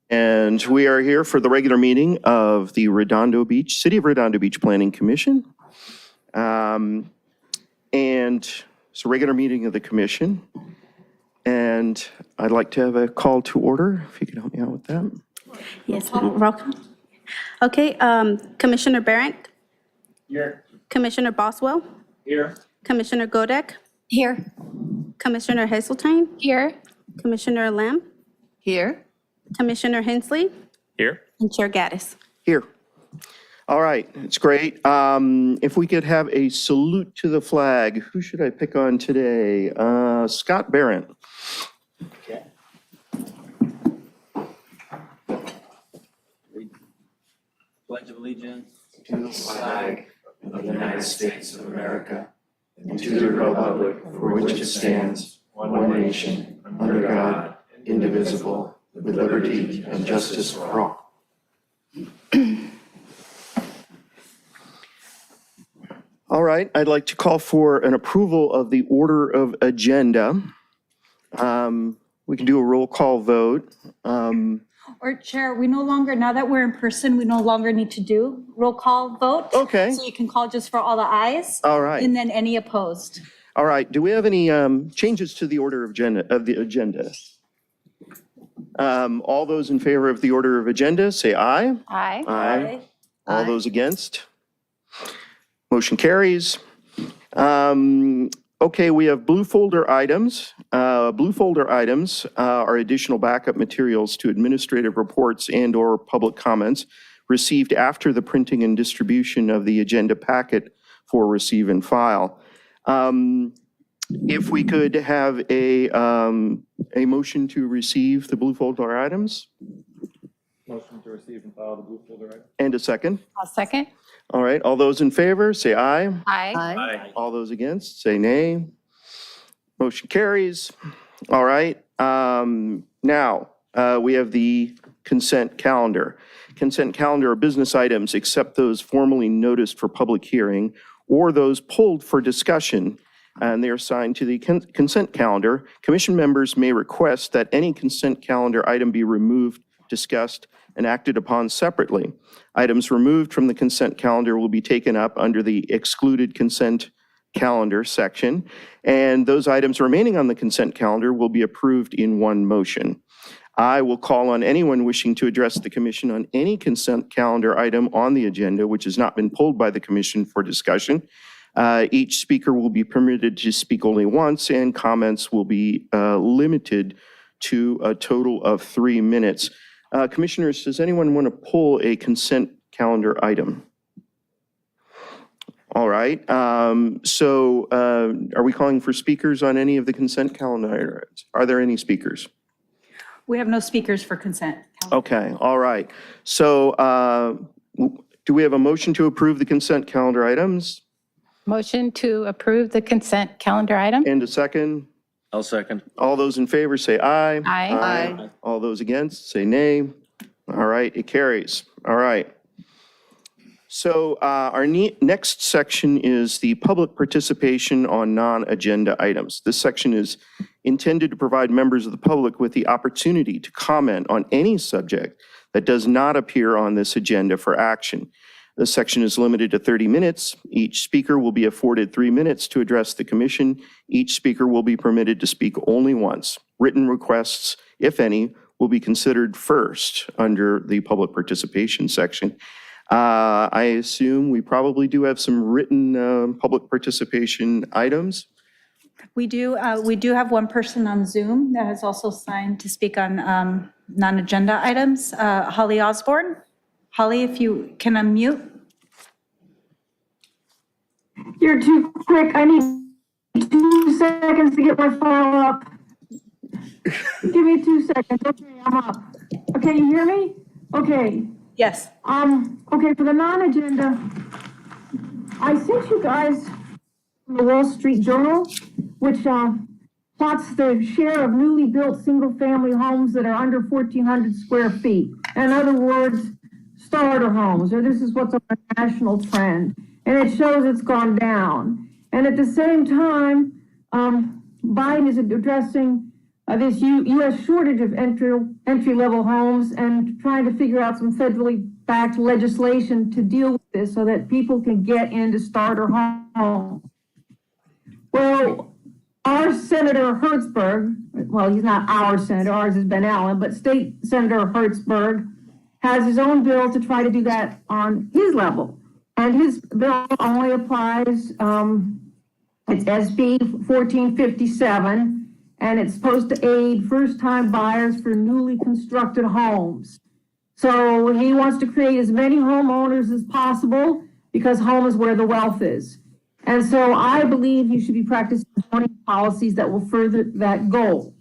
And we are here for the regular meeting of the City of Redondo Beach Planning Commission. And it's a regular meeting of the commission. And I'd like to have a call to order, if you could help me out with that. Yes, welcome. Okay, Commissioner Barrett? Here. Commissioner Boswell? Here. Commissioner Godek? Here. Commissioner Hazeltine? Here. Commissioner Lamb? Here. Commissioner Hensley? Here. And Chair Gaddis. Here. All right, it's great. If we could have a salute to the flag, who should I pick on today? Scott Barrett. Okay. Pledge of allegiance to the flag of the United States of America and to the republic for which it stands, one nation, under God, indivisible, with liberty and justice for all. All right, I'd like to call for an approval of the order of agenda. We can do a roll call vote. Or Chair, we no longer, now that we're in person, we no longer need to do roll call vote. Okay. So you can call just for all the ayes. All right. And then any opposed. All right, do we have any changes to the order of the agenda? All those in favor of the order of agenda, say aye. Aye. Aye. All those against? Motion carries. Okay, we have blue folder items. Blue folder items are additional backup materials to administrative reports and/or public comments received after the printing and distribution of the agenda packet for receive and file. If we could have a motion to receive the blue folder items. Motion to receive and file the blue folder item. And a second. I'll second. All right, all those in favor, say aye. Aye. Aye. All those against, say nay. Motion carries. All right, now we have the consent calendar. Consent calendar are business items except those formally noticed for public hearing or those pulled for discussion, and they are assigned to the consent calendar. Commission members may request that any consent calendar item be removed, discussed, and acted upon separately. Items removed from the consent calendar will be taken up under the excluded consent calendar section, and those items remaining on the consent calendar will be approved in one motion. I will call on anyone wishing to address the commission on any consent calendar item on the agenda which has not been pulled by the commission for discussion. Each speaker will be permitted to speak only once, and comments will be limited to a total of 3 minutes. Commissioners, does anyone want to pull a consent calendar item? All right, so are we calling for speakers on any of the consent calendar items? Are there any speakers? We have no speakers for consent. Okay, all right. So do we have a motion to approve the consent calendar items? Motion to approve the consent calendar item? And a second? I'll second. All those in favor say aye. Aye. All those against say nay. All right, it carries. All right. So our next section is the public participation on non-agenda items. This section is intended to provide members of the public with the opportunity to comment on any subject that does not appear on this agenda for action. This section is limited to 30 minutes. Each speaker will be afforded 3 minutes to address the commission. Each speaker will be permitted to speak only once. Written requests, if any, will be considered first under the public participation section. I assume we probably do have some written public participation items. We do have one person on Zoom that has also signed to speak on non-agenda items. Holly Osborne. Holly, if you can unmute. You're too quick. I need 2 seconds to get my file up. Give me 2 seconds. Okay, I'm up. Okay, you hear me? Okay. Yes. Okay, for the non-agenda, I sent you guys the Wall Street Journal, which plots the share of newly built single-family homes that are under 1,400 square feet. In other words, starter homes, or this is what's a national trend. And it shows it's gone down. And at the same time, Biden is addressing this U.S. shortage of entry-level homes and trying to figure out some federally backed legislation to deal with this so that people can get into starter homes. Well, our Senator Hertzberg, well, he's not our senator, ours is Ben Allen, but State Senator Hertzberg has his own bill to try to do that on his level. And his bill only applies, it's SB 1457, and it's supposed to aid first-time buyers for newly constructed homes. So he wants to create as many homeowners as possible because home is where the wealth is. And so I believe you should be practicing zoning policies that will further that goal.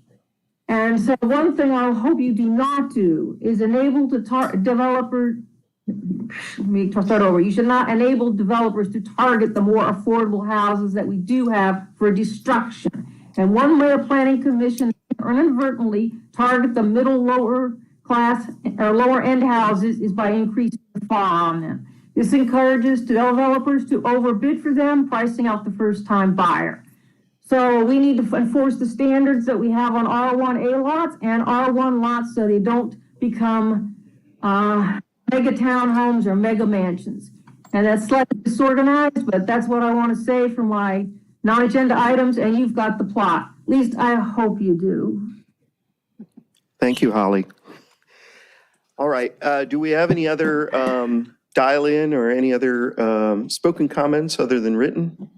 And so one thing I hope you do not do is enable the let me start over. You should not enable developers to target the more affordable houses that we do have for destruction. And one way a planning commission inadvertently target the middle, lower class or lower end houses is by increasing the FAR on them. This encourages developers to overbid for them, pricing out the first-time buyer. So we need to enforce the standards that we have on R1A lots and R1 lots so they don't become mega townhomes or mega mansions. And that's slightly disorganized, but that's what I want to say for my non-agenda items, and you've got the plot. At least I hope you do. Thank you, Holly. All right, do we have any other dial-in or any other spoken comments other than written?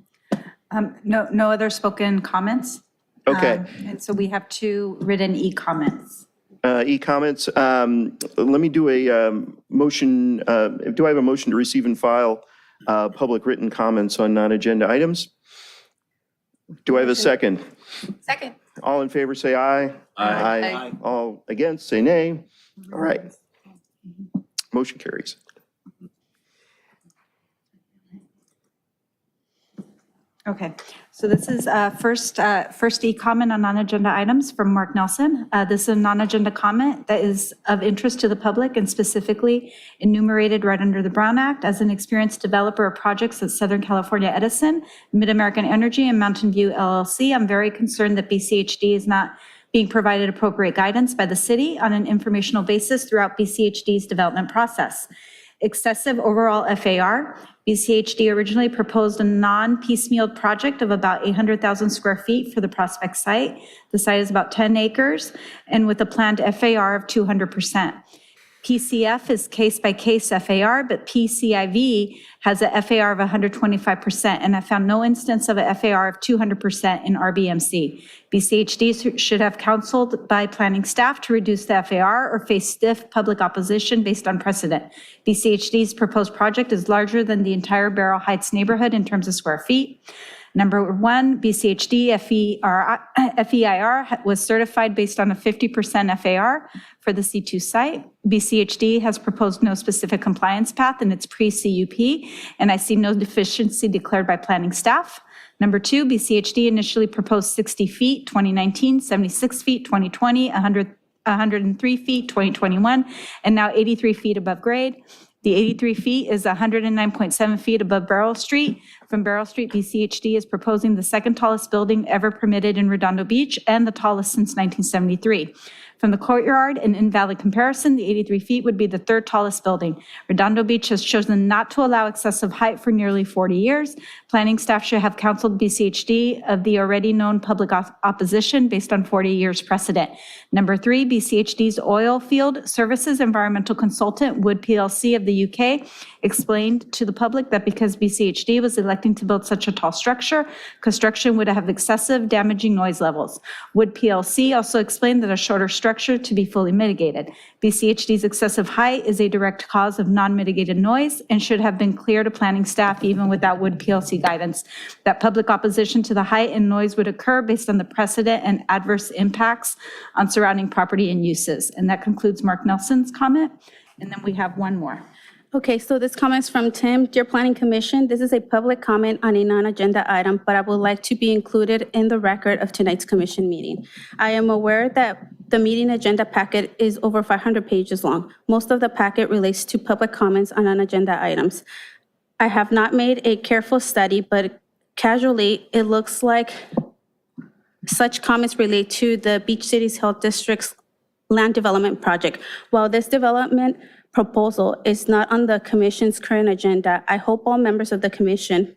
No other spoken comments. Okay. And so we have 2 written e-comments. E-comments, let me do a motion. Do I have a motion to receive and file public written comments on non-agenda items? Do I have a second? Second. All in favor, say aye. Aye. All against, say nay. All right. Motion carries. Okay, so this is first e-comment on non-agenda items from Mark Nelson. This is a non-agenda comment that is of interest to the public and specifically enumerated right under the Brown Act as an experienced developer of projects at Southern California Edison, Mid-American Energy, and Mountain View LLC. I'm very concerned that BCHD is not being provided appropriate guidance by the city on an informational basis throughout BCHD's development process. Excessive overall FAR. BCHD originally proposed a non-piecemealed project of about 800,000 square feet for the prospect site. The site is about 10 acres and with a planned FAR of 200%. PCF is case-by-case FAR, but PCIV has a FAR of 125%, and I found no instance of a FAR of 200% in RBMC. BCHD should have counseled by planning staff to reduce the FAR or face stiff public opposition based on precedent. BCHD's proposed project is larger than the entire Barrel Heights neighborhood in terms of square feet. Number 1, BCHD FEIR was certified based on a 50% FAR for the C2 site. BCHD has proposed no specific compliance path in its pre-CUP, and I see no deficiency declared by planning staff. Number 2, BCHD initially proposed 60 feet, 2019, 76 feet, 2020, 103 feet, 2021, and now 83 feet above grade. The 83 feet is 109.7 feet above Beryl Street. From Beryl Street, BCHD is proposing the second tallest building ever permitted in Redondo Beach and the tallest since 1973. From the courtyard, an invalid comparison, the 83 feet would be the 3rd tallest building. Redondo Beach has chosen not to allow excessive height for nearly 40 years. Planning staff should have counseled BCHD of the already known public opposition based on 40 years precedent. Number 3, BCHD's oil field services environmental consultant, Wood PLC of the UK, explained to the public that because BCHD was electing to build such a tall structure, construction would have excessive damaging noise levels. Wood PLC also explained that a shorter structure to be fully mitigated. BCHD's excessive height is a direct cause of non-mitigated noise and should have been clear to planning staff even without Wood PLC guidance. That public opposition to the height and noise would occur based on the precedent and adverse impacts on surrounding property and uses. And that concludes Mark Nelson's comment. And then we have one more. Okay, so this comment is from Tim. Dear Planning Commission, this is a public comment on a non-agenda item, but I would like to be included in the record of tonight's commission meeting. I am aware that the meeting agenda packet is over 500 pages long. Most of the packet relates to public comments on non-agenda items. I have not made a careful study, but casually, it looks like Such comments relate to the Beach Cities Health District's land development project. While this development proposal is not on the commission's current agenda, I hope all members of the commission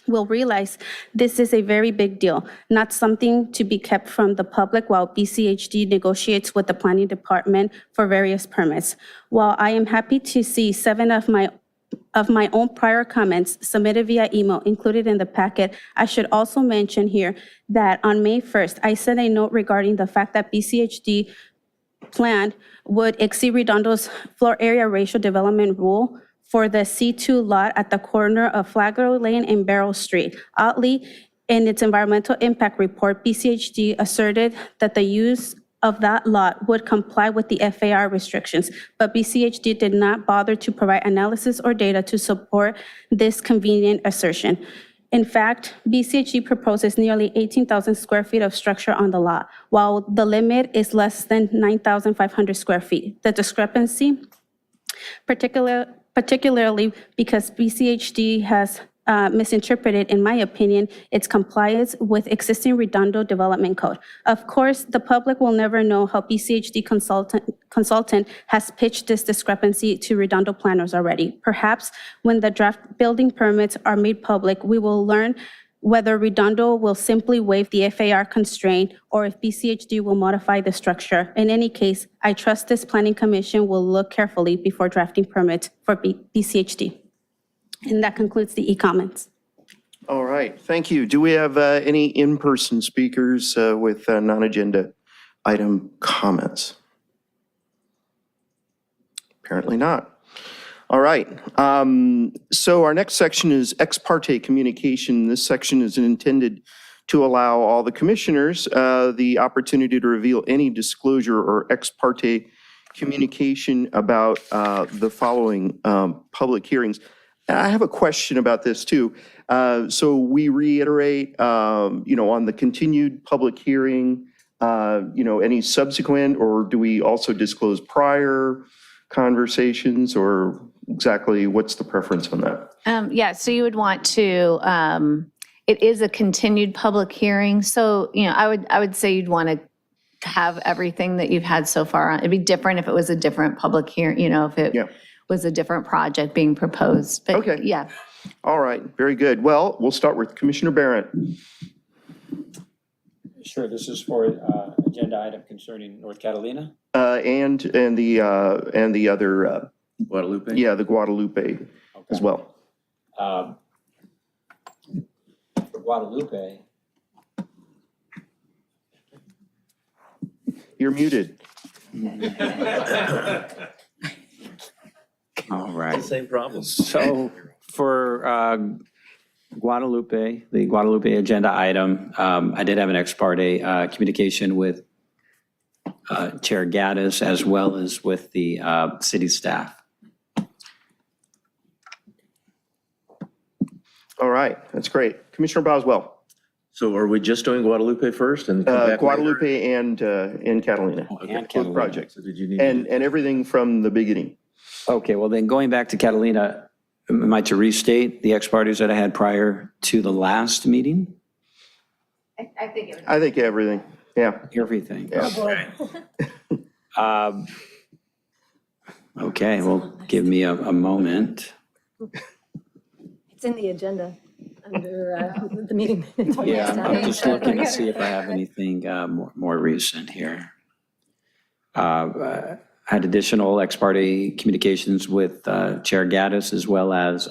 will realize this is a very big deal, not something to be kept from the public while BCHD negotiates with the planning department for various permits. While I am happy to see 7 of my own prior comments submitted via email included in the packet, I should also mention here that on May 1st, I sent a note regarding the fact that BCHD plan would exceed Redondo's floor area ratio development rule for the C2 lot at the corner of Flagler Lane and Barrow Street. Oddly, in its environmental impact report, BCHD asserted that the use of that lot would comply with the FAR restrictions, but BCHD did not bother to provide analysis or data to support this convenient assertion. In fact, BCHD proposes nearly 18,000 square feet of structure on the lot, while the limit is less than 9,500 square feet. The discrepancy, particularly because BCHD has misinterpreted, in my opinion, its compliance with existing Redondo development code. Of course, the public will never know how BCHD consultant has pitched this discrepancy to Redondo planners already. Perhaps when the draft building permits are made public, we will learn whether Redondo will simply waive the FAR constraint or if BCHD will modify the structure. In any case, I trust this planning commission will look carefully before drafting permits for BCHD. And that concludes the e-comments. All right, thank you. Do we have any in-person speakers with non-agenda item comments? Apparently not. All right, so our next section is ex parte communication. This section is intended to allow all the commissioners the opportunity to reveal any disclosure or ex parte communication about the following public hearings. I have a question about this too. So we reiterate, on the continued public hearing, any subsequent, or do we also disclose prior conversations, or exactly what's the preference on that? Yeah, so you would want to, it is a continued public hearing. So, I would say you'd want to have everything that you've had so far on. It'd be different if it was a different public hearing, if it was a different project being proposed. But Okay. yeah. All right, very good. Well, we'll start with Commissioner Barrett. Sure, this is for agenda item concerning North Catalina. And the other, Guadalupe? yeah, the Guadalupe as well. For Guadalupe, You're muted. All right. Same problem. So for Guadalupe, the Guadalupe agenda item, I did have an ex parte communication with Chair Gaddis as well as with the city staff. All right, that's great. Commissioner Boswell, So are we just doing Guadalupe first and come back later? Guadalupe and Catalina. And Both Catalina. projects. So did you need? And everything from the beginning. Okay, well then going back to Catalina, am I to restate the ex partes that I had prior to the last meeting? I think it was. I think everything, yeah. Everything. Yeah. Okay, well, give me a moment. It's in the agenda under the meeting. Yeah, I'm just looking to see if I have anything more recent here. Had additional ex parte communications with Chair Gaddis as well as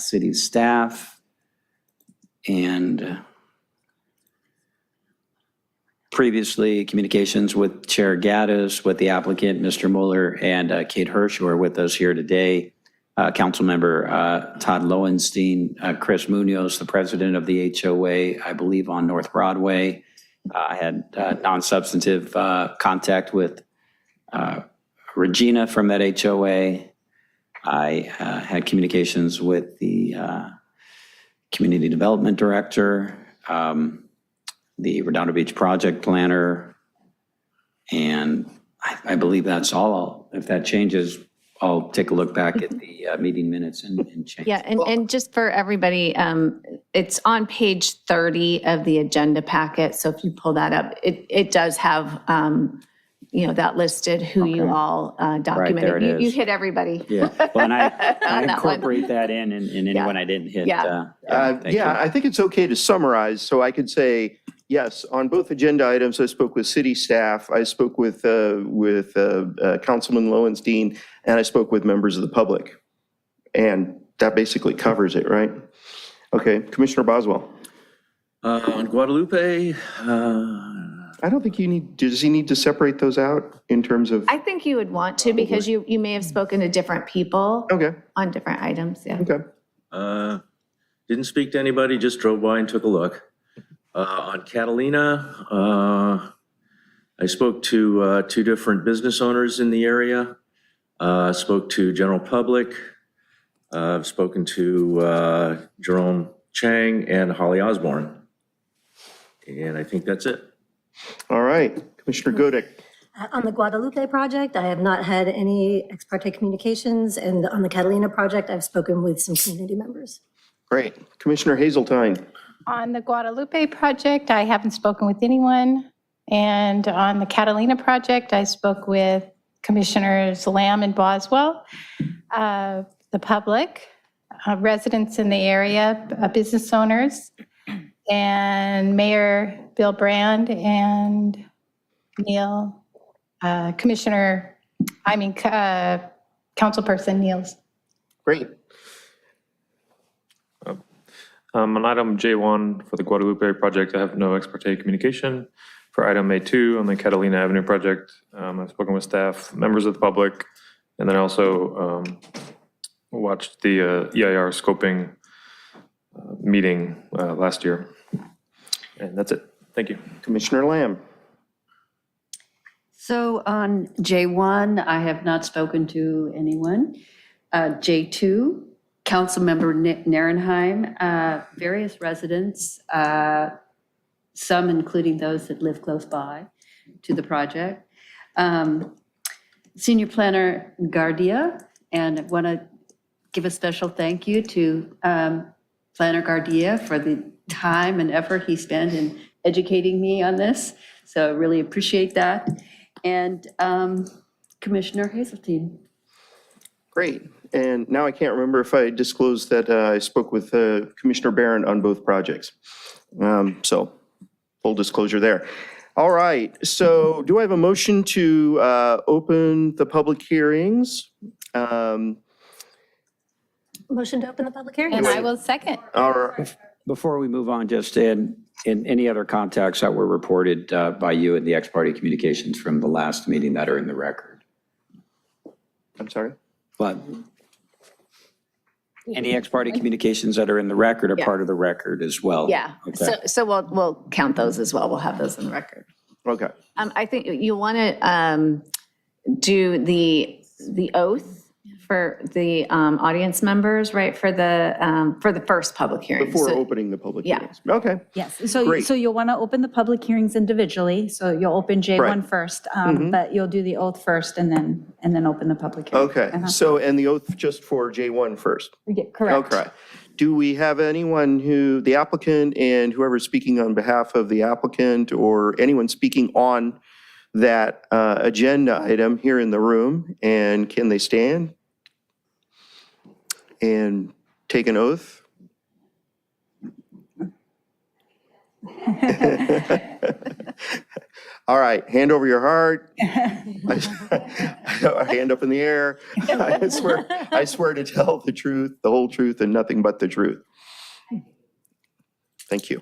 city staff. And previously, communications with Chair Gaddis, with the applicant, Mr. Mueller, and Kate Hirsch, who are with us here today. Councilmember Todd Lowenstein, Chris Munoz, the president of the HOA, I believe on North Broadway. I had non-substantive contact with Regina from that HOA. I had communications with the community development director, the Redondo Beach project planner, and I believe that's all. If that changes, I'll take a look back at the meeting minutes and change. Yeah, and just for everybody, it's on page 30 of the agenda packet. So if you pull that up, it does have, that listed, who you all documented. there it You is. hit everybody. Yeah, well, and I On that one. incorporate that in anyone I didn't hit. Yeah. Thank you. Yeah, I think it's okay to summarize, so I could say, yes, on both agenda items, I spoke with city staff, I spoke with Councilman Lowenstein, and I spoke with members of the public. And that basically covers it, right? Okay, Commissioner Boswell. On Guadalupe, I don't think does he need to separate those out in terms of, I think you would want to, because you may have spoken to different people okay, on different items, yeah. okay. didn't speak to anybody, just drove by and took a look. On Catalina, I spoke to 2 different business owners in the area, spoke to general public. I've spoken to Jerome Chang and Holly Osborne. And I think that's it. All right, Commissioner Godek. On the Guadalupe project, I have not had any ex parte communications, and on the Catalina project, I've spoken with some community members. Great. Commissioner Hazeltine. On the Guadalupe project, I haven't spoken with anyone. And on the Catalina project, I spoke with Commissioners Lamb and Boswell, the public, residents in the area, business owners, and Mayor Bill Brand and Neil, Councilperson Niels. Great. On item J1 for the Guadalupe project, I have no ex parte communication. For item A2 on the Catalina Avenue project, I've spoken with staff, members of the public, and then also watched the EIR scoping meeting last year. And that's it. Thank you. Commissioner Lamb. So on J1, I have not spoken to anyone. J2, Councilmember Narenheim, various residents, some including those that live close by to the project. Senior Planner Gardia, and I want to give a special thank you to Planner Gardia for the time and effort he spent in educating me on this. So I really appreciate that. And Commissioner Hazeltine. Great. And now I can't remember if I disclosed that I spoke with Commissioner Barron on both projects. So full disclosure there. All right. So do I have a motion to open the public hearings? Motion to open the public hearing? And I will second. All right. Before we move on, just in any other contacts that were reported by you in the ex parte communications from the last meeting that are in the record. I'm sorry? But any ex parte communications that are in the record are Yeah. part of the record as well. Yeah, Okay. so we'll count those as well. We'll have those in the record. Okay. I think you want to do the oath for the audience members, right, for the first public hearing. Before So- opening the public Yeah. hearings. Okay. Yes, so Great. you'll want to open the public hearings individually, so you'll open J1 Right. first, but you'll do the oath first and then open the public hearing. Okay. So, and the oath just for J1 first? Yeah, correct. Okay. Do we have anyone the applicant and whoever's speaking on behalf of the applicant or anyone speaking on that agenda item here in the room? And can they stand and take an oath? All right, hand over your heart. Hand up in the air. I swear to tell the truth, the whole truth, and nothing but the truth. Thank you.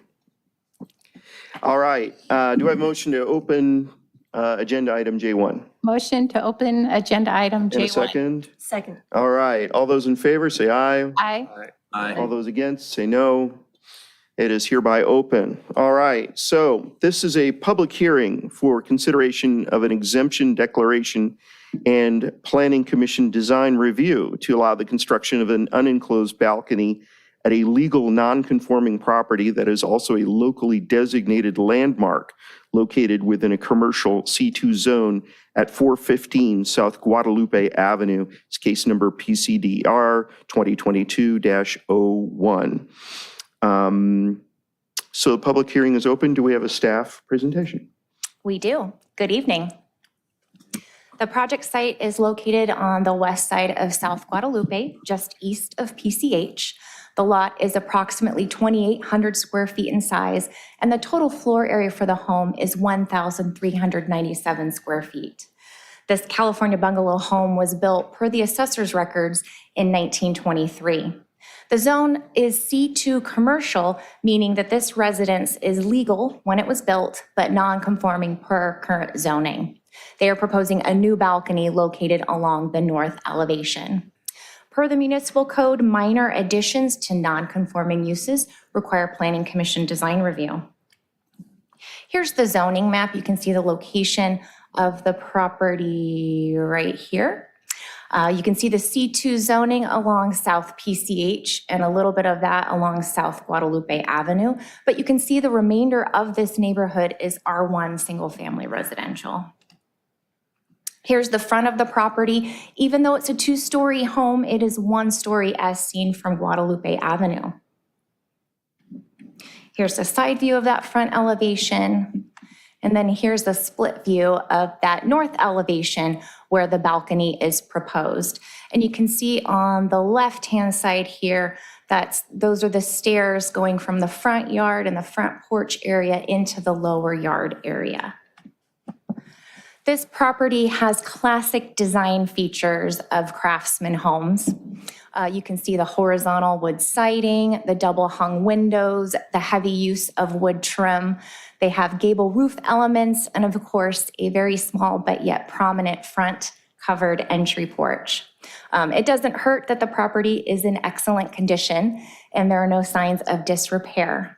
All right, do I have a motion to open agenda item J1? Motion to open agenda item In a J1. second? Second. All right, all those in favor, say aye. Aye. All those against, say no. It is hereby open. All right, so this is a public hearing for consideration of an exemption declaration and Planning Commission design review to allow the construction of an unenclosed balcony at a legal non-conforming property that is also a locally designated landmark located within a commercial C2 zone at 415 South Guadalupe Avenue. It's case number PCDR 2022-01. So the public hearing is open. Do we have a staff presentation? We do. Good evening. The project site is located on the west side of South Guadalupe, just east of PCH. The lot is approximately 2,800 square feet in size, and the total floor area for the home is 1,397 square feet. This California bungalow home was built per the assessor's records in 1923. The zone is C2 commercial, meaning that this residence is legal when it was built, but non-conforming per current zoning. They are proposing a new balcony located along the north elevation. Per the municipal code, minor additions to non-conforming uses require Planning Commission design review. Here's the zoning map. You can see the location of the property right here. You can see the C2 zoning along South PCH and a little bit of that along South Guadalupe Avenue, but you can see the remainder of this neighborhood is R1 single-family residential. Here's the front of the property. Even though it's a two-story home, it is one story as seen from Guadalupe Avenue. Here's the side view of that front elevation. And then here's the split view of that north elevation where the balcony is proposed. And you can see on the left-hand side here, those are the stairs going from the front yard and the front porch area into the lower yard area. This property has classic design features of craftsman homes. You can see the horizontal wood siding, the double hung windows, the heavy use of wood trim. They have gable roof elements, and of course, a very small but yet prominent front covered entry porch. It doesn't hurt that the property is in excellent condition and there are no signs of disrepair.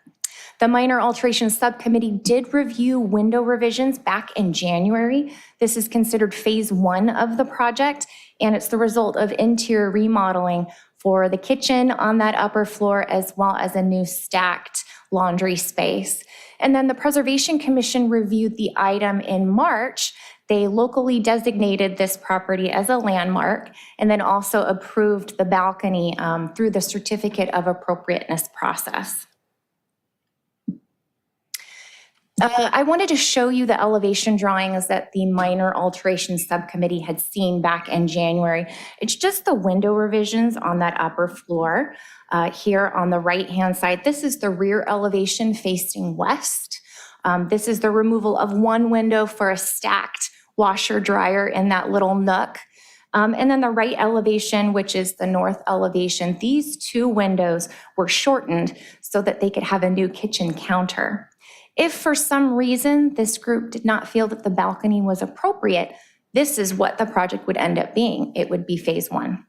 The minor alteration subcommittee did review window revisions back in January. This is considered phase 1 of the project, and it's the result of interior remodeling for the kitchen on that upper floor, as well as a new stacked laundry space. And then the Preservation Commission reviewed the item in March. They locally designated this property as a landmark and then also approved the balcony through the certificate of appropriateness process. I wanted to show you the elevation drawings that the minor alteration subcommittee had seen back in January. It's just the window revisions on that upper floor here on the right-hand side. This is the rear elevation facing west. This is the removal of one window for a stacked washer dryer in that little nook. And then the right elevation, which is the north elevation, these two windows were shortened so that they could have a new kitchen counter. If for some reason this group did not feel that the balcony was appropriate, this is what the project would end up being. It would be phase 1.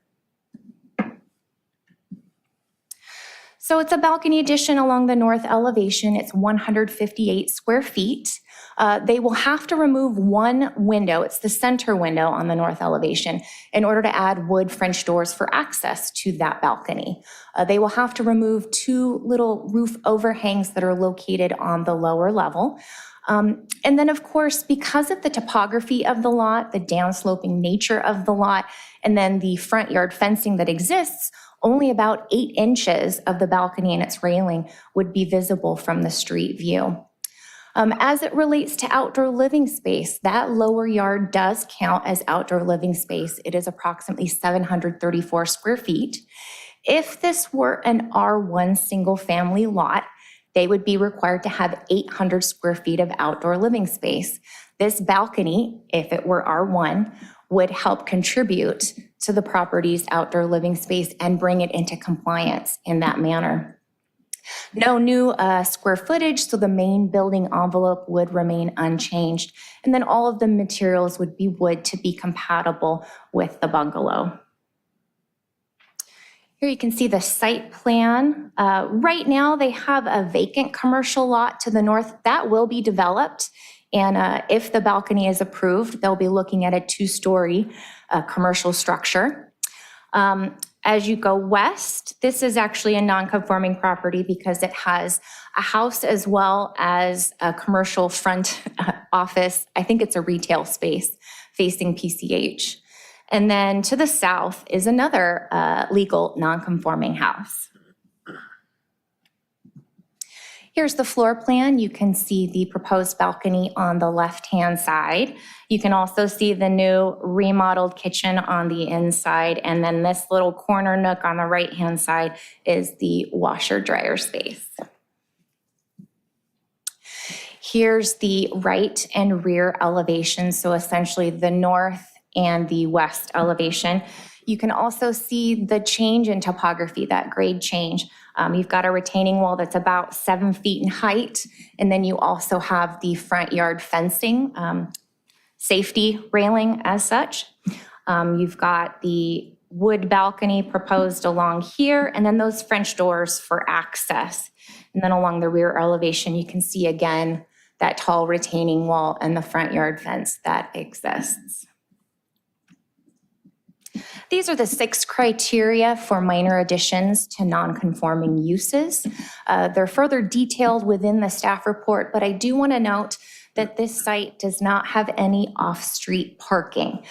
So it's a balcony addition along the north elevation. It's 158 square feet. They will have to remove one window. It's the center window on the north elevation in order to add wood French doors for access to that balcony. They will have to remove two little roof overhangs that are located on the lower level. And then, of course, because of the topography of the lot, the downsloping nature of the lot, and then the front yard fencing that exists, only about 8 inches of the balcony and its railing would be visible from the street view. As it relates to outdoor living space, that lower yard does count as outdoor living space. It is approximately 734 square feet. If this were an R1 single family lot, they would be required to have 800 square feet of outdoor living space. This balcony, if it were R1, would help contribute to the property's outdoor living space and bring it into compliance in that manner. No new square footage, so the main building envelope would remain unchanged. And then all of the materials would be wood to be compatible with the bungalow. Here you can see the site plan. Right now they have a vacant commercial lot to the north that will be developed. And if the balcony is approved, they'll be looking at a 2-story commercial structure. As you go west, this is actually a non-conforming property because it has a house as well as a commercial front office. I think it's a retail space facing PCH. And then to the south is another legal non-conforming house. Here's the floor plan. You can see the proposed balcony on the left-hand side. You can also see the new remodeled kitchen on the inside. And then this little corner nook on the right-hand side is the washer dryer space. Here's the right and rear elevation, so essentially the north and the west elevation. You can also see the change in topography, that grade change. You've got a retaining wall that's about 7 feet in height, and then you also have the front yard fencing, safety railing as such. You've got the wood balcony proposed along here, and then those French doors for access. And then along the rear elevation, you can see again that tall retaining wall and the front yard fence that exists. These are the 6 criteria for minor additions to non-conforming uses. They're further detailed within the staff report, but I do want to note that this site does not have any off-street parking.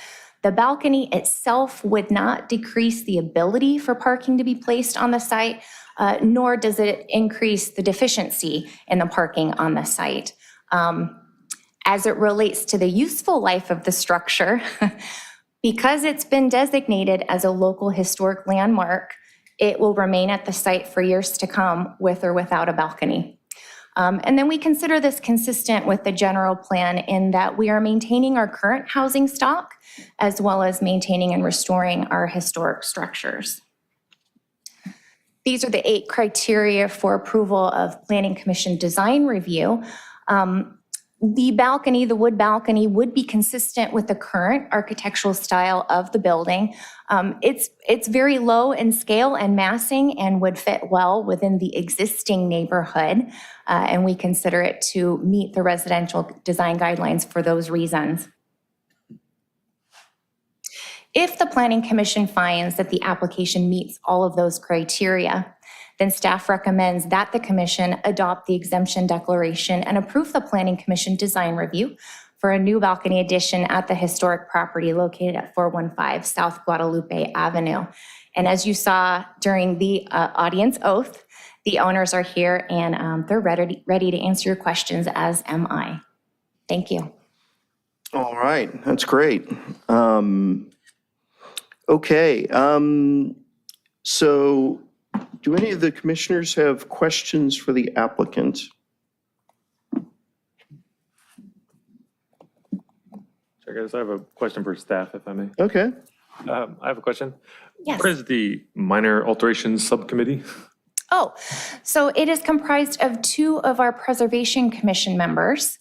The balcony itself would not decrease the ability for parking to be placed on the site, nor does it increase the deficiency in the parking on the site. As it relates to the useful life of the structure, because it's been designated as a local historic landmark, it will remain at the site for years to come with or without a balcony. And then we consider this consistent with the general plan in that we are maintaining our current housing stock as well as maintaining and restoring our historic structures. These are the 8 criteria for approval of Planning Commission design review. The balcony, the wood balcony, would be consistent with the current architectural style of the building. It's very low in scale and massing and would fit well within the existing neighborhood. And we consider it to meet the residential design guidelines for those reasons. If the Planning Commission finds that the application meets all of those criteria, then staff recommends that the commission adopt the exemption declaration and approve the Planning Commission design review for a new balcony addition at the historic property located at 415 South Guadalupe Avenue. And as you saw during the audience oath, the owners are here and they're ready to answer your questions, as am I. Thank you. All right, that's great. Okay, so do any of the commissioners have questions for the applicant? Chair Gaddis, I have a question for staff, if I may. Okay. I have a question. Yes. What is the minor alterations subcommittee? Oh, so it is comprised of 2 of our Preservation Commission members.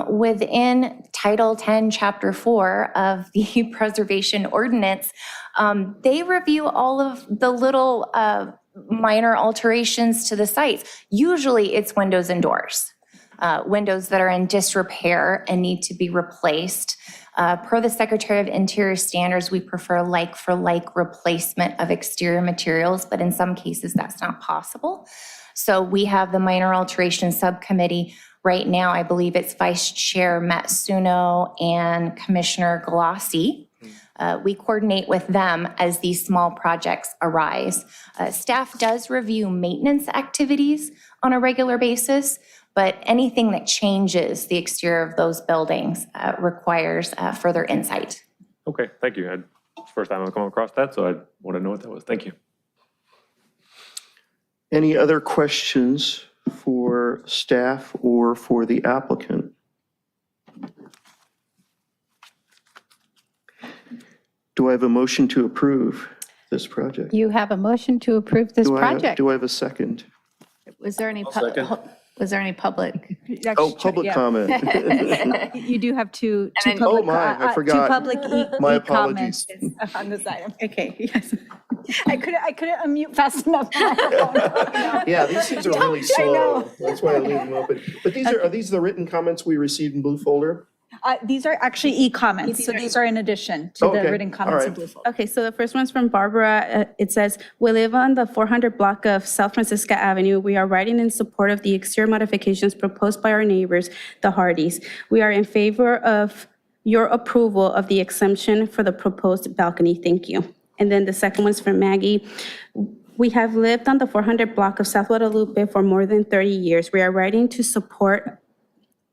Within Title 10, Chapter 4 of the Preservation Ordinance, they review all of the little minor alterations to the sites. Usually it's windows and doors, windows that are in disrepair and need to be replaced. Per the Secretary of Interior standards, we prefer like-for-like replacement of exterior materials, but in some cases that's not possible. So we have the minor alteration subcommittee. Right now, I believe it's Vice Chair Matsuno and Commissioner Galassi. We coordinate with them as these small projects arise. Staff does review maintenance activities on a regular basis, but anything that changes the exterior of those buildings requires further insight. Okay, thank you. It's the first time I've come across that, so I want to know what that was. Thank you. Any other questions for staff or for the applicant? Do I have a motion to approve this project? You have a motion to approve this project. Do I have a second? Was there any public? Oh, public comment. You do have two then- public, Oh my, I forgot. two public My e-comments apologies. on this item. Okay, yes. I couldn't unmute fast enough. Yeah, these things are really slow. That's why I leave them open. But are these the written comments we received in blue folder? These are actually e-comments, so these are in addition to the Okay, written all comments in right. blue folder. Okay, so the first one's from Barbara. It says, "We live on the 400 block of South Francisco Avenue. We are writing in support of the exterior modifications proposed by our neighbors, the Hardys. We are in favor of your approval of the exemption for the proposed balcony. Thank you." And then the second one's from Maggie. We have lived on the 400 block of South Guadalupe for more than 30 years. We are writing to support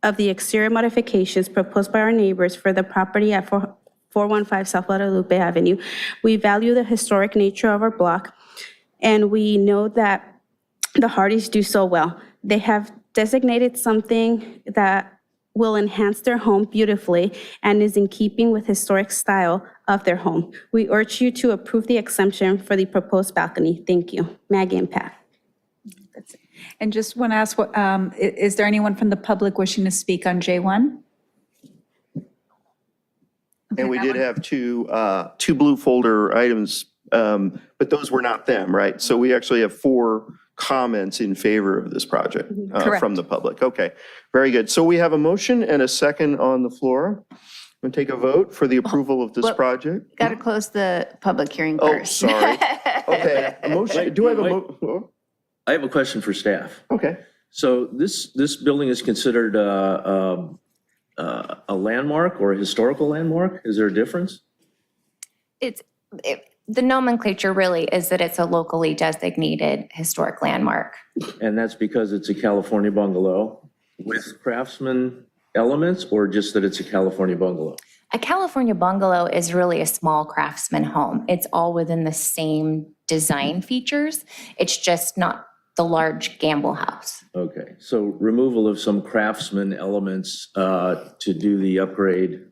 of the exterior modifications proposed by our neighbors for the property at 415 South Guadalupe Avenue. We value the historic nature of our block, and we know that the Hardys do so well. They have designated something that will enhance their home beautifully and is in keeping with historic style of their home. We urge you to approve the exemption for the proposed balcony. Thank you. Maggie and Pat. And just want to ask, is there anyone from the public wishing to speak on J1? And we did have two blue folder items, but those were not them, right? So we actually have 4 comments in favor of this project from the public. Okay, very good. So we have a motion and a second on the floor. We'll take a vote for the approval of this Well, project. Got to close the public hearing Oh, first. sorry. Okay, a motion, do I have a I have a question for staff. Okay. So this building is considered a landmark or a historical landmark? Is there a difference? The nomenclature really is that it's a locally designated historic landmark. And that's because it's a California bungalow with craftsman elements, or just that it's a California bungalow? A California bungalow is really a small craftsman home. It's all within the same design features. It's just not the large gamble house. Okay, so removal of some craftsman elements to do the upgrade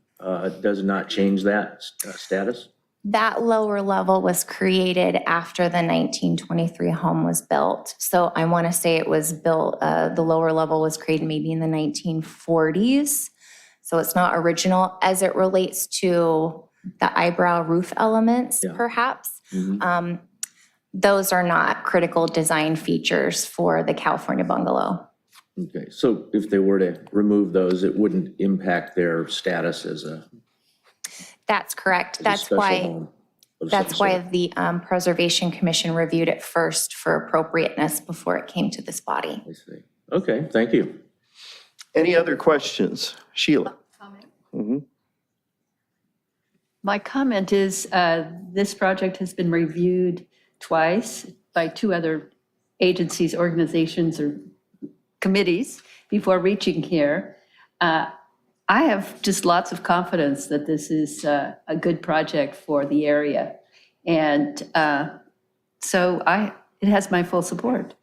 does not change that status? That lower level was created after the 1923 home was built. So I want to say it was built, the lower level was created maybe in the 1940s. So it's not original as it relates to the eyebrow roof elements, perhaps. Those are not critical design features for the California bungalow. Okay, so if they were to remove those, it wouldn't impact their status as a That's correct. That's special why. home of That's some why sort. the Preservation Commission reviewed it first for appropriateness before it came to this body. I see. Okay, thank you. Any other questions? Sheila? My comment is, this project has been reviewed twice by 2 other agencies, organizations, or committees before reaching here. I have just lots of confidence that this is a good project for the area. And so it has my full support.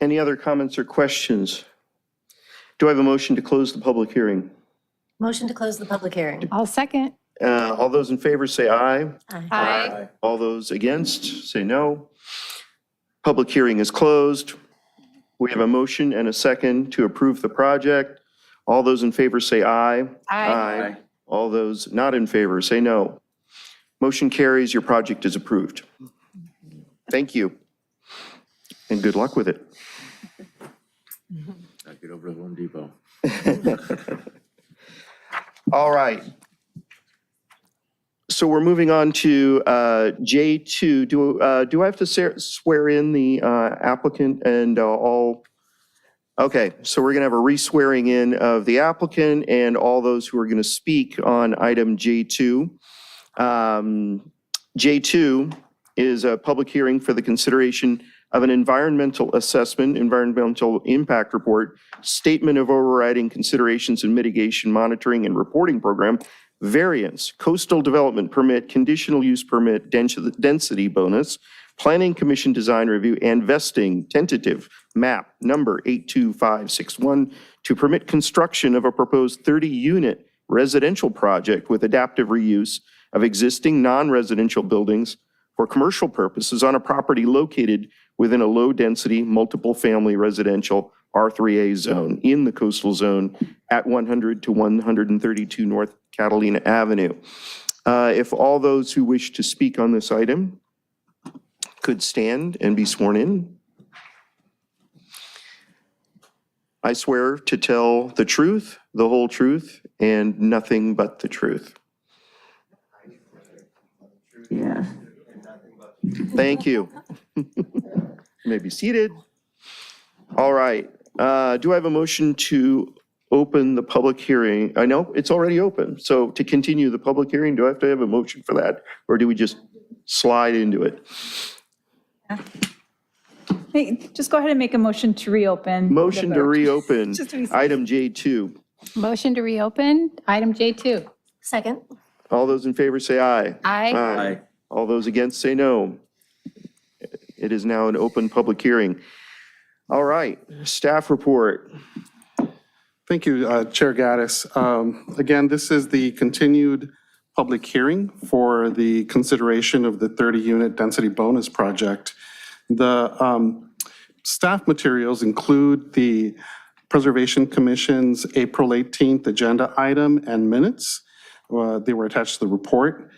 Any other comments or questions? Do I have a motion to close the public hearing? Motion to close the public hearing. I'll second. All those in favor say aye. Aye. All those against say no. Public hearing is closed. We have a motion and a second to approve the project. All those in favor say aye. Aye. All those not in favor say no. Motion carries. Your project is approved. Thank you. And good luck with it. I'll get over to Home Depot. All right. So we're moving on to J2. Do I have to swear in the applicant and all? Okay, so we're going to have a re-swearing in of the applicant and all those who are going to speak on item J2. J2 is a public hearing for the consideration of an environmental assessment, environmental impact report, statement of overriding considerations and mitigation monitoring and reporting program, variance, coastal development permit, conditional use permit, density bonus, planning commission design review, and vesting tentative map number 82561 to permit construction of a proposed 30-unit residential project with adaptive reuse of existing non-residential buildings for commercial purposes on a property located within a low-density, multiple-family residential R3A zone in the coastal zone at 100 to 132 North Catalina Avenue. If all those who wish to speak on this item could stand and be sworn in. I swear to tell the truth, the whole truth, and nothing but the truth. Yes. Thank you. You may be seated. All right. Do I have a motion to open the public hearing? I know it's already open. So to continue the public hearing, do I have to have a motion for that? Or do we just slide into it? Hey, just go ahead and make a motion to reopen. the Motion to vote. reopen, Just to be safe. item J2. Motion to reopen, item J2. Second. All those in favor say aye. Aye. Aye. All those against say no. It is now an open public hearing. All right, staff report. Thank you, Chair Gaddis. Again, this is the continued public hearing for the consideration of the 30-unit density bonus project. The staff materials include the Preservation Commission's April 18th agenda item and minutes. They were attached to the report.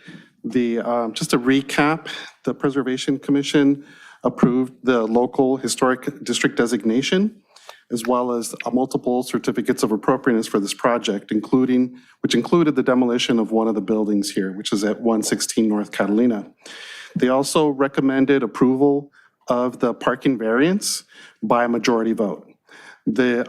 Just to recap, the Preservation Commission approved the local historic district designation, as well as multiple certificates of appropriateness for this project, which included the demolition of one of the buildings here, which is at 116 North Catalina. They also recommended approval of the parking variance by a majority vote. The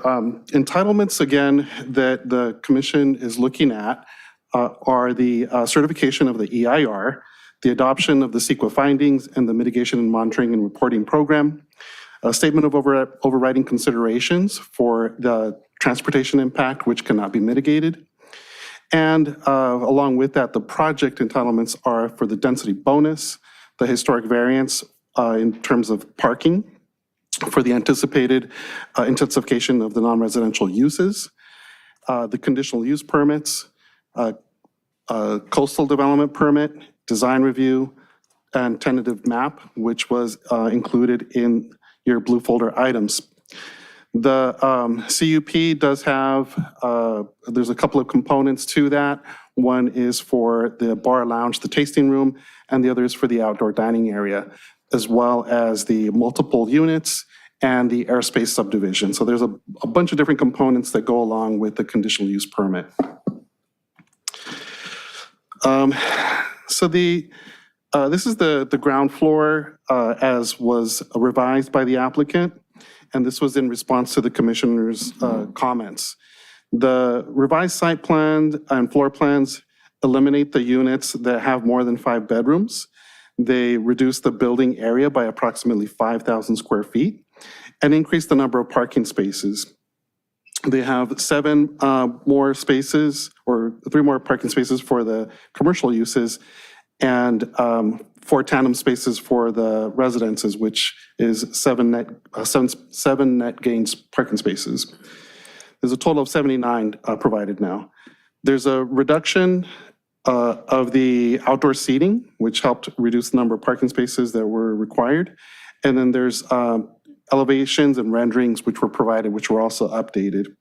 entitlements, again, that the commission is looking at are the certification of the EIR, the adoption of the CEQA findings and the mitigation and monitoring and reporting program, a statement of overriding considerations for the transportation impact, which cannot be mitigated. And along with that, the project entitlements are for the density bonus, the historic variance in terms of parking, for the anticipated intensification of the non-residential uses, the conditional use permits, coastal development permit, design review, and tentative map, which was included in your blue folder items. The CUP does have, there's a couple of components to that. One is for the bar lounge, the tasting room, and the other is for the outdoor dining area, as well as the multiple units and the airspace subdivision. So there's a bunch of different components that go along with the conditional use permit. So this is the ground floor as was revised by the applicant, and this was in response to the commissioner's comments. The revised site plan and floor plans eliminate the units that have more than 5 bedrooms. They reduce the building area by approximately 5,000 square feet and increase the number of parking spaces. They have 7 more spaces, or 3 more parking spaces for the commercial uses, and 4 tandem spaces for the residences, which is 7 net gains parking spaces. There's a total of 79 provided now. There's a reduction of the outdoor seating, which helped reduce the number of parking spaces that were required. And then there's elevations and renderings which were provided, which were also updated.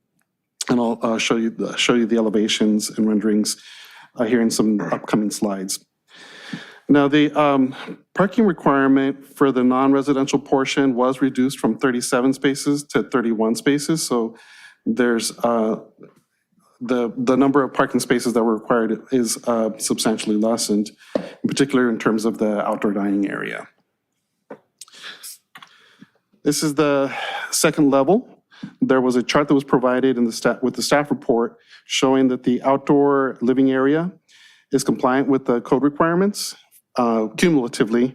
And I'll show you the elevations and renderings here in some upcoming slides. Now, the parking requirement for the non-residential portion was reduced from 37 spaces to 31 spaces. So there's the number of parking spaces that were required is substantially lessened, in particular in terms of the outdoor dining area. This is the second level. There was a chart that was provided in with the staff report showing that the outdoor living area is compliant with the code requirements cumulatively.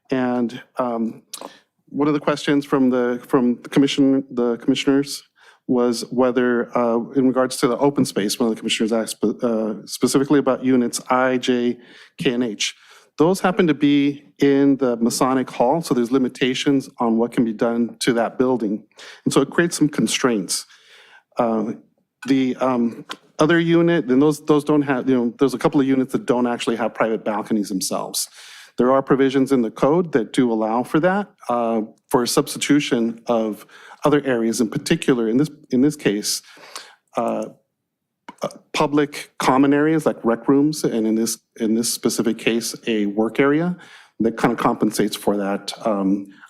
And one of the questions from the commissioners was whether, in regards to the open space, one of the commissioners asked specifically about units I, J, K, and H. Those happen to be in the Masonic Hall, so there's limitations on what can be done to that building. And so it creates some constraints. The other unit, then those don't have, there's a couple of units that don't actually have private balconies themselves. There are provisions in the code that do allow for that, for substitution of other areas, in particular, in this case, public common areas like rec rooms, and in this specific case, a work area that kind of compensates for that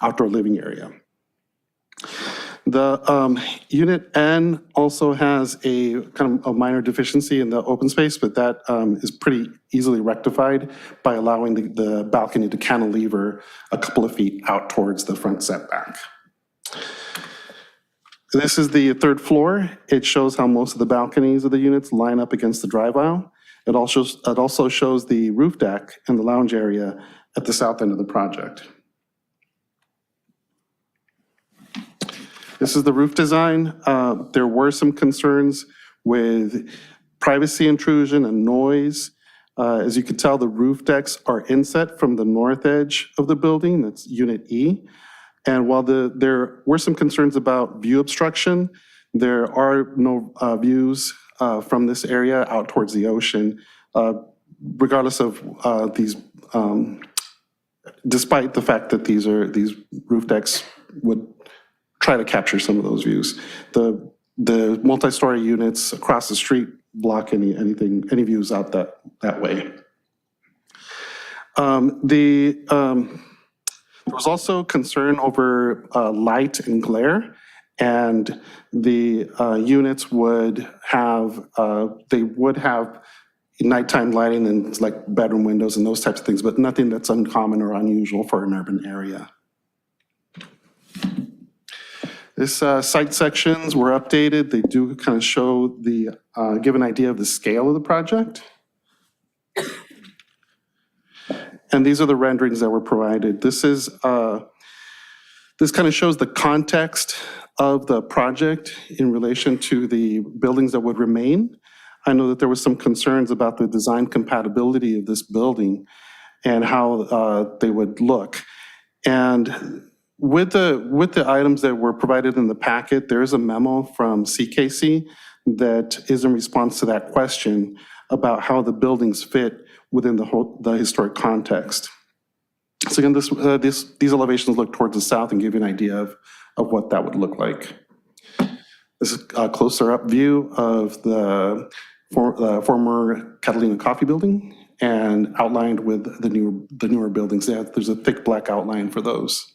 outdoor living area. The unit N also has a kind of a minor deficiency in the open space, but that is pretty easily rectified by allowing the balcony to cantilever a couple of feet out towards the front setback. This is the third floor. It shows how most of the balconies of the units line up against the drive aisle. It also shows the roof deck and the lounge area at the south end of the project. This is the roof design. There were some concerns with privacy intrusion and noise. As you can tell, the roof decks are inset from the north edge of the building, that's Unit E. And while there were some concerns about view obstruction, there are no views from this area out towards the ocean, regardless of these, despite the fact that these roof decks would try to capture some of those views. The multi-story units across the street block any views out that way. There was also concern over light and glare, and the units would have nighttime lighting and like bedroom windows and those types of things, but nothing that's uncommon or unusual for an urban area. This site sections were updated. They do kind of show give an idea of the scale of the project. And these are the renderings that were provided. This kind of shows the context of the project in relation to the buildings that would remain. I know that there was some concerns about the design compatibility of this building and how they would look. And with the items that were provided in the packet, there is a memo from CKC that is in response to that question about how the buildings fit within the historic context. So again, these elevations look towards the south and give you an idea of what that would look like. This is a closer up view of the former Catalina Coffee Building and outlined with the newer buildings. There's a thick black outline for those.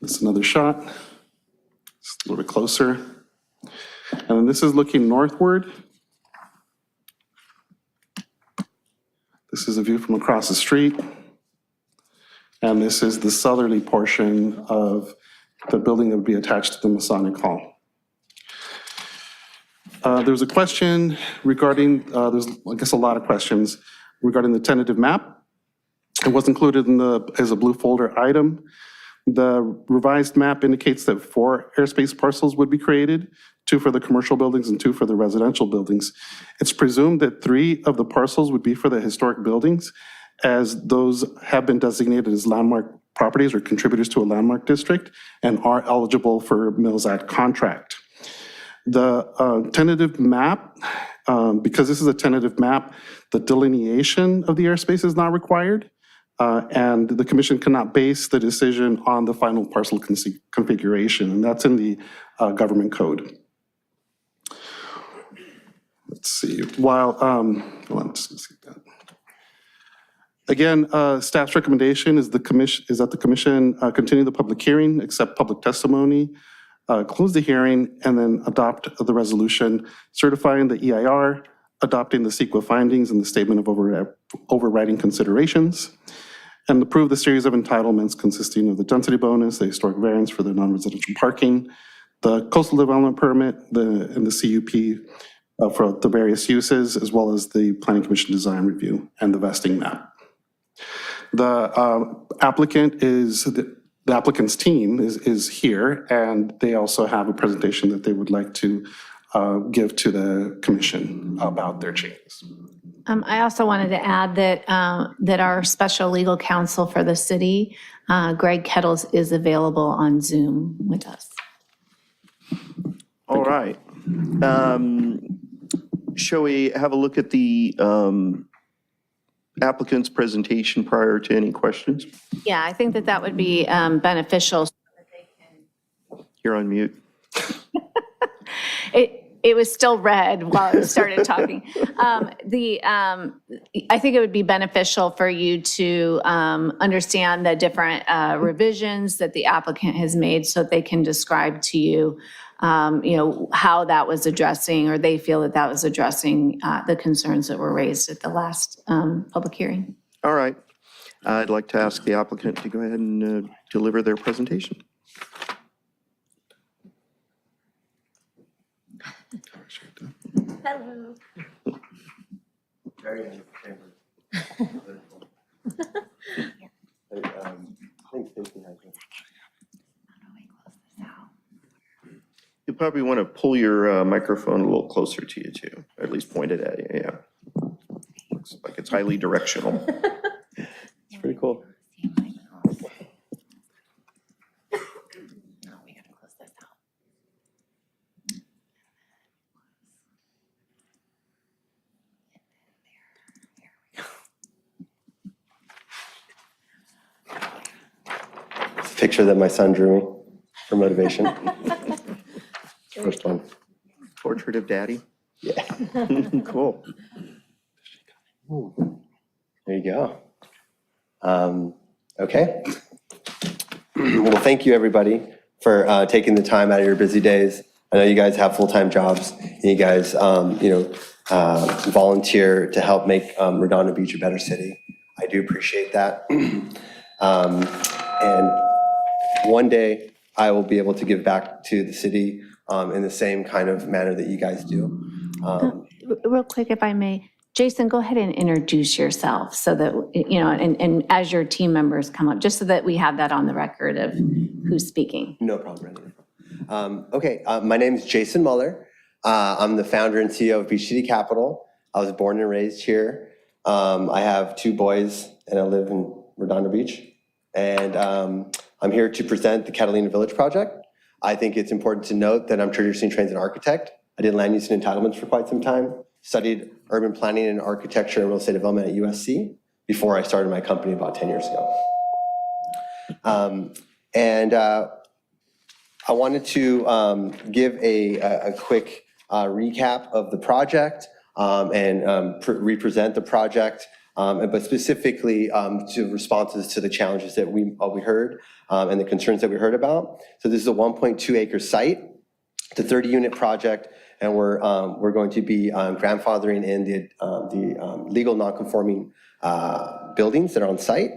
This is another shot. Just a little bit closer. And then this is looking northward. This is a view from across the street. And this is the southerly portion of the building that would be attached to the Masonic Hall. There's a question regarding, there's, I guess, a lot of questions regarding the tentative map. It was included as a blue folder item. The revised map indicates that 4 airspace parcels would be created, 2 for the commercial buildings and 2 for the residential buildings. It's presumed that 3 of the parcels would be for the historic buildings, as those have been designated as landmark properties or contributors to a landmark district and are eligible for Mills Act contract. The tentative map, because this is a tentative map, the delineation of the airspace is not required. And the commission cannot base the decision on the final parcel configuration, and that's in the government code. Let's see, hold on, just skip that. Again, staff's recommendation is that the commission continue the public hearing, accept public testimony, close the hearing, and then adopt the resolution certifying the EIR, adopting the CEQA findings and the statement of overriding considerations, and approve the series of entitlements consisting of the density bonus, the historic variance for the non-residential parking, the coastal development permit, and the CUP for the various uses, as well as the Planning Commission design review and the vesting map. The applicant's team is here, and they also have a presentation that they would like to give to the commission about their changes. I also wanted to add that our special legal counsel for the city, Greg Kettles, is available on Zoom with us. All right. Shall we have a look at the applicant's presentation prior to any questions? Yeah, I think that would be beneficial. You're on mute. It was still red while I started talking. I think it would be beneficial for you to understand the different revisions that the applicant has made so that they can describe to you, how that was addressing, or they feel that was addressing the concerns that were raised at the last public hearing. All right. I'd like to ask the applicant to go ahead and deliver their presentation. Hello. probably want to pull your microphone a little closer to you too, or at least point it at you, yeah. Looks like it's highly directional. It's pretty cool. It's a picture that my son drew me for motivation. First one. Portrait of Daddy. Yeah. Cool. There you go. Okay. Well, thank you, everybody, for taking the time out of your busy days. I know you guys have full-time jobs, and you guys, volunteer to help make Redondo Beach a better city. I do appreciate that. And one day, I will be able to give back to the city in the same kind of manner that you guys do. Real quick, if I may, Jason, go ahead and introduce yourself so that, and as your team members come up, just so that we have that on the record of who's speaking. No problem, Randy. Okay, my name is Jason Muller. I'm the founder and CEO of Beach City Capital. I was born and raised here. I have 2 boys and I live in Redondo Beach. And I'm here to present the Catalina Village project. I think it's important to note that I'm traditionally trained as an architect. I did land use and entitlements for quite some time, studied urban planning and architecture and real estate development at USC before I started my company about 10 years ago. I wanted to give a quick recap of the project and represent the project, but specifically to responses to the challenges that we heard and the concerns that we heard about. So this is a 1.2 acre site. It's a 30-unit project, and we're going to be grandfathering in the legal non-conforming buildings that are on site.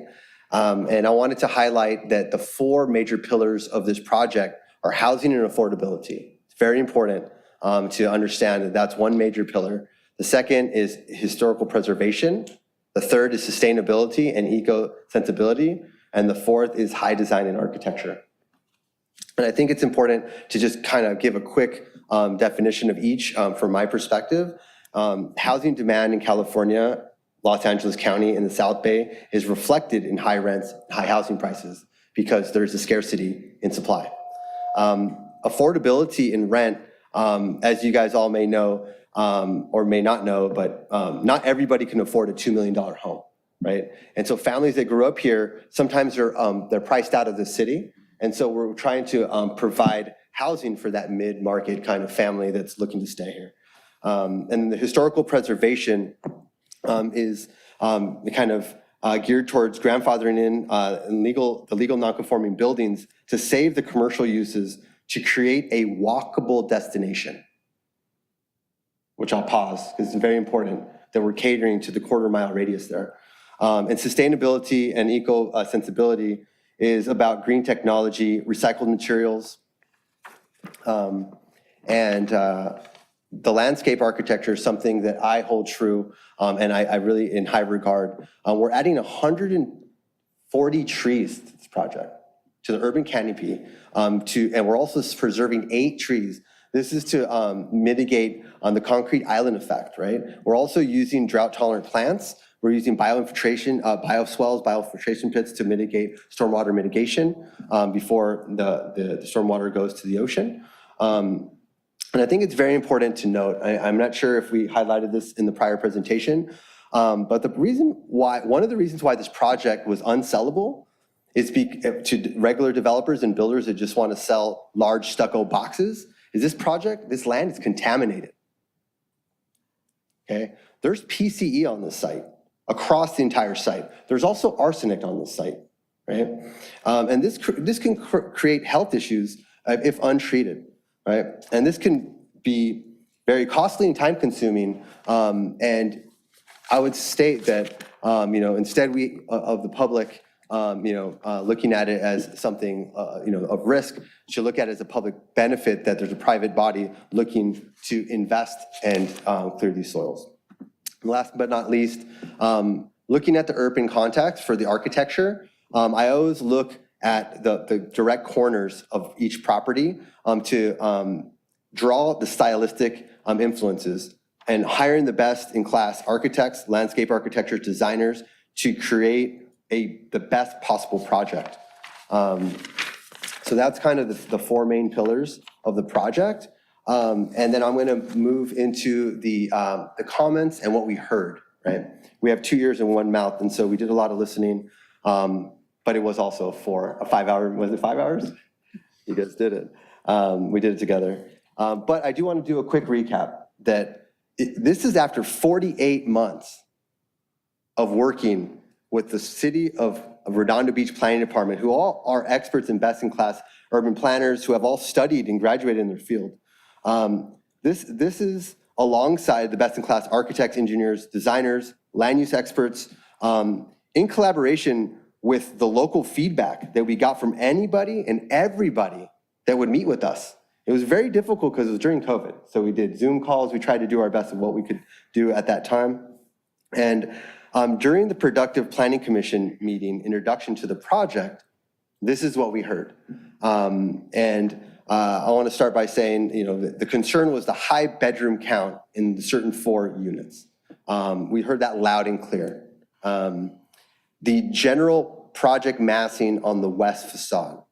And I wanted to highlight that the 4 major pillars of this project are housing and affordability. It's very important to understand that that's one major pillar. The second is historical preservation. The third is sustainability and eco-sensibility. And the fourth is high design and architecture. And I think it's important to just kind of give a quick definition of each from my perspective. Housing demand in California, Los Angeles County, and the South Bay is reflected in high rents, high housing prices, because there's a scarcity in supply. Affordability in rent, as you guys all may know, or may not know, but not everybody can afford a $2 million home, right? And so families that grew up here, sometimes they're priced out of the city. And so we're trying to provide housing for that mid-market kind of family that's looking to stay here. And the historical preservation is kind of geared towards grandfathering in the legal non-conforming buildings to save the commercial uses to create a walkable destination, which I'll pause because it's very important that we're catering to the quarter-mile radius there. And sustainability and eco-sensibility is about green technology, recycled materials, and the landscape architecture is something that I hold true and I really in high regard. We're adding 140 trees to this project, to the urban canopy, and we're also preserving 8 trees. This is to mitigate the concrete island effect, right? We're also using drought-tolerant plants. We're using bioinfiltration, bioswales, biofiltration pits to mitigate stormwater mitigation before the stormwater goes to the ocean. And I think it's very important to note, I'm not sure if we highlighted this in the prior presentation, but one of the reasons why this project was unsellable is to regular developers and builders that just want to sell large stucco boxes, is this land is contaminated. Okay, there's PCE on this site, across the entire site. There's also arsenic on this site, right? And this can create health issues if untreated, right? And this can be very costly and time consuming. And I would state that, instead of the public, looking at it as something, of risk, should look at it as a public benefit that there's a private body looking to invest and clear these soils. And last but not least, looking at the urban context for the architecture, I always look at the direct corners of each property to draw the stylistic influences and hiring the best in class architects, landscape architecture designers to create the best possible project. So that's kind of the four main pillars of the project. And then I'm going to move into the comments and what we heard, right? We have 2 ears and 1 mouth, and so we did a lot of listening, but it was also a 5 hour, was it 5 hours? You guys did it. We did it together. But I do want to do a quick recap that this is after 48 months of working with the city of Redondo Beach Planning Department, who all are experts and best-in-class urban planners who have all studied and graduated in their field. This is alongside the best-in-class architects, engineers, designers, land use experts, in collaboration with the local feedback that we got from anybody and everybody that would meet with us. It was very difficult because it was during COVID. So we did Zoom calls. We tried to do our best of what we could do at that time. And during the Productive Planning Commission meeting, introduction to the project, this is what we heard. I want to start by saying, the concern was the high bedroom count in certain 4 units. We heard that loud and clear. The general project massing on the west facade.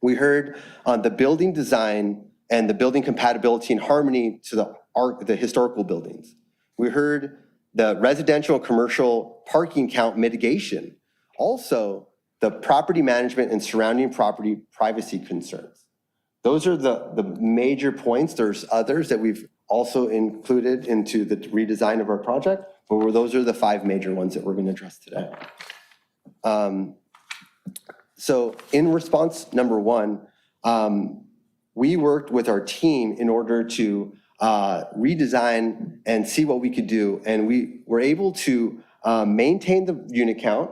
We heard the building design and the building compatibility and harmony to the historical buildings. We heard the residential and commercial parking count mitigation. Also, the property management and surrounding property privacy concerns. Those are the major points. There's others that we've also included into the redesign of our project, but those are the 5 major ones that we're going to address today. So in response number 1, we worked with our team in order to redesign and see what we could do. And we were able to maintain the unit count.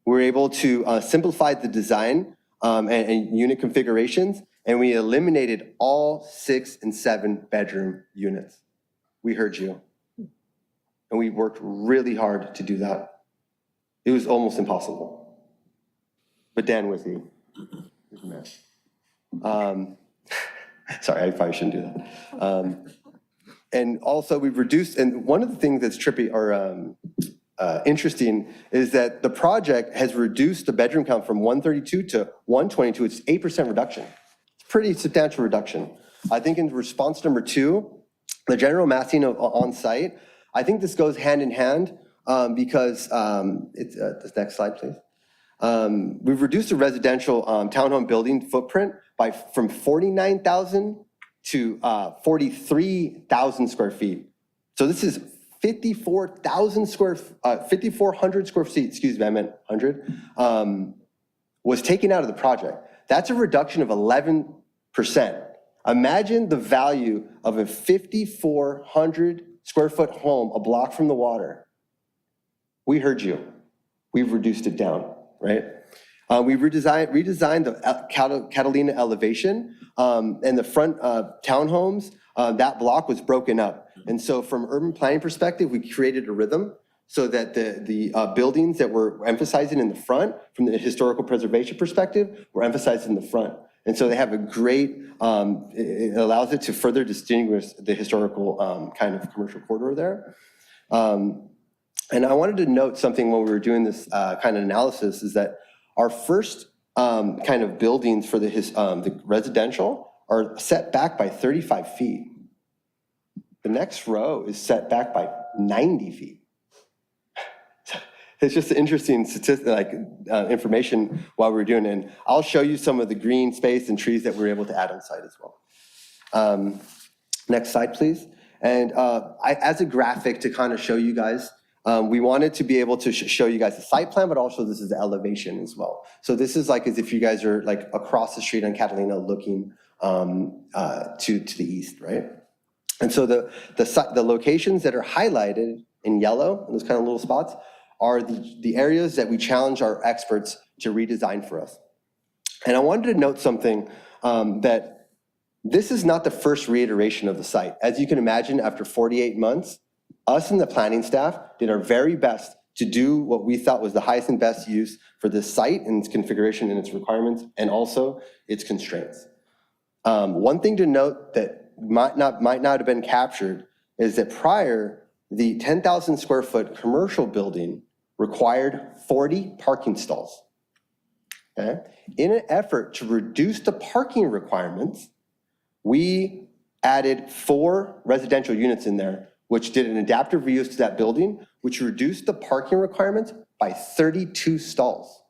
We were able to simplify the design and unit configurations. And we eliminated all 6 and 7 bedroom units. We heard you. And we worked really hard to do that. It was almost impossible. But Dan with you. Sorry, I probably shouldn't do that. And also we've reduced, and one of the things that's trippy or interesting is that the project has reduced the bedroom count from 132 to 122. It's 8% reduction. It's a pretty substantial reduction. I think in response number 2, the general massing on site, I think this goes hand in hand because it's this next slide, please. We've reduced the residential townhome building footprint from 49,000 to 43,000 square feet. So this is 5,400 square feet, excuse me, I meant 100, was taken out of the project. That's a reduction of 11%. Imagine the value of a 5,400 square foot home a block from the water. We heard you. We've reduced it down, right? We redesigned the Catalina elevation and the front townhomes. That block was broken up. And so from urban planning perspective, we created a rhythm so that the buildings that we're emphasizing in the front, from the historical preservation perspective, were emphasized in the front. And so they have a great, it allows it to further distinguish the historical kind of commercial corridor there. And I wanted to note something when we were doing this kind of analysis is that our first kind of buildings for the residential are set back by 35 feet. The next row is set back by 90 feet. It's just interesting statistic, information while we're doing it. And I'll show you some of the green space and trees that we were able to add on site as well. Next slide, please. And as a graphic to kind of show you guys, we wanted to be able to show you guys the site plan, but also this is the elevation as well. So this is like as if you guys are like across the street on Catalina looking to the east, right? And so the locations that are highlighted in yellow, those kind of little spots, are the areas that we challenge our experts to redesign for us. And I wanted to note something that this is not the first reiteration of the site. As you can imagine, after 48 months, us and the planning staff did our very best to do what we thought was the highest and best use for this site and its configuration and its requirements, and also its constraints. One thing to note that might not have been captured is that prior, the 10,000 square foot commercial building required 40 parking stalls. Okay? In an effort to reduce the parking requirements, we added 4 residential units in there, which did an adaptive reuse to that building, which reduced the parking requirements by 32 stalls.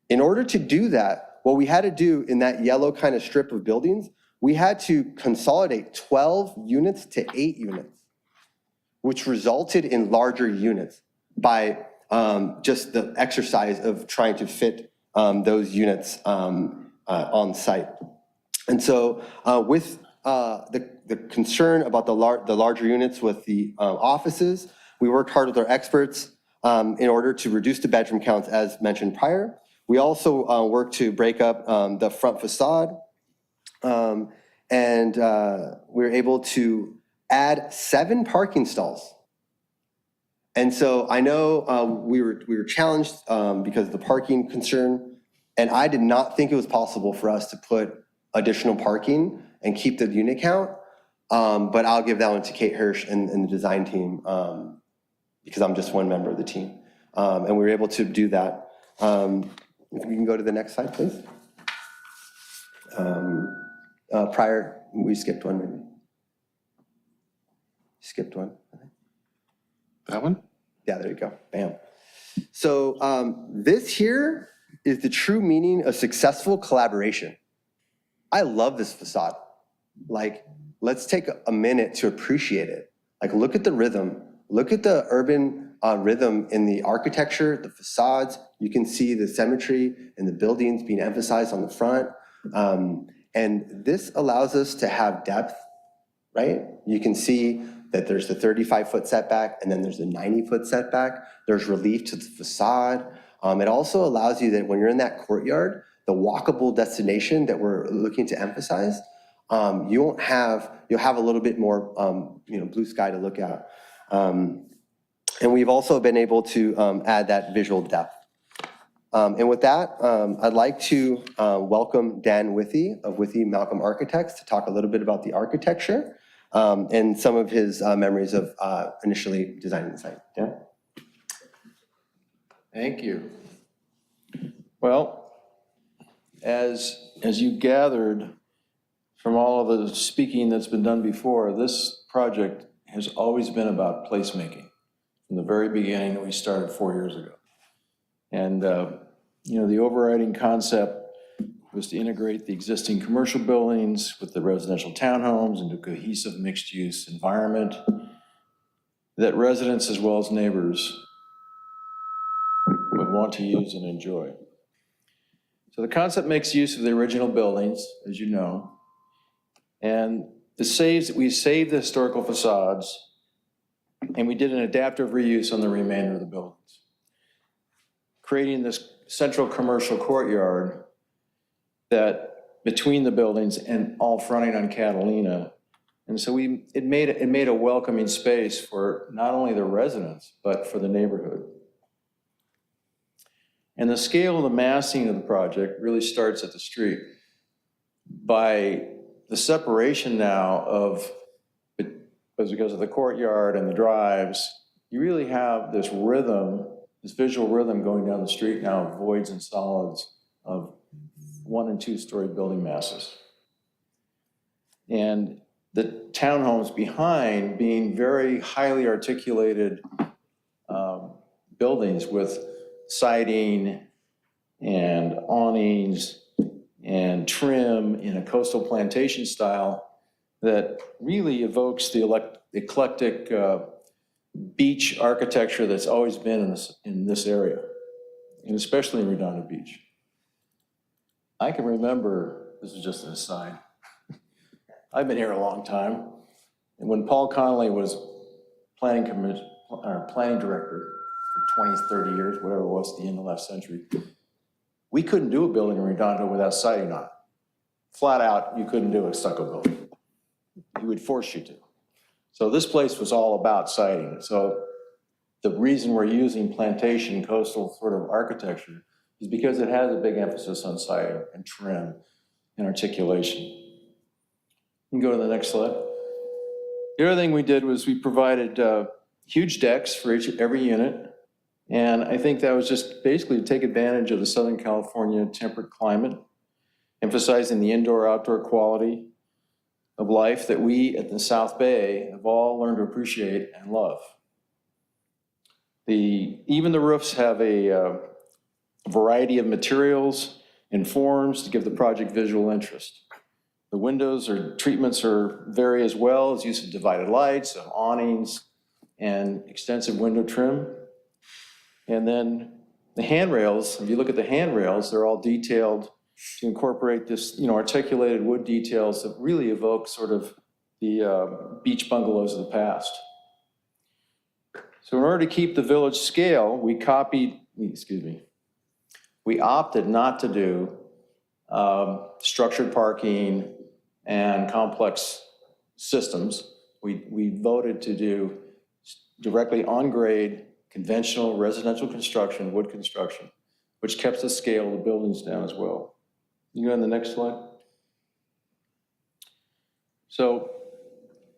In order to do that, what we had to do in that yellow kind of strip of buildings, we had to consolidate 12 units to 8 units, which resulted in larger units by just the exercise of trying to fit those units on site. And so with the concern about the larger units with the offices, we worked hard with our experts in order to reduce the bedroom counts as mentioned prior. We also worked to break up the front facade, and we were able to add 7 parking stalls. And so I know we were challenged because of the parking concern, and I did not think it was possible for us to put additional parking and keep the unit count, but I'll give that one to Kate Hirsch and the design team because I'm just one member of the team. And we were able to do that. If we can go to the next slide, please. We skipped one, maybe. Skipped one. That one? Yeah, there you go. Bam. So this here is the true meaning of successful collaboration. I love this facade. Like, let's take a minute to appreciate it. Like, look at the rhythm. Look at the urban rhythm in the architecture, the facades. You can see the symmetry in the buildings being emphasized on the front. And this allows us to have depth, right? You can see that there's the 35-foot setback, and then there's the 90-foot setback. There's relief to the facade. It also allows you that when you're in that courtyard, the walkable destination that we're looking to emphasize, you'll have a little bit more blue sky to look at. And we've also been able to add that visual depth. And with that, I'd like to welcome Dan Withy of Withy Malcolm Architects to talk a little bit about the architecture and some of his memories of initially designing the site. Dan? Thank you. Well, as you gathered from all of the speaking that's been done before, this project has always been about placemaking from the very beginning that we started 4 years ago. And the overriding concept was to integrate the existing commercial buildings with the residential townhomes into a cohesive mixed-use environment that residents as well as neighbors would want to use and enjoy. So the concept makes use of the original buildings, as you know, and we saved the historical facades, and we did an adaptive reuse on the remainder of the buildings, creating this central commercial courtyard that between the buildings and all fronting on Catalina. And so it made a welcoming space for not only the residents, but for the neighborhood. And the scale of the massing of the project really starts at the street. By the separation now because of the courtyard and the drives, you really have this rhythm, this visual rhythm going down the street now of voids and solids of 1- and 2-story building masses. And the townhomes behind being very highly articulated buildings with siding and awnings and trim in a coastal plantation style that really evokes the eclectic beach architecture that's always been in this area, and especially in Redondo Beach. I can remember, this is just an aside, I've been here a long time, and when Paul Connolly was planning director for 20, 30 years, whatever it was, at the end of last century, we couldn't do a building in Redondo without siding on it. Flat out, you couldn't do a stucco building. He would force you to. So this place was all about siding. So the reason we're using plantation coastal sort of architecture is because it has a big emphasis on siding and trim and articulation. You can go to the next slide. The other thing we did was we provided huge decks for every unit. And I think that was just basically to take advantage of the Southern California temperate climate, emphasizing the indoor-outdoor quality of life that we at the South Bay have all learned to appreciate and love. Even the roofs have a variety of materials and forms to give the project visual interest. The windows or treatments vary as well as use of divided lights, of awnings, and extensive window trim. And then the handrails, if you look at the handrails, they're all detailed to incorporate this, articulated wood details that really evoke sort of the beach bungalows of the past. So in order to keep the village scale, we opted not to do structured parking and complex systems. We voted to do directly on grade, conventional residential construction, wood construction, which kept the scale of the buildings down as well. You go on the next slide. So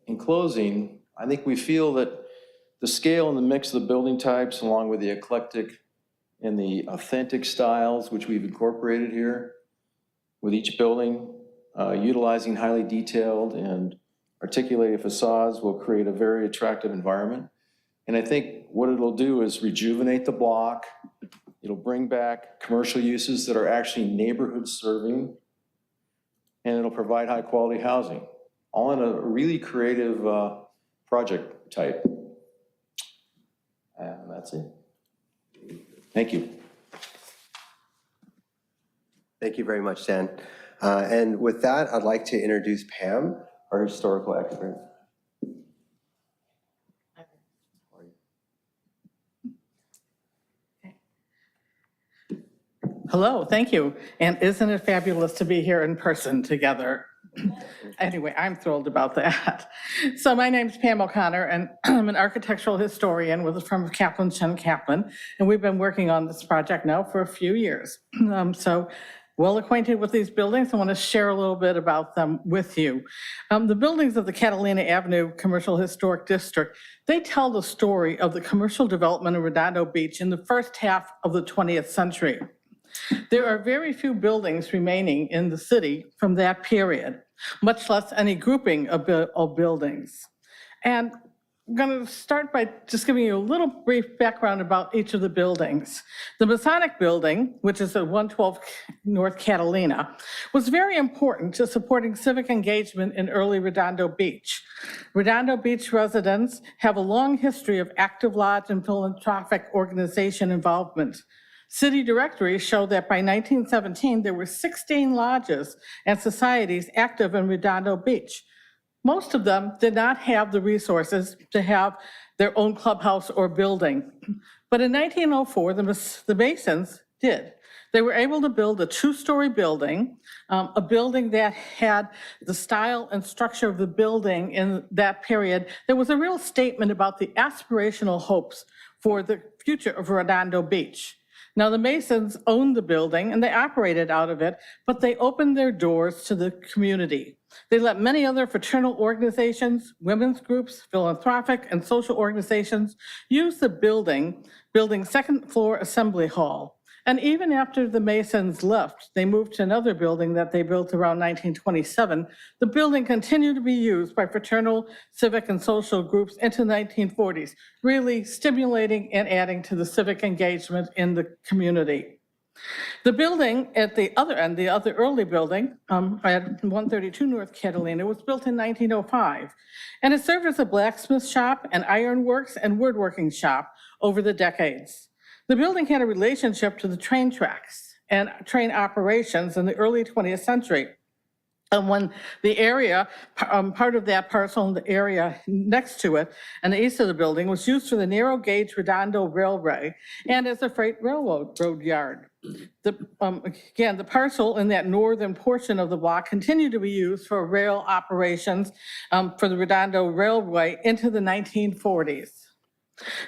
in closing, I think we feel that the scale and the mix of the building types, along with the eclectic and the authentic styles, which we've incorporated here with each building, utilizing highly detailed and articulated facades, will create a very attractive environment. And I think what it'll do is rejuvenate the block. It'll bring back commercial uses that are actually neighborhood serving, and it'll provide high quality housing, all in a really creative project type. And that's it. Thank you. Thank you very much, Dan. And with that, I'd like to introduce Pam, our historical expert. Hello, thank you. And isn't it fabulous to be here in person together? Anyway, I'm thrilled about that. So my name's Pam O'Connor, and I'm an architectural historian with the firm of Kaplan, Shen Kaplan, and we've been working on this project now for a few years. So well acquainted with these buildings. I want to share a little bit about them with you. The buildings of the Catalina Avenue Commercial Historic District, they tell the story of the commercial development of Redondo Beach in the first half of the 20th century. There are very few buildings remaining in the city from that period, much less any grouping of buildings. And I'm going to start by just giving you a little brief background about each of the buildings. The Masonic Building, which is at 112 North Catalina, was very important to supporting civic engagement in early Redondo Beach. Redondo Beach residents have a long history of active lodge and philanthropic organization involvement. City directories show that by 1917, there were 16 lodges and societies active in Redondo Beach. Most of them did not have the resources to have their own clubhouse or building. But in 1904, the Masons did. They were able to build a two-story building, a building that had the style and structure of the building in that period. There was a real statement about the aspirational hopes for the future of Redondo Beach. Now, the Masons owned the building and they operated out of it, but they opened their doors to the community. They let many other fraternal organizations, women's groups, philanthropic and social organizations use the building, building second floor assembly hall. And even after the Masons left, they moved to another building that they built around 1927. The building continued to be used by fraternal, civic, and social groups into the 1940s, really stimulating and adding to the civic engagement in the community. The building at the other end, the other early building at 132 North Catalina, was built in 1905, and it served as a blacksmith shop, an ironworks, and woodworking shop over the decades. The building had a relationship to the train tracks and train operations in the early 20th century. And when the area, part of that parcel and the area next to it and the east of the building was used for the narrow gauge Redondo Railway and as a freight railroad yard. Again, the parcel in that northern portion of the block continued to be used for rail operations for the Redondo Railway into the 1940s.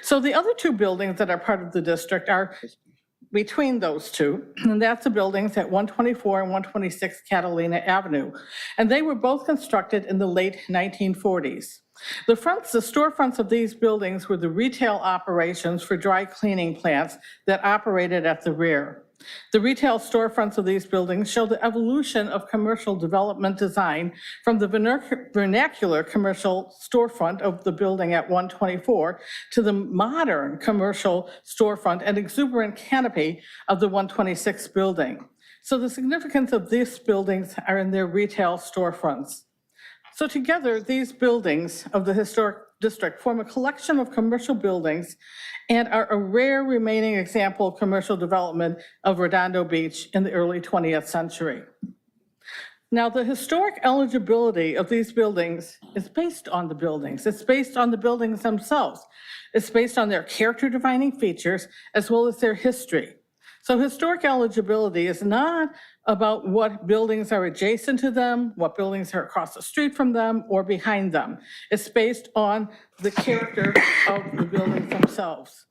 So the other two buildings that are part of the district are between those two, and that's the buildings at 124 and 126 Catalina Avenue. And they were both constructed in the late 1940s. The storefronts of these buildings were the retail operations for dry cleaning plants that operated at the rear. The retail storefronts of these buildings show the evolution of commercial development design from the vernacular commercial storefront of the building at 124 to the modern commercial storefront and exuberant canopy of the 126 building. So the significance of these buildings are in their retail storefronts. So together, these buildings of the historic district form a collection of commercial buildings and are a rare remaining example of commercial development of Redondo Beach in the early 20th century. Now, the historic eligibility of these buildings is based on the buildings. It's based on the buildings themselves. It's based on their character-defining features as well as their history. So historic eligibility is not about what buildings are adjacent to them, what buildings are across the street from them, or behind them. It's based on the character of the buildings themselves.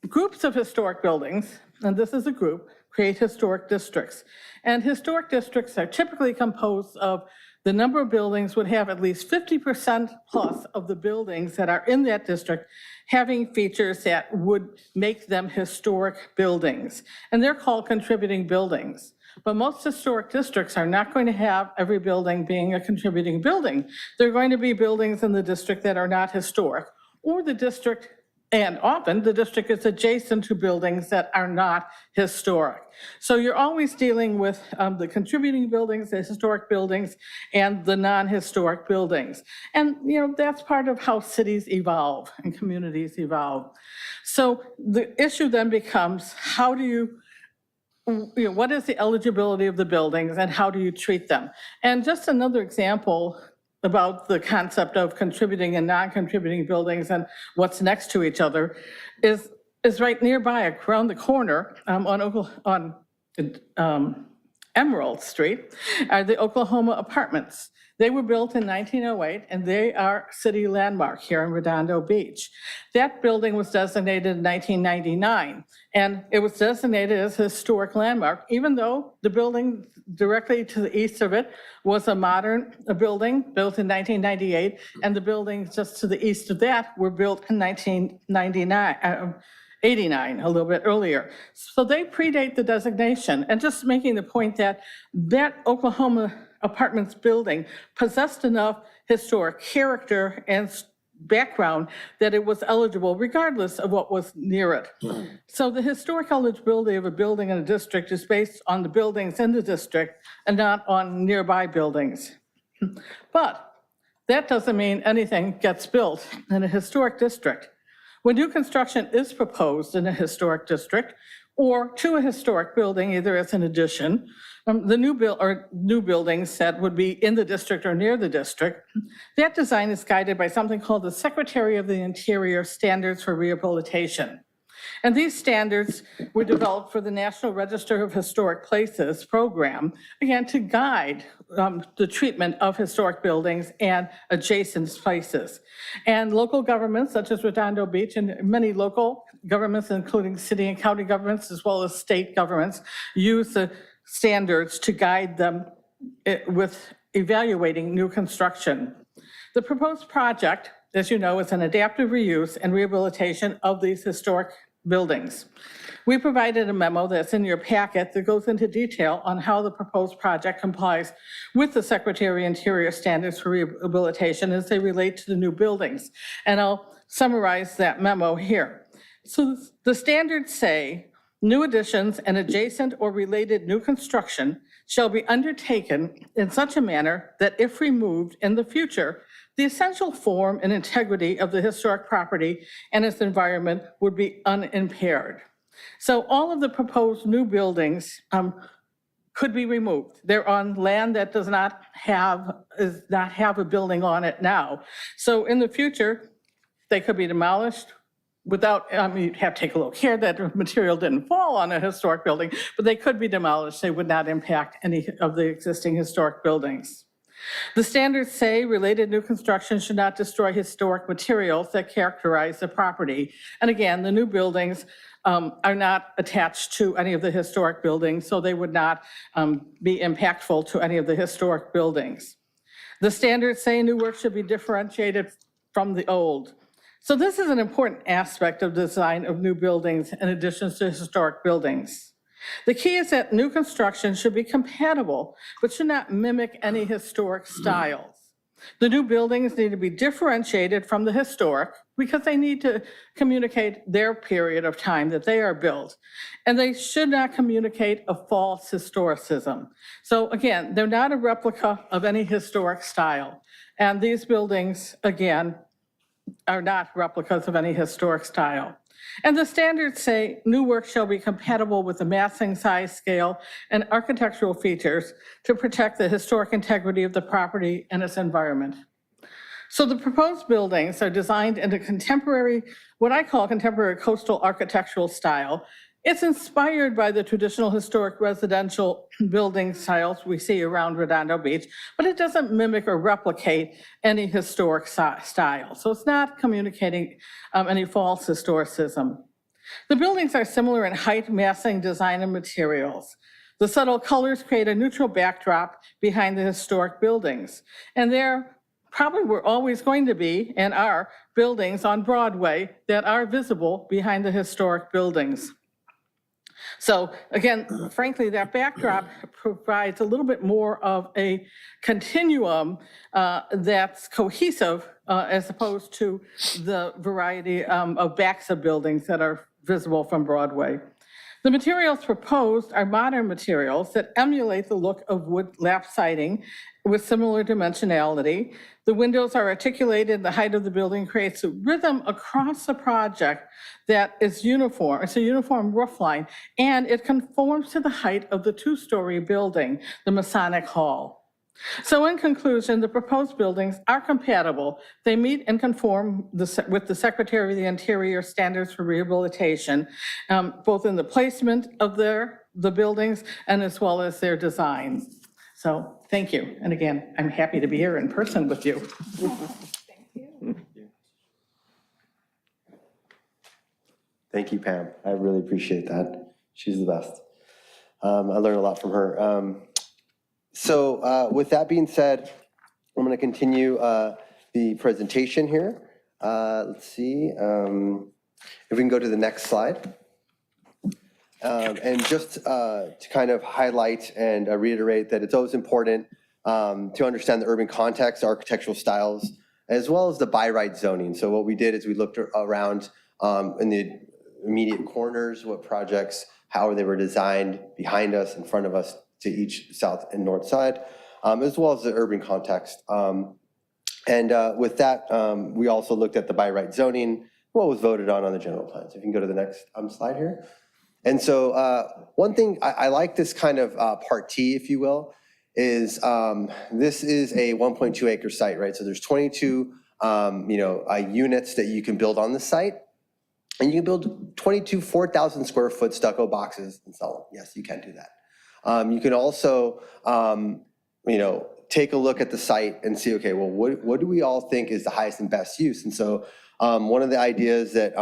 Groups of historic buildings, and this is a group, create historic districts. And historic districts are typically composed of the number of buildings would have at least 50% plus of the buildings that are in that district having features that would make them historic buildings. And they're called contributing buildings. But most historic districts are not going to have every building being a contributing building. There are going to be buildings in the district that are not historic, or the district, and often the district is adjacent to buildings that are not historic. So you're always dealing with the contributing buildings, the historic buildings, and the non-historic buildings. And that's part of how cities evolve and communities evolve. So the issue then becomes, how do you what is the eligibility of the buildings and how do you treat them? And just another example about the concept of contributing and non-contributing buildings and what's next to each other is right nearby, around the corner on Emerald Street, are the Oklahoma Apartments. They were built in 1908, and they are city landmark here in Redondo Beach. That building was designated in 1999, and it was designated as a historic landmark, even though the building directly to the east of it was a modern building built in 1998, and the buildings just to the east of that were built in 1989, a little bit earlier. So they predate the designation, and just making the point that that Oklahoma Apartments building possessed enough historic character and background that it was eligible regardless of what was near it. So the historic eligibility of a building in a district is based on the buildings in the district and not on nearby buildings. But that doesn't mean anything gets built in a historic district. When new construction is proposed in a historic district or to a historic building, either as an addition, the new buildings that would be in the district or near the district, that design is guided by something called the Secretary of the Interior Standards for Rehabilitation. And these standards were developed for the National Register of Historic Places program, again, to guide the treatment of historic buildings and adjacent places. And local governments, such as Redondo Beach, and many local governments, including city and county governments, as well as state governments, use the standards to guide them with evaluating new construction. The proposed project, as you know, is an adaptive reuse and rehabilitation of these historic buildings. We provided a memo that's in your packet that goes into detail on how the proposed project complies with the Secretary of Interior Standards for Rehabilitation as they relate to the new buildings. And I'll summarize that memo here. So the standards say, new additions and adjacent or related new construction shall be undertaken in such a manner that if removed in the future, the essential form and integrity of the historic property and its environment would be unimpaired. So all of the proposed new buildings could be removed. They're on land that does not have a building on it now. So in the future, they could be demolished without, you'd have to take a little care that the material didn't fall on a historic building, but they could be demolished. They would not impact any of the existing historic buildings. The standards say related new construction should not destroy historic materials that characterize the property. And again, the new buildings are not attached to any of the historic buildings, so they would not be impactful to any of the historic buildings. The standards say new work should be differentiated from the old. So this is an important aspect of design of new buildings in addition to historic buildings. The key is that new construction should be compatible, but should not mimic any historic styles. The new buildings need to be differentiated from the historic because they need to communicate their period of time that they are built. And they should not communicate a false historicism. So again, they're not a replica of any historic style. And these buildings, again, are not replicas of any historic style. And the standards say new work shall be compatible with the massing, size, scale, and architectural features to protect the historic integrity of the property and its environment. So the proposed buildings are designed in a contemporary, what I call contemporary coastal architectural style. It's inspired by the traditional historic residential building styles we see around Redondo Beach, but it doesn't mimic or replicate any historic style. So it's not communicating any false historicism. The buildings are similar in height, massing, design, and materials. The subtle colors create a neutral backdrop behind the historic buildings. And there probably were always going to be and are buildings on Broadway that are visible behind the historic buildings. So again, frankly, that backdrop provides a little bit more of a continuum that's cohesive as opposed to the variety of backs of buildings that are visible from Broadway. The materials proposed are modern materials that emulate the look of wood lap siding with similar dimensionality. The windows are articulated, the height of the building creates a rhythm across the project that is uniform. It's a uniform roof line, and it conforms to the height of the two-story building, the Masonic Hall. So in conclusion, the proposed buildings are compatible. They meet and conform with the Secretary of the Interior standards for rehabilitation, both in the placement of the buildings and as well as their design. So thank you. And again, I'm happy to be here in person with you. Thank you, Pam. I really appreciate that. She's the best. I learned a lot from her. So with that being said, I'm going to continue the presentation here. Let's see if we can go to the next slide. And just to kind of highlight and reiterate that it's always important to understand the urban context, architectural styles, as well as the by right zoning. So what we did is we looked around in the immediate corners, what projects, how they were designed behind us, in front of us, to each south and north side, as well as the urban context. And with that, we also looked at the by right zoning, what was voted on the general plan. So if you can go to the next slide here. And so one thing, I like this kind of part T, if you will, is this is a 1.2 acre site, right? So there's 22 units that you can build on the site. And you can build 22 4,000 square foot stucco boxes and sell them. Yes, you can do that. You can also, take a look at the site and see, okay, well, what do we all think is the highest and best use? And so one of the ideas that,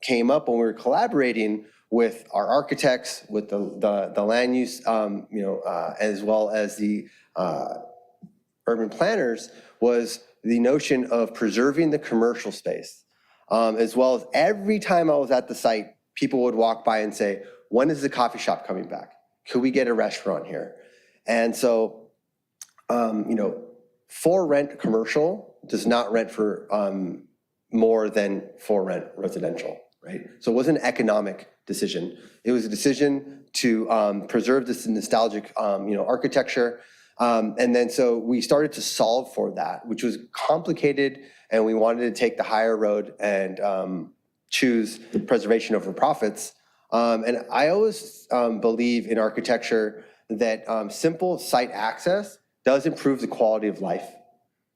came up when we were collaborating with our architects, with the land use, as well as the urban planners, was the notion of preserving the commercial space. As well as every time I was at the site, people would walk by and say, when is the coffee shop coming back? Could we get a restaurant here? And so, for rent commercial does not rent for more than for rent residential, right? So it wasn't an economic decision. It was a decision to preserve this nostalgic, architecture. And then so we started to solve for that, which was complicated, and we wanted to take the higher road and choose preservation over profits. And I always believe in architecture that simple site access does improve the quality of life.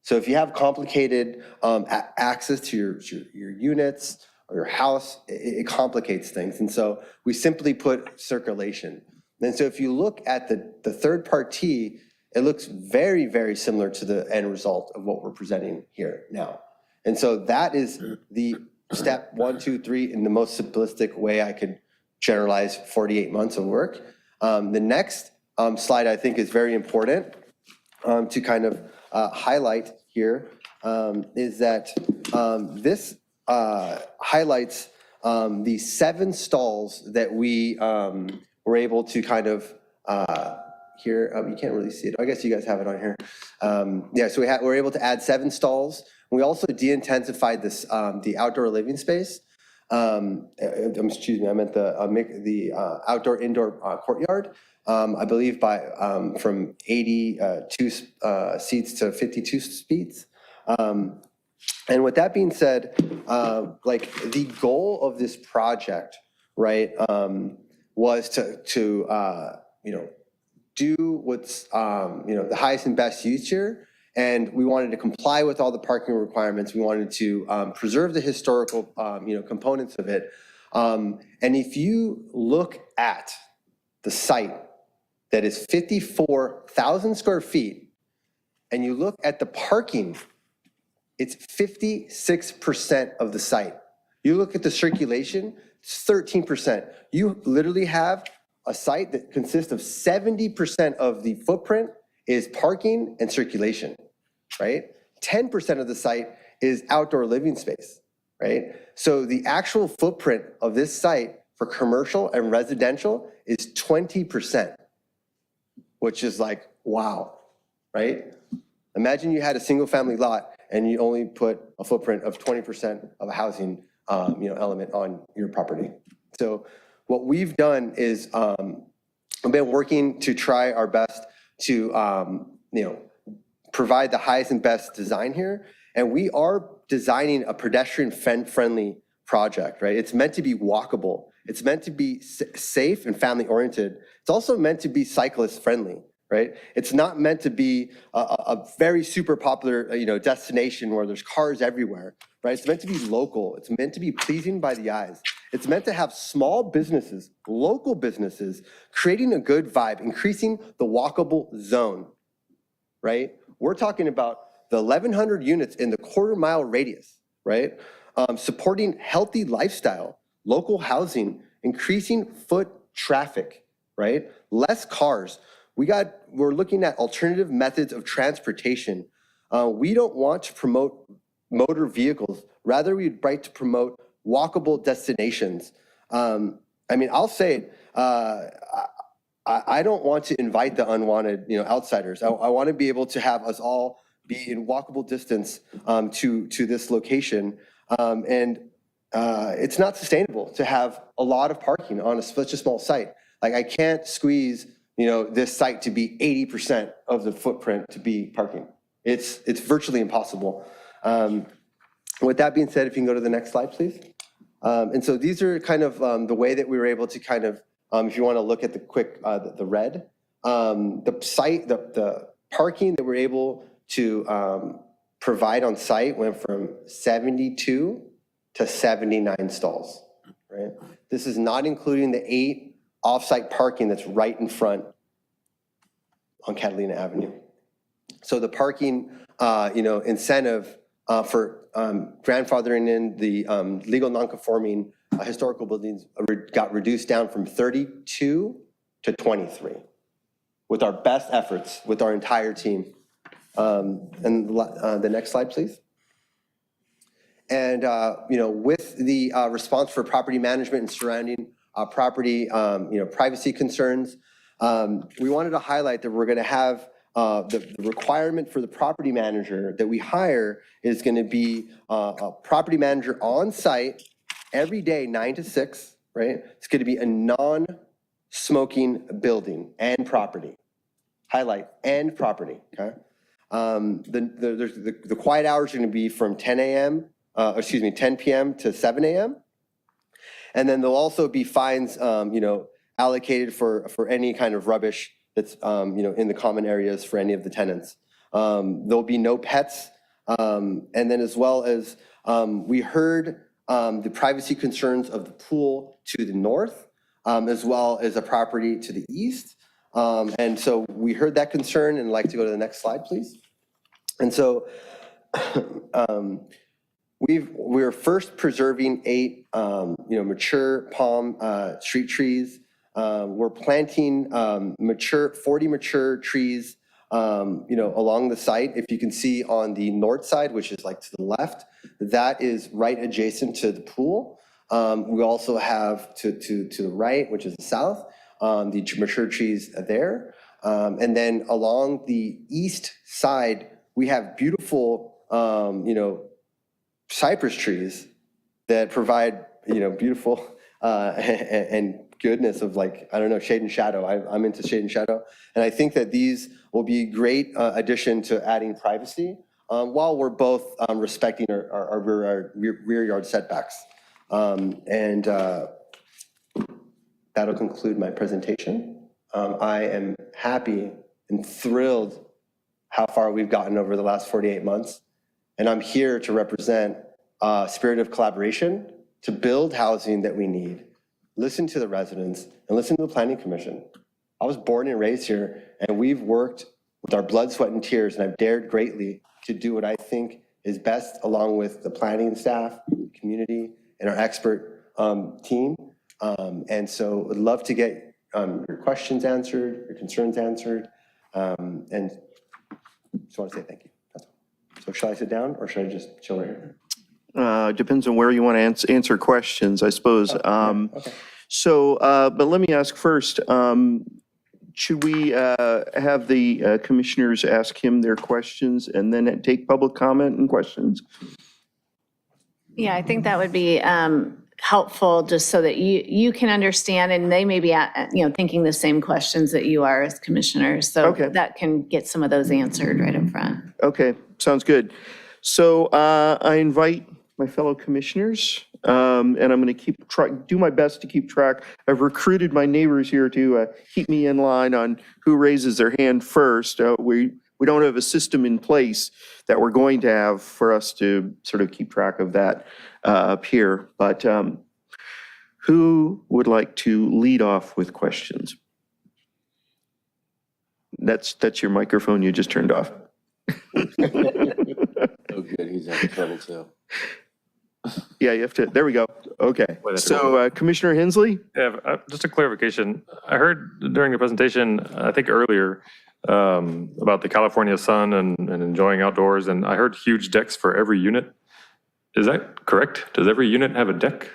So if you have complicated access to your units or your house, it complicates things. And so we simply put circulation. And so if you look at the third part T, it looks very, very similar to the end result of what we're presenting here now. And so that is the step 1, 2, 3 in the most simplistic way I could generalize 48 months of work. The next slide I think is very important to kind of highlight here is that this highlights the 7 stalls that we were able to kind of here. You can't really see it. I guess you guys have it on here. Yeah, so we're able to add 7 stalls. We also de-intensified this the outdoor living space. Excuse me, I meant the outdoor indoor courtyard. I believe by from 82 seats to 52 seats. And with that being said, like the goal of this project, right, was to you know, do what's you know, the highest and best use here. And we wanted to comply with all the parking requirements. We wanted to preserve the historical you know, components of it. And if you look at the site that is 54,000 square feet, and you look at the parking, it's 56% of the site. You look at the circulation, it's 13%. You literally have a site that consists of 70% of the footprint is parking and circulation, right? 10% of the site is outdoor living space, right? So the actual footprint of this site for commercial and residential is 20%, which is like, wow, right? Imagine you had a single family lot and you only put a footprint of 20% of a housing you know, element on your property. So what we've done is we've been working to try our best to you know, provide the highest and best design here. And we are designing a pedestrian friendly project, right? It's meant to be walkable. It's meant to be safe and family oriented. It's also meant to be cyclist friendly, right? It's not meant to be a very super popular, you know, destination where there's cars everywhere, right? It's meant to be local. It's meant to be pleasing by the eyes. It's meant to have small businesses, local businesses, creating a good vibe, increasing the walkable zone, right? We're talking about the 1,100 units in the quarter-mile radius, right? Supporting healthy lifestyle, local housing, increasing foot traffic, right? Less cars. We're looking at alternative methods of transportation. We don't want to promote motor vehicles. Rather, we'd like to promote walkable destinations. I mean, I'll say, I don't want to invite the unwanted, you know, outsiders. I want to be able to have us all be in walkable distance to this location. It's not sustainable to have a lot of parking on such a small site. Like I can't squeeze, you know, this site to be 80% of the footprint to be parking. It's virtually impossible. With that being said, if you can go to the next slide, please. And so these are kind of the way that we were able to kind of, if you want to look at the quick, the red, the site, the parking that we're able to provide on site went from 72 to 79 stalls, right? This is not including the 8 off-site parking that's right in front on Catalina Avenue. So the parking, you know, incentive for grandfathering in the legal non-conforming historical buildings got reduced down from 32 to 23 with our best efforts, with our entire team. And the next slide, please. And, you know, with the response for property management and surrounding property, you know, privacy concerns, we wanted to highlight that we're going to have the requirement for the property manager that we hire is going to be a property manager on site every day, 9 to 6, right? It's going to be a non-smoking building and property. Highlight, and property, okay? The quiet hours are going to be from 10 p.m. to 7 a.m. And then there'll also be fines, you know, allocated for any kind of rubbish that's, you know, in the common areas for any of the tenants. There'll be no pets. And then as well as we heard the privacy concerns of the pool to the north, as well as a property to the east. And so we heard that concern and I'd like to go to the next slide, please. And so we're first preserving 8, mature palm street trees. We're planting 40 mature trees, along the site. If you can see on the north side, which is like to the left, that is right adjacent to the pool. We also have to the right, which is the south, the mature trees there. And then along the east side, we have beautiful, cypress trees that provide, beautiful and goodness of shade and shadow. I'm into shade and shadow. And I think that these will be a great addition to adding privacy while we're both respecting our rear yard setbacks. That'll conclude my presentation. I am happy and thrilled how far we've gotten over the last 48 months. And I'm here to represent a spirit of collaboration to build housing that we need, listen to the residents, and listen to the Planning Commission. I was born and raised here, and we've worked with our blood, sweat, and tears, and I've dared greatly to do what I think is best along with the planning staff, community, and our expert team. And so I'd love to get your questions answered, your concerns answered, and just want to say thank you. That's all. So shall I sit down or should I just chill right here? Depends on where you want to answer questions, I suppose. Okay. But let me ask first, should we have the commissioners ask him their questions and then take public comment and questions? Yeah, I think that would be helpful just so that you can understand and they may be, thinking the same questions that you are as commissioners. So Okay. that can get some of those answered right up front. Okay, sounds good. So I invite my fellow commissioners, and I'm going to do my best to keep track. I've recruited my neighbors here to keep me in line on who raises their hand first. We don't have a system in place that we're going to have for us to sort of keep track of that up here. But who would like to lead off with questions? That's your microphone you just turned off. Oh, good, he's having trouble too. Yeah, you have to, there we go. Okay. So Commissioner Hensley? Yeah, just a clarification. I heard during the presentation, I think earlier, about the California sun and enjoying outdoors, and I heard huge decks for every unit. Is that correct? Does every unit have a deck?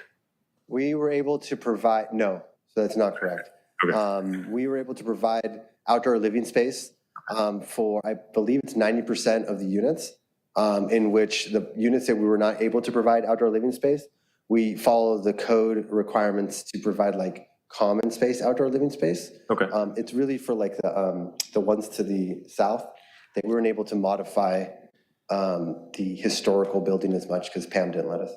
We were able to provide, no, so that's not correct. Okay. We were able to provide outdoor living space for, I believe it's 90% of the units, in which the units that we were not able to provide outdoor living space, we follow the code requirements to provide like common space, outdoor living space. Okay. It's really for like the ones to the south that we weren't able to modify the historical building as much because Pam didn't let us.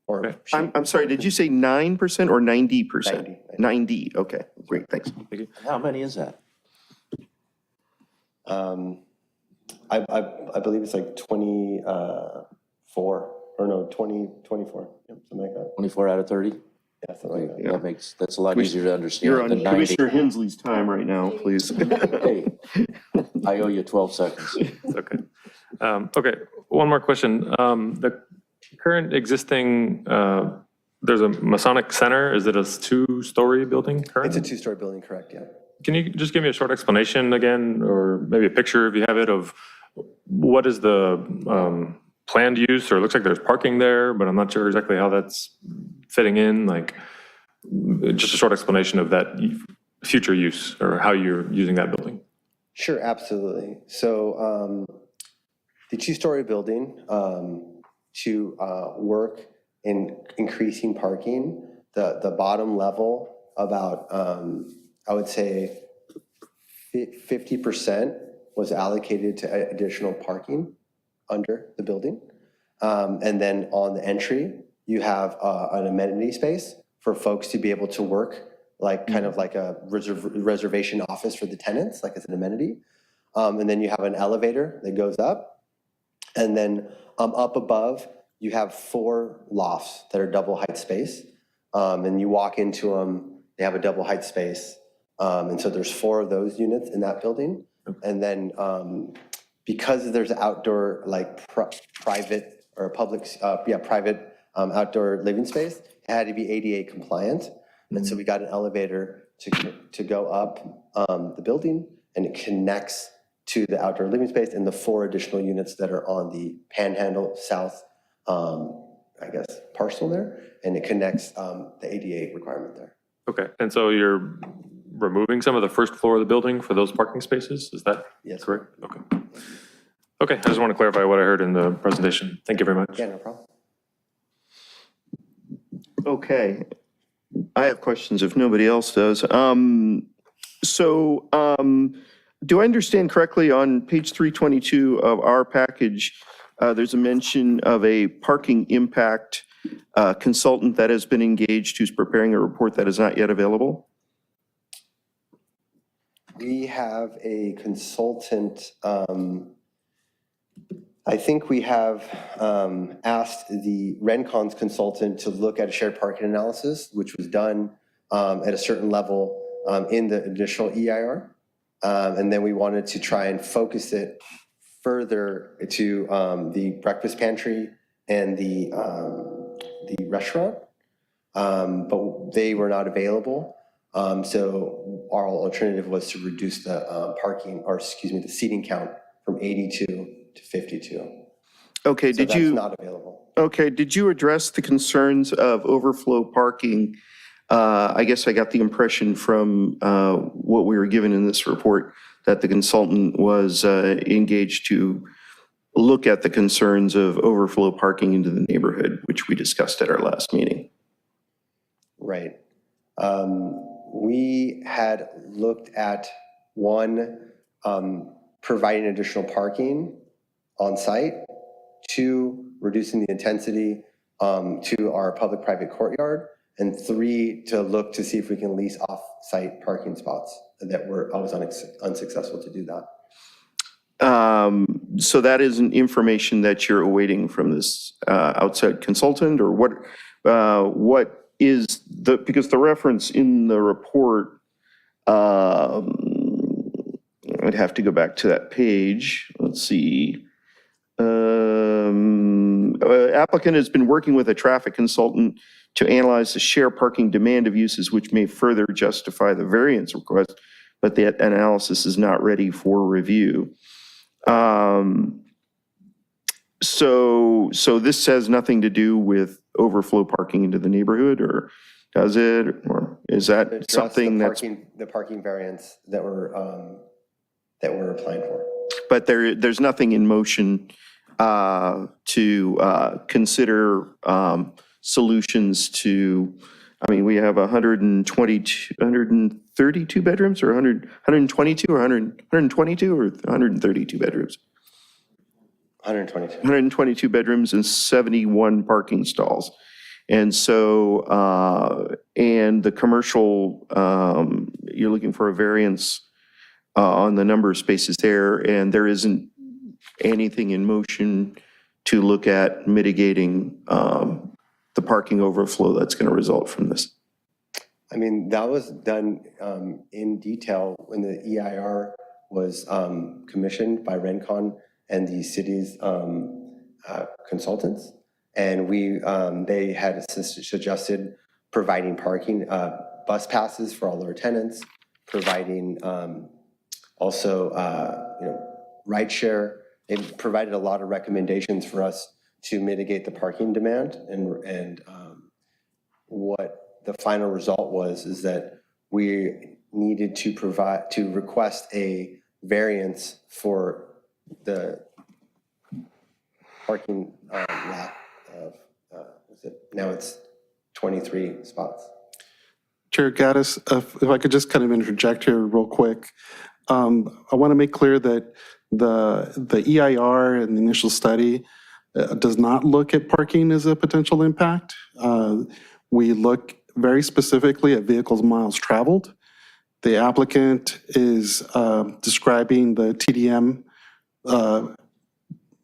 Or Okay. I'm sorry, did you say 9% or 90%? 90, okay, great, thanks. Thank you. How many is that? I believe it's like 24, or no, 24, something like that. 24 out of 30? Yeah, something like that. That's a lot easier to understand You're on than 90. Commissioner Hensley's time right now, please. Hey, I owe you 12 seconds. Okay. Okay, one more question. The current existing, there's a Masonic Center. Is it a 2-story building currently? It's a 2-story building, correct, yeah. Can you just give me a short explanation again, or maybe a picture if you have it, of what is the planned use? Or it looks like there's parking there, but I'm not sure exactly how that's fitting in. Like, just a short explanation of that future use or how you're using that building. Sure, absolutely. So the 2-story building to work in increasing parking, the bottom level about, I would say 50% was allocated to additional parking under the building. And then on the entry, you have an amenity space for folks to be able to work, like kind of like a reservation office for the tenants, like as an amenity. And then you have an elevator that goes up. And then up above, you have 4 lofts that are double height space. And you walk into them, they have a double height space. And so there's 4 of those units in that building. And then because there's outdoor like private or a public, private outdoor living space, it had to be ADA compliant. And so we got an elevator to go up the building, and it connects to the outdoor living space and the 4 additional units that are on the Panhandle South, parcel there, and it connects the ADA requirement there. Okay, and so you're removing some of the first floor of the building for those parking spaces? Is that correct? Okay. Okay, I just want to clarify what I heard in the presentation. Thank you very much. Yeah, no problem. Okay. I have questions if nobody else does. Do I understand correctly on page 322 of our package, there's a mention of a parking impact consultant that has been engaged who's preparing a report that is not yet available? We have a consultant, I think we have asked the Rencon's consultant to look at a shared parking analysis, which was done at a certain level in the initial EIR. And then we wanted to try and focus it further to the breakfast pantry and the restaurant, but they were not available. So our alternative was to reduce the the seating count from 82 to 52. Okay, So that's not available. Okay, did you address the concerns of overflow parking? I guess I got the impression from what we were given in this report that the consultant was engaged to look at the concerns of overflow parking into the neighborhood, which we discussed at our last meeting. Right. We had looked at one, providing additional parking on site, 2, reducing the intensity to our public-private courtyard, and 3, to look to see if we can lease off-site parking spots that I was unsuccessful to do that. So that isn't information that you're awaiting from this outside consultant, or what is because the reference in the report, I'd have to go back to that page. Let's see. Applicant has been working with a traffic consultant to analyze the share parking demand of uses which may further justify the variance request, but that analysis is not ready for review. So this has nothing to do with overflow parking into the neighborhood, or does it? Or is that something that's... The parking variance that we're applying for. But there's nothing in motion to consider solutions to, I mean, we have 132 bedrooms, or 122 or 122 or 132 bedrooms? 122. 122 bedrooms and 71 parking stalls. And so, and the commercial, you're looking for a variance on the number of spaces there, and there isn't anything in motion to look at mitigating the parking overflow that's going to result from this. I mean, that was done in detail when the EIR was commissioned by Rencon and the city's consultants. And they had suggested providing parking, bus passes for all our tenants, providing also, ride share. It provided a lot of recommendations for us to mitigate the parking demand. And what the final result was is that we needed to request a variance for the parking lot of, now it's 23 spots. Chair Gaddis, if I could just kind of interject here real quick. I want to make clear that the EIR and the initial study does not look at parking as a potential impact. We look very specifically at vehicles miles traveled. The applicant is describing the TDM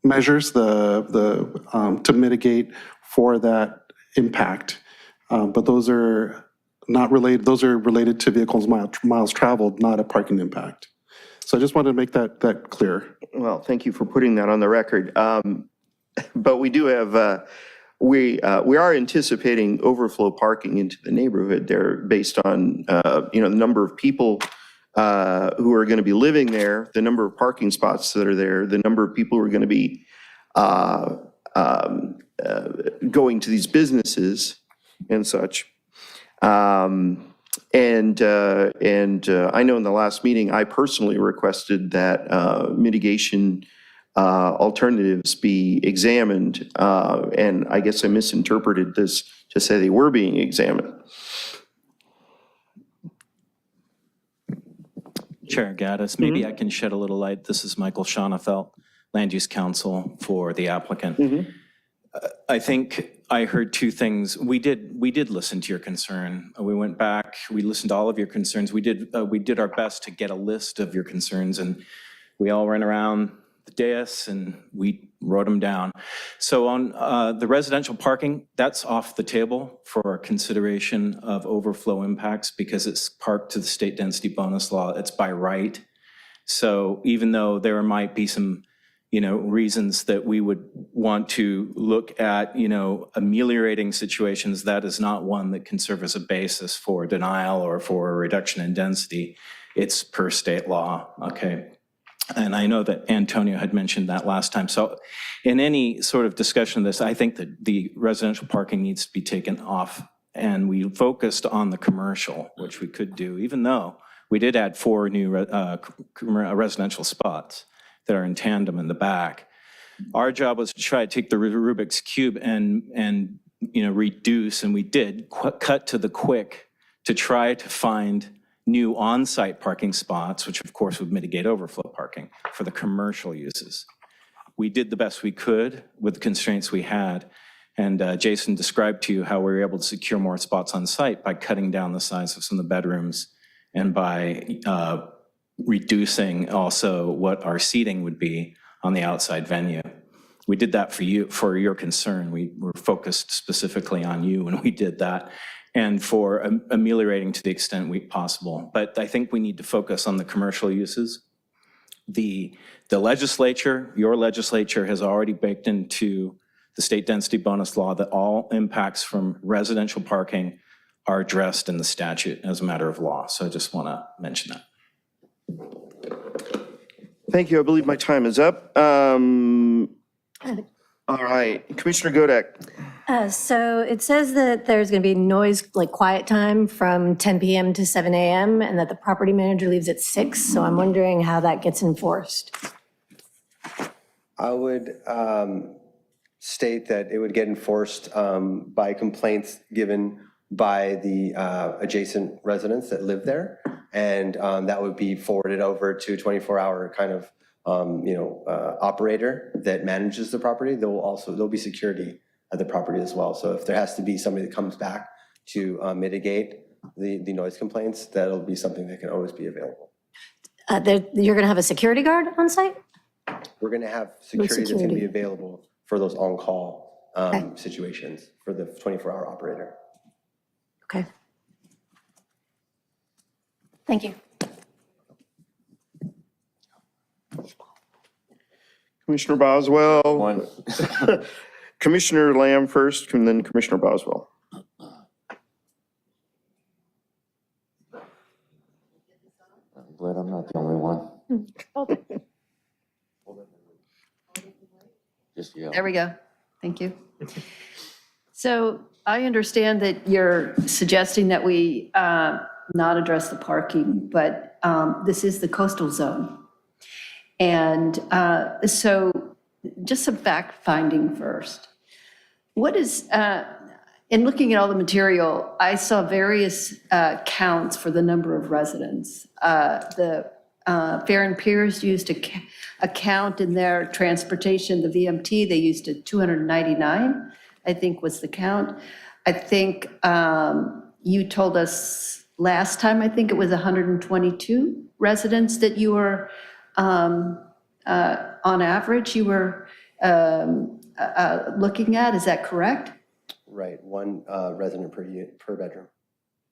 measures to mitigate for that impact. But those are not related. Those are related to vehicles miles traveled, not a parking impact. So I just wanted to make that clear. Well, thank you for putting that on the record. but we do have, we are anticipating overflow parking into the neighborhood there based on, the number of people who are going to be living there, the number of parking spots that are there, the number of people who are going to be going to these businesses and such. And I know in the last meeting, I personally requested that mitigation alternatives be examined, and I guess I misinterpreted this to say they were being examined. Chair Gaddis, maybe I can shed a little light. This is Michael Schonefelt, Land Use Counsel for the applicant. I think I heard two things. We did listen to your concern. We went back, we listened to all of your concerns. We did our best to get a list of your concerns, and we all ran around the dais and we wrote them down. So on the residential parking, that's off the table for consideration of overflow impacts because it's parked to the state density bonus law. It's by right. So even though there might be some reasons that we would want to look at, ameliorating situations, that is not one that can serve as a basis for denial or for a reduction in density. It's per state law, okay? And I know that Antonio had mentioned that last time. So in any sort of discussion of this, I think that the residential parking needs to be taken off, and we focused on the commercial, which we could do, even though we did add 4 new residential spots that are in tandem in the back. Our job was to try to take the Rubik's Cube and reduce, and we did cut to the quick to try to find new on-site parking spots, which of course would mitigate overflow parking for the commercial uses. We did the best we could with the constraints we had, and Jason described to you how we were able to secure more spots on site by cutting down the size of some of the bedrooms and by reducing also what our seating would be on the outside venue. We did that for your concern. We were focused specifically on you when we did that, and for ameliorating to the extent possible. But I think we need to focus on the commercial uses. The legislature, your legislature, has already baked into the state density bonus law that all impacts from residential parking are addressed in the statute as a matter of law. So I just want to mention that. Thank you. I believe my time is up. All right, Commissioner Godek. So it says that there's going to be noise, like quiet time from 10 p.m. to 7 a.m. and that the property manager leaves at 6. So I'm wondering how that gets enforced. I would state that it would get enforced by complaints given by the adjacent residents that live there. And that would be forwarded over to a 24-hour kind of operator that manages the property. There'll be security at the property as well. So if there has to be somebody that comes back to mitigate the noise complaints, that'll be something that can always be available. You're going to have a security guard on site? We're going to have security that's going to be available for those on-call situations for the 24-hour operator. Okay. Thank you. Commissioner Boswell. Commissioner Lamb first, and then Commissioner Boswell. I'm glad I'm not the only one. Just yell. There we go. Thank you. So I understand that you're suggesting that we not address the parking, but this is the coastal zone. And so just some fact finding first. What is, in looking at all the material, I saw various counts for the number of residents. The Fair and Piers used a count in their transportation, the VMT, they used a 299, I think was the count. I think you told us last time, I think it was 122 residents that you were, on average, you were looking at, is that correct? Right, one resident per bedroom.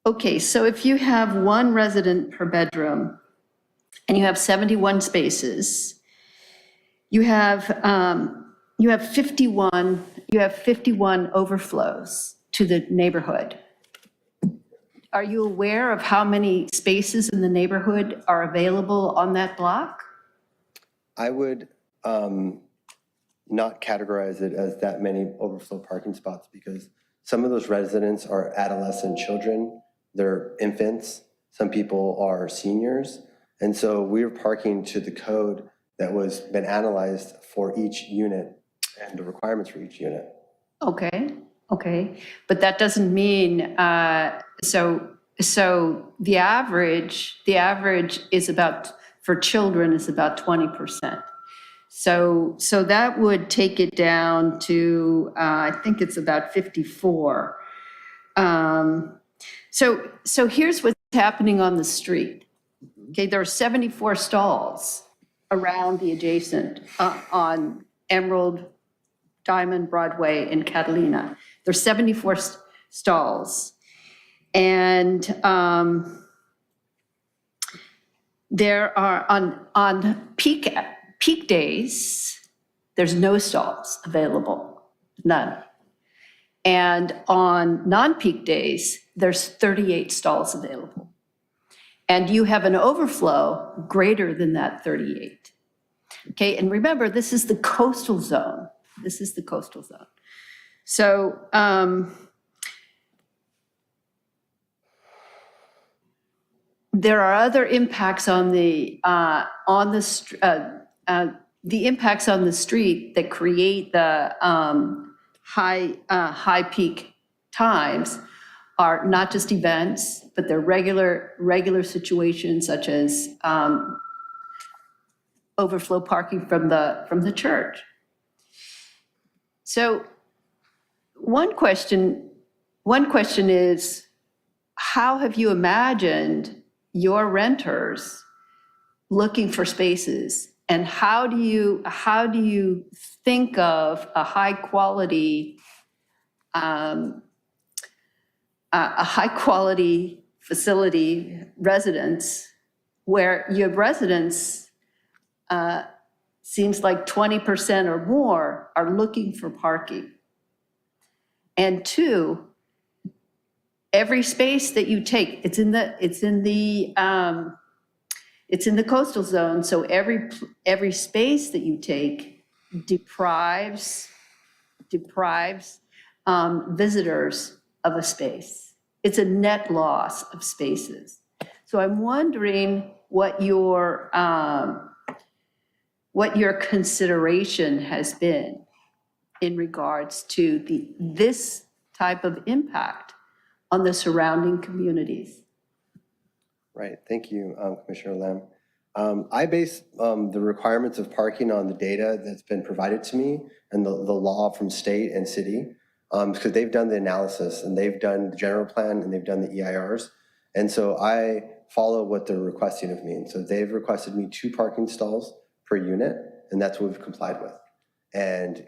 Okay, so if you have one resident per bedroom and you have 71 spaces, you have you have 51 overflows to the neighborhood. Are you aware of how many spaces in the neighborhood are available on that block? I would not categorize it as that many overflow parking spots because some of those residents are adolescent children, they're infants, some people are seniors. And so we're parking to the code that was been analyzed for each unit and the requirements for each unit. Okay, but that doesn't mean, so the average is about, for children is about 20%. So that would take it down to, I think it's about 54. So here's what's happening on the street. Okay, there are 74 stalls around the adjacent, on Emerald, Diamond, Broadway, and Catalina. There's 74 stalls. And there are, on peak days, there's no stalls available, none. And on non-peak days, there's 38 stalls available. And you have an overflow greater than that 38. Okay, and remember, this is the coastal zone. This is the coastal zone. So there are other impacts on the impacts on the street that create the high peak times are not just events, but they're regular situations such as overflow parking from the church. So one question is, how have you imagined your renters looking for spaces, and how do you think of a high quality facility residence where your residents seems like 20% or more are looking for parking? And two, every space that you take, it's in the coastal zone, so every space that you take deprives visitors of a space. It's a net loss of spaces. So I'm wondering what your consideration has been in regards to this type of impact on the surrounding communities. Right, thank you, Commissioner Lam. I base the requirements of parking on the data that's been provided to me and the law from state and city, because they've done the analysis and they've done the general plan and they've done the EIRs. And so I follow what they're requesting of me. And so they've requested me 2 parking stalls per unit, and that's what we've complied with. And,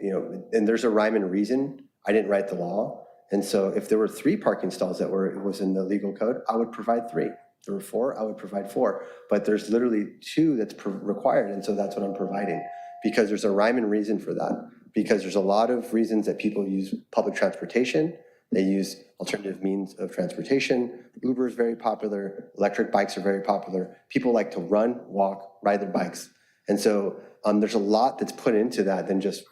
and there's a rhyme and reason. I didn't write the law. And so if there were 3 parking stalls that was in the legal code, I would provide 3. If there were 4, I would provide 4. But there's literally 2 that's required, and so that's what I'm providing. Because there's a rhyme and reason for that. Because there's a lot of reasons that people use public transportation. They use alternative means of transportation. Uber is very popular. Electric bikes are very popular. People like to run, walk, ride their bikes. And so there's a lot that's put into that than just,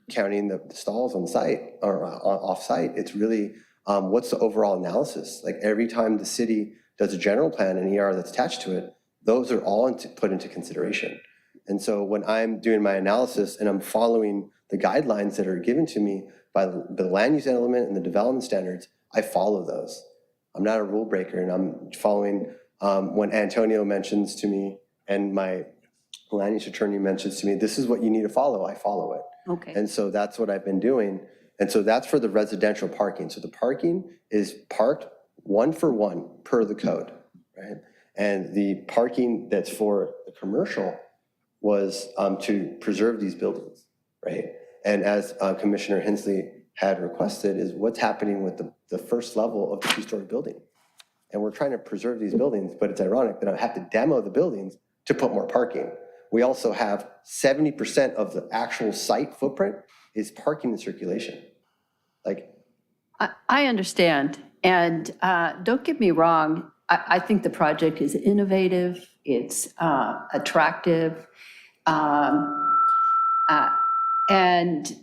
counting the stalls on site or off site. It's really what's the overall analysis? Like every time the city does a general plan and ER that's attached to it, those are all put into consideration. And so when I'm doing my analysis and I'm following the guidelines that are given to me by the land use element and the development standards, I follow those. I'm not a rule breaker, and I'm following when Antonio mentions to me and my land use attorney mentions to me, this is what you need to follow, I follow it. Okay. And so that's what I've been doing. And so that's for the residential parking. So the parking is parked 1 for 1 per the code, right? And the parking that's for the commercial was to preserve these buildings, right? And as Commissioner Hensley had requested is what's happening with the first level of the 2-story building. And we're trying to preserve these buildings, but it's ironic that I have to demo the buildings to put more parking. we also have 70% of the actual site footprint is parking and circulation. Like, I understand, and don't get me wrong, I think the project is innovative, it's attractive, and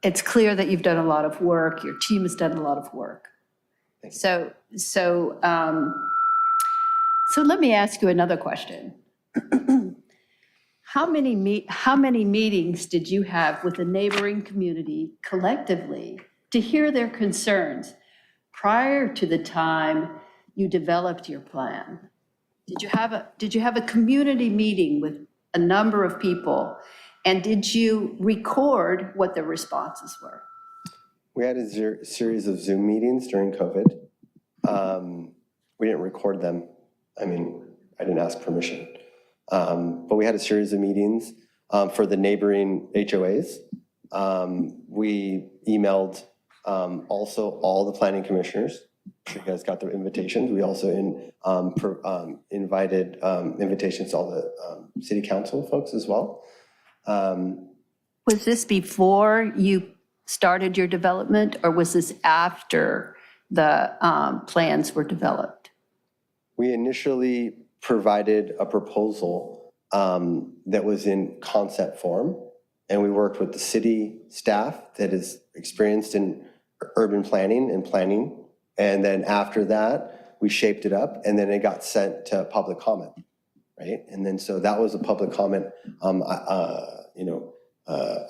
it's clear that you've done a lot of work, your team has done a lot of work. So let me ask you another question. How many meetings did you have with the neighboring community collectively to hear their concerns prior to the time you developed your plan? Did you have a community meeting with a number of people, and did you record what the responses were? we had a series of Zoom meetings during COVID. We didn't record them. I mean, I didn't ask permission. But we had a series of meetings for the neighboring HOAs. We emailed also all the planning commissioners. You guys got their invitations. We also invited invitations to all the city council folks as well. Was this before you started your development, or was this after the plans were developed? We initially provided a proposal that was in concept form, and we worked with the city staff that is experienced in urban planning and planning. And then after that, we shaped it up, and then it got sent to public comment, right? And then so that was a public comment,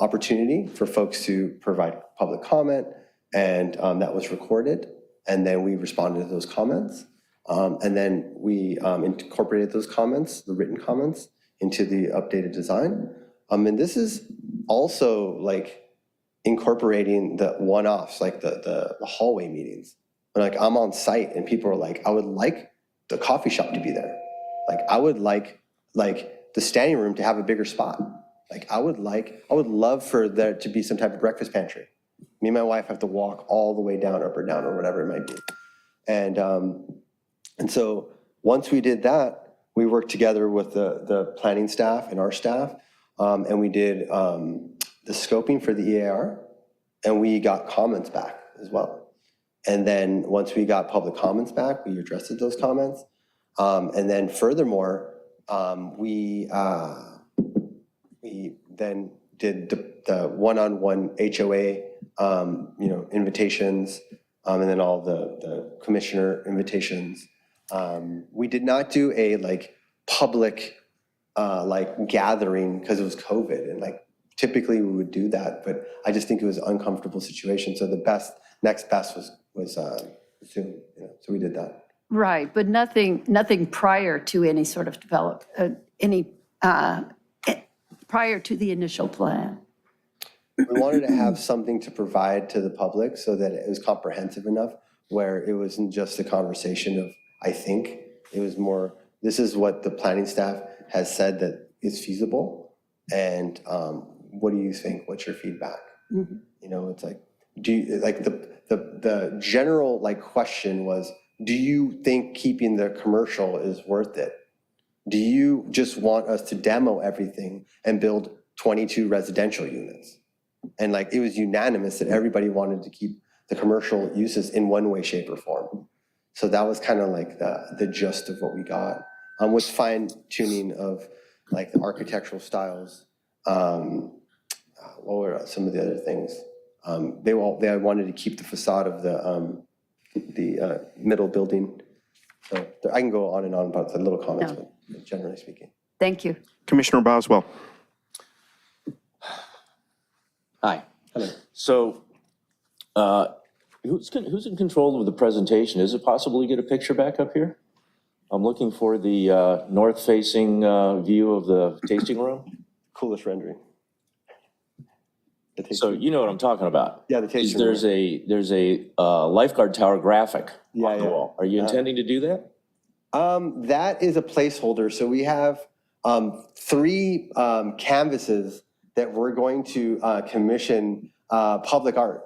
opportunity for folks to provide public comment, and that was recorded. And then we responded to those comments, and then we incorporated those comments, the written comments, into the updated design. And this is also like incorporating the one-offs, like the hallway meetings. Like I'm on site and people are like, I would like the coffee shop to be there. Like I would like the standing room to have a bigger spot. Like I would love for there to be some type of breakfast pantry. Me and my wife have to walk all the way down, up or down, or whatever it might be. And so once we did that, we worked together with the planning staff and our staff, and we did the scoping for the EAR, and we got comments back as well. And then once we got public comments back, we addressed those comments. And then furthermore, we then did the one-on-one HOA, invitations, and then all the commissioner invitations. We did not do a public gathering because it was COVID, and typically we would do that, but I just think it was an uncomfortable situation. So the next best was Zoom, so we did that. Right, but nothing prior to any sort of prior to the initial plan. We wanted to have something to provide to the public so that it was comprehensive enough where it wasn't just a conversation of, I think, it was more, this is what the planning staff has said that is feasible, and what do you think? What's your feedback? Mm-hmm. It's like, do you, the general question was, do you think keeping the commercial is worth it? Do you just want us to demo everything and build 22 residential units? And it was unanimous that everybody wanted to keep the commercial uses in one way, shape, or form. So that was kind of the gist of what we got, with fine tuning of the architectural styles. What were some of the other things? They wanted to keep the facade of the middle building. So I can go on and on about the little comments, but generally speaking. Thank you. Commissioner Boswell. Hi. Hello. So who's in control of the presentation? Is it possible to get a picture back up here? I'm looking for the north-facing view of the tasting room. Coolest rendering. So you know what I'm talking about. Yeah, the tasting room. There's a lifeguard tower graphic on the wall. Are you intending to do that? That is a placeholder. So we have 3 canvases that we're going to commission public art.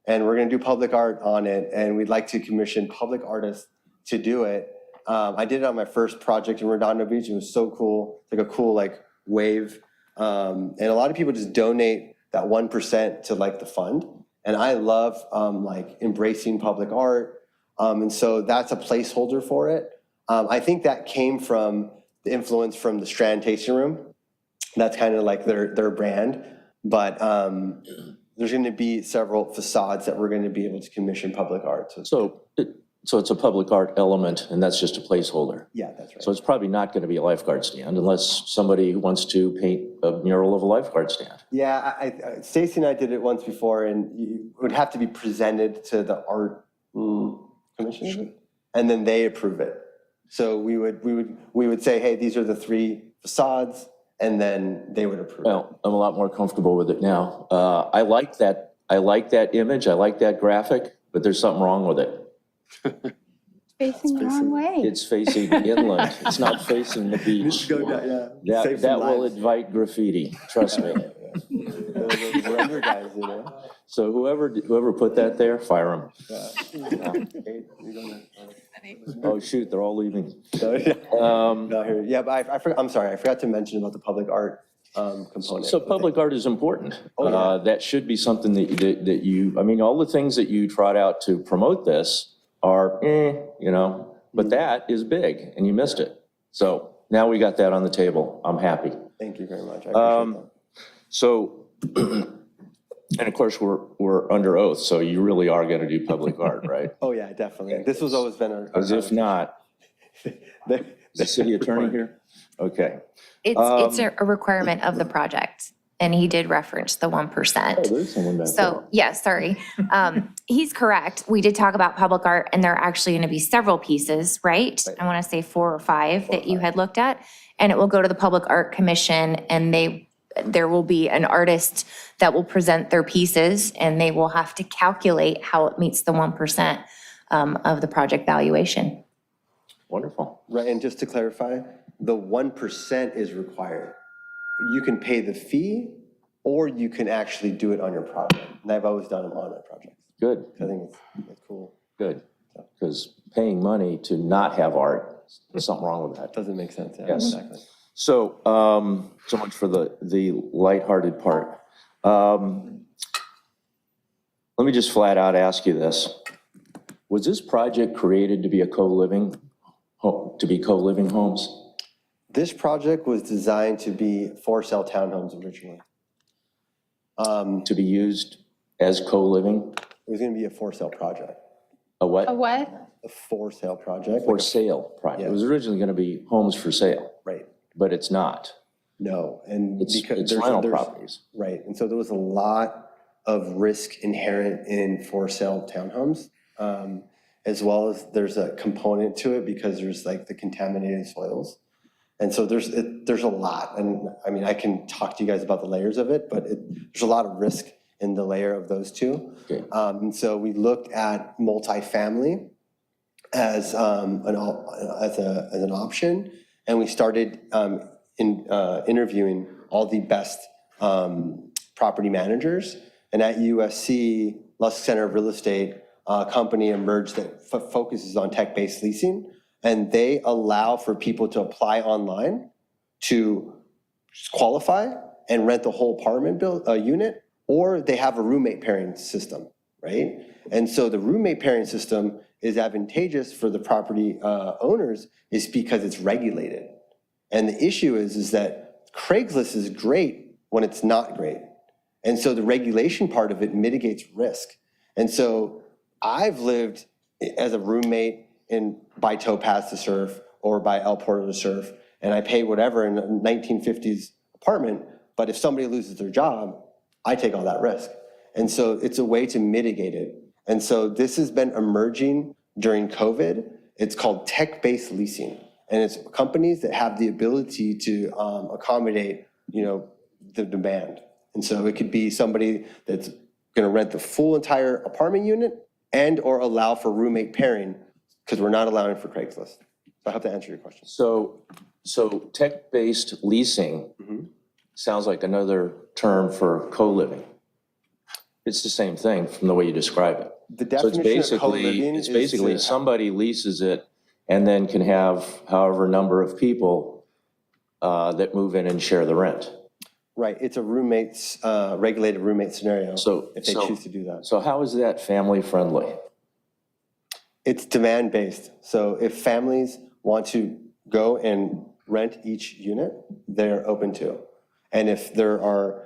And we're going to do public art on it. And we'd like to commission public artists to do it. I did it on my first project in Redondo Beach. It was so cool. It's like a cool like wave. And a lot of people just donate that 1% to like the fund. And I love like embracing public art. And so that's a placeholder for it. I think that came from the influence from the Strand Tasting Room. That's kind of like their brand. But there's going to be several facades that we're going to be able to commission public art. So it's a public art element, and that's just a placeholder. Yeah, that's right. So it's probably not going to be a lifeguard stand unless somebody wants to paint a mural of a lifeguard stand. Yeah, Stacy and I did it once before, and it would have to be presented to the art commission, and then they approve it. So we would say, hey, these are the 3 facades, and then they would approve. Well, I'm a lot more comfortable with it now. I like that image. I like that graphic, but there's something wrong with it. Facing the wrong way. It's facing inland. It's not facing the beach. That will invite graffiti, trust me. So whoever put that there, fire them. Oh, shoot, they're all leaving. Yeah, but I'm sorry, I forgot to mention about the public art component. So public art is important. That should be something that you, I mean, all the things that you trot out to promote this are, but that is big and you missed it. So now we got that on the table. I'm happy. Thank you very much. I appreciate that. So, and of course we're under oath, so you really are going to do public art, right? Oh yeah, definitely. This has always been our. As if not. The city attorney here? Okay. It's a requirement of the project, and he did reference the 1%. Oh, there's someone back there. So, yes, sorry. He's correct. We did talk about public art, and there are actually going to be several pieces, right? I want to say 4 or 5 that you had looked at, and it will go to the Public Art Commission, and there will be an artist that will present their pieces, and they will have to calculate how it meets the 1% of the project valuation. Wonderful. Right, and just to clarify, the 1% is required. You can pay the fee, or you can actually do it on your project. And I've always done them on my projects. Good. I think it's cool. Good. Because paying money to not have art, there's something wrong with that. Doesn't make sense. Yeah, Yes. exactly. So, so much for the lighthearted part. Let me just flat out ask you this. Was this project created to be a co-living homes? This project was designed to be for-sale townhomes originally. To be used as co-living? It was going to be a for-sale project. A what? A what? A for-sale project. For sale project. Yeah. It was originally going to be homes for sale. Right. But it's not. No, and It's because rental properties. Right, and so there was a lot of risk inherent in for-sale townhomes, as well as there's a component to it because there's like the contaminated soils. And so there's a lot, and I mean, I can talk to you guys about the layers of it, but there's a lot of risk in the layer of those two. Okay. And so we looked at multifamily as an option, and we started interviewing all the best property managers. And at USC, Lusk Center of Real Estate, a company emerged that focuses on tech-based leasing. And they allow for people to apply online to qualify and rent the whole apartment unit, or they have a roommate pairing system, right? And so the roommate pairing system is advantageous for the property owners is because it's regulated. And the issue is that Craigslist is great when it's not great. And so the regulation part of it mitigates risk. And so I've lived as a roommate by Topaz to surf or by El Porto to surf, and I pay whatever in a 1950s apartment, but if somebody loses their job, I take all that risk. And so it's a way to mitigate it. And so this has been emerging during COVID. It's called tech-based leasing. And it's companies that have the ability to accommodate, the demand. And so it could be somebody that's gonna rent the full entire apartment unit and or allow for roommate pairing, because we're not allowing for Craigslist. So I hope to answer your question. So tech-based leasing sounds like another term for co-living. It's the same thing from the way you describe it. The definition of co-living It's basically is somebody leases it and then can have however number of people that move in and share the rent. Right, it's a roommates, regulated roommate scenario, So if they choose to do that. So how is that family friendly? It's demand-based, so if families want to go and rent each unit, they're open to. And if there are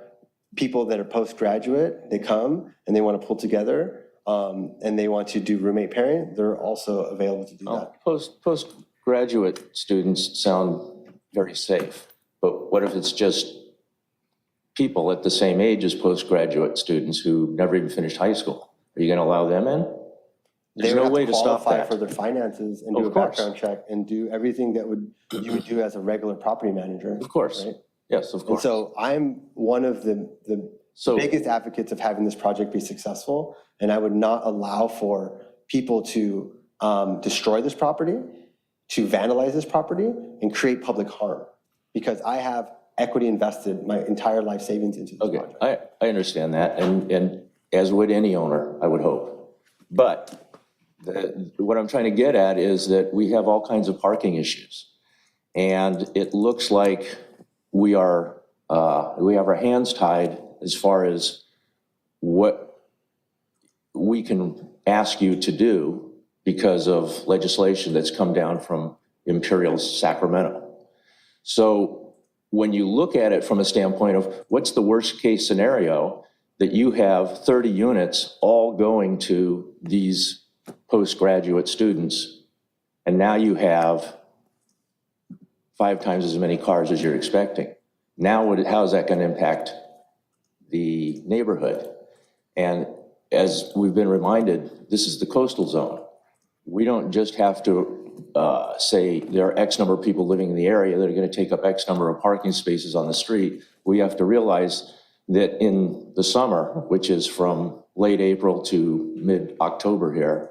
people that are postgraduate, they come and they want to pull together, and they want to do roommate pairing, they're also available to do that. Postgraduate students sound very safe, but what if it's just people at the same age as postgraduate students who never even finished high school? Are you going to allow them in? There's no way to stop Qualify that. for their finances and do a background check and do everything that you would do as a regular property manager. Of course. Right? Yes, of And course. so I'm one of the biggest advocates of having this project be successful, and I would not allow for people to destroy this property, to vandalize this property, and create public harm, because I have equity invested my entire life savings into this project. I understand that, and as would any owner, I would hope. But what I'm trying to get at is that we have all kinds of parking issues. And it looks like we have our hands tied as far as what we can ask you to do because of legislation that's come down from Imperial Sacramento. So when you look at it from a standpoint of what's the worst case scenario, that you have 30 units all going to these postgraduate students, and now you have 5 times as many cars as you're expecting. Now, how is that going to impact the neighborhood? And as we've been reminded, this is the coastal zone. We don't just have to say there are X number of people living in the area that are going to take up X number of parking spaces on the street. We have to realize that in the summer, which is from late April to mid-October here,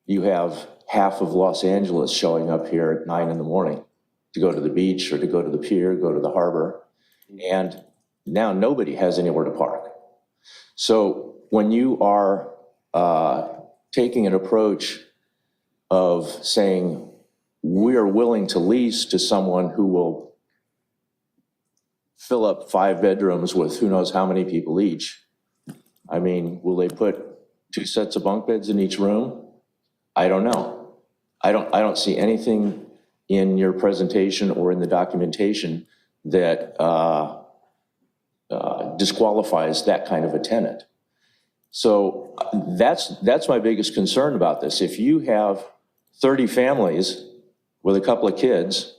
you have half of Los Angeles showing up here at 9 in the morning to go to the beach or to go to the pier, go to the harbor. And now nobody has anywhere to park. So when you are taking an approach of saying, we are willing to lease to someone who will fill up 5 bedrooms with who knows how many people each. I mean, will they put 2 sets of bunk beds in each room? I don't know. I don't see anything in your presentation or in the documentation that disqualifies that kind of a tenant. So that's my biggest concern about this. If you have 30 families with a couple of kids,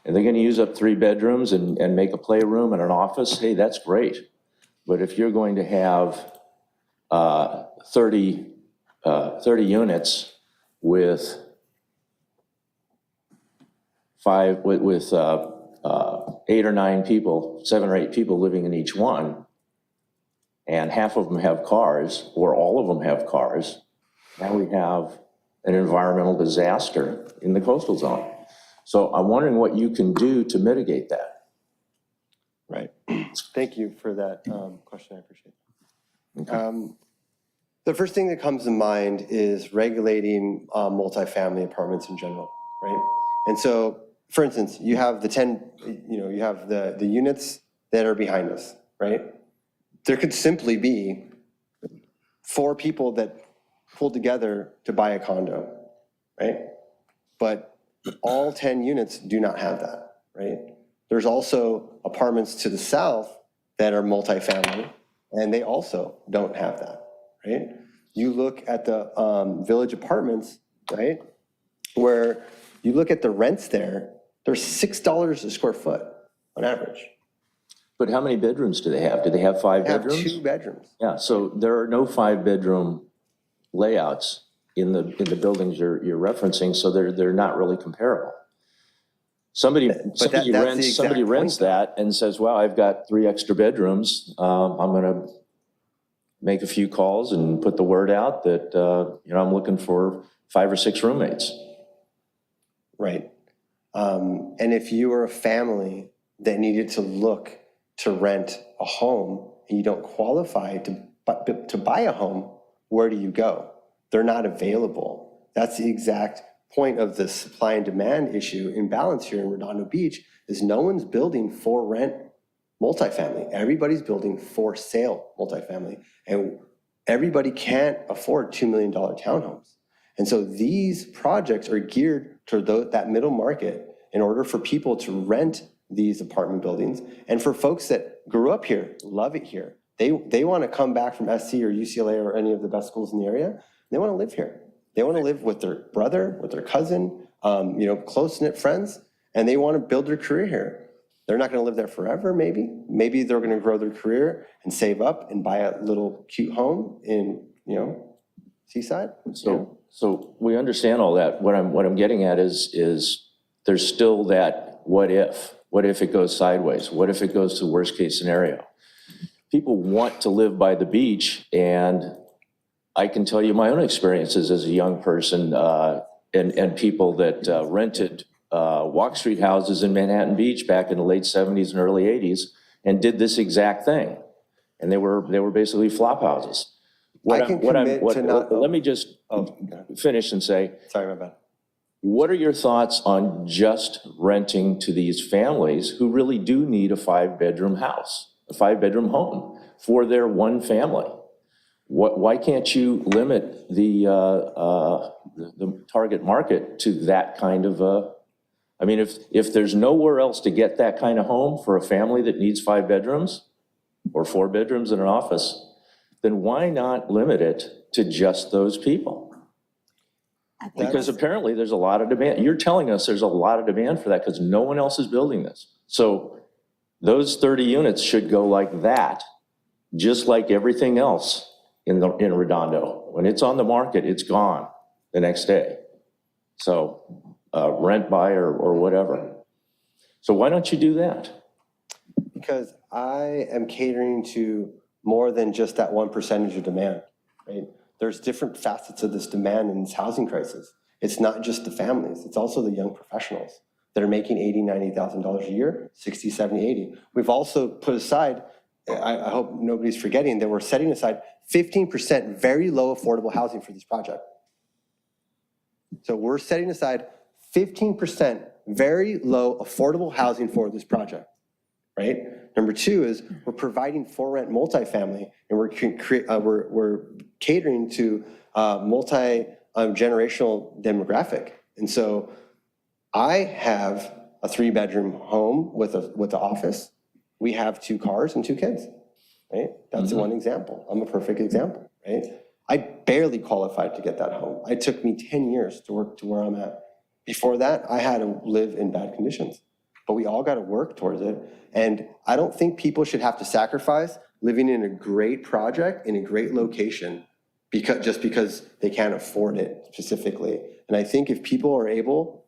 and they're going to use up 3 bedrooms and make a playroom and an office, hey, that's great. But if you're going to have 30 units with 8 or 9 people, 7 or 8 people living in each one, and half of them have cars, or all of them have cars, now we have an environmental disaster in the coastal zone. So I'm wondering what you can do to mitigate that. Right. Thank you for that question. I appreciate it. The first thing that comes to mind is regulating multifamily apartments in general, right? And so, for instance, you have you have the units that are behind us, right? There could simply be 4 people that pulled together to buy a condo, right? But all 10 units do not have that, right? There's also apartments to the south that are multifamily, and they also don't have that, right? You look at the village apartments, right? Where you look at the rents there, they're $6 a square foot on average. But how many bedrooms do they have? Do they have 5 They have bedrooms? 2 bedrooms. Yeah, so there are no 5-bedroom layouts in the buildings you're referencing, so they're not really comparable. Somebody rents that and says, wow, I've got 3 extra bedrooms. I'm going to make a few calls and put the word out that I'm looking for 5 or 6 roommates. Right. And if you are a family that needed to look to rent a home and you don't qualify to buy a home, where do you go? They're not available. That's the exact point of the supply and demand issue imbalance here in Redondo Beach is no one's building for rent multifamily. Everybody's building for sale multifamily. And everybody can't afford $2 million townhomes. And so these projects are geared toward that middle market in order for people to rent these apartment buildings. And for folks that grew up here, love it here, they want to come back from SC or UCLA or any of the best schools in the area. They want to live here. They want to live with their brother, with their cousin, close-knit friends, and they want to build their career here. They're not going to live there forever, maybe. Maybe they're going to grow their career and save up and buy a little cute home in, Seaside. So we understand all that. What I'm getting at is there's still that what if? What if it goes sideways? What if it goes to worst case scenario? People want to live by the beach, and I can tell you my own experiences as a young person and people that rented Walk Street houses in Manhattan Beach back in the late 70s and early 80s and did this exact thing. And they were basically flop houses. Let me just finish and say, sorry, my bad. What are your thoughts on just renting to these families who really do need a 5-bedroom house, a 5-bedroom home for their one family? Why can't you limit the target market to that kind of if there's nowhere else to get that kind of home for a family that needs 5 bedrooms or 4 bedrooms and an office, then why not limit it to just those people? Because apparently there's a lot of demand. You're telling us there's a lot of demand for that because no one else is building this. So those 30 units should go like that, just like everything else in Redondo. When it's on the market, it's gone the next day. So rent, buy, or whatever. So why don't you do that? Because I am catering to more than just that 1% of demand, right? There's different facets of this demand in this housing crisis. It's not just the families, it's also the young professionals that are making $80,000, $90,000 a year, 60, 70, 80. We've also put aside, I hope nobody's forgetting, that we're setting aside 15% very low affordable housing for this project. So we're setting aside 15% very low affordable housing for this project, right? Number two is we're providing for rent multifamily, and we're catering to multi-generational demographic. And so I have a 3-bedroom home with an office. We have 2 cars and 2 kids, right? That's one example. I'm a perfect example, right? I barely qualified to get that home. It took me 10 years to work to where I'm at. Before that, I had to live in bad conditions, but we all got to work towards it. And I don't think people should have to sacrifice living in a great project in a great location just because they can't afford it specifically. And I think if people are able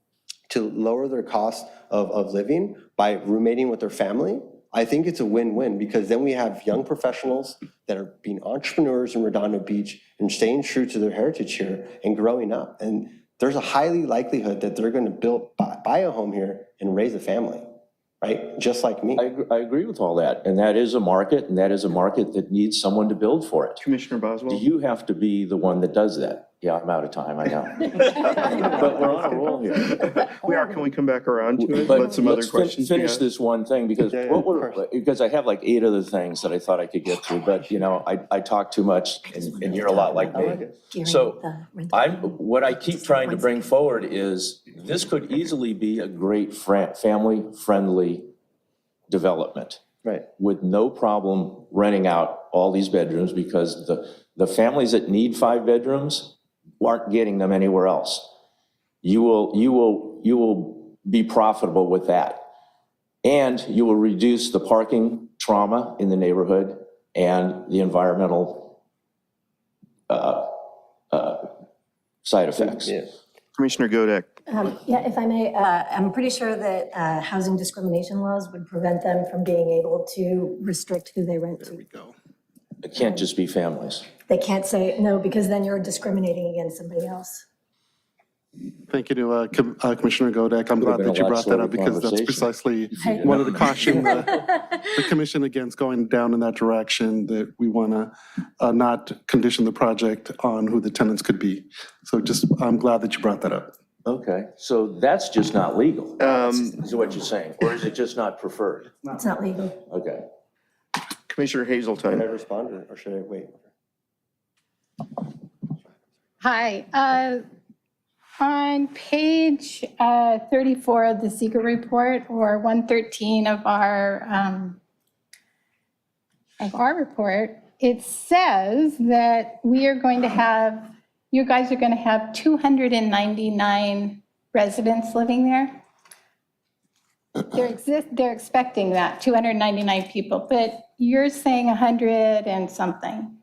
to lower their cost of living by roommating with their family, I think it's a win-win, because then we have young professionals that are being entrepreneurs in Redondo Beach and staying true to their heritage here and growing up. And there's a highly likelihood that they're going to buy a home here and raise a family, right? Just like me. I agree with all that. And that is a market, and that is a market that needs someone to build for it. Commissioner Boswell? Do you have to be the one that does that? Yeah, I'm out of time, I know. But we're on a roll here. We are. Can we come back around to it? But Let some other let's questions be finish asked? this one thing, because because I have like 8 other things that I thought I could get to, but I talk too much, and you're a lot like me. So what I keep trying to bring forward is this could easily be a great family-friendly development. Right. With no problem renting out all these bedrooms, because the families that need 5 bedrooms aren't getting them anywhere else. You will be profitable with that. And you will reduce the parking trauma in the neighborhood and the environmental side effects. Yeah. Commissioner Godek. Yeah, if I may, I'm pretty sure that housing discrimination laws would prevent them from being able to restrict who they rent to. There we go. It can't just be families. They can't say no, because then you're discriminating against somebody else. Thank you to Commissioner Godek. I'm glad that you brought that up, because that's precisely one of the caution the commission against going down in that direction, that we want to not condition the project on who the tenants could be. So I'm glad that you brought that up. Okay, so that's just not legal, is what you're saying, or is it just not preferred? It's not legal. Okay. Commissioner Hazelton. Should I respond or should I wait? Hi. On page 34 of the secret report, or 113 of our report, it says that we are going to have, you guys are going to have 299 residents living there. They're expecting that, 299 people, but you're saying 100 and something.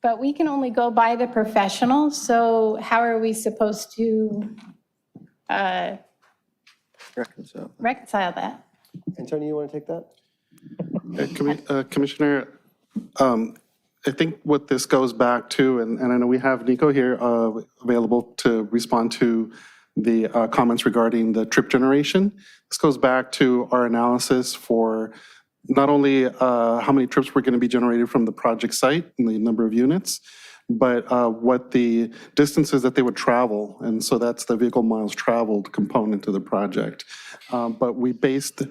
But we can only go by the professionals, so how are we supposed to reconcile that? Antonio, you want to take that? Commissioner, I think what this goes back to, and I know we have Nico here available to respond to the comments regarding the trip generation. This goes back to our analysis for not only how many trips were going to be generated from the project site and the number of units, but what the distances that they would travel. And so that's the vehicle miles traveled component of the project. But we based,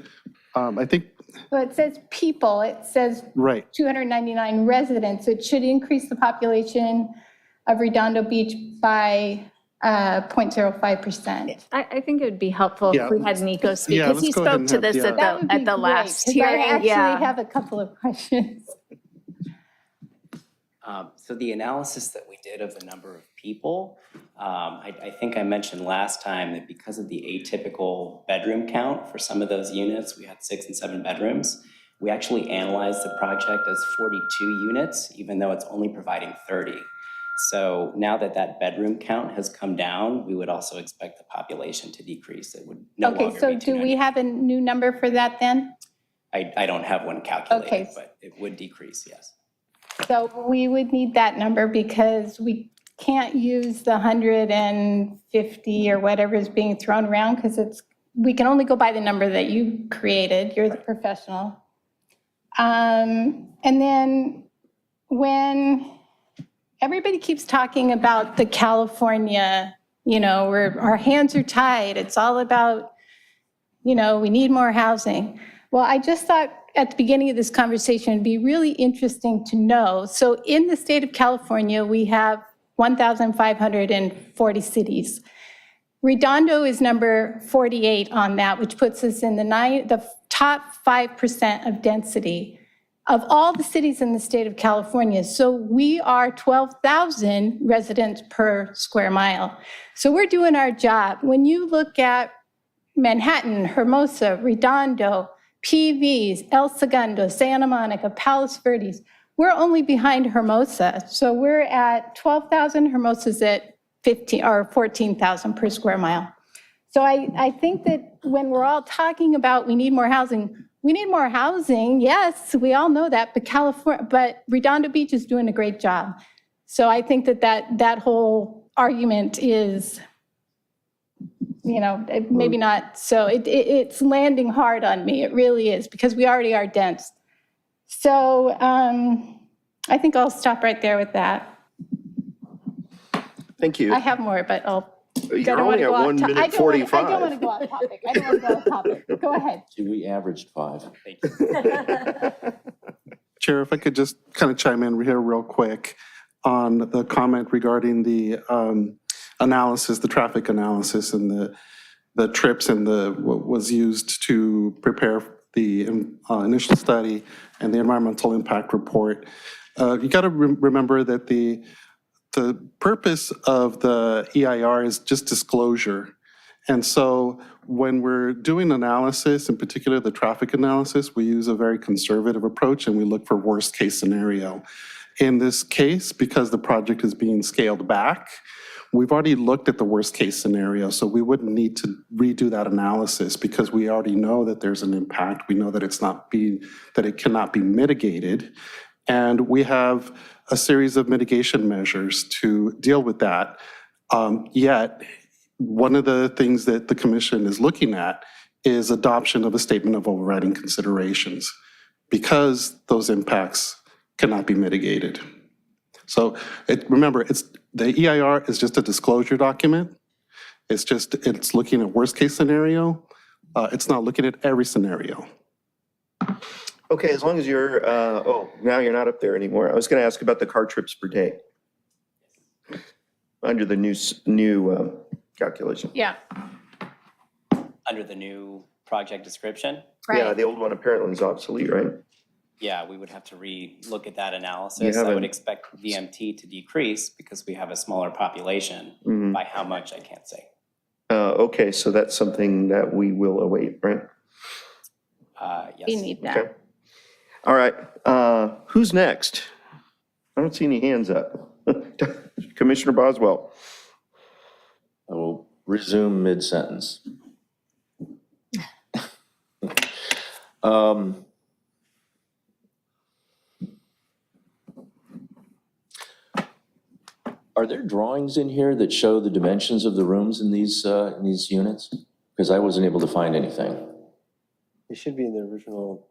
I think. Well, it says people, it says Right. 299 residents. It should increase the population of Redondo Beach by 0.05%. I think it would be helpful if we had Nico speak, Yeah, because he let's go ahead spoke and to have- this yeah. That would be at the great, last 'cause hearing. I actually Yeah. have a couple of questions. So the analysis that we did of the number of people, I think I mentioned last time that because of the atypical bedroom count for some of those units, we had 6 and 7 bedrooms. We actually analyzed the project as 42 units, even though it's only providing 30. So now that that bedroom count has come down, we would also expect the population to decrease. It would no longer Okay, be so do we have a new number for that then? I don't have one calculated, Okay. but it would decrease, yes. So we would need that number because we can't use the 150 or whatever is being thrown around because we can only go by the number that you created. You're the professional. And then when everybody keeps talking about the California, where our hands are tied, it's all about, we need more housing. Well, I just thought at the beginning of this conversation, it'd be really interesting to know. So in the state of California, we have 1,540 cities. Redondo is number 48 on that, which puts us in the top 5% of density of all the cities in the state of California. So we are 12,000 residents per square mile. So we're doing our job. When you look at Manhattan, Hermosa, Redondo, PVs, El Segundo, Santa Monica, Palos Verdes, we're only behind Hermosa. So we're at 12,000, Hermosa's at 15 or 14,000 per square mile. So I think that when we're all talking about we need more housing, yes, we all know that, but Redondo Beach is doing a great job. So I think that whole argument is, maybe not, so it's landing hard on me, it really is, because we already are dense. So I think I'll stop right there with that. Thank you. I have more, but You're only at 1 minute 45. I don't want to go off topic. Go ahead. We averaged 5. Chair, if I could just kind of chime in here real quick on the comment regarding the analysis, the traffic analysis and the trips and what was used to prepare the initial study and the environmental impact report. You got to remember that the purpose of the EIR is just disclosure. And so when we're doing analysis, in particular the traffic analysis, we use a very conservative approach and we look for worst case scenario. In this case, because the project is being scaled back, we've already looked at the worst case scenario, so we wouldn't need to redo that analysis because we already know that there's an impact. We know that that it cannot be mitigated. And we have a series of mitigation measures to deal with that. Yet, one of the things that the commission is looking at is adoption of a statement of overriding considerations because those impacts cannot be mitigated. So remember, the EIR is just a disclosure document. It's looking at worst-case scenario. It's not looking at every scenario. Okay, as long as you're, now you're not up there anymore. I was going to ask about the car trips per day. Under the new calculation. Yeah. Under the new project description? Yeah, the old one apparently is obsolete, right? Yeah, we would have to re-look at that You analysis. I haven't- would expect VMT to decrease because we have a smaller population. Mhm. By how much, I can't say. Okay, so that's something that we will await, right? Yes. We need that. Okay. All right, who's next? I don't see any hands up. Commissioner Boswell. I will resume mid-sentence. Are there drawings in here that show the dimensions of the rooms in these units? Because I wasn't able to find anything. It should be in the original,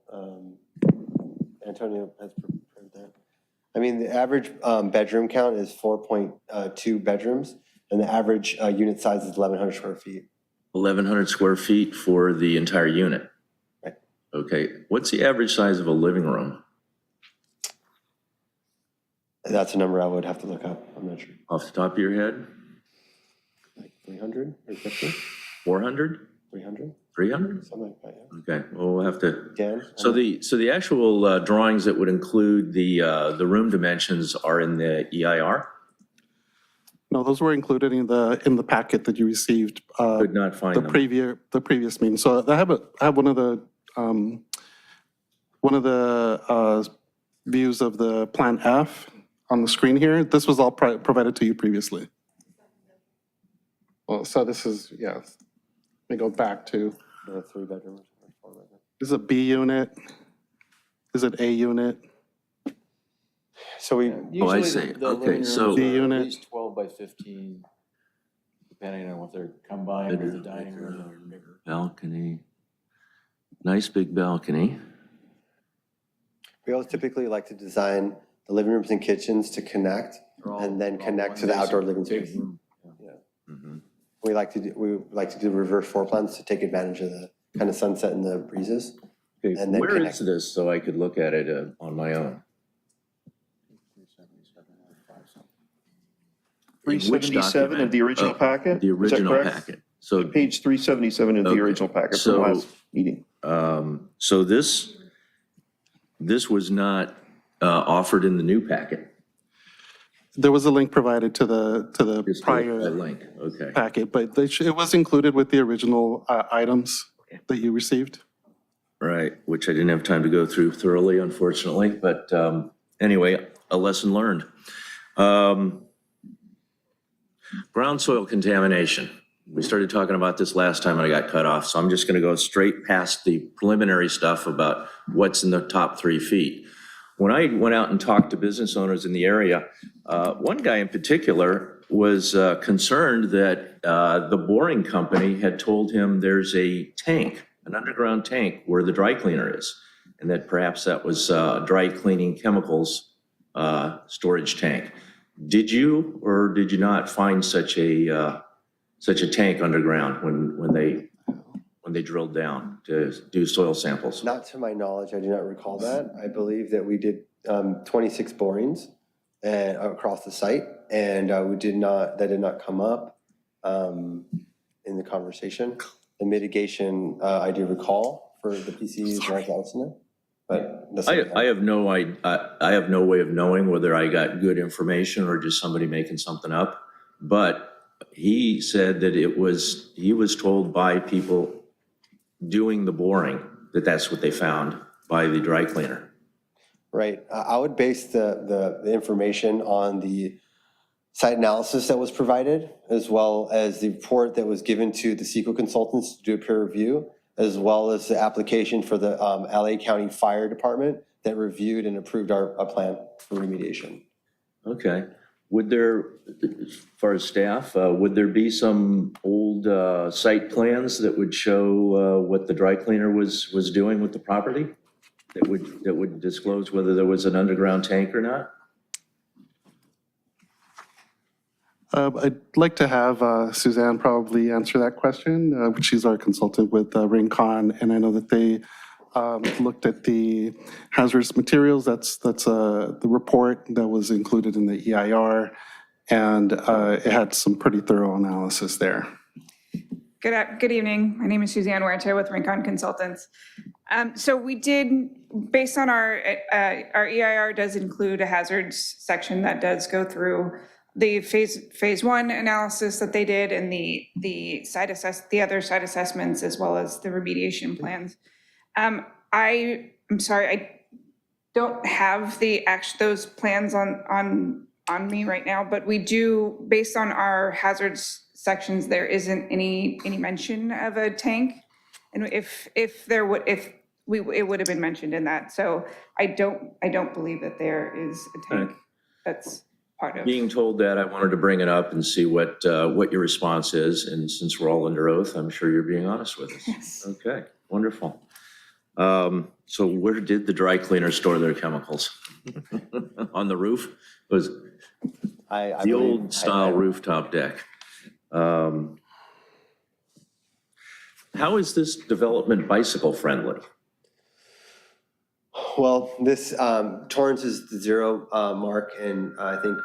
Antonio has prepared that. I mean, the average bedroom count is 4.2 bedrooms, and the average unit size is 1,100 square feet. 1,100 square feet for the entire unit? Right. Okay, what's the average size of a living room? That's a number I would have to look up, I'm not sure. Off the top of your head? Like 300 or 50? 400? 300? 300? Something like that, yeah. Okay, well, we'll have to. Dan? So the actual drawings that would include the room dimensions are in the EIR? No, those were included in the packet that you received. Could not find them. The previous meeting. So I have one of the views of the Plan F on the screen here. This was all provided to you previously. Well, so this is, yeah, let me go back to. 3 bedrooms or 4 bedrooms. Is it B unit? Is it A unit? So we, Usually see. the Okay, living rooms so- are The at unit. least 12 by 15, depending on what they're combined with the dining room or bigger. Balcony. Nice big balcony. we always typically like to design the living rooms and kitchens to connect and then connect to the outdoor living space. Mhm. We like to do reverse floor plans to take advantage of the kind of sunset and the breezes. Okay, And then where connect. is this so I could look at it on my own? In which 377 of the document? original Oh, packet? The Is that original correct? packet. So, Page 377 of the Okay, original packet from so- last meeting. so this was not offered in the new packet? There was a link provided to the Just a prior link, okay. packet, but it was included with the original items that you received. Right, which I didn't have time to go through thoroughly, unfortunately, but anyway, a lesson learned. Ground soil contamination. We started talking about this last time and I got cut off, so I'm just gonna go straight past the preliminary stuff about what's in the top 3 feet. When I went out and talked to business owners in the area, one guy in particular was concerned that the boring company had told him there's a tank, an underground tank where the dry cleaner is, and that perhaps that was dry cleaning chemicals storage tank. Did you or did you not find such a tank underground when they drilled down to do soil samples? Not to my knowledge, I do not recall that. I believe that we did 26 borings across the site, and that did not come up in the conversation. The mitigation, I do recall for the PCs and like Allison, but that's. I have no way of knowing whether I got good information or just somebody making something up. But he said that he was told by people doing the boring that that's what they found by the dry cleaner. Right. I would base the information on the site analysis that was provided, as well as the report that was given to the CEQA consultants to do a peer review, as well as the application for the LA County Fire Department that reviewed and approved our plan for remediation. Okay. Would there, as far as staff, would there be some old site plans that would show what the dry cleaner was doing with the property? That would disclose whether there was an underground tank or not? I'd like to have Suzanne probably answer that question. She's our consultant with Rincon, and I know that they looked at the hazardous materials. That's the report that was included in the EIR, and it had some pretty thorough analysis there. Good evening. My name is Suzanne Huerta with Rincon Consultants. So we did, based on our EIR does include a hazards section that does go through the phase one analysis that they did and the other site assessments as well as the remediation plans. I'm sorry, I don't have those plans on me right now, but we do, based on our hazards sections, there isn't any mention of a tank. And if there would, it would have been mentioned in that. So I don't believe that there is a tank that's part of. Being told that, I wanted to bring it up and see what your response is. And since we're all under oath, I'm sure you're being honest with us. Yes. Okay, wonderful. So where did the dry cleaner store their chemicals? On the roof? Was the old style rooftop deck. How is this development bicycle friendly? Well, this Torrance is the 0 mark, and I think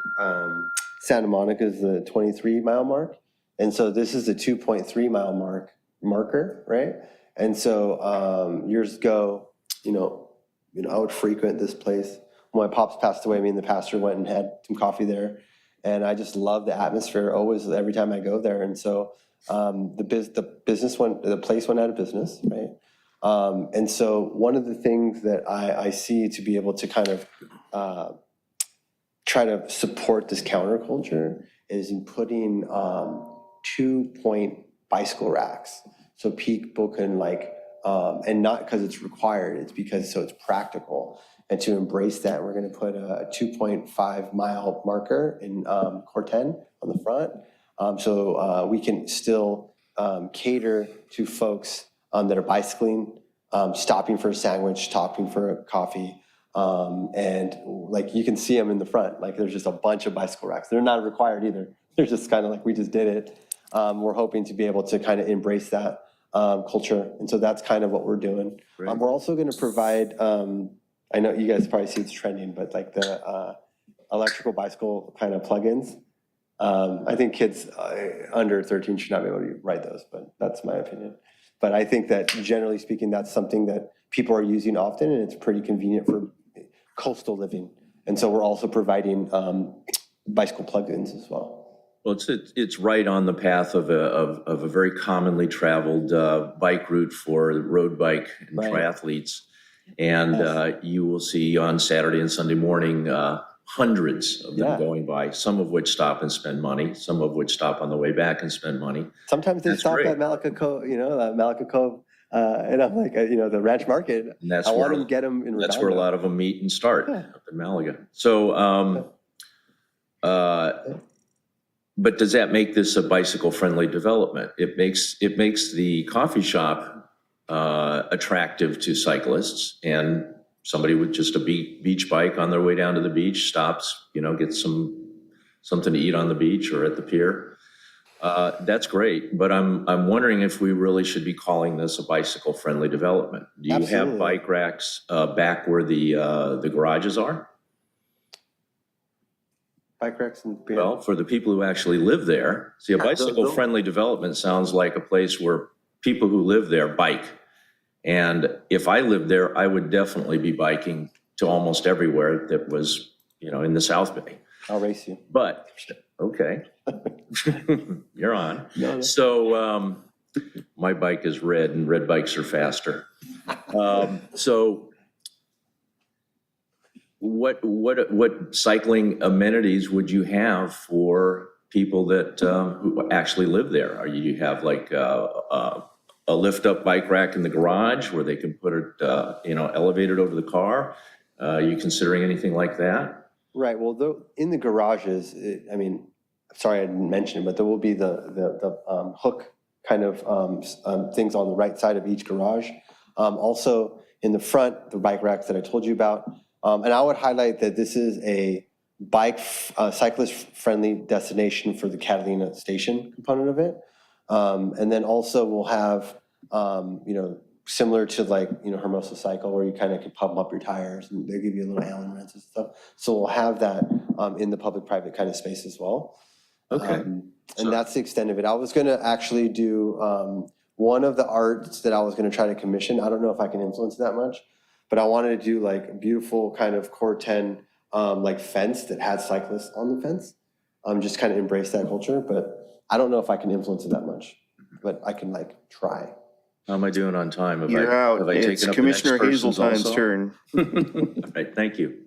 Santa Monica is the 23-mile mark. And so this is the 2.3-mile marker, right? And so years ago, I would frequent this place. When my pops passed away, me and the pastor went and had some coffee there. And I just love the atmosphere always, every time I go there. And so the place went out of business, right? And so one of the things that I see to be able to kind of try to support this counterculture is in putting 2-point bicycle racks. So people can and not because it's required, it's because so it's practical. And to embrace that, we're going to put a 2.5-mile marker in Core 10 on the front. So we can still cater to folks that are bicycling, stopping for a sandwich, stopping for a coffee. And you can see them in the front. There's just a bunch of bicycle racks. They're not required either. They're just kind of we just did it. We're hoping to be able to kind of embrace that culture. And so that's kind of what we're doing. We're also going to provide, I know you guys probably see it's trending, but the electrical bicycle kind of plugins. I think kids under 13 should not be able to ride those, but that's my opinion. But I think that generally speaking, that's something that people are using often, and it's pretty convenient for coastal living. And so we're also providing bicycle plugins as well. Well, it's right on the path of a very commonly traveled bike route for road bike and triathletes. And you will see on Saturday and Sunday morning hundreds of them going by, some of which stop and spend money, some of which stop on the way back and spend money. Sometimes they stop at Malacca Cove, Malacca Cove, and I'm like, the ranch market. And that's I want to get them in Redondo. That's where a lot of them meet and start up in Malaga. So, but does that make this a bicycle-friendly development? It makes the coffee shop attractive to cyclists, and somebody with just a beach bike on their way down to the beach stops, gets something to eat on the beach or at the pier. That's great, but I'm wondering if we really should be calling this a bicycle-friendly development. Do you have bike racks back where the garages are? Bike racks and beer. Well, for the people who actually live there, see, a bicycle-friendly development sounds like a place where people who live there bike. And if I lived there, I would definitely be biking to almost everywhere that was, in the South Bay. I'll race you. But, okay, you're on. No. So my bike is red, and red bikes are faster. So what cycling amenities would you have for people that who actually live there? Are you have a lift-up bike rack in the garage where they can put it, elevated over the car? Are you considering anything like that? Right. Well, in the garages, sorry I didn't mention it, but there will be the hook kind of things on the right side of each garage. Also in the front, the bike racks that I told you about. And I would highlight that this is a cyclist-friendly destination for the Catalina station component of it. And then also we'll have, similar to like, Hermosa Cycle, where you kind of can pump up your tires and they give you a little Allen wrench and stuff. So we'll have that in the public-private kind of space as well. Okay. And that's the extent of it. I was going to actually do one of the arts that I was going to try to commission. I don't know if I can influence that much, but I wanted to do like a beautiful kind of Core 10 like fence that had cyclists on the fence. Just kind of embrace that culture, but I don't know if I can influence it that much, but I can like try. How am I doing on time? You're out. Have I It's taken up the next Commissioner person's Hazeltine's also? turn. All right, thank you.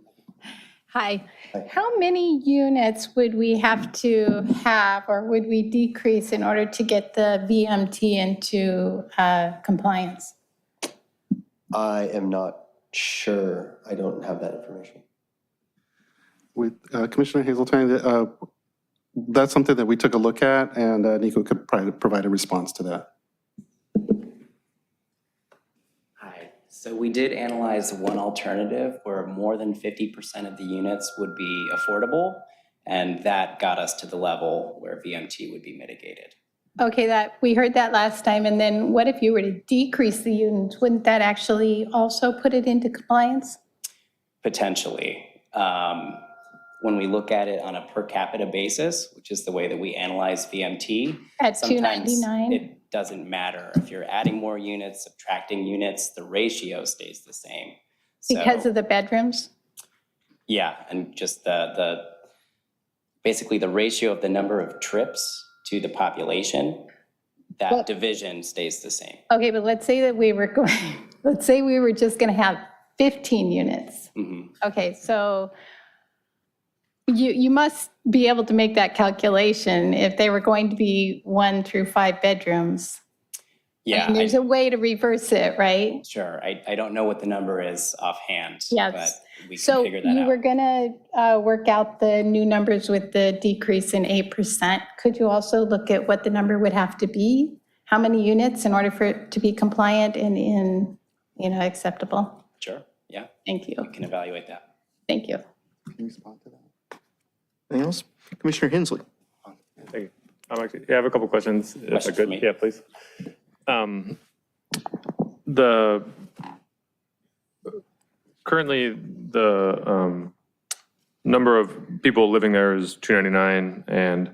Hi. How many units would we have to have, or would we decrease in order to get the VMT into compliance? I am not sure. I don't have that information. With Commissioner Hazeltine, that's something that we took a look at, and Nico could probably provide a response to that. Hi. So we did analyze one alternative where more than 50% of the units would be affordable, and that got us to the level where VMT would be mitigated. Okay, we heard that last time, and then what if you were to decrease the units? Wouldn't that actually also put it into compliance? Potentially. When we look at it on a per capita basis, which is the way that we analyze VMT, At sometimes $2.99? it doesn't matter. If you're adding more units, subtracting units, the ratio stays the same. Because of the bedrooms? Yeah, and just basically the ratio of the number of trips to the population, that division stays the same. Okay, but let's say that we were going, let's say we were just going to have 15 units. Mhm. Okay, so you must be able to make that calculation if they were going to be 1 through 5 bedrooms. Yeah, And there's a way to reverse it, right? sure. I don't know what the number is offhand, Yes. but we can So figure that you out. were going to work out the new numbers with the decrease in 8%. Could you also look at what the number would have to be? How many units in order for it to be compliant and acceptable? Sure, yeah. Thank you. We can evaluate that. Thank you. Can you respond to that? Anything else? Commissioner Hensley. Thank you. I have a couple questions, if I Questions for could. me? Yeah, please. The currently the number of people living there is 299, and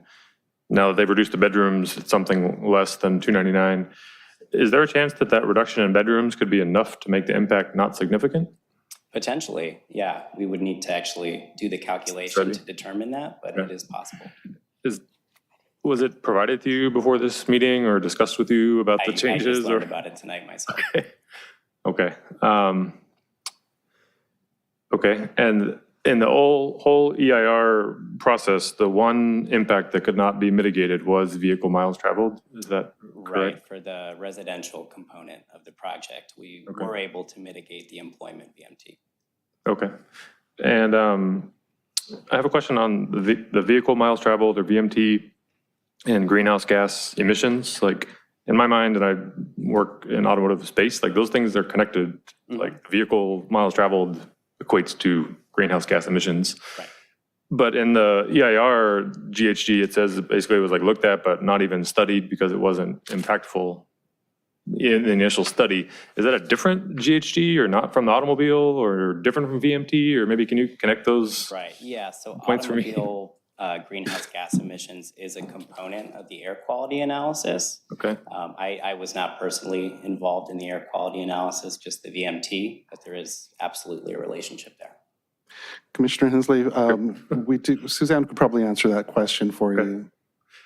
now that they've reduced the bedrooms, it's something less than 299. Is there a chance that that reduction in bedrooms could be enough to make the impact not significant? Potentially, yeah. We would need to actually do the calculation to determine that, but it is possible. Was it provided to you before this meeting or discussed with you about the I changes? just learned about it tonight myself. Okay. Okay. And in the whole EIR process, the one impact that could not be mitigated was vehicle miles traveled. Is that correct? Right, for the residential component of the project, we were able to mitigate the employment VMT. Okay. And I have a question on the vehicle miles traveled, or VMT, and greenhouse gas emissions. Like, in my mind, and I work in automotive space, like those things are connected. Like vehicle miles traveled equates to greenhouse gas emissions. Right. But in the EIR GHG, it says basically it was like looked at, but not even studied because it wasn't impactful in the initial study. Is that a different GHG or not from the automobile or different from VMT? Or maybe can you connect those? Right, yeah, so Points for me. automobile greenhouse gas emissions is a component of the air quality analysis. Okay. I was not personally involved in the air quality analysis, just the VMT, but there is absolutely a relationship there. Commissioner Hensley, Suzanne could probably answer that question for you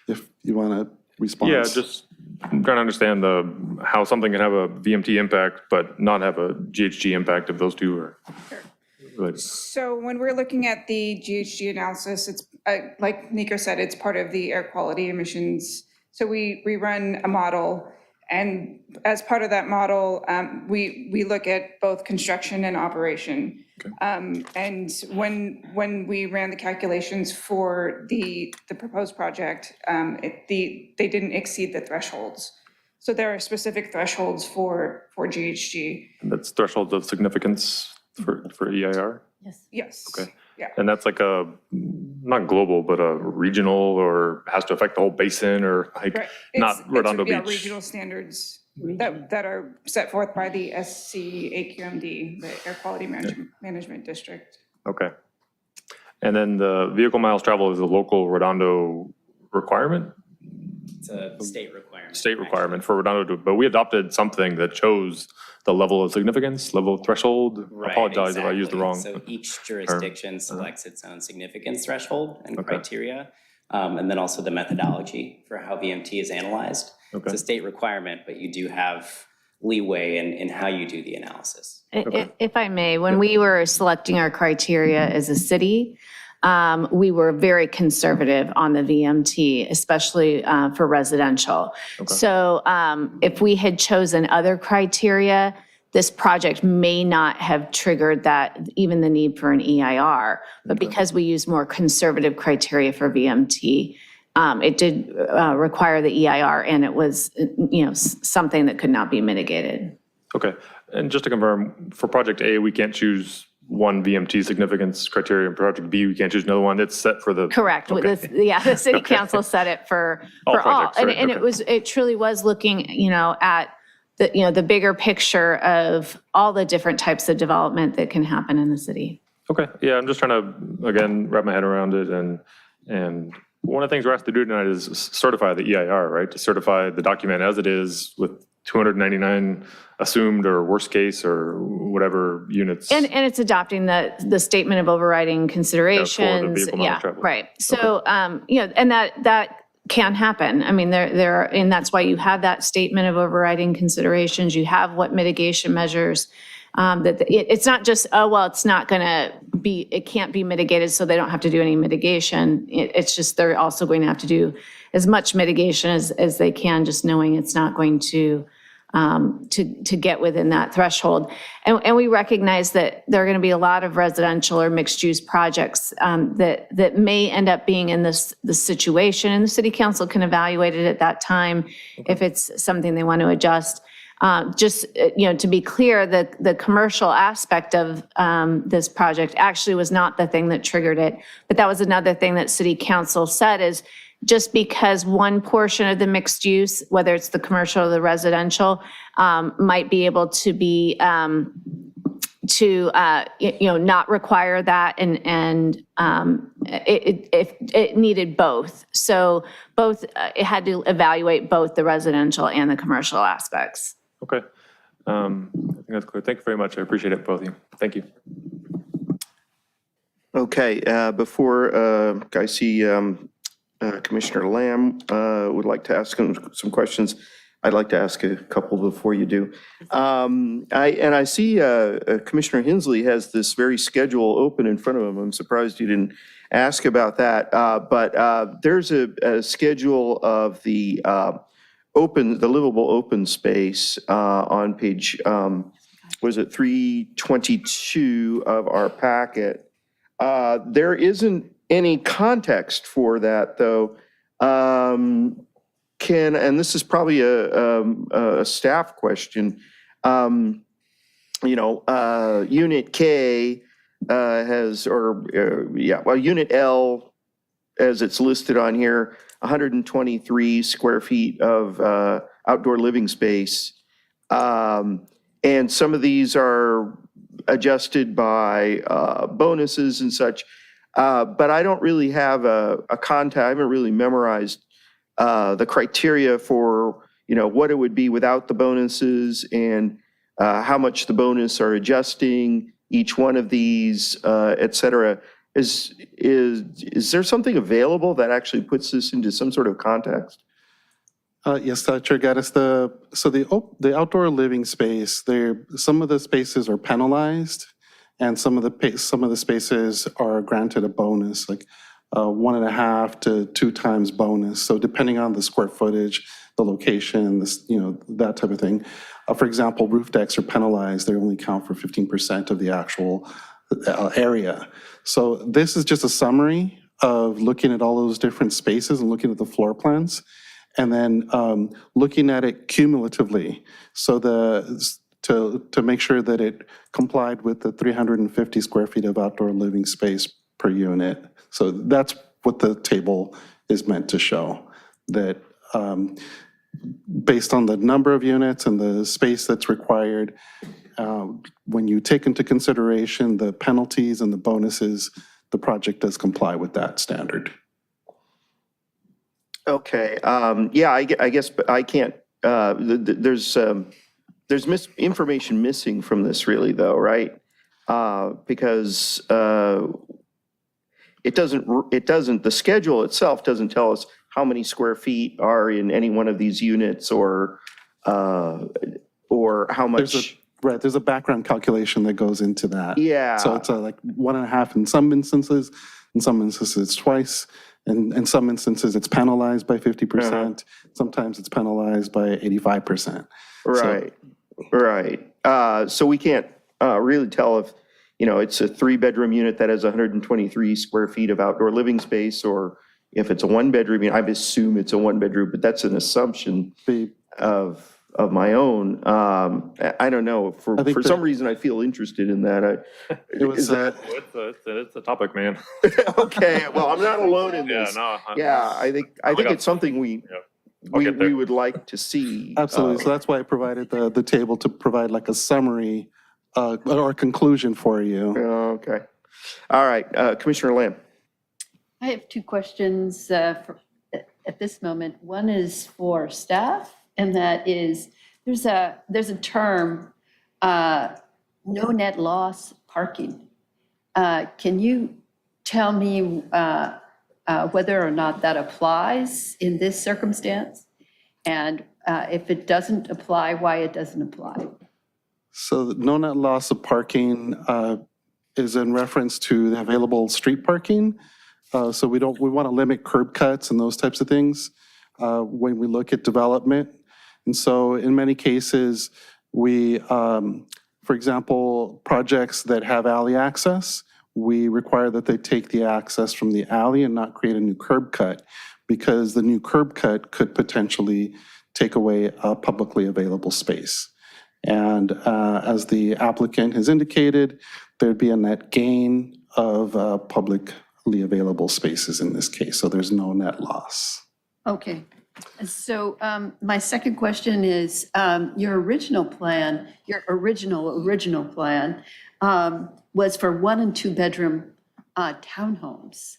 if you want to respond. Yeah, just I'm trying to understand how something can have a VMT impact, but not have a GHG impact if those two are related. So when we're looking at the GHG analysis, it's like Nico said, it's part of the air quality emissions. So we run a model, and as part of that model, we look at both construction and operation. And when we ran the calculations for the proposed project, they didn't exceed the thresholds. So there are specific thresholds for GHG. That's thresholds of significance for EIR? Yes. Yes. Okay. Yeah. And that's like a, not global, but a regional, or has to affect the whole basin, or like Right. not It's, Redondo yeah, Beach? regional standards that are set forth by the SCAQMD, the Air Quality Management District. Okay. And then the vehicle miles traveled is a local Redondo requirement? It's a state requirement. State requirement for Redondo, but we adopted something that chose the level of significance, level of threshold. Right, Apologize if I used the exactly. wrong. So each jurisdiction selects its own significance threshold and criteria, and then also the methodology for how VMT is analyzed. It's a state requirement, but you do have leeway in how you do the analysis. If I may, when we were selecting our criteria as a city, we were very conservative on the VMT, especially for residential. So if we had chosen other criteria, this project may not have triggered that, even the need for an EIR. But because we use more conservative criteria for VMT, it did require the EIR, and it was, something that could not be mitigated. Okay. And just to confirm, for project A, we can't choose one VMT significance criteria, and project B, we can't choose another one. It's set for the. Correct. Okay. The city council set it for all. projects, right, And it truly was looking, at the bigger picture of all the different types of development that can happen in the city. Okay. Yeah, I'm just trying to, again, wrap my head around it. And one of the things we're asked to do tonight is certify the EIR, right? To certify the document as it is with 299 assumed or worst case or whatever units. And it's adopting the statement of overriding considerations. vehicle miles traveled. Right. So, and that can happen. I mean, there are, and that's why you have that statement of overriding considerations. You have what mitigation measures, it's not just, it's not going to be, it can't be mitigated, so they don't have to do any mitigation. It's just, they're also going to have to do as much mitigation as they can, just knowing it's not going to get within that threshold. And we recognize that there are going to be a lot of residential or mixed-use projects that may end up being in this situation, and the city council can evaluate it at that time if it's something they want to adjust. Just, to be clear, the commercial aspect of this project actually was not the thing that triggered it, but that was another thing that city council said is, just because one portion of the mixed use, whether it's the commercial or the residential, might be able to be not require that, and it needed both. So both, it had to evaluate both the residential and the commercial aspects. Okay. I think that's clear. Thank you very much. I appreciate it, both of you. Thank you. Okay, before I see Commissioner Lamb would like to ask him some questions, I'd like to ask a couple before you do. I see Commissioner Hensley has this very schedule open in front of him. I'm surprised you didn't ask about that. But there's a schedule of the livable open space on page, 322 of our packet. There isn't any context for that, though. And this is probably a staff question. Unit K Unit L, as it's listed on here, 123 square feet of outdoor living space. And some of these are adjusted by bonuses and such. But I don't really have a context. I haven't really memorized the criteria for, what it would be without the bonuses and how much the bonus are adjusting each one of these, et cetera. Is there something available that actually puts this into some sort of context? Yes, Chair Gaddis, the outdoor living space, some of the spaces are penalized, and some of the spaces are granted a bonus, like 1.5 to 2 times bonus. So depending on the square footage, the location, that type of thing. For example, roof decks are penalized. They only count for 15% of the actual area. So this is just a summary of looking at all those different spaces and looking at the floor plans, and then looking at it cumulatively. So to make sure that it complied with the 350 square feet of outdoor living space per unit. So that's what the table is meant to show, that based on the number of units and the space that's required, when you take into consideration the penalties and the bonuses, the project does comply with that standard. Okay, yeah, I guess, but I can't, there's information missing from this really though, right? Because it doesn't, the schedule itself doesn't tell us how many square feet are in any one of these units or how much. Right, there's a background calculation that goes into that. Yeah. So it's like 1.5 in some instances it's twice, and in some instances it's penalized by 50%, sometimes it's penalized by 85%. Right, right. So we can't really tell if, it's a 3-bedroom unit that has 123 square feet of outdoor living space, or if it's a 1-bedroom unit. I assume it's a 1-bedroom, but that's an assumption of my own. I don't know. For some reason, I feel interested in that. It's a topic, man. Okay, well, I'm not alone in this. I think it's something we would like to see. Absolutely. So that's why I provided the table to provide like a summary or a conclusion for you. Okay. All right, Commissioner Lamb. I have 2 questions at this moment. One is for staff, and that is, there's a term, no net loss parking. Can you tell me whether or not that applies in this circumstance? And if it doesn't apply, why it doesn't apply? So no net loss of parking is in reference to the available street parking. So we want to limit curb cuts and those types of things when we look at development. And so in many cases, we, for example, projects that have alley access, we require that they take the access from the alley and not create a new curb cut, because the new curb cut could potentially take away a publicly available space. And as the applicant has indicated, there'd be a net gain of publicly available spaces in this case. So there's no net loss. Okay. So my second question is, your original plan was for 1 and 2 bedroom townhomes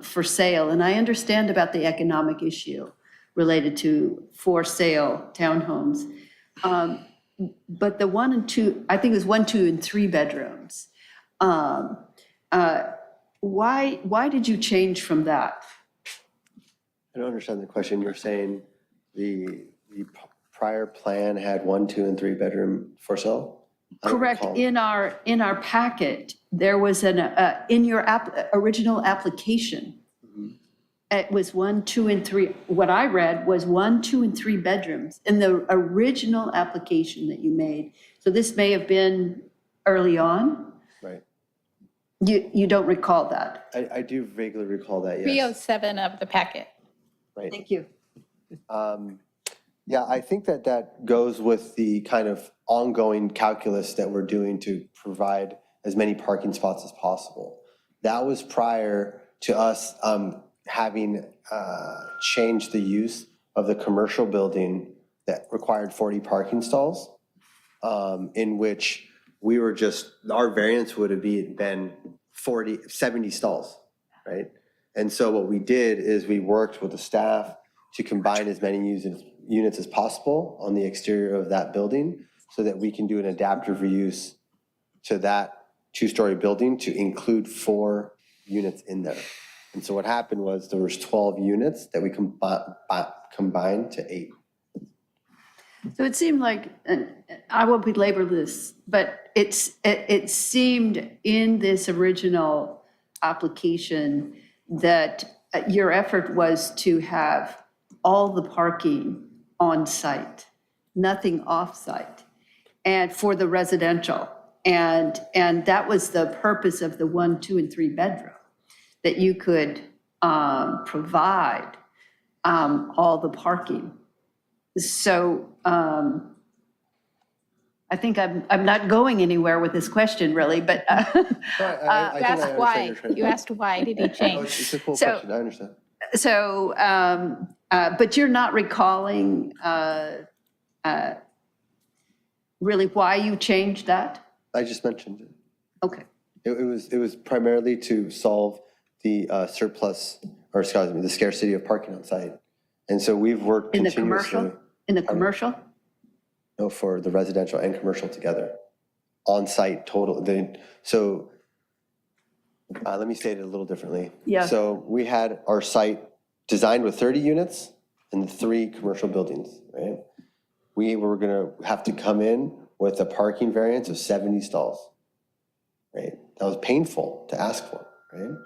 for sale. And I understand about the economic issue related to for sale townhomes. But the 1 and 2, I think it was 1, 2, and 3 bedrooms. Why did you change from that? I don't understand the question. You're saying the prior plan had 1, 2, and 3 bedroom for sale? Correct. In our packet, there was in your original application, it was 1, 2, and 3. What I read was 1, 2, and 3 bedrooms in the original application that you made. So this may have been early on. Right. You don't recall that? I do vaguely recall that, yes. 307 of the packet. Right. Thank you. Yeah, I think that goes with the kind of ongoing calculus that we're doing to provide as many parking spots as possible. That was prior to us having changed the use of the commercial building that required 40 parking stalls, in which we were our variance would have been 70 stalls, right? And so what we did is we worked with the staff to combine as many units as possible on the exterior of that building so that we can do an adaptive reuse to that 2-story building to include 4 units in there. And so what happened was there was 12 units that we combined to 8. So it seemed like, and I won't belabor this, but it seemed in this original application that your effort was to have all the parking on site, nothing off site, and for the residential. And that was the purpose of the 1, 2, and 3 bedroom, that you could provide all the parking. So I think I'm not going anywhere with this question, really, but. I Asked why. You asked why did he change? It's a cool So- question, I understand. So, but you're not recalling really why you changed that? I just mentioned it. Okay. It was primarily to solve the surplus, or excuse me, the scarcity of parking on site. And so we've worked In the continuously. commercial? In the commercial? No, for the residential and commercial together, on-site total. So let me state it a little differently. Yeah. So we had our site designed with 30 units and 3 commercial buildings, right? We were gonna have to come in with a parking variance of 70 stalls, right? That was painful to ask for, right?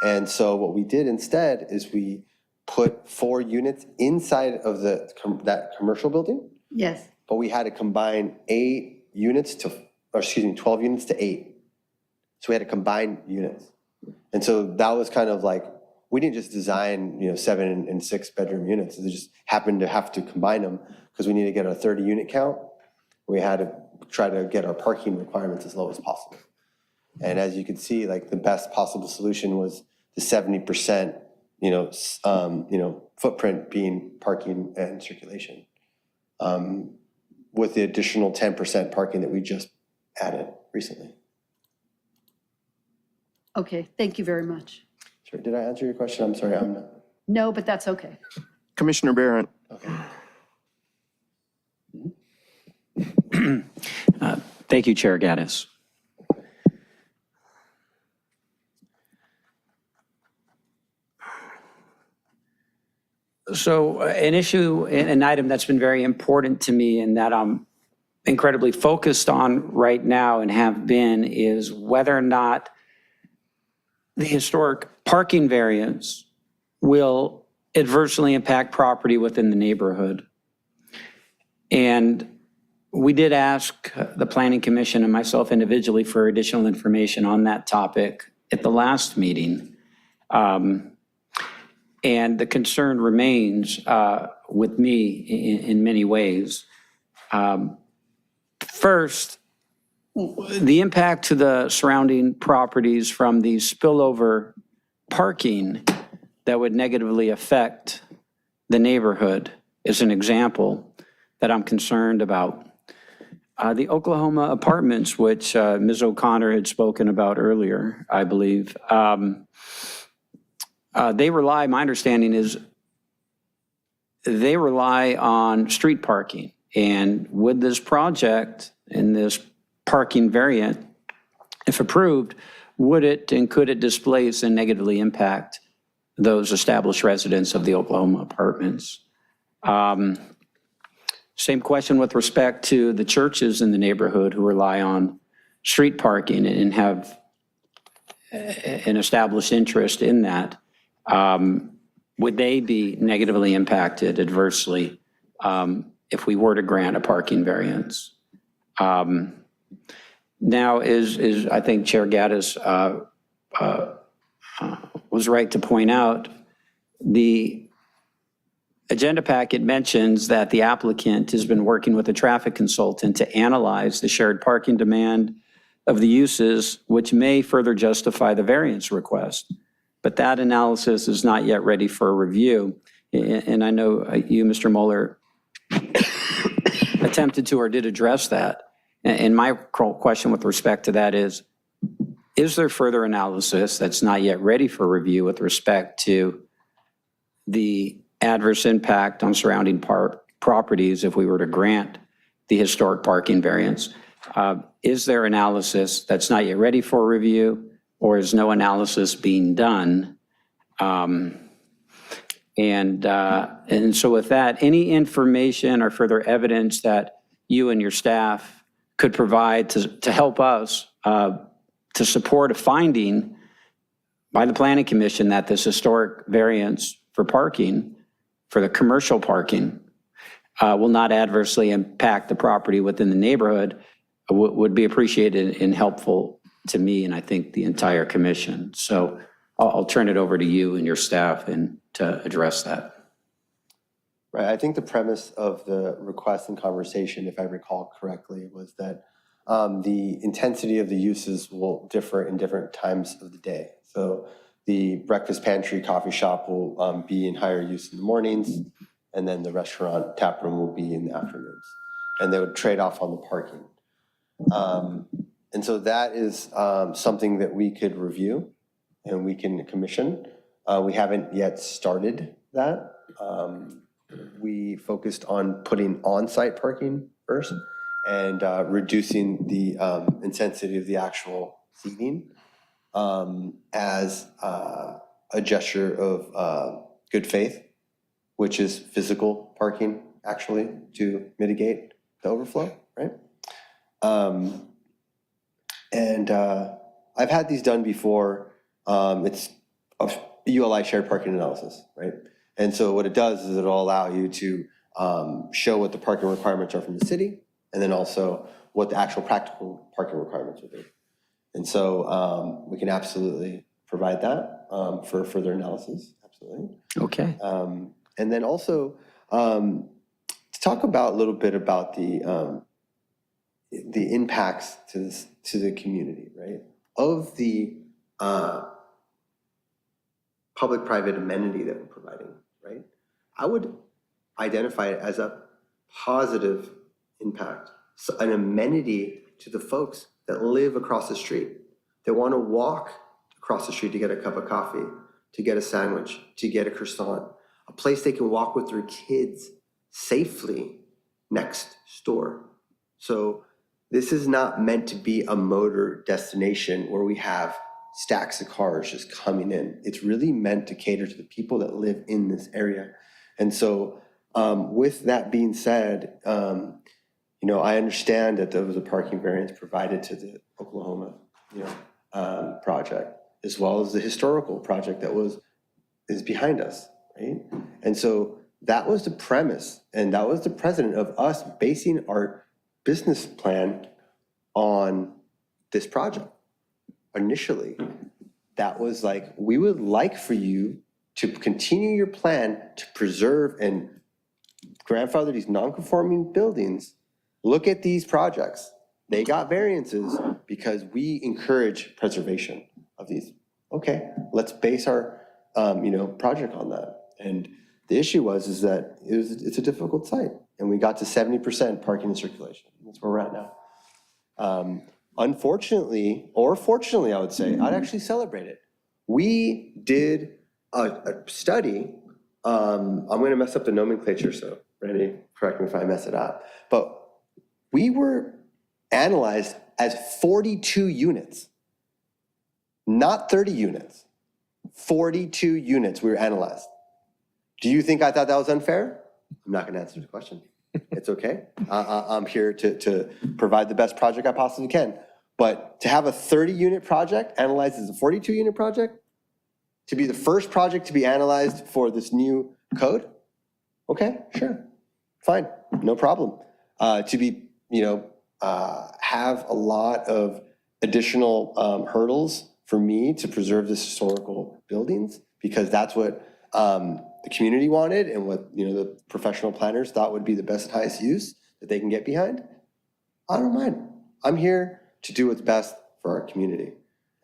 And so what we did instead is we put 4 units inside of that commercial building, Yes. but we had to combine 8 units to, or excuse me, 12 units to 8. So we had to combine units. And so that was kind of like, we didn't just design, 7 and 6 bedroom units. They just happened to have to combine them because we need to get our 30 unit count. We had to try to get our parking requirements as low as possible. And as you can see, like the best possible solution was the 70%, footprint being parking and circulation, with the additional 10% parking that we just added recently. Okay, thank you very much. Sure. Did I answer your question? I'm sorry, I'm not. No, but that's okay. Commissioner Barrett. Thank you, Chair Gaddis. So an item that's been very important to me and that I'm incredibly focused on right now and have been is whether or not the historic parking variance will adversely impact property within the neighborhood. And we did ask the Planning Commission and myself individually for additional information on that topic at the last meeting. And the concern remains with me in many ways. First, the impact to the surrounding properties from the spillover parking that would negatively affect the neighborhood is an example that I'm concerned about. The Oklahoma apartments, which Ms. O'Connor had spoken about earlier, I believe, they rely, my understanding is, they rely on street parking. And with this project and this parking variant, if approved, would it and could it displace and negatively impact those established residents of the Oklahoma apartments? Same question with respect to the churches in the neighborhood who rely on street parking and have an established interest in that. Would they be negatively impacted adversely if we were to grant a parking variance? Now, I think Chair Gaddis was right to point out, the agenda packet mentions that the applicant has been working with a traffic consultant to analyze the shared parking demand of the uses, which may further justify the variance request. But that analysis is not yet ready for review. And I know you, Mr. Mueller, attempted to or did address that. And my question with respect to that is there further analysis that's not yet ready for review with respect to the adverse impact on surrounding properties if we were to grant the historic parking variance? Is there analysis that's not yet ready for review, or is no analysis being done? And so with that, any information or further evidence that you and your staff could provide to help us to support a finding by the Planning Commission that this historic variance for parking, for the commercial parking, will not adversely impact the property within the neighborhood would be appreciated and helpful to me and I think the entire commission. So I'll turn it over to you and your staff and to address that. Right, I think the premise of the request and conversation, if I recall correctly, was that the intensity of the uses will differ in different times of the day. So the breakfast pantry coffee shop will be in higher use in the mornings, and then the restaurant tap room will be in the afternoons. And they would trade off on the parking. And so that is something that we could review and we can commission. We haven't yet started that. We focused on putting on-site parking first and reducing the intensity of the actual seating as a gesture of good faith, which is physical parking, actually, to mitigate the overflow, right? And I've had these done before. It's a ULI shared parking analysis, right? And so what it does is it'll allow you to show what the parking requirements are from the city, and then also what the actual practical parking requirements will be. And so we can absolutely provide that for further analysis, absolutely. Okay. And then also to talk about a little bit about the impacts to the community, right? Of the public-private amenity that we're providing, right? I would identify it as a positive impact, so an amenity to the folks that live across the street, that want to walk across the street to get a cup of coffee, to get a sandwich, to get a croissant, a place they can walk with their kids safely next door. So this is not meant to be a motor destination where we have stacks of cars just coming in. It's really meant to cater to the people that live in this area. And so with that being said, I understand that there was a parking variance provided to the Oklahoma, project, as well as the historical project that is behind us, right? And so that was the premise, and that was the precedent of us basing our business plan on this project. Initially, that was like, we would like for you to continue your plan to preserve and grandfather these non-conforming buildings. Look at these projects. They got variances because we encourage preservation of these. Okay, let's base our project on that. And the issue is that it's a difficult site, and we got to 70% parking and circulation. That's where we're at now. Unfortunately, or fortunately, I would say, I'd actually celebrate it. We did a study. I'm going to mess up the nomenclature, so Randy, correct me if I mess it up. But we were analyzed as 42 units, not 30 units. 42 units we were analyzed. Do you think I thought that was unfair? I'm not going to answer the question. It's okay. I'm here to provide the best project I possibly can. But to have a 30-unit project analyzed as a 42-unit project, to be the first project to be analyzed for this new code, okay, sure, fine, no problem. To be, have a lot of additional hurdles for me to preserve this historical buildings, because that's what the community wanted and what the professional planners thought would be the best and highest use that they can get behind. I don't mind. I'm here to do what's best for our community.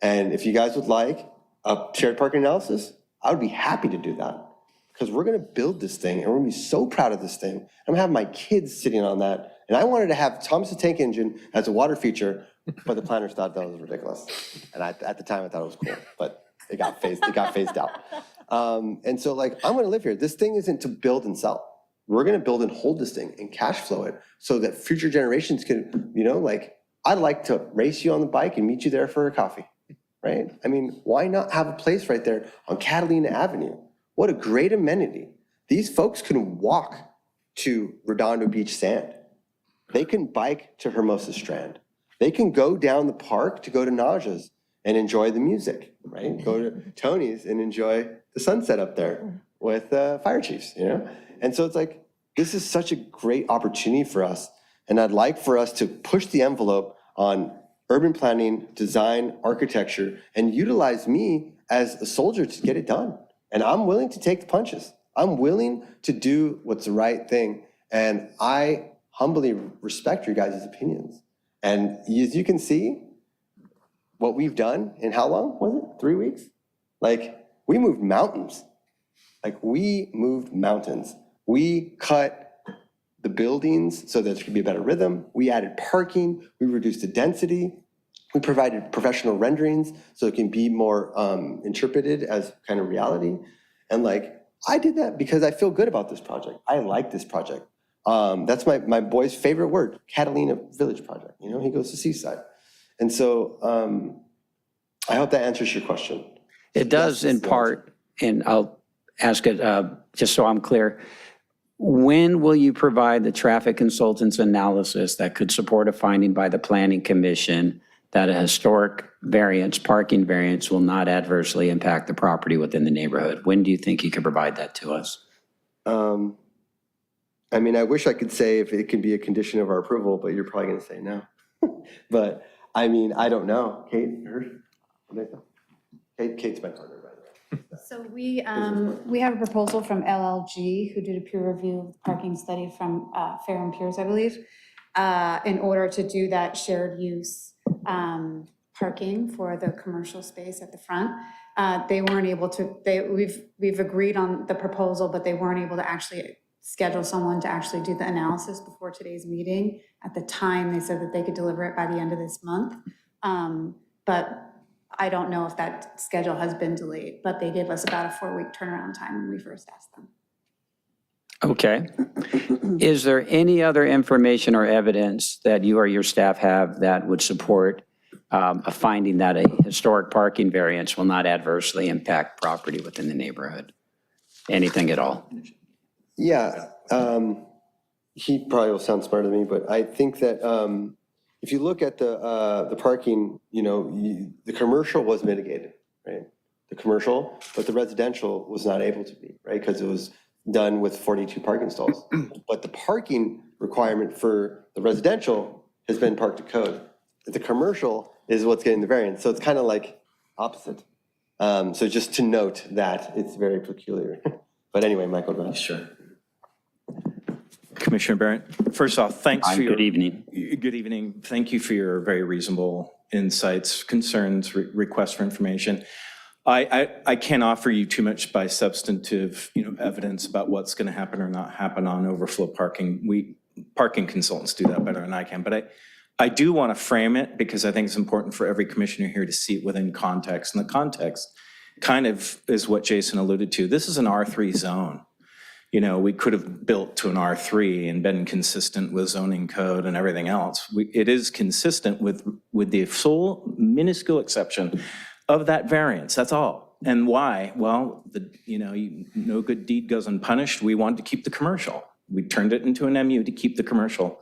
And if you guys would like a shared parking analysis, I would be happy to do that, because we're gonna build this thing and we're gonna be so proud of this thing. I'm gonna have my kids sitting on that. And I wanted to have Thomas the Tank Engine as a water feature, but the planners thought that was ridiculous. And at the time I thought it was cool, but it got phased out. And so I'm gonna live here. This thing isn't to build and sell. We're gonna build and hold this thing and cash flow it so that future generations can, I'd like to race you on the bike and meet you there for a coffee, right? I mean, why not have a place right there on Catalina Avenue? What a great amenity. These folks can walk to Redondo Beach Sand. They can bike to Hermosa Strand. They can go down the park to go to Naja's and enjoy the music, right? Go to Tony's and enjoy the sunset up there with fire chiefs, And so it's like, this is such a great opportunity for us. And I'd like for us to push the envelope on urban planning, design, architecture, and utilize me as a soldier to get it done. And I'm willing to take the punches. I'm willing to do what's the right thing. And I humbly respect your guys' opinions. And as you can see, what we've done in how long was it? 3 weeks? Like, we moved mountains. We cut the buildings so that there could be a better rhythm. We added parking. We reduced the density. We provided professional renderings so it can be more interpreted as kind of reality. And I did that because I feel good about this project. I like this project. That's my boy's favorite word, Catalina Village Project. He goes to Seaside. And so I hope that answers your question. It does in part, and I'll ask it just so I'm clear. When will you provide the traffic consultant's analysis that could support a finding by the Planning Commission that a historic variance, parking variance, will not adversely impact the property within the neighborhood? When do you think you could provide that to us? I wish I could say if it can be a condition of our approval, but you're probably going to say no. But I don't know. Kate, Kate's my partner, by the way. So we have a proposal from LLG, who did a peer review parking study from Fair and Piers, I believe, in order to do that shared use parking for the commercial space at the front. They weren't able to, we've agreed on the proposal, but they weren't able to actually schedule someone to actually do the analysis before today's meeting. At the time, they said that they could deliver it by the end of this month. But I don't know if that schedule has been delayed, but they gave us about a 4-week turnaround time when we first asked them. Okay. Is there any other information or evidence that you or your staff have that would support a finding that a historic parking variance will not adversely impact property within the neighborhood? Anything at all? Yeah, he probably will sound smarter than me, but I think that if you look at the parking, the commercial was mitigated, right? The commercial, but the residential was not able to be, right? Because it was done with 42 parking stalls. But the parking requirement for the residential has been parked to code. The commercial is what's getting the variance. So it's kind of opposite. So just to note that it's very peculiar. But anyway, Michael, go ahead. Sure. Commissioner Barrett, first off, thanks for your... Good evening. Good evening. Thank you for your very reasonable insights, concerns, requests for information. I can't offer you too much by substantive, evidence about what's going to happen or not happen on overflow parking. Parking consultants do that better than I can, but I do want to frame it because I think it's important for every commissioner here to see it within context. And the context kind of is what Jason alluded to. This is an R3 zone. We could have built to an R3 and been consistent with zoning code and everything else. It is consistent with the sole minuscule exception of that variance, that's all. And why? Well, no good deed goes unpunished. We wanted to keep the commercial. We turned it into an MU to keep the commercial.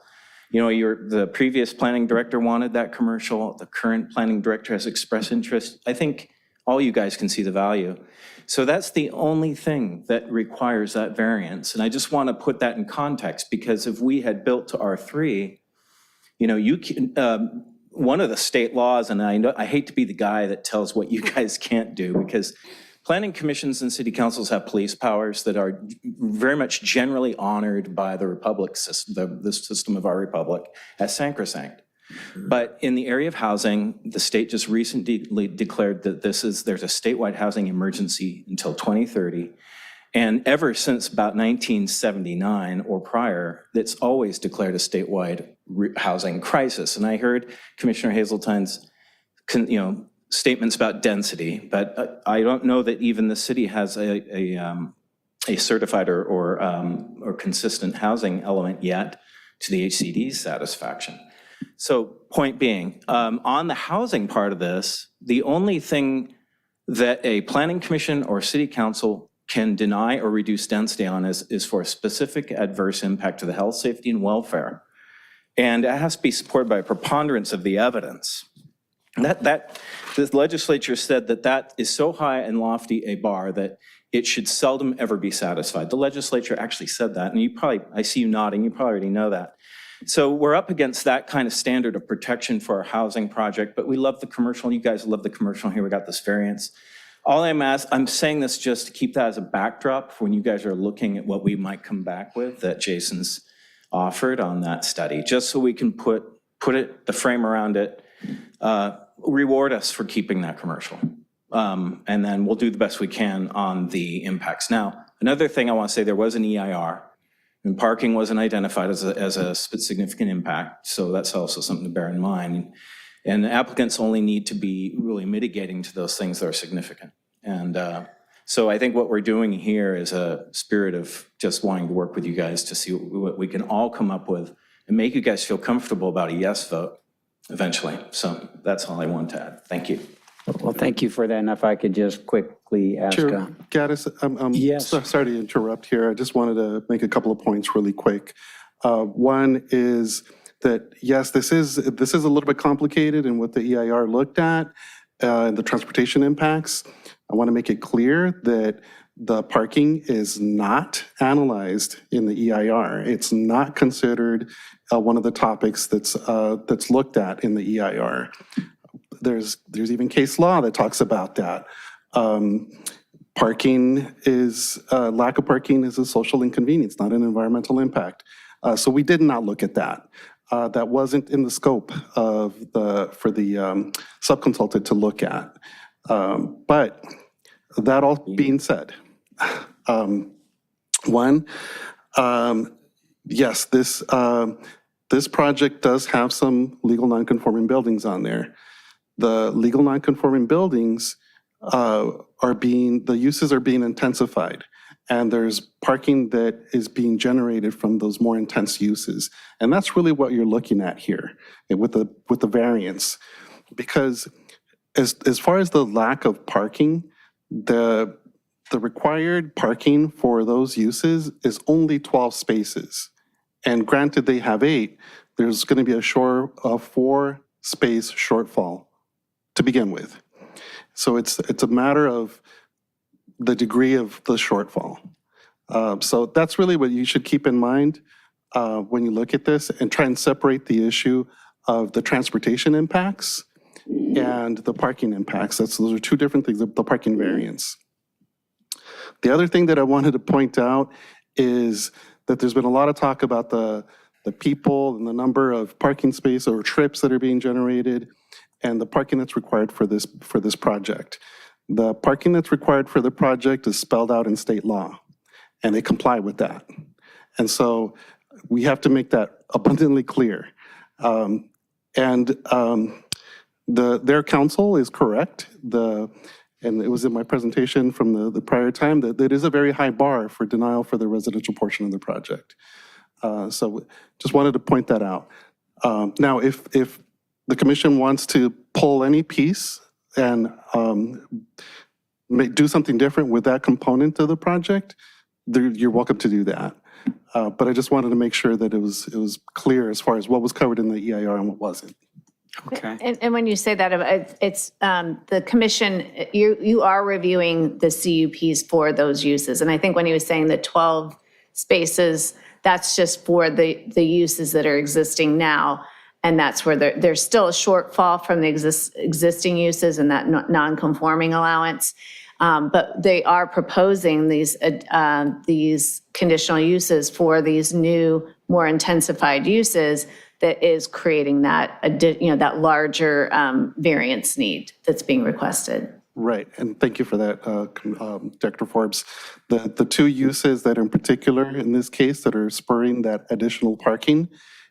The previous planning director wanted that commercial. The current planning director has expressed interest. I think all you guys can see the value. So that's the only thing that requires that variance. And I just want to put that in context because if we had built to R3, you can, one of the state laws, and I hate to be the guy that tells what you guys can't do because planning commissions and city councils have police powers that are very much generally honored by the republic system, the system of our republic as sacrosanct. But in the area of housing, the state just recently declared that there's a statewide housing emergency until 2030. And ever since about 1979 or prior, it's always declared a statewide housing crisis. And I heard Commissioner Hazeltine's statements about density, but I don't know that even the city has a certified or consistent housing element yet to the HCD's satisfaction. So point being, on the housing part of this, the only thing that a planning commission or city council can deny or reduce density on is for a specific adverse impact to the health, safety, and welfare. And it has to be supported by a preponderance of the evidence. The legislature said that is so high and lofty a bar that it should seldom ever be satisfied. The legislature actually said that, and I see you nodding, you probably already know that. So we're up against that kind of standard of protection for our housing project, but we love the commercial. You guys love the commercial. Here we got this variance. I'm saying this just to keep that as a backdrop for when you guys are looking at what we might come back with that Jason's offered on that study, just so we can put the frame around it, reward us for keeping that commercial. And then we'll do the best we can on the impacts. Now, another thing I want to say, there was an EIR, and parking wasn't identified as a significant impact, so that's also something to bear in mind. And applicants only need to be really mitigating to those things that are significant. And so I think what we're doing here is a spirit of just wanting to work with you guys to see what we can all come up with and make you guys feel comfortable about a yes vote eventually. So that's all I wanted to add. Thank you. Well, thank you for that. And if I could just quickly ask. Chair Gaddis, Yes. sorry to interrupt here. I just wanted to make a couple of points really quick. One is that, yes, this is a little bit complicated in what the EIR looked at, the transportation impacts. I want to make it clear that the parking is not analyzed in the EIR. It's not considered one of the topics that's looked at in the EIR. There's even case law that talks about that. Parking is, lack of parking is a social inconvenience, not an environmental impact. So we did not look at that. That wasn't in the scope for the subconsultant to look at. But that all being said, yes, this project does have some legal nonconforming buildings on there. The legal nonconforming buildings the uses are being intensified, and there's parking that is being generated from those more intense uses. And that's really what you're looking at here with the variance. Because as far as the lack of parking, the required parking for those uses is only 12 spaces. And granted they have 8, there's going to be a 4-space shortfall to begin with. So it's a matter of the degree of the shortfall. So that's really what you should keep in mind when you look at this, and try and separate the issue of the transportation impacts and the parking impacts. Those are two different things, the parking variance. The other thing that I wanted to point out is that there's been a lot of talk about the people and the number of parking spaces or trips that are being generated, and the parking that's required for this project. The parking that's required for the project is spelled out in state law, and they comply with that. And so we have to make that abundantly clear. Their counsel is correct. And it was in my presentation from the prior time that it is a very high bar for denial for the residential portion of the project. So just wanted to point that out. Now, if the commission wants to pull any piece and do something different with that component of the project, you're welcome to do that. But I just wanted to make sure that it was clear as far as what was covered in the EIR and what wasn't. Okay. And when you say that, it's the commission, you are reviewing the CUPs for those uses. And I think when he was saying the 12 spaces, that's just for the uses that are existing now. And that's where there's still a shortfall from the existing uses and that non-conforming allowance. But they are proposing these conditional uses for these new, more intensified uses that is creating that, that larger variance need that's being requested. Right, and thank you for that, Director Forbes. The two uses that are in particular in this case that are spurring that additional parking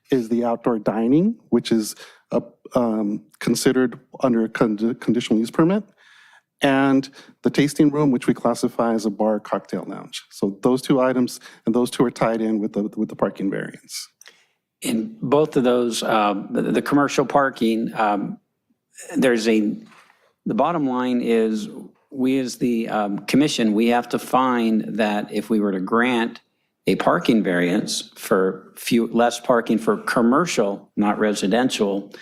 is the outdoor dining, which is considered under a conditional use permit, and the tasting room, which we classify as a bar cocktail lounge. So those two items, and those two are tied in with the parking variance. In both of those, the commercial parking, the bottom line is we as the commission, we have to find that if we were to grant a parking variance for less parking for commercial, not residential,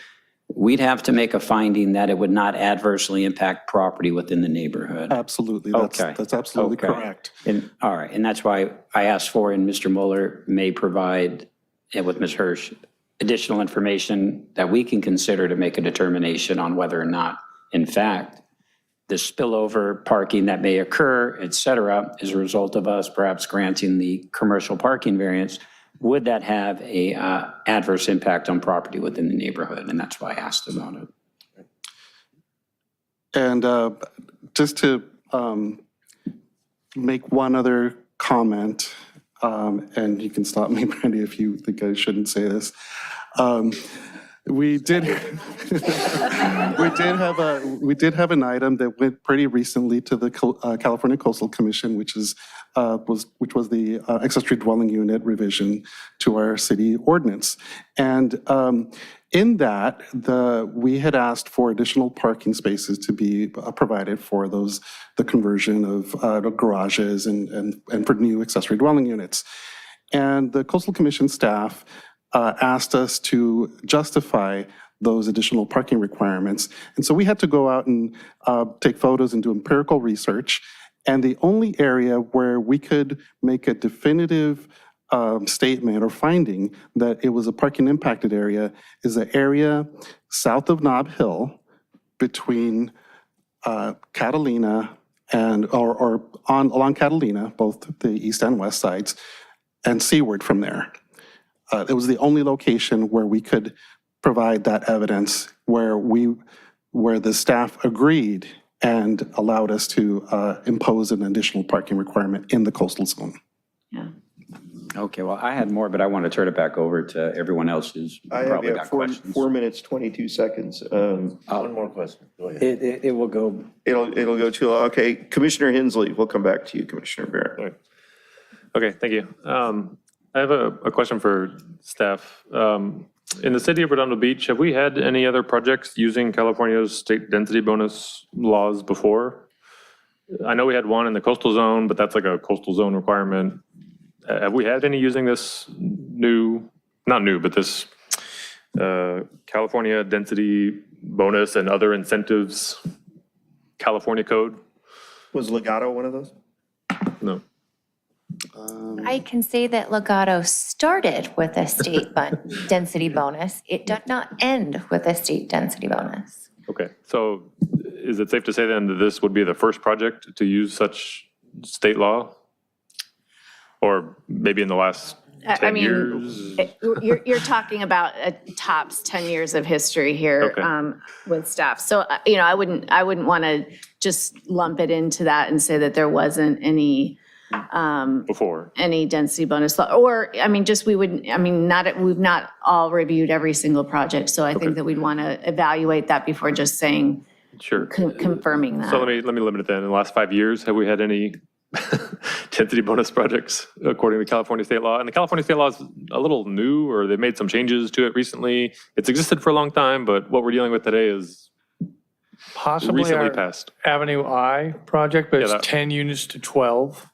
we'd have to make a finding that it would not adversely impact property within the neighborhood. Absolutely, that's absolutely correct. And, all right, and that's why I asked for, and Mr. Mueller may provide, with Ms. Hirsch, additional information that we can consider to make a determination on whether or not, in fact, the spillover parking that may occur, et cetera, as a result of us perhaps granting the commercial parking variance, would that have a adverse impact on property within the neighborhood? And that's why I asked about it. And just to make one other comment, and you can stop me, Brandy, if you think I shouldn't say this. We did have an item that went pretty recently to the California Coastal Commission, which was the accessory dwelling unit revision to our city ordinance. And in that, we had asked for additional parking spaces to be provided for the conversion of garages and for new accessory dwelling units. And the Coastal Commission staff asked us to justify those additional parking requirements. And so we had to go out and take photos and do empirical research. And the only area where we could make a definitive statement or finding that it was a parking impacted area is the area south of Nob Hill between Catalina and, or along Catalina, both the east and west sides, and seaward from there. It was the only location where we could provide that evidence where the staff agreed and allowed us to impose an additional parking requirement in the coastal zone. Yeah. Okay, well, I had more, but I want to turn it back over to everyone else who's probably got questions. 4 minutes, 22 seconds. One more question. Go ahead. It will go. It'll go too long. Okay, Commissioner Hensley, we'll come back to you, Commissioner Barrett. Okay, thank you. I have a question for staff. In the city of Redondo Beach, have we had any other projects using California's state density bonus laws before? I know we had one in the coastal zone, but that's like a coastal zone requirement. Have we had any using this this California density bonus and other incentives California code? Was Legato one of those? No. I can say that Legato started with a state density bonus. It did not end with a state density bonus. Okay, so is it safe to say then that this would be the first project to use such state law? Or maybe in the last 10 years? You're talking about a tops 10 years of history here with staff. So, I wouldn't want to just lump it into that and say that there wasn't any before any density bonus law, or we've not all reviewed every single project. So I think that we'd want to evaluate that before just saying, sure, confirming that. So let me limit it then. In the last 5 years, have we had any density bonus projects according to California state law? And the California state law is a little new, or they made some changes to it recently. It's existed for a long time, but what we're dealing with today is possibly recently our passed. Avenue I project, but it's 10 units to 12.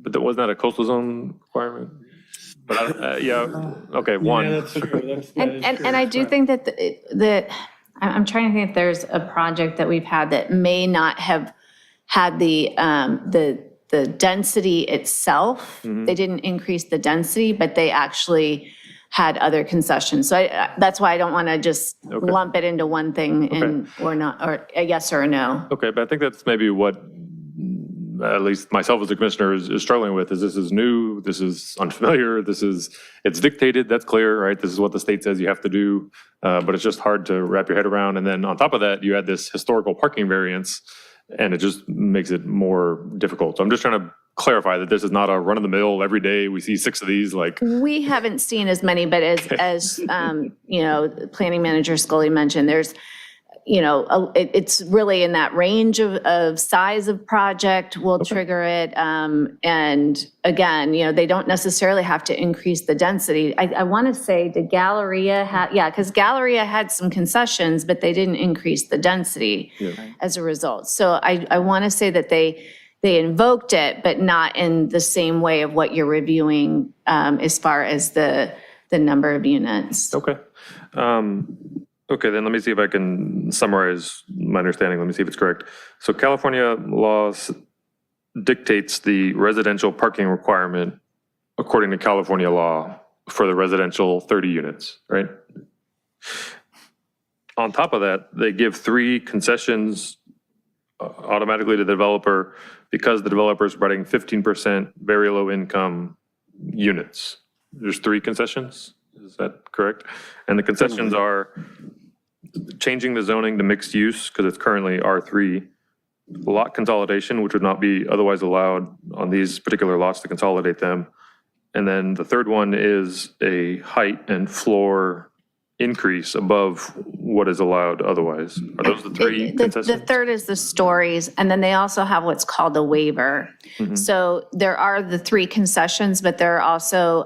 But that wasn't that a coastal zone requirement? But one. Yeah, that's true. And I do think that I'm trying to think if there's a project that we've had that may not have had the density itself. Mm-hmm. They didn't increase the density, but they actually had other concessions. So that's why I don't want to just lump it into one thing or not, or a yes or a no. Okay, but I think that's maybe what at least myself as a commissioner is struggling with. This is new, this is unfamiliar, it's dictated, that's clear, right? This is what the state says you have to do, but it's just hard to wrap your head around. And then on top of that, you add this historical parking variance, and it just makes it more difficult. So I'm just trying to clarify that this is not a run-of-the-mill, every day we see 6 of these, like. We haven't seen as many, but as planning manager Scully mentioned, there's, it's really in that range of size of project will trigger it. And again, they don't necessarily have to increase the density. I want to say the Galleria because Galleria had some concessions, but they didn't increase the density as a result. So I want to say that they invoked it, but not in the same way of what you're reviewing as far as the number of units. Okay. Okay, then let me see if I can summarize my understanding. Let me see if it's correct. So California laws dictates the residential parking requirement according to California law for the residential 30 units, right? On top of that, they give 3 concessions automatically to the developer because the developer is providing 15% very low income units. There's 3 concessions, is that correct? And the concessions are changing the zoning to mixed use because it's currently R3, lot consolidation, which would not be otherwise allowed on these particular lots to consolidate them. And then the third one is a height and floor increase above what is allowed otherwise. Are those the 3 The concessions? third is the stories, and then they also have what's called a waiver. So there are the 3 concessions, but there are also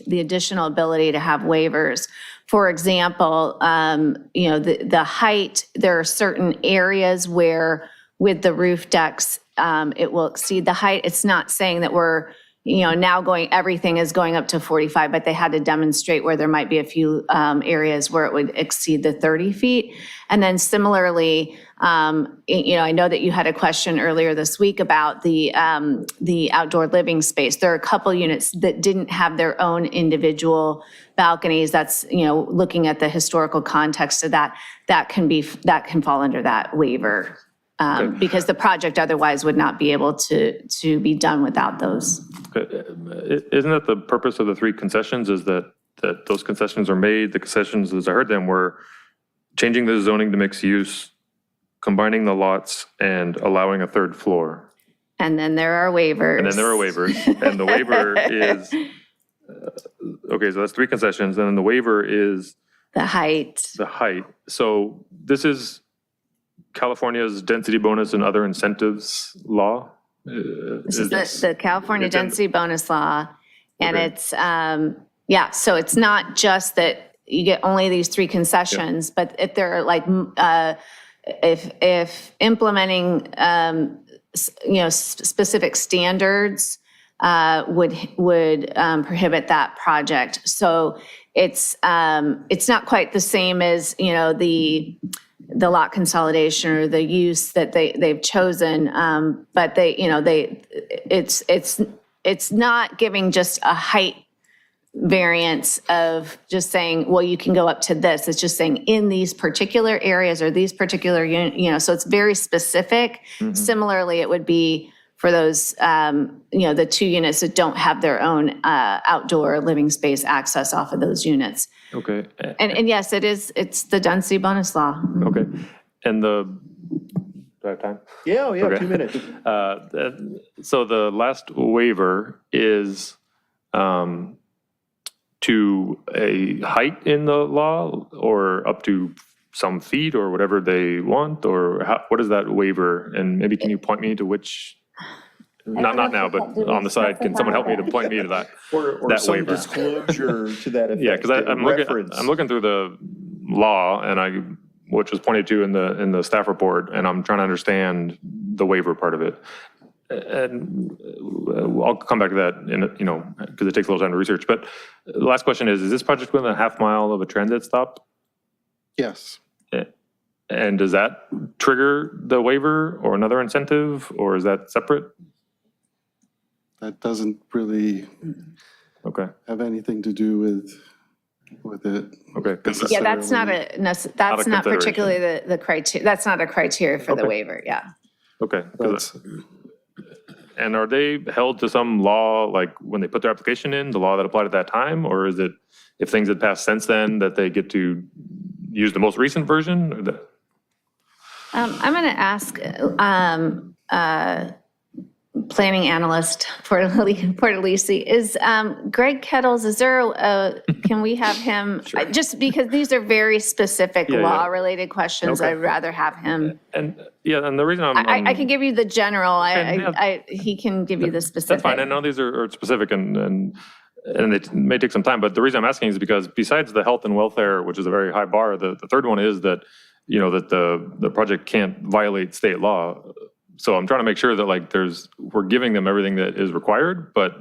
the additional ability to have waivers. For example, the height, there are certain areas where with the roof decks, it will exceed the height. It's not saying that we're now everything is going up to 45, but they had to demonstrate where there might be a few areas where it would exceed the 30 feet. And then similarly, I know that you had a question earlier this week about the outdoor living space. There are a couple units that didn't have their own individual balconies. That's, looking at the historical context of that can fall under that waiver. Because the project otherwise would not be able to be done without those. Isn't that the purpose of the 3 concessions, is that those concessions are made? The concessions, as I heard them, were changing the zoning to mixed use, combining the lots, and allowing a 3rd floor. And then there are waivers. And the waiver is, okay, so that's 3 concessions, and then the waiver is the height. So this is California's density bonus and other incentives law? This is the California density bonus law. And it's, so it's not just that you get only these 3 concessions, but if they're like, if implementing, specific standards would prohibit that project. So it's not quite the same as, the lot consolidation or the use that they've chosen, but it's not giving just a height variance of just saying, well, you can go up to this. It's just saying in these particular areas or these particular so it's very specific. Similarly, it would be for those, the 2 units that don't have their own outdoor living space access off of those units. Okay. And yes, it's the density bonus law. Okay. And do I have time? Yeah, Okay. 2 minutes. So the last waiver is to a height in the law or up to some feet or whatever they want, or what is that waiver? And maybe can you point me to which, not now, but on the side, can someone help me to point me to that? Or that some waiver? disclosure to that effect. Yeah, because I'm looking through the law and which was pointed to in the staff report, and I'm trying to understand the waiver part of it. And I'll come back to that because it takes a little time to research. But the last question is this project within a half mile of a transit stop? Yes. And does that trigger the waiver or another incentive, or is that separate? That doesn't really have anything to do with it. Okay. Yeah, that's not particularly the criteria. That's not a criteria for the waiver. Yeah. Okay. And are they held to some law, like when they put their application in, the law that applied at that time? Or is it, if things had passed since then, that they get to use the most recent version? Or I'm going to ask planning analyst for Portalisi, is Greg Kettles, can we have him? Sure. Just because these are very specific law-related questions, I'd rather have him. And the reason I can give you the general, he can give you the specific. That's fine. I know these are specific and it may take some time, but the reason I'm asking is because besides the health and welfare, which is a very high bar, the third one is that, that the project can't violate state law. So I'm trying to make sure that we're giving them everything that is required, but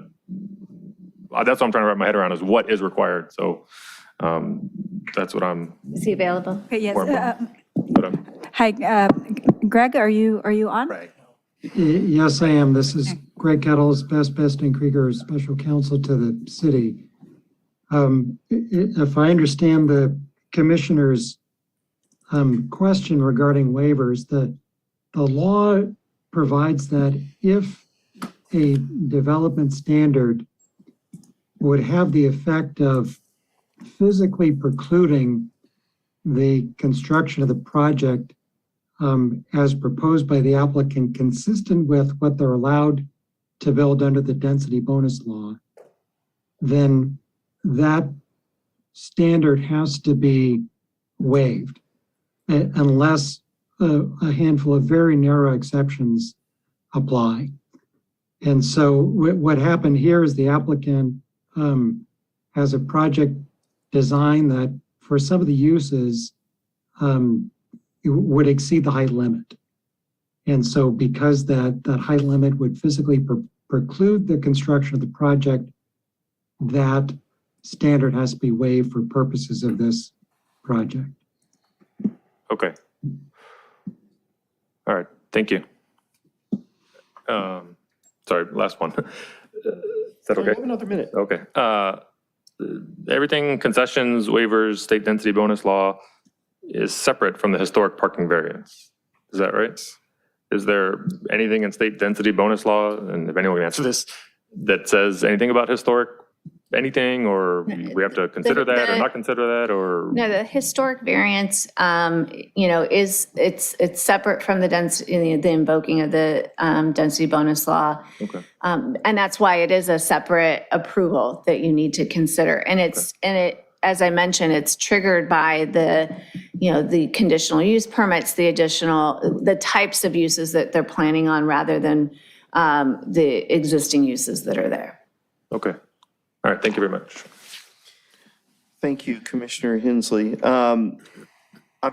that's what I'm trying to wrap my head around is what is required. So that's what I'm. Is he available? Yes. Hi, Greg, are you on? Right. Yes, I am. This is Greg Kettles, Best and Krieger, Special Counsel to the city. If I understand the commissioner's question regarding waivers, the law provides that if a development standard would have the effect of physically precluding the construction of the project as proposed by the applicant, consistent with what they're allowed to build under the density bonus law, then that standard has to be waived unless a handful of very narrow exceptions apply. And so what happened here is the applicant has a project design that for some of the uses would exceed the height limit. And so because that height limit would physically preclude the construction of the project, that standard has to be waived for purposes of this project. Okay. All right, thank you. Sorry, last one. Is that okay? We have another minute. Okay. Everything, concessions, waivers, state density bonus law is separate from the historic parking variance. Is that right? Is there anything in state density bonus law, and if anyone can answer this, that says anything about historic anything, or we have to consider that or not consider that, or? No, the historic variance, it's separate from the density, the invoking of the density bonus law. Okay. And that's why it is a separate approval that you need to consider. And as I mentioned, it's triggered by the conditional use permits, the types of uses that they're planning on rather than the existing uses that are there. Okay. All right, thank you very much. Thank you, Commissioner Hensley. I'm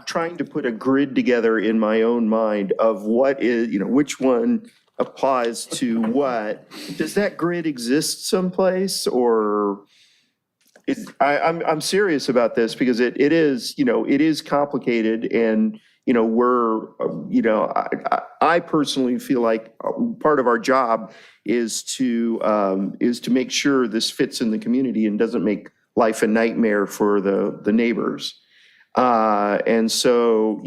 trying to put a grid together in my own mind of what is, which one applies to what. Does that grid exist someplace, or I'm serious about this because it is complicated, and I personally feel like part of our job is to make sure this fits in the community and doesn't make life a nightmare for the neighbors. And so,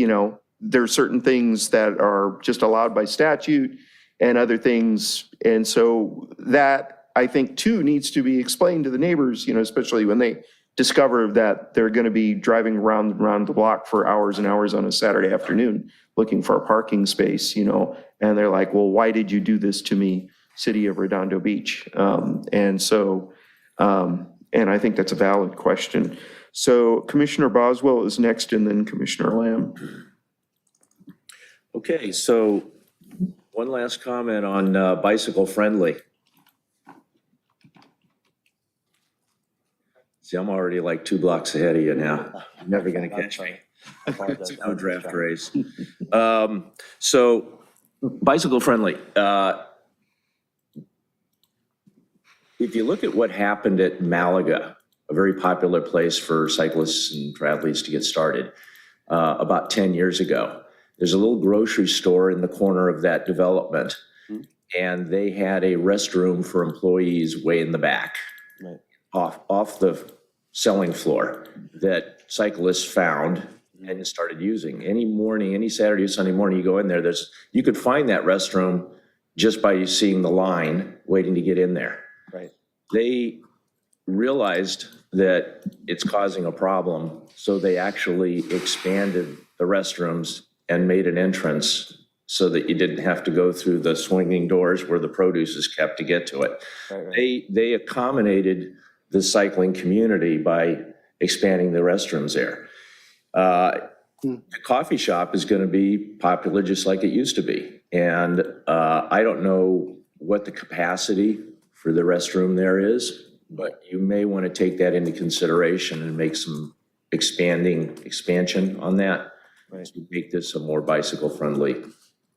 there are certain things that are just allowed by statute and other things. And so that, I think, too, needs to be explained to the neighbors, especially when they discover that they're going to be driving around the block for hours and hours on a Saturday afternoon looking for a parking space, and they're like, well, why did you do this to me, City of Redondo Beach? And I think that's a valid question. So Commissioner Boswell is next, and then Commissioner Lamb. Okay, so one last comment on bicycle friendly. See, I'm already like 2 blocks ahead of you now. You're never going to catch me. It's no draft race. So bicycle friendly. If you look at what happened at Malaga, a very popular place for cyclists and triathletes to get started, about 10 years ago, there's a little grocery store in the corner of that development, and they had a restroom for employees way in the back, off the selling floor, that cyclists found and started using. Any morning, any Saturday or Sunday morning, you go in there, you could find that restroom just by seeing the line waiting to get in there. Right. They realized that it's causing a problem, so they actually expanded the restrooms and made an entrance so that you didn't have to go through the swinging doors where the produce is kept to get to it. Right. They accommodated the cycling community by expanding the restrooms there. The coffee shop is going to be popular just like it used to be. And I don't know what the capacity for the restroom there is, but you may want to take that into consideration and make some expansion on that. Right. To make this a more bicycle friendly.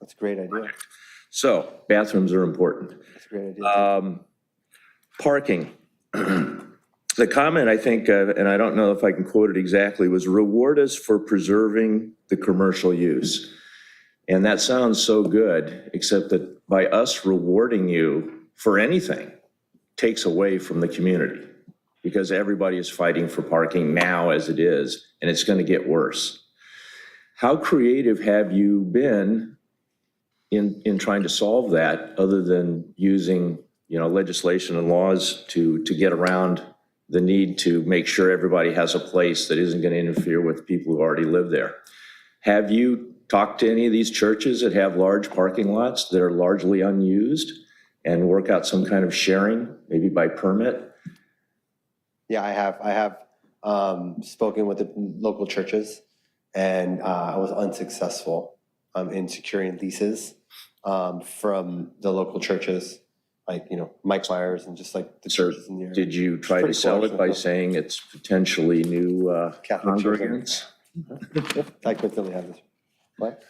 That's a great idea. So bathrooms are important. That's a great idea. Parking. The comment, I think, and I don't know if I can quote it exactly, was reward us for preserving the commercial use. And that sounds so good, except that by us rewarding you for anything takes away from the community, because everybody is fighting for parking now as it is, and it's going to get worse. How creative have you been in trying to solve that, other than using, legislation and laws to get around the need to make sure everybody has a place that isn't going to interfere with people who already live there. Have you talked to any of these churches that have large parking lots that are largely unused and work out some kind of sharing, maybe by permit? Yeah, I have spoken with the local churches, and I was unsuccessful in securing leases from the local churches, like, Mike Myers and just like the churches in the area. Did you try to sell it by saying it's potentially new congregants? I constantly have this. What?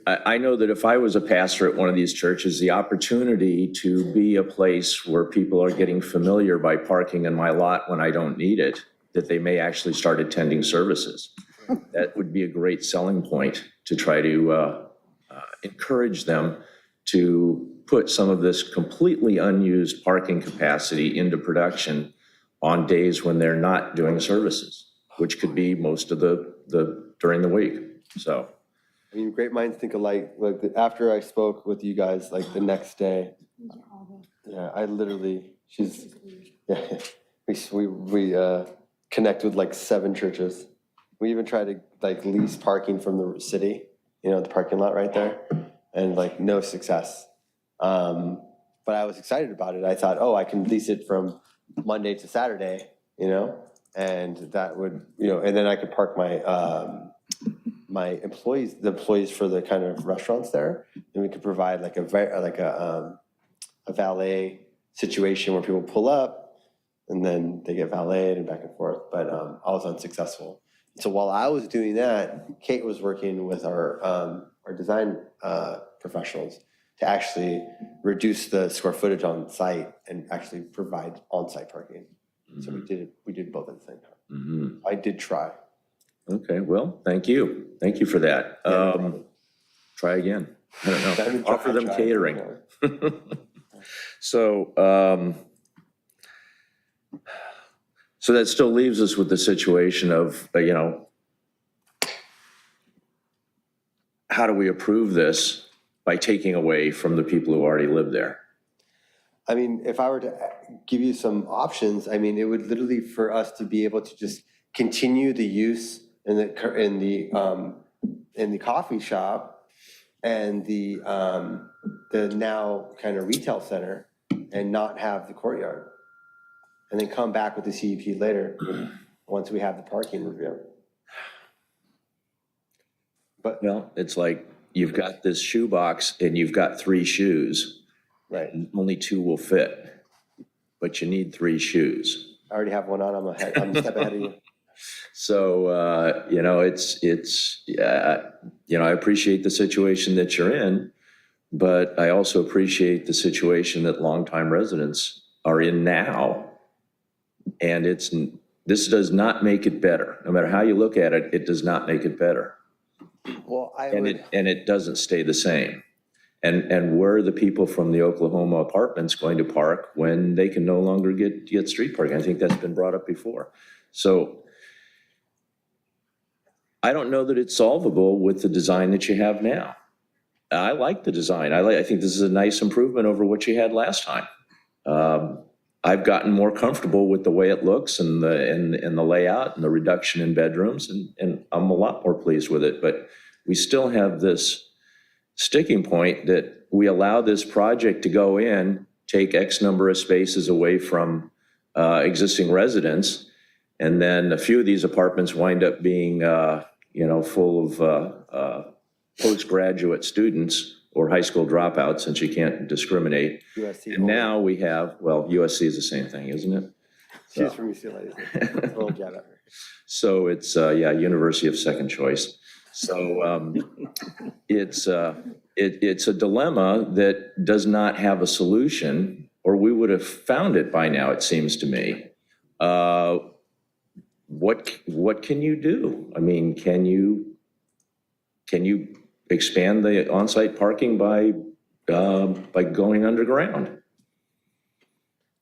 I know that if I was a pastor at one of these churches, the opportunity to be a place where people are getting familiar by parking in my lot when I don't need it, that they may actually start attending services. That would be a great selling point to try to encourage them to put some of this completely unused parking capacity into production on days when they're not doing services, which could be most of during the week. So. I mean, great minds think alike. Like after I spoke with you guys, like the next day, yeah, I literally, we connect with like 7 churches. We even tried to like lease parking from the city, the parking lot right there, and like no success. But I was excited about it. I thought, oh, I can lease it from Monday to Saturday, and that would, and then I could park my the employees for the kind of restaurants there, and we could provide like a valet situation where people pull up and then they get valeted and back and forth. But I was unsuccessful. So while I was doing that, Kate was working with our design professionals to actually reduce the square footage on site and actually provide on-site parking. So we did both at the same time. I did try. Okay, well, thank you. Thank you for that. Try again. I don't know. Offer them catering. So that still leaves us with the situation of, how do we approve this by taking away from the people who already live there? I mean, if I were to give you some options, I mean, it would literally for us to be able to just continue the use in the coffee shop and the now kind of retail center, and not have the courtyard, and then come back with the CEP later once we have the parking review. But well, it's like you've got this shoebox and you've got 3 shoes. Right. And only 2 will fit, but you need 3 shoes. I already have one on. I'm a step ahead of you. So, I appreciate the situation that you're in, but I also appreciate the situation that longtime residents are in now. And this does not make it better. No matter how you look at it, it does not make it better. Well, and it doesn't stay the same. And where are the people from the Oklahoma apartments going to park when they can no longer get street parking? I think that's been brought up before. So I don't know that it's solvable with the design that you have now. I like the design. I think this is a nice improvement over what you had last time. I've gotten more comfortable with the way it looks and the layout and the reduction in bedrooms, and I'm a lot more pleased with it. But we still have this sticking point that we allow this project to go in, take X number of spaces away from existing residents, and then a few of these apartments wind up being full of postgraduate students or high school dropouts, since you can't discriminate. USC and now we have, well, USC is the same thing, isn't it? She's from UCLA. It's a little jab at her. So it's, University of Second Choice. So it's a dilemma that does not have a solution, or we would have found it by now, it seems to me. What can you do? I mean, can you expand the on-site parking by going underground?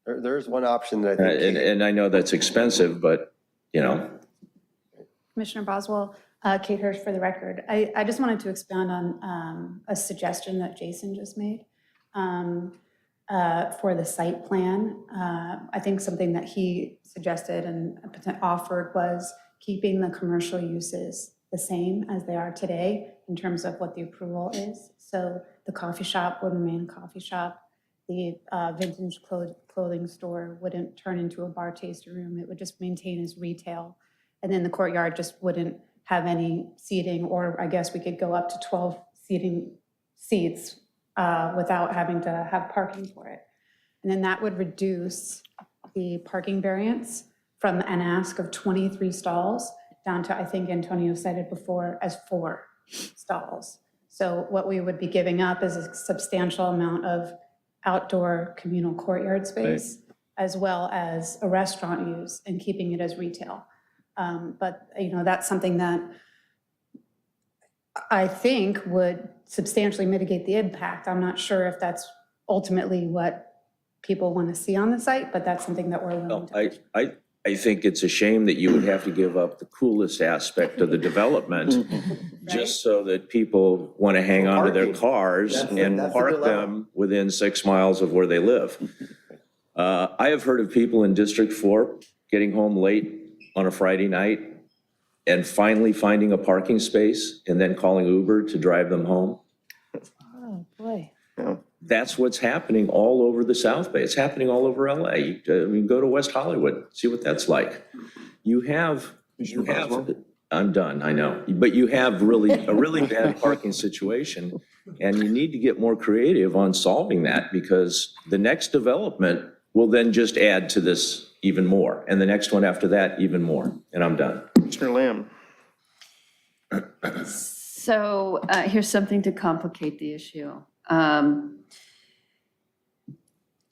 There's one option that I think. And I know that's expensive, but Commissioner Boswell, Kate Hirsch for the record. I just wanted to expound on a suggestion that Jason just made for the site plan. I think something that he suggested and offered was keeping the commercial uses the same as they are today in terms of what the approval is. So the coffee shop would remain a coffee shop. The vintage clothing store wouldn't turn into a bar taster room. It would just maintain as retail. And then the courtyard just wouldn't have any seating, or I guess we could go up to 12 seats without having to have parking for it. And then that would reduce the parking variance from an ask of 23 stalls down to, I think Antonio cited before, as 4 stalls. So what we would be giving up is a substantial amount of outdoor communal courtyard space, as well as a restaurant use and keeping it as retail. But, that's something that I think would substantially mitigate the impact. I'm not sure if that's ultimately what people want to see on the site, but that's something that we're willing to. I think it's a shame that you would have to give up the coolest aspect of the development just so that people want to hang on to their cars and park them within 6 miles of where they live. I have heard of people in District 4 getting home late on a Friday night and finally finding a parking space and then calling Uber to drive them home. Oh, boy. That's what's happening all over the South Bay. It's happening all over LA. Go to West Hollywood, see what that's like. You have, I'm done, I know. But you have a really bad parking situation, and you need to get more creative on solving that, because the next development will then just add to this even more, and the next one after that even more, and I'm done. Mr. Lamb. So here's something to complicate the issue.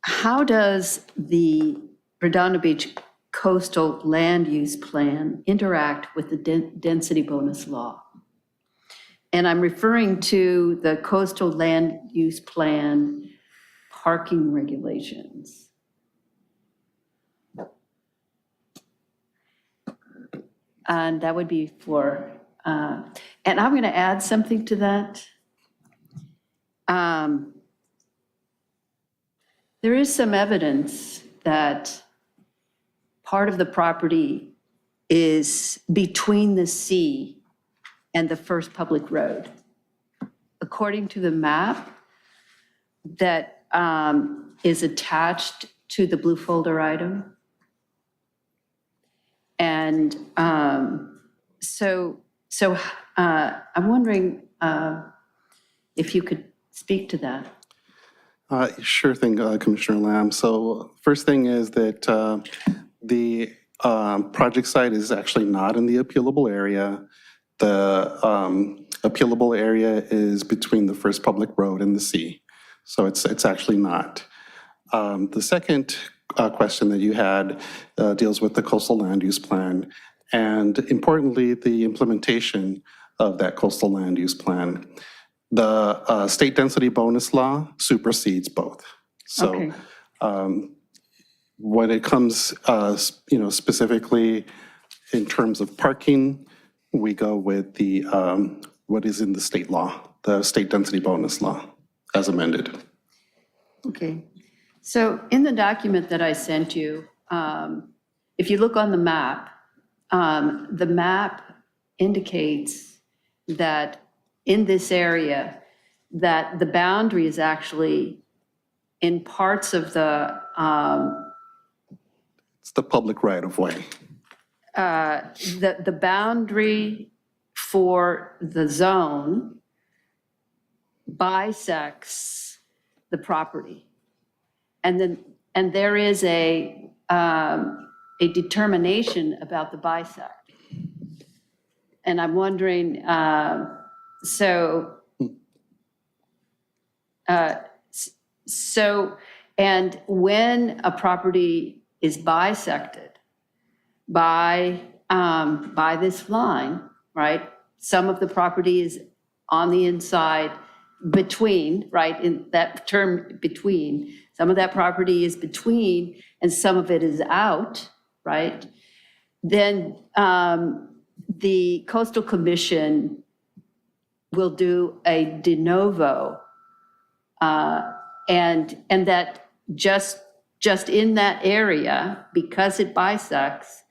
How does the Redondo Beach coastal land use plan interact with the density bonus law? And I'm referring to the coastal land use plan parking regulations. And that would be for, and I'm going to add something to that. There is some evidence that part of the property is between the sea and the first public road. According to the map that is attached to the blue folder item. And so I'm wondering if you could speak to that. Sure thing, Commissioner Lamb. So first thing is that the project site is actually not in the appealable area. The appealable area is between the first public road and the sea. So it's actually not. The second question that you had deals with the coastal land use plan, and importantly, the implementation of that coastal land use plan. The state density bonus law supersedes both. So when it comes, specifically in terms of parking, we go with the what is in the state law, the state density bonus law, as amended. Okay. So in the document that I sent you, if you look on the map indicates that in this area, that the boundary is actually in parts of the... it's the public right-of-way. The boundary for the zone bisects the property. And there is a determination about the bisect. And I'm wondering, and when a property is bisected by this line, right? Some of the property is on the inside between, right? In that term between, some of that property is between and some of it is out, right? Then the Coastal Commission will do a de novo, and that just in that area, because it bisects,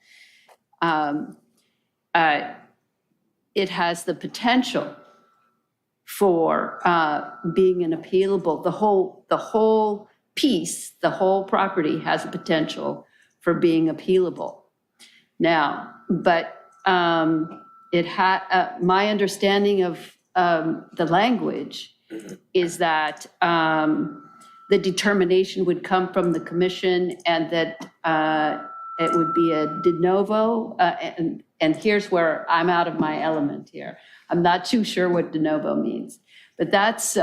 it has the potential for being an appealable, the whole piece, the whole property has a potential for being appealable. Now, but my understanding of the language is that the determination would come from the commission, and that it would be a de novo, and here's where I'm out of my element here. I'm not too sure what de novo means, but that's,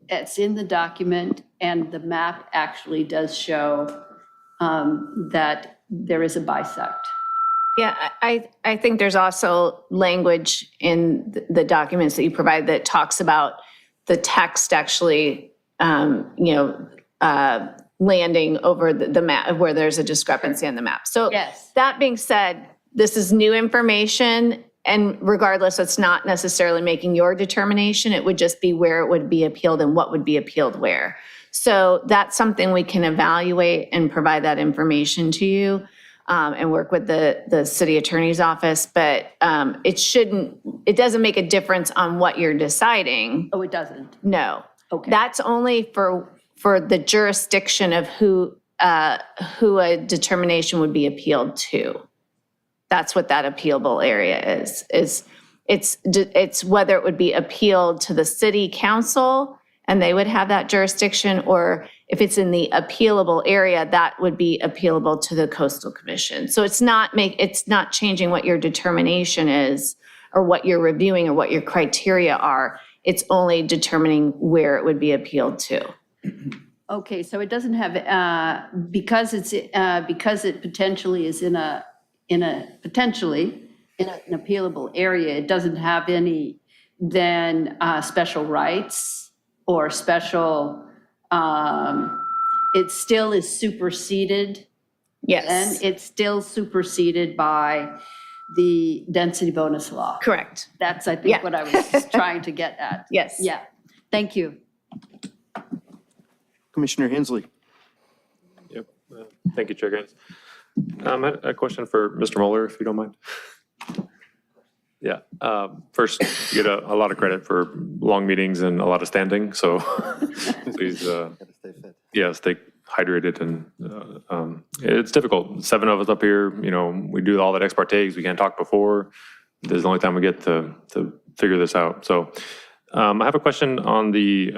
it's in the document, and the map actually does show that there is a bisect. Yeah, I think there's also language in the documents that you provide that talks about the text actually, landing over the map where there's a discrepancy on the map. So Yes. that being said, this is new information, and regardless, it's not necessarily making your determination. It would just be where it would be appealed and what would be appealed where. So that's something we can evaluate and provide that information to you, and work with the city attorney's office. But it doesn't make a difference on what you're deciding. Oh, it doesn't? No. Okay. That's only for the jurisdiction of who a determination would be appealed to. That's what that appealable area is. It's whether it would be appealed to the city council and they would have that jurisdiction, or if it's in the appealable area, that would be appealable to the Coastal Commission. So it's not changing what your determination is or what you're reviewing or what your criteria are. It's only determining where it would be appealed to. Okay, so it doesn't have, because it potentially is in an appealable area, it doesn't have any then special rights or special, it still is superseded. Yes. And it's still superseded by the density bonus law. Correct. That's, I think, what I was trying to get at. Yes. Yeah, thank you. Commissioner Hensley. Yep. Thank you, Chair Gaines. I had a question for Mr. Mueller, if you don't mind. Yeah. First, you get a lot of credit for long meetings and a lot of standing, so please, stay hydrated. And it's difficult. 7 of us up here, we do all that ex partes. We can't talk before. This is the only time we get to figure this out. So I have a question on the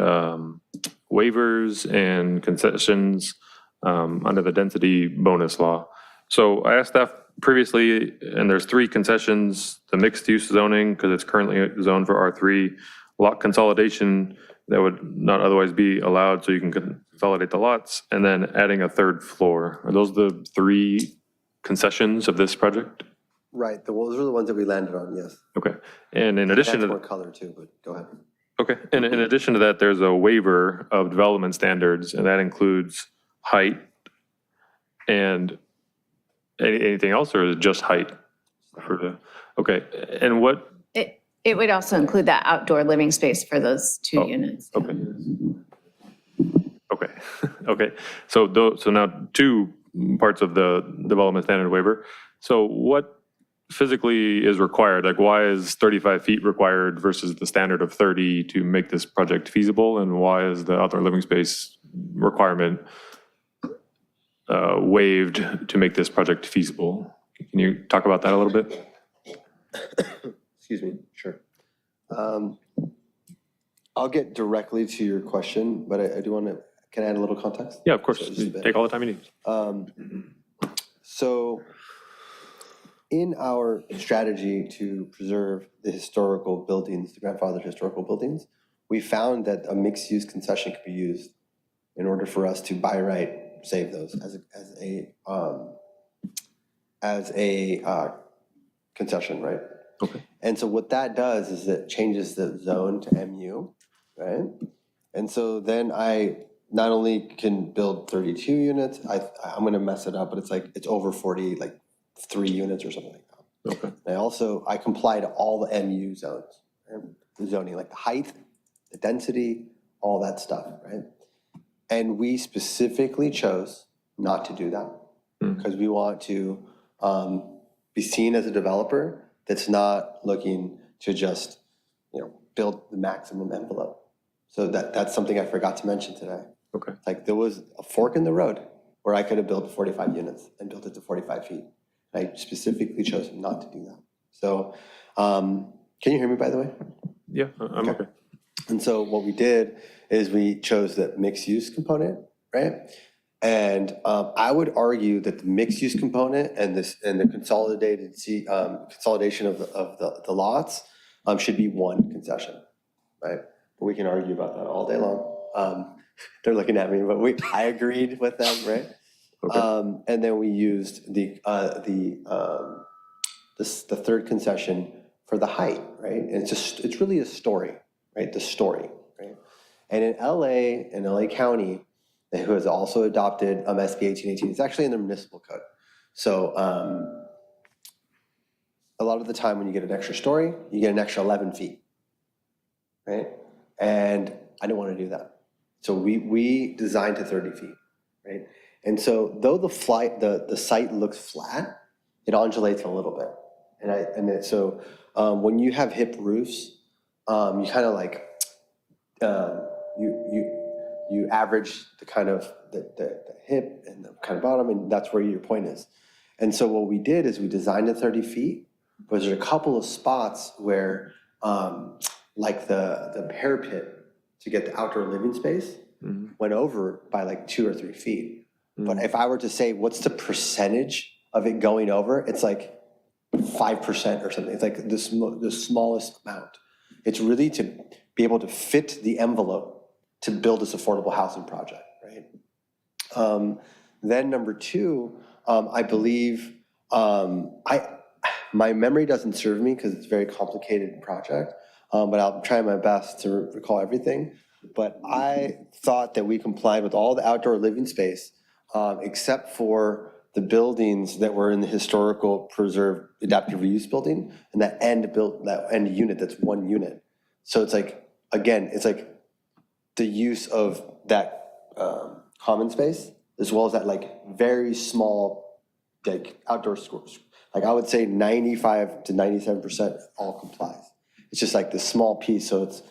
waivers and concessions under the density bonus law. So I asked staff previously, and there's 3 concessions: the mixed use zoning, because it's currently zoned for R3, lot consolidation that would not otherwise be allowed, so you can consolidate the lots, and then adding a 3rd floor. Are those the 3 concessions of this project? Right, those are the ones that we landed on, yes. Okay, and in addition to more color too, but go ahead. Okay, and in addition to that, there's a waiver of development standards, and that includes height and anything else, or is it just height? Okay, and what? It would also include that outdoor living space for those 2 units. Okay. Okay, okay. So now 2 parts of the development standard waiver. So what physically is required? Like, why is 35 feet required versus the standard of 30 to make this project feasible? And why is the outdoor living space requirement waived to make this project feasible? Can you talk about that a little bit? Excuse me, sure. I'll get directly to your question, but I do want to, can I add a little context? Yeah, of course. Take all the time you need. So in our strategy to preserve the historical buildings, the grandfathered historical buildings, we found that a mixed-use concession could be used in order for us to by right save those as a concession, right? Okay. And so what that does is it changes the zone to MU, right? And so then I not only can build 32 units, I'm gonna mess it up, but it's over 40, like 3 units or something like that. Okay. I comply to all the MU zones, right? The zoning, like the height, the density, all that stuff, right? And we specifically chose not to do that because we want to be seen as a developer that's not looking to just, build the maximum envelope. So that's something I forgot to mention today. Okay. Like there was a fork in the road where I could have built 45 units and built it to 45 feet. I specifically chose not to do that. So can you hear me, by the way? Yeah, I'm okay. And so what we did is we chose the mixed use component, right? And I would argue that the mixed use component and the consolidation of the lots should be one concession, right? But we can argue about that all day long. They're looking at me, but I agreed with them, right? Okay. And then we used the third concession for the height, right? And it's really a story, right? The story, right? And in LA County, who has also adopted SB 1818, it's actually in the municipal code. So a lot of the time when you get an extra story, you get an extra 11 feet, right? And I didn't want to do that. So we designed to 30 feet, right? And so though the site looks flat, it undulates a little bit. So when you have hip roofs, you kind of like, you average the kind of the hip and the kind of bottom, and that's where your point is. And so what we did is we designed it 30 feet, but there's a couple of spots where like the parapet to get the outdoor living space went over by like 2 or 3 feet. But if I were to say, what's the percentage of it going over? It's like 5% or something. It's like the smallest amount. It's really to be able to fit the envelope to build this affordable housing project, right? Then number two, I believe, my memory doesn't serve me because it's a very complicated project, but I'll try my best to recall everything. But I thought that we complied with all the outdoor living space, except for the buildings that were in the historical preserved adaptive reuse building, and that end unit, that's one unit. So it's like, again, it's like the use of that common space, as well as that like very small, like outdoor schools. Like I would say 95 to 97% all complies. It's just like this small piece. So it's,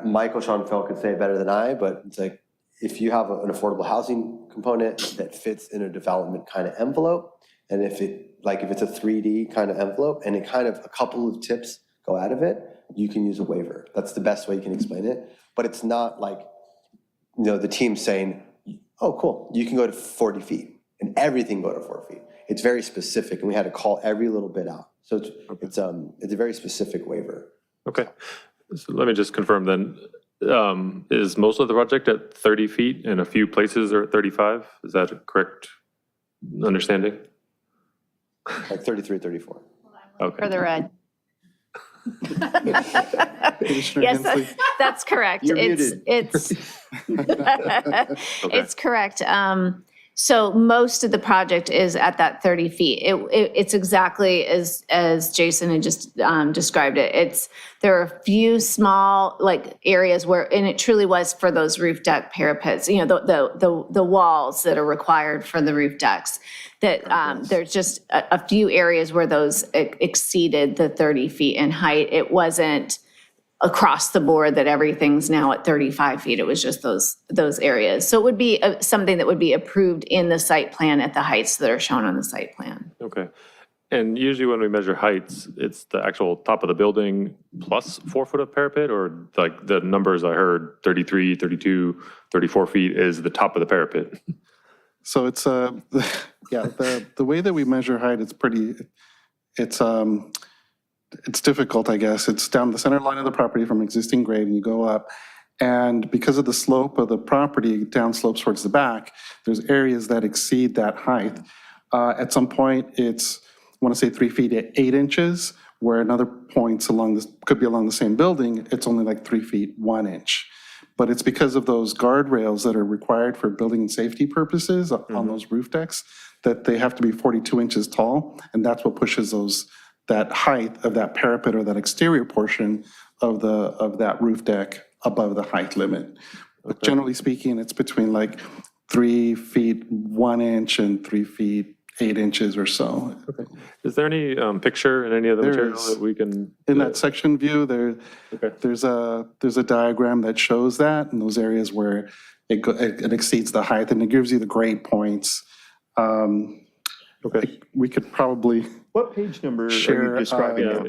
Michael Schoenfeld could say it better than I, but it's like, if you have an affordable housing component that fits in a development kind of envelope, and if it's a 3D kind of envelope and it kind of a couple of tips go out of it, you can use a waiver. That's the best way you can explain it. But it's not like, the team saying, oh, cool, you can go to 40 feet and everything go to 4 feet. It's very specific, and we had to call every little bit out. So it's a very specific waiver. Okay. So let me just confirm then, is most of the project at 30 feet and a few places are at 35? Is that a correct understanding? Like 33, 34. Okay. For the red. Commissioner Yes, Hensley? that's correct. You're It's it's correct. So most of the project is at that 30 feet. It's exactly as Jason had just described it. There are a few small like areas where, and it truly was for those roof deck parapets, the walls that are required for the roof decks, that there's just a few areas where those exceeded the 30 feet in height. It wasn't across the board that everything's now at 35 feet. It was just those areas. So it would be something that would be approved in the site plan at the heights that are shown on the site plan. Okay. And usually when we measure heights, it's the actual top of the building plus 4 foot of parapet, or like the numbers I heard, 33, 32, 34 feet is the top of the parapet? So it's, the way that we measure height, it's difficult, I guess. It's down the center line of the property from existing grade, and you go up. And because of the slope of the property down slopes towards the back, there's areas that exceed that height. At some point, it's, I want to say 3 feet at 8 inches, where another points could be along the same building, it's only like 3 feet 1 inch. but it's because of those guardrails that are required for building and safety purposes on those roof decks that they have to be 42 inches tall, and that's what pushes that height of that parapet or that exterior portion of that roof deck above the height limit. But generally speaking, it's between like 3 feet 1 inch and 3 feet 8 inches or so. Okay. Is there any picture in any of the material that we can? In that section view, there's a diagram that shows that in those areas where it exceeds the height, and it gives you the grade points. We could probably. What page number share, are you describing now?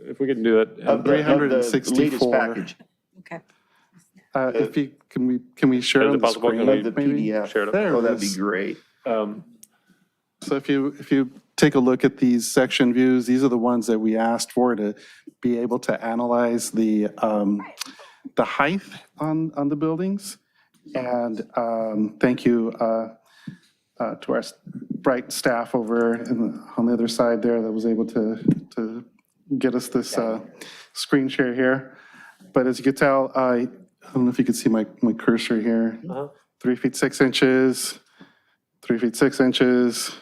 If we could do that. Of the latest package. Okay. If you, can we share on the screen? Of the maybe? PDF. There Oh, it that'd be is. great. So if you take a look at these section views, these are the ones that we asked for to be able to analyze the height on the buildings. And thank you to our bright staff over on the other side there that was able to get us this screen share here. But as you can tell, I don't know if you can see my cursor here. 3 feet 6 inches, 3 feet 6 inches,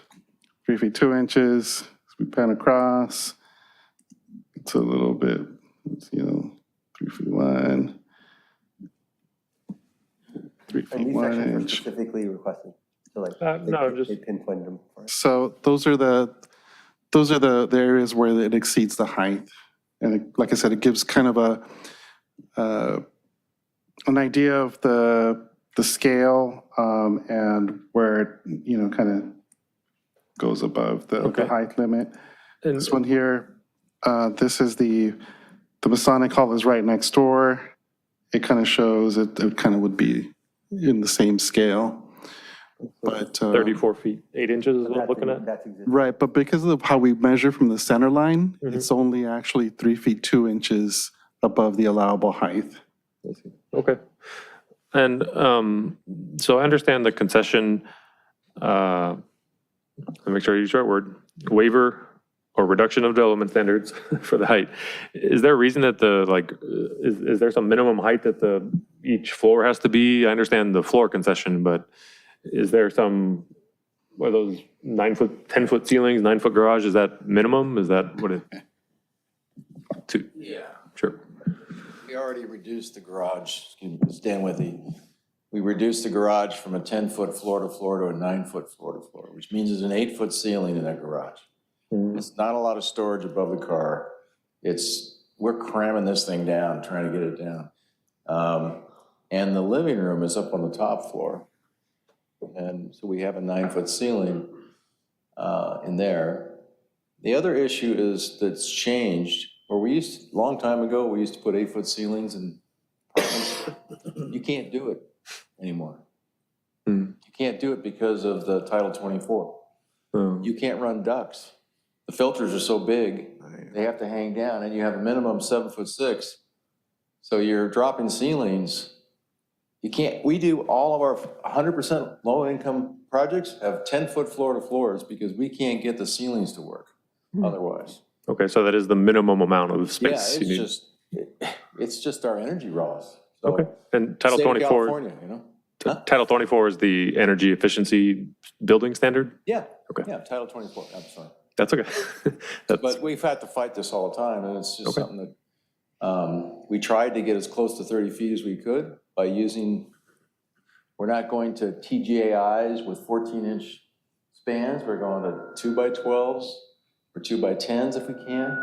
3 feet 2 inches. We pan across. It's a little bit, 3 feet 1, 3 feet 1 inch. Specifically requested. So like no, they pinpointed them for us. So those are the areas where it exceeds the height. And like I said, it gives kind of an idea of the scale and where it, kind of goes above the height limit. And this one here, this is the Masonic Hall is right next door. It kind of shows it kind of would be in the same scale. But 34 feet 8 inches is what I'm looking at. right, but because of how we measure from the center line, it's only actually 3 feet 2 inches above the allowable height. Okay. And so I understand the concession, let me make sure I use the right word, waiver or reduction of development standards for the height. Is there a reason that is there some minimum height that each floor has to be? I understand the floor concession, but is there some, what are those 9 foot, 10 foot ceilings, 9 foot garage? Is that minimum? Is that what it? Yeah. Sure. We already reduced the garage, excuse me, stand with me. We reduced the garage from a 10-foot floor to floor to a 9-foot floor to floor, which means there's an 8-foot ceiling in that garage. It's not a lot of storage above the car. We're cramming this thing down, trying to get it down. And the living room is up on the top floor. And so we have a 9-foot ceiling in there. The other issue is that's changed, where long time ago, we used to put 8-foot ceilings in apartments. You can't do it anymore. You can't do it because of the Title 24. You can't run ducts. The filters are so big, they have to hang down, and you have a minimum 7'6". So you're dropping ceilings. You can't, we do all of our 100% low-income projects have 10-foot floor-to-floors because we can't get the ceilings to work otherwise. Okay, so that is the minimum amount of space you need. It's just our energy raws. So, okay, and Title state of 24, California, you know? Title 24 is the energy efficiency building standard? Yeah. Okay. Yeah, Title 24, I'm sorry. That's okay. But we've had to fight this all the time, and it's just something that we tried to get as close to 30 feet as we could by we're not going to TGAIs with 14-inch spans. We're going to 2x12s or 2x10s if we can.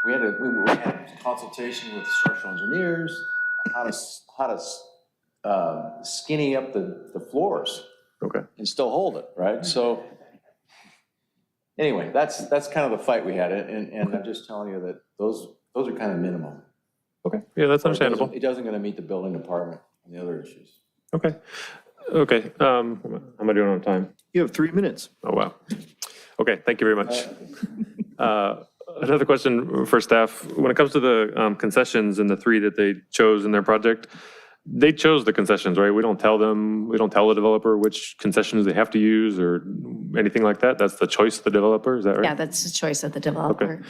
We had consultation with structural engineers on how to skinny up the floors. Okay. And still hold it, right? So anyway, that's kind of the fight we had, and I'm just telling you that those are kind of minimum. Okay, yeah, that's understandable. It doesn't going to meet the building department and the other issues. Okay. Okay. How am I doing on time? You have 3 minutes. Oh, wow. Okay, thank you very much. Another question for staff. When it comes to the concessions and the 3 that they chose in their project, they chose the concessions, right? We don't tell the developer which concessions they have to use or anything like that. That's the choice of the developer, is that right? Yeah, that's the choice of the developer. Okay.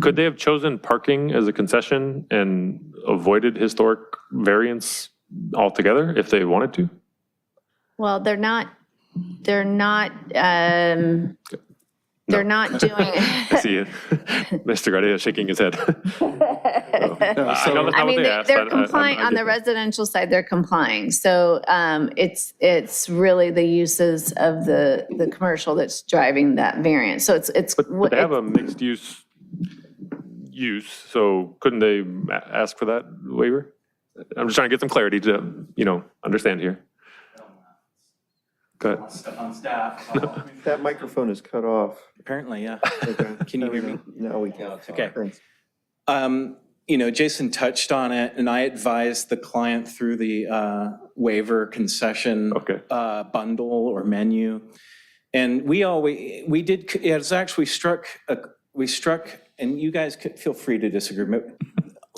Could they have chosen parking as a concession and avoided historic variance altogether if they wanted to? Well, they're not doing, I see it. Mr. Guardia shaking his head. I mean, they're complying on the residential side, they're complying. So it's really the uses of the commercial that's driving that variance. So it's. But they have a mixed use, so couldn't they ask for that waiver? I'm just trying to get some clarity to, understand here. Go ahead. On staff. That microphone is cut off. Apparently, yeah. Can you hear me? No, we can't. Okay. Jason touched on it, and I advised the client through the waiver concession bundle or menu. And we did, it was actually we struck, and you guys could feel free to disagree, but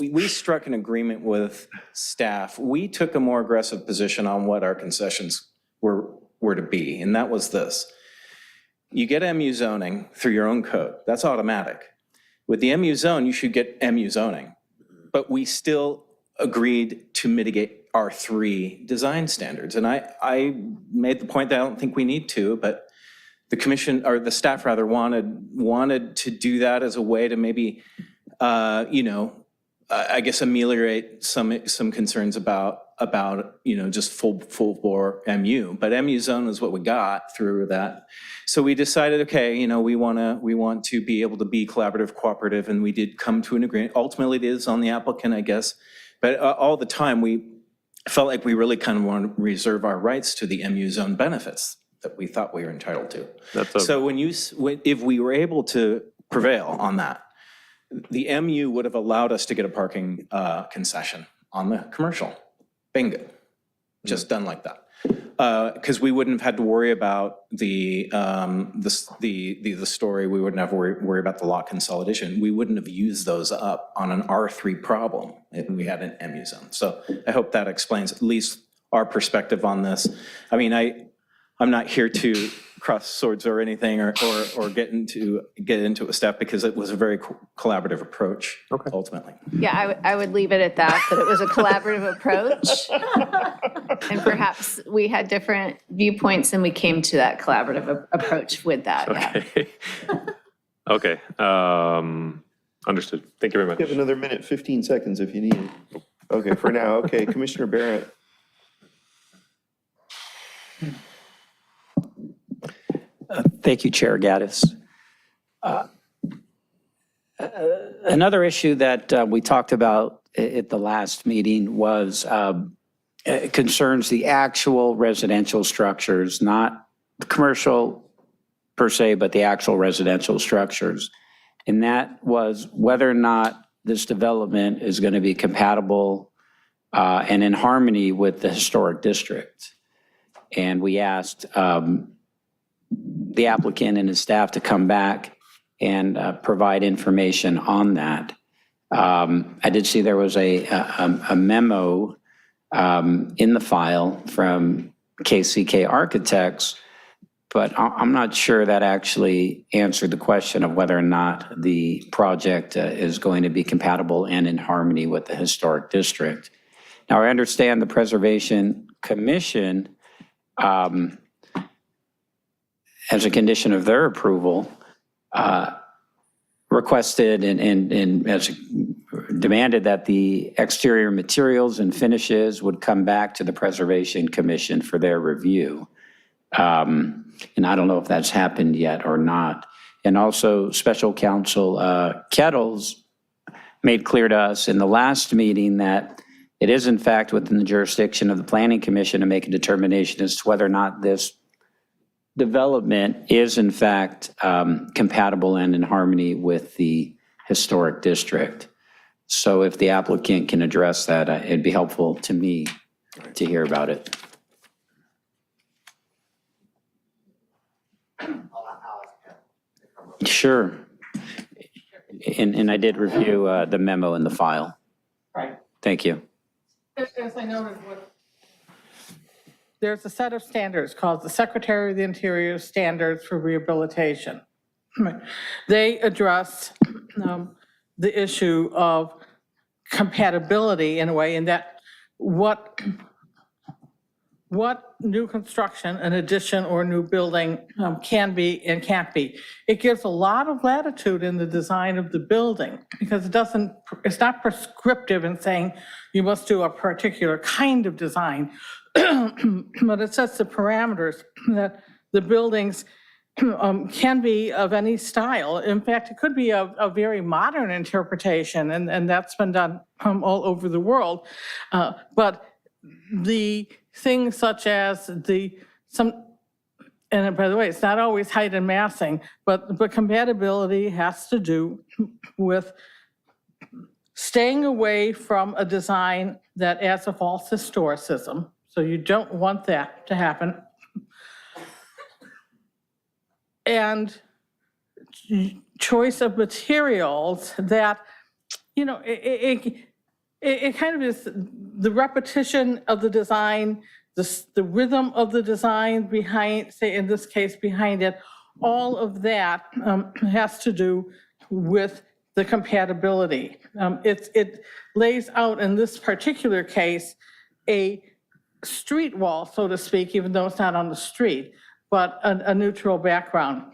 we struck an agreement with staff. We took a more aggressive position on what our concessions were to be, and that was this. You get MU zoning through your own code. That's automatic. With the MU zone, you should get MU zoning. But we still agreed to mitigate R3 design standards. And I made the point that I don't think we need to, but the commission, or the staff rather, wanted to do that as a way to maybe, I guess ameliorate some concerns about just full bore MU. But MU zone is what we got through that. So we decided, okay, we want to be able to be collaborative, cooperative, and we did come to an agreement. Ultimately, it is on the applicant, I guess. But all the time, we felt like we really kind of want to reserve our rights to the MU zone benefits that we thought we were entitled to. So if we were able to prevail on that, the MU would have allowed us to get a parking concession on the commercial. Bingo. Just done like that. Because we wouldn't have had to worry about the story. We wouldn't have to worry about the lot consolidation. We wouldn't have used those up on an R3 problem if we had an MU zone. So I hope that explains at least our perspective on this. I mean, I'm not here to cross swords or anything or get into it with staff, because it was a very collaborative approach ultimately. Yeah, I would leave it at that it was a collaborative approach. And perhaps we had different viewpoints and we came to that collaborative approach with that. Okay. Okay. Understood. Thank you very much. You have another minute, 15 seconds if you need it. Okay, for now. Okay, Commissioner Barrett. Thank you, Chair Gaddis. Another issue that we talked about at the last meeting was concerns the actual residential structures, not commercial per se, but the actual residential structures. And that was whether or not this development is going to be compatible and in harmony with the historic district. And we asked the applicant and his staff to come back and provide information on that. I did see there was a memo in the file from KCK Architects, but I'm not sure that actually answered the question of whether or not the project is going to be compatible and in harmony with the historic district. Now, I understand the Preservation Commission, as a condition of their approval, requested and as demanded that the exterior materials and finishes would come back to the Preservation Commission for their review. And I don't know if that's happened yet or not. And also, Special Counsel Kettles made clear to us in the last meeting that it is in fact within the jurisdiction of the Planning Commission to make a determination as to whether or not this development is in fact compatible and in harmony with the historic district. So if the applicant can address that, it'd be helpful to me to hear about it. Sure. And I did review the memo in the file. Right. Thank you. As I noted, there's a set of standards called the Secretary of the Interior Standards for Rehabilitation. They address the issue of compatibility in a way, in that what new construction, an addition or new building can be and can't be. It gives a lot of latitude in the design of the building because it's not prescriptive in saying you must do a particular kind of design, but it sets the parameters that the buildings can be of any style. In fact, it could be a very modern interpretation, and that's been done all over the world. But the things such as and by the way, it's not always height and massing, but compatibility has to do with staying away from a design that adds a false historicism. So you don't want that to happen. And choice of materials that, it kind of is the repetition of the design, the rhythm of the design behind, say in this case, behind it, all of that has to do with the compatibility. It lays out in this particular case a street wall, so to speak, even though it's not on the street, but a neutral background.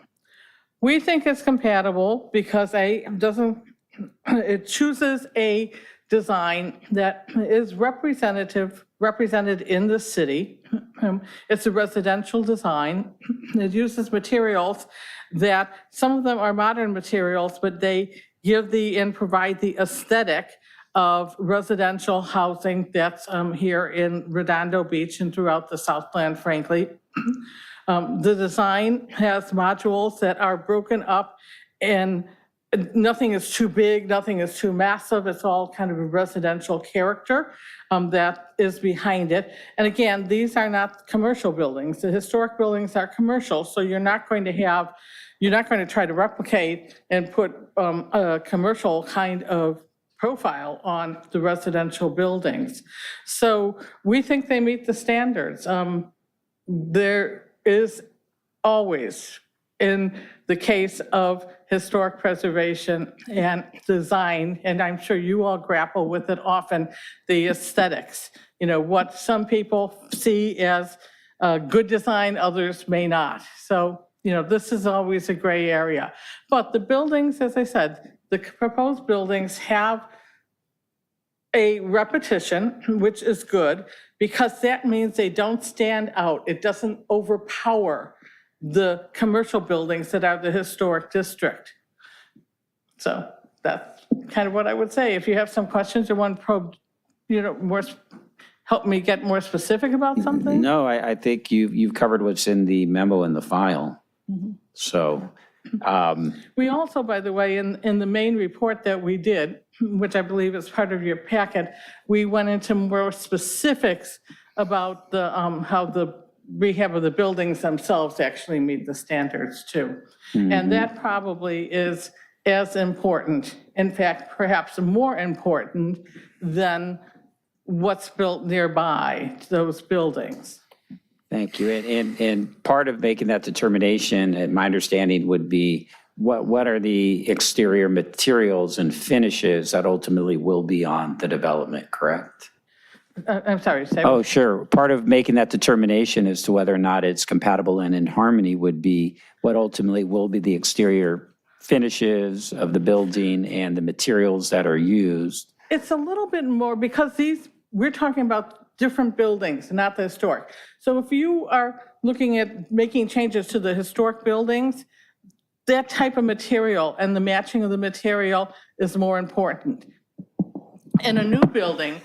We think it's compatible because it chooses a design that is represented in the city. It's a residential design. It uses materials that some of them are modern materials, but they provide the aesthetic of residential housing that's here in Redondo Beach and throughout the Southland, frankly. The design has modules that are broken up, and nothing is too big, nothing is too massive. It's all kind of a residential character that is behind it. And again, these are not commercial buildings. The historic buildings are commercial, so you're not going to try to replicate and put a commercial kind of profile on the residential buildings. So we think they meet the standards. There is always, in the case of historic preservation and design, and I'm sure you all grapple with it often, the aesthetics. What some people see as good design, others may not. So, this is always a gray area. But the buildings, as I said, the proposed buildings have a repetition, which is good, because that means they don't stand out. It doesn't overpower the commercial buildings that are the historic district. So that's kind of what I would say. If you have some questions or want to help me get more specific about something? No, I think you've covered what's in the memo in the file. So. We also, by the way, in the main report that we did, which I believe is part of your packet, we went into more specifics about how the rehab of the buildings themselves actually meet the standards too. And that probably is as important, in fact, perhaps more important than what's built nearby those buildings. Thank you. And part of making that determination, and my understanding would be, what are the exterior materials and finishes that ultimately will be on the development, correct? I'm sorry, say. Oh, sure. Part of making that determination as to whether or not it's compatible and in harmony would be what ultimately will be the exterior finishes of the building and the materials that are used. It's a little bit more because we're talking about different buildings, not the historic. So if you are looking at making changes to the historic buildings, that type of material and the matching of the material is more important. In a new building,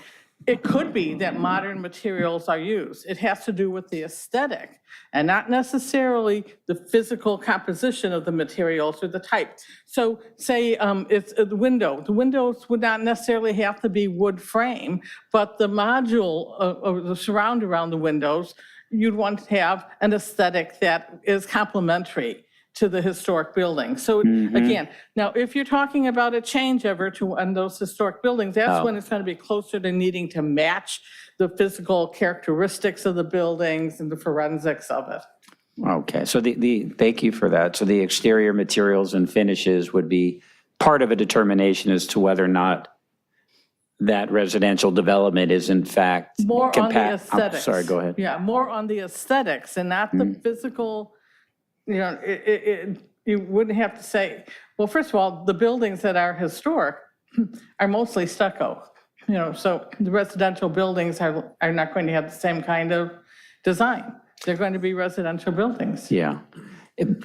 it could be that modern materials are used. It has to do with the aesthetic and not necessarily the physical composition of the materials or the type. So say it's the window. The windows would not necessarily have to be wood frame, but the module or the surround around the windows, you'd want to have an aesthetic that is complementary to the historic building. So again, now if you're talking about a changeover on those historic buildings, that's when it's going to be closer to needing to match the physical characteristics of the buildings and the forensics of it. Okay, so thank you for that. So the exterior materials and finishes would be part of a determination as to whether or not that residential development is in fact More on the I'm aesthetics. sorry, go ahead. Yeah, more on the aesthetics and not the physical, you wouldn't have to say, well, first of all, the buildings that are historic are mostly stucco, so the residential buildings are not going to have the same kind of design. They're going to be residential buildings. Yeah.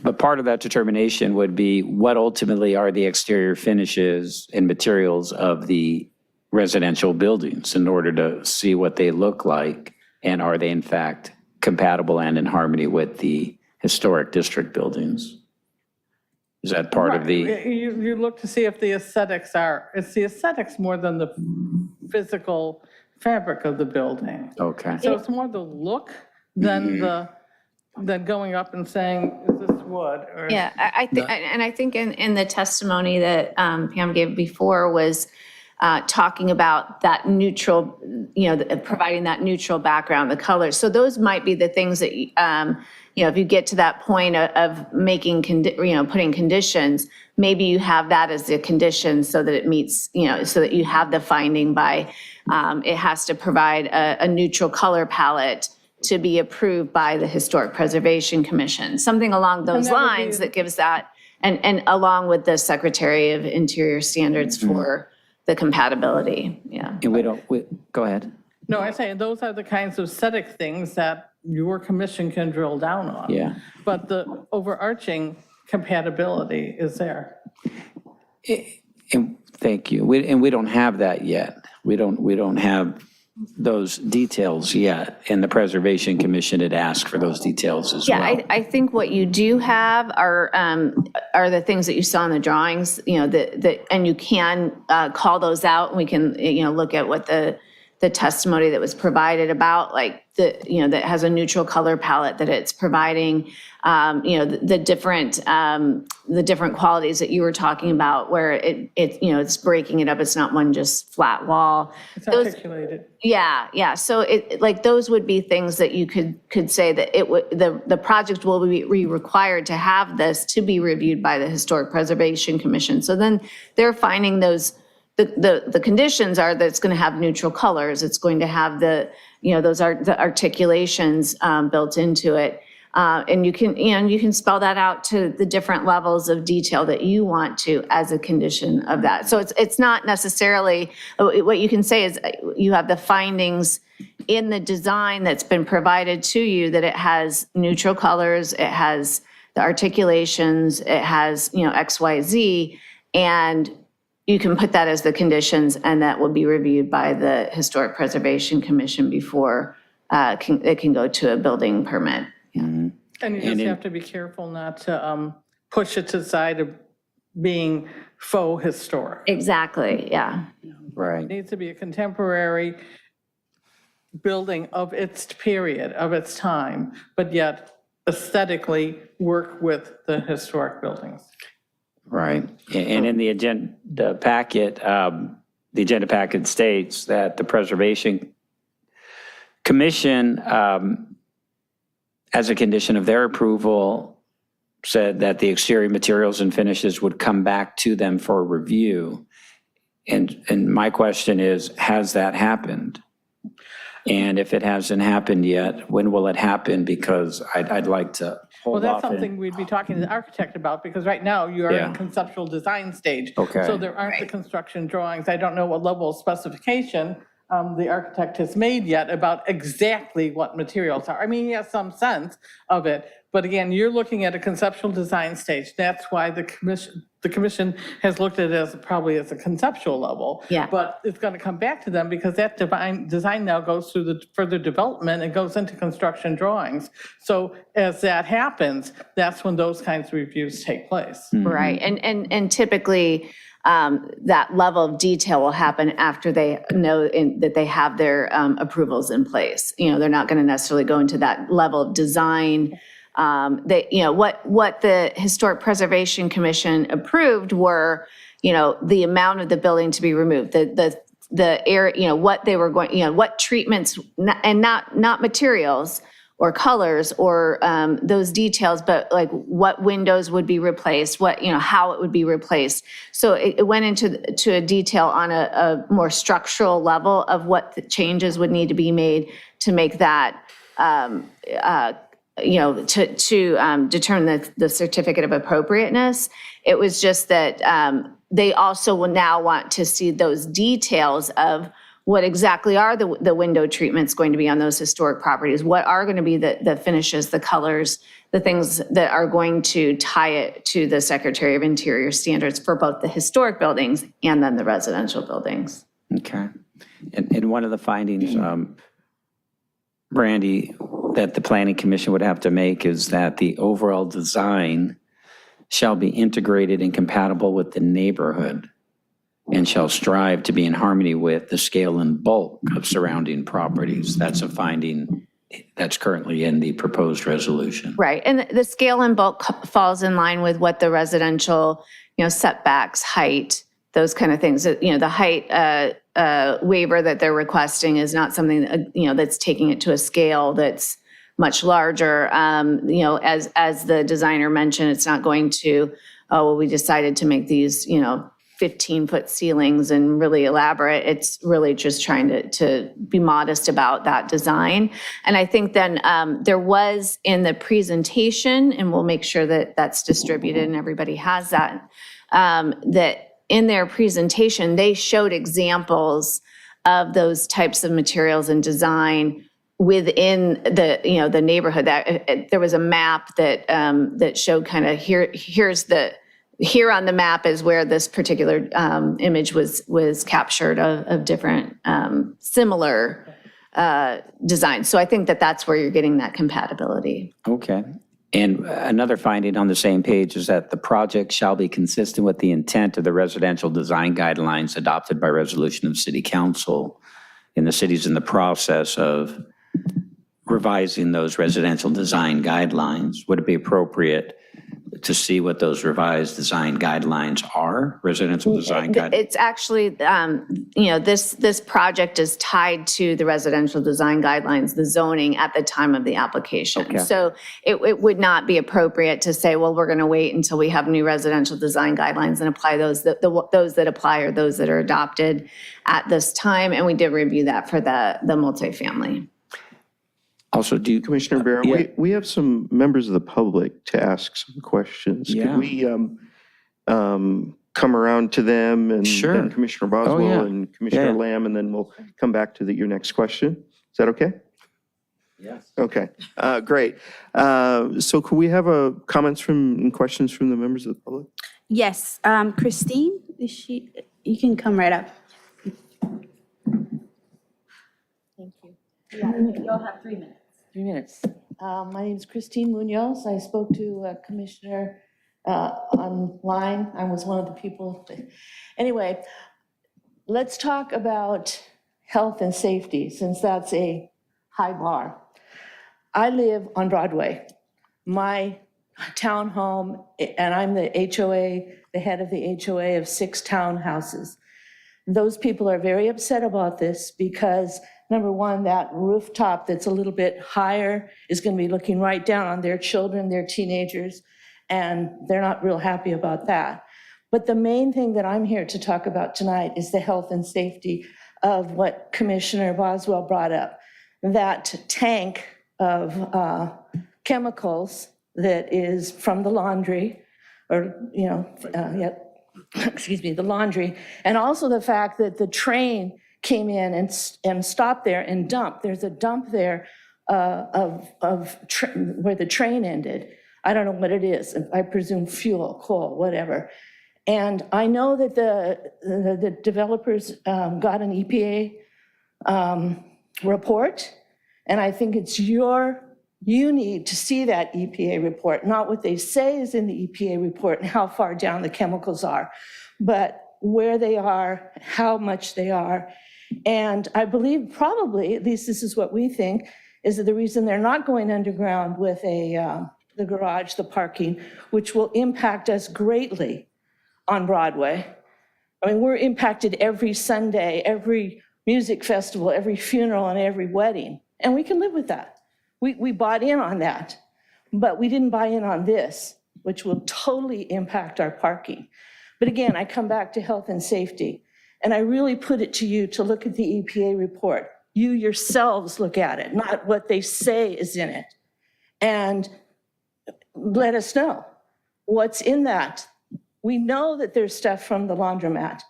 But part of that determination would be what ultimately are the exterior finishes and materials of the residential buildings in order to see what they look like and are they in fact compatible and in harmony with the historic district buildings. Is that part of the? You look to see if the aesthetics it's the aesthetics more than the physical fabric of the building. Okay. So it's more the look than than going up and saying, is this wood? Or Yeah, I think in the testimony that Pam gave before was talking about that neutral, providing that neutral background, the colors. So those might be the things that, if you get to that point of making, putting conditions, maybe you have that as a condition so that it meets, so that you have the finding by, it has to provide a neutral color palette to be approved by the Historic Preservation Commission, something along those lines that gives that, and along with the Secretary of Interior standards for the compatibility, yeah. And go ahead. No, I'm saying those are the kinds of aesthetic things that your commission can drill down on. Yeah. But the overarching compatibility is there. And thank you. We don't have that yet. We don't have those details yet. And the Preservation Commission had asked for those details as well. Yeah, I think what you do have are the things that you saw in the drawings, and you can call those out, and we can, look at what the testimony that was provided about, like that has a neutral color palette that it's providing, the different qualities that you were talking about, where it's breaking it up. It's not one just flat wall. It's articulated. Yeah. So those would be things that you could say that the project will be required to have this to be reviewed by the Historic Preservation Commission. So then they're finding those. The conditions are that it's going to have neutral colors. It's going to have the articulations built into it. And you can spell that out to the different levels of detail that you want to as a condition of that. So it's not necessarily, what you can say is you have the findings in the design that's been provided to you that it has neutral colors, it has the articulations, it has, X, Y, Z, and you can put that as the conditions, and that will be reviewed by the Historic Preservation Commission before it can go to a building permit. Yeah. And you just have to be careful not to push it to the side of being faux historic. Exactly, yeah. Right. It needs to be a contemporary building of its period, of its time, but yet aesthetically work with the historic buildings. Right. And in the agenda packet states that the Preservation Commission, as a condition of their approval, said that the exterior materials and finishes would come back to them for review. And my question is, has that happened? And if it hasn't happened yet, when will it happen? Because I'd like to hold Well, off. that's something we'd be talking to the architect about, because right now you are in conceptual design stage. Okay. So there aren't the construction drawings. I don't know what level of specification the architect has made yet about exactly what materials are. I mean, he has some sense of it, but again, you're looking at a conceptual design stage. That's why the commission has looked at it as probably as a conceptual level. Yeah. But it's going to come back to them because that design now goes through the further development and goes into construction drawings. So as that happens, that's when those kinds of reviews take place. Right, and typically, that level of detail will happen after they know that they have their approvals in place. They're not going to necessarily go into that level of design. What the Historic Preservation Commission approved were, the amount of the building to be removed, the area, what they were going, what treatments, and not materials, or colors or those details, but like what windows would be replaced, what, how it would be replaced. So it went into a detail on a more structural level of what the changes would need to be made to make that, to determine the certificate of appropriateness. It was just that they also will now want to see those details of what exactly are the window treatments going to be on those historic properties? What are going to be the finishes, the colors, the things that are going to tie it to the Secretary of Interior standards for both the historic buildings and then the residential buildings. Okay. And one of the findings, Brandy, that the Planning Commission would have to make is that the overall design shall be integrated and compatible with the neighborhood and shall strive to be in harmony with the scale and bulk of surrounding properties. That's a finding that's currently in the proposed resolution. Right, and the scale and bulk falls in line with what the residential, setbacks, height, those kind of things. The height waiver that they're requesting is not something that, that's taking it to a scale that's much larger. As the designer mentioned, it's not going to, we decided to make these, 15-foot ceilings and really elaborate. It's really just trying to be modest about that design. And I think then there was in the presentation, and we'll make sure that that's distributed and everybody has that, that in their presentation, they showed examples of those types of materials and design within the neighborhood. That there was a map that showed kind of here on the map is where this particular image was captured of different similar designs. So I think that's where you're getting that compatibility. Okay. And another finding on the same page is that the project shall be consistent with the intent of the residential design guidelines adopted by resolution of City Council. And the city's in the process of revising those residential design guidelines. Would it be appropriate to see what those revised design guidelines are, residential design guidelines? It's actually, this project is tied to the residential design guidelines, the zoning at the time of the application. Okay. So it would not be appropriate to say, well, we're going to wait until we have new residential design guidelines and apply those, those that apply or those that are adopted at this time. And we did review that for the multifamily. Also, Commissioner Barron, Yeah. we have some members of the public to ask some questions. Yeah. Could we come around to them and Sure. then Commissioner Boswell yeah. and Commissioner Yeah. Lamb, and then we'll come back to your next question? Is that okay? Yes. Okay, great. So could we have comments and questions from the members of the public? Yes, Christine, you can come right up. Thank you. You'll have 3 minutes. 3 minutes. My name is Christine Munoz. I spoke to a commissioner online. I was one of the people. Anyway, let's talk about health and safety, since that's a high bar. I live on Broadway. My townhome, and I'm the HOA, the head of the HOA of 6 townhouses. Those people are very upset about this because, number one, that rooftop that's a little bit higher is going to be looking right down on their children, their teenagers, and they're not real happy about that. But the main thing that I'm here to talk about tonight is the health and safety of what Commissioner Boswell brought up. That tank of chemicals that is from the laundry, or, the laundry, and also the fact that the train came in and stopped there and dumped. There's a dump there where the train ended. I don't know what it is. I presume fuel, coal, whatever. And I know that the developers got an EPA report, and I think it's you need to see that EPA report, not what they say is in the EPA report and how far down the chemicals are, but where they are, how much they are. And I believe probably, at least this is what we think, is that the reason they're not going underground with the garage, the parking, which will impact us greatly on Broadway. I mean, we're impacted every Sunday, every music festival, every funeral, and every wedding, and we can live with that. We bought in on that, but we didn't buy in on this, which will totally impact our parking. But again, I come back to health and safety, and I really put it to you to look at the EPA report. You yourselves look at it, not what they say is in it. And let us know what's in that. We know that there's stuff from the laundromat,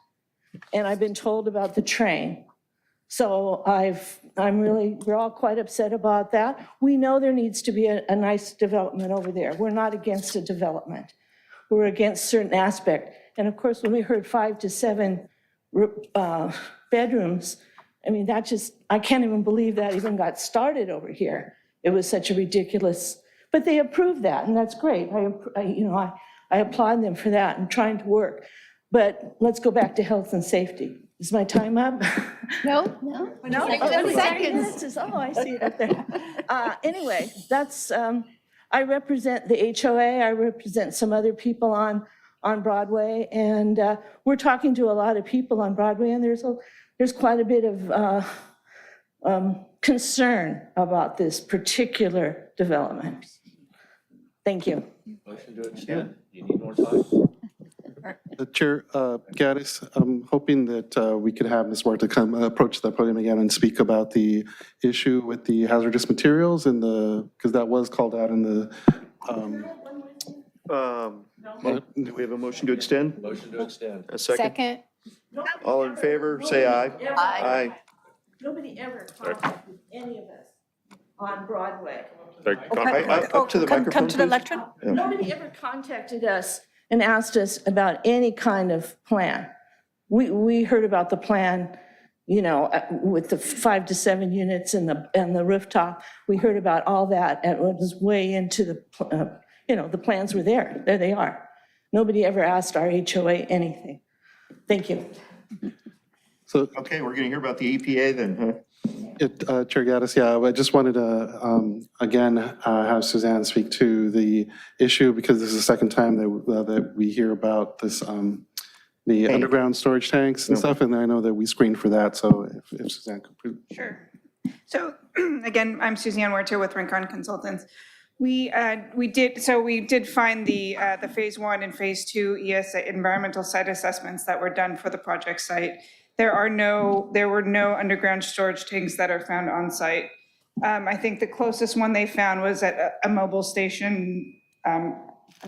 and I've been told about the train. So we're all quite upset about that. We know there needs to be a nice development over there. We're not against a development. We're against certain aspect. And of course, when we heard 5 to 7 bedrooms, I mean, I can't even believe that even got started over here. It was such a ridiculous, but they approved that, and that's great. I applaud them for that and trying to work. But let's go back to health and safety. Is my time up? No. No? 7 seconds. Oh, I see it up there. Anyway, that's, I represent the HOA, I represent some other people on Broadway, and we're talking to a lot of people on Broadway, and there's quite a bit of concern about this particular development. Thank you. Motion to extend. Do you need more time? Chair Gaddis, I'm hoping that we could have Ms. Ward to come approach the podium again and speak about the issue with the hazardous materials and because that was called out in the. Do we have a motion to extend? Motion to extend. A second? Second. All in favor, say aye. Aye. Nobody ever contacted any of us on Broadway. Up to the microphone, Come to the please. lectern. Yeah. Nobody ever contacted us and asked us about any kind of plan. We heard about the plan, with the 5 to 7 units and the rooftop. We heard about all that, and it was way into the plans were there. There they are. Nobody ever asked our HOA anything. Thank you. So, Okay, we're going to hear about the EPA then, huh? Chair Gaddis, yeah, I just wanted to, again, have Suzanne speak to the issue because this is the second time that we hear about this, the underground storage tanks and stuff, and I know that we screened for that, so if Suzanne could. Sure. So again, I'm Suzanne Huerta with Rincon Consultants. We did find the phase 1 and phase 2 ESA environmental site assessments that were done for the project site. There were no underground storage tanks that are found on site. I think the closest one they found was at a mobile station. I'm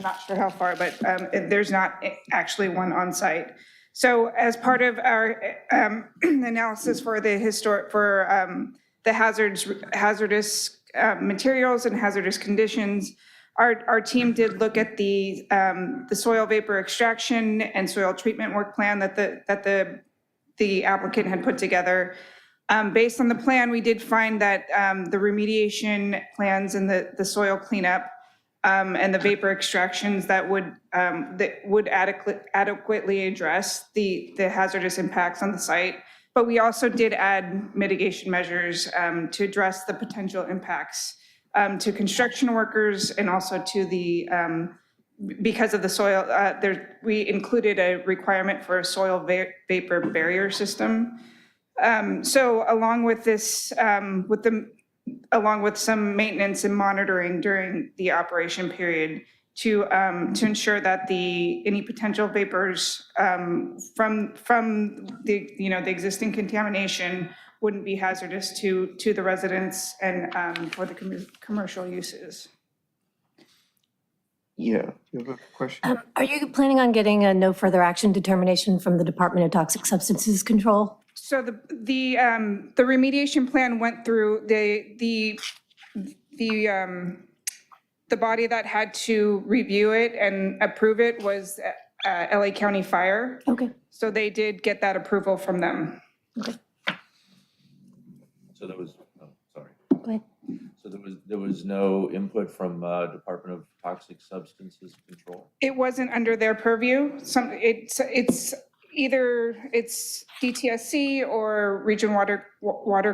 not sure how far, but there's not actually one on site. So as part of our analysis for the hazardous materials and hazardous conditions, our team did look at the soil vapor extraction and soil treatment work plan that the applicant had put together. Based on the plan, we did find that the remediation plans and the soil cleanup and the vapor extractions that would adequately address the hazardous impacts on the site. But we also did add mitigation measures to address the potential impacts to construction workers and also to the because of the soil, we included a requirement for a soil vapor barrier system. So along with this, along with some maintenance and monitoring during the operation period to ensure that any potential vapors from the existing contamination wouldn't be hazardous to the residents and for the commercial uses. Yeah, you have a question? Are you planning on getting a no further action determination from the Department of Toxic Substances Control? So the remediation plan went through the body that had to review it and approve it was LA County Fire. Okay. So they did get that approval from them. Okay. So there was, sorry. Go ahead. So there was no input from Department of Toxic Substances Control? It wasn't under their purview. It's either DTSC or Region Water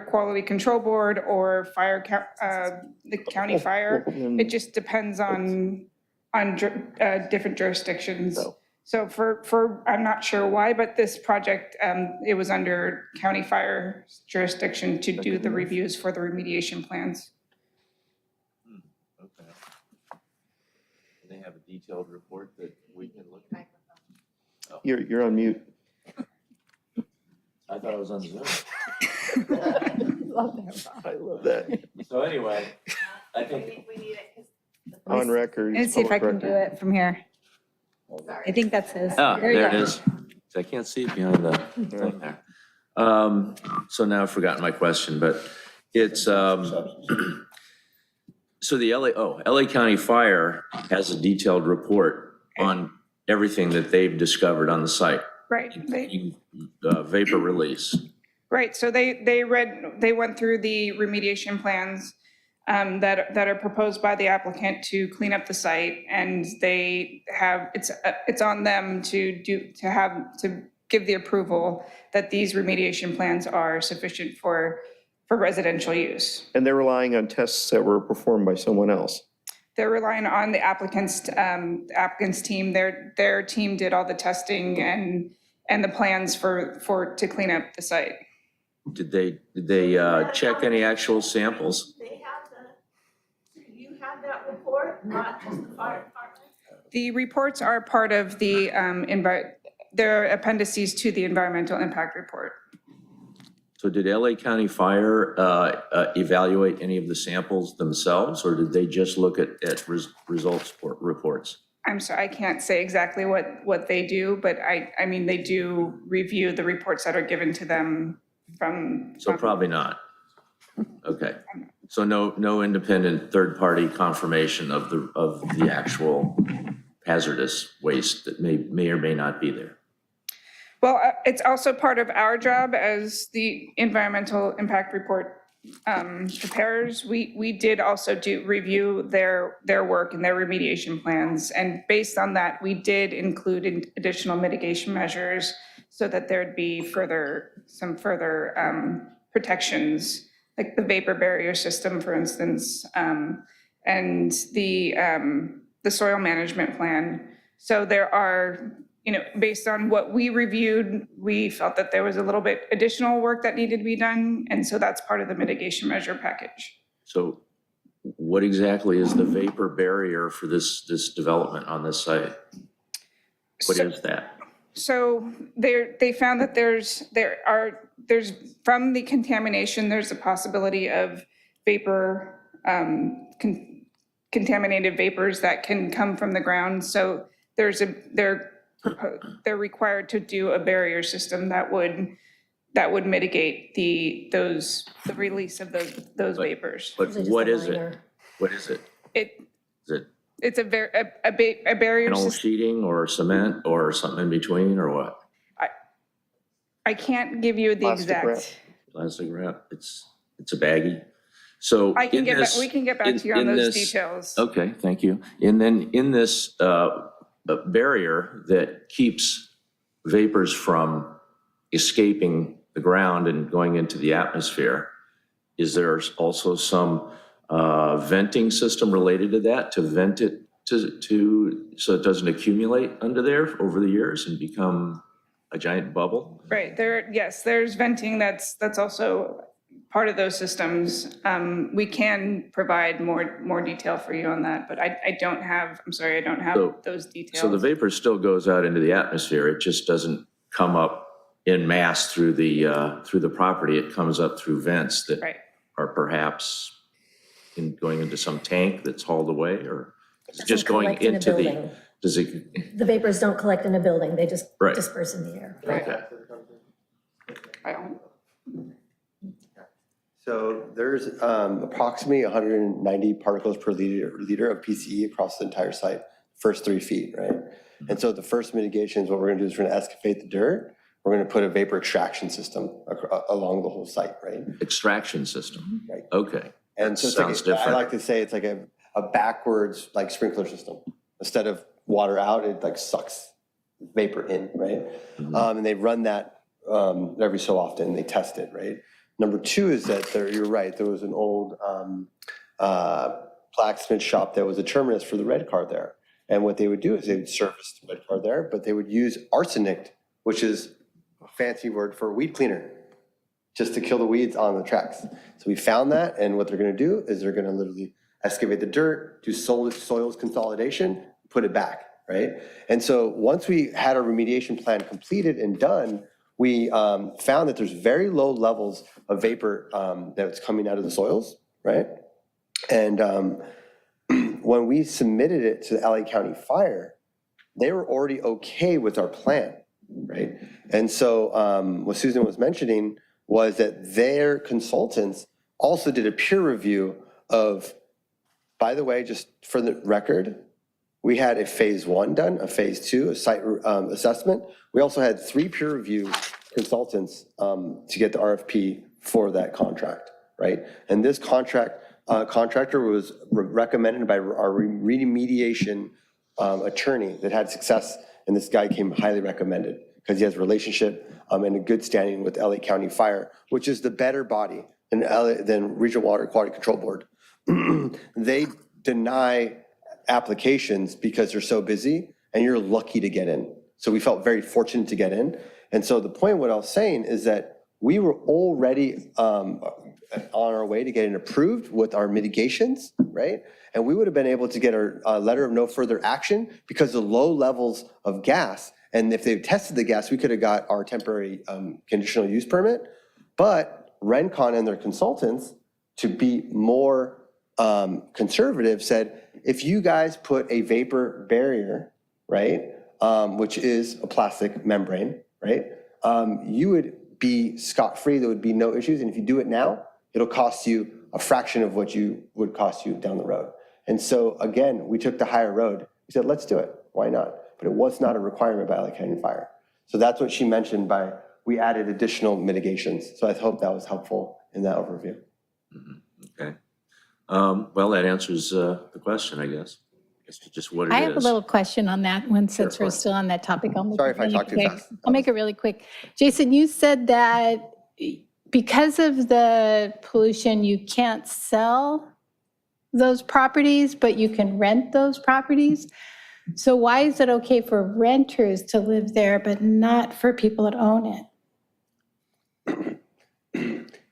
Quality Control Board or the county fire. It just depends on different jurisdictions. So for I'm not sure why, but this project, it was under county fire jurisdiction to do the reviews for the remediation plans. Okay. They have a detailed report that we can look at? You're on mute. I thought I was on Zoom. I love that. So anyway, I think. On record. Let's see if I can do it from here. I think that's his. Oh, There you there it go. is. I can't see it behind the thing there. So now I've forgotten my question, but it's, so the LA County Fire has a detailed report on everything that they've discovered on the site. Right. Vapor release. Right, so they went through the remediation plans that are proposed by the applicant to clean up the site, and they have, it's on them to give the approval that these remediation plans are sufficient for residential use. And they're relying on tests that were performed by someone else. They're relying on the applicant's team. Their team did all the testing and the plans to clean up the site. Did they check any actual samples? You have that report, not just the fire department? The reports are part of the, they're appendices to the environmental impact report. So did LA County Fire evaluate any of the samples themselves, or did they just look at results reports? I'm sorry, I can't say exactly what they do, but I mean, they do review the reports that are given to them from. So probably not. Okay. So no independent third-party confirmation of the actual hazardous waste that may or may not be there. Well, it's also part of our job as the environmental impact report preparers. We did also review their work and their remediation plans. And based on that, we did include additional mitigation measures so that there'd be some further protections, like the vapor barrier system, for instance, and the soil management plan. So there are, based on what we reviewed, we felt that there was a little bit additional work that needed to be done. And so that's part of the mitigation measure package. So what exactly is the vapor barrier for this development on this site? What is that? So they found that there's from the contamination, there's a possibility of vapor, contaminated vapors that can come from the ground. So they're required to do a barrier system that would mitigate the release of those vapors. But what is it? What is it? It's a barrier Panel system. sheeting or cement or something in between or what? I can't give you the Plastic wrap. exact. Plastic wrap. It's a baggie. So We can get back to you on those details. Okay, thank you. And then in this barrier that keeps vapors from escaping the ground and going into the atmosphere, is there also some venting system related to that to vent it so it doesn't accumulate under there over the years and become a giant bubble? Right, there's venting that's also part of those systems. We can provide more detail for you on that, but I don't have those details. So the vapor still goes out into the atmosphere. It just doesn't come up in mass through the property. It comes up through vents that are perhaps going into some tank that's hauled away, or is it just going collect in a into building. the The vapors don't collect in a building, they just Right. disperse in the air. Okay. So there's approximately 190 particles per liter of PCE across the entire site, first 3 feet, right? And so the first mitigation is what we're gonna do is we're gonna excavate the dirt. We're gonna put a vapor extraction system along the whole site, right? Extraction system. Right. Okay. And so it's Sounds like, I different. like to say it's like a backwards like sprinkler system. Instead of water out, it like sucks vapor in, right? And they run that every so often, they test it, right? Number two is that you're right, there was an old blacksmith shop that was a terminus for the red car there. And what they would do is they would service the red car there, but they would use arsenic, which is a fancy word for weed cleaner, just to kill the weeds on the tracks. So we found that, and what they're gonna do is they're gonna literally excavate the dirt, do soils consolidation, put it back, right? And so once we had our remediation plan completed and done, we found that there's very low levels of vapor that's coming out of the soils, right? And when we submitted it to the LA County Fire, they were already okay with our plan, right? And so what Susan was mentioning was that their consultants also did a peer review of, by the way, just for the record, we had a phase 1 done, a phase 2, a site assessment. We also had 3 peer review consultants to get the RFP for that contract, right? And this contractor was recommended by our remediation attorney that had success, and this guy came highly recommended because he has a relationship and a good standing with LA County Fire, which is the better body than Regional Water Quality Control Board. They deny applications because they're so busy, and you're lucky to get in. So we felt very fortunate to get in. And so the point of what I was saying is that we were already on our way to getting approved with our mitigations, right? And we would have been able to get our letter of no further action because of low levels of gas. And if they tested the gas, we could have got our temporary conditional use permit. But Rencon and their consultants, to be more conservative, said, if you guys put a vapor barrier, right, which is a plastic membrane, right, you would be scot-free. There would be no issues. And if you do it now, it'll cost you a fraction of what you would cost you down the road. And so again, we took the higher road. We said, let's do it. Why not? But it was not a requirement by LA County Fire. So that's what she mentioned by we added additional mitigations. So I hope that was helpful in that overview. Okay. Well, that answers the question, I guess. It's just what it is. I have a little question on that one, since we're still on that topic. Sorry if I talk too fast. I'll make it really quick. Jason, you said that because of the pollution, you can't sell those properties, but you can rent those properties. So why is it okay for renters to live there, but not for people that own it?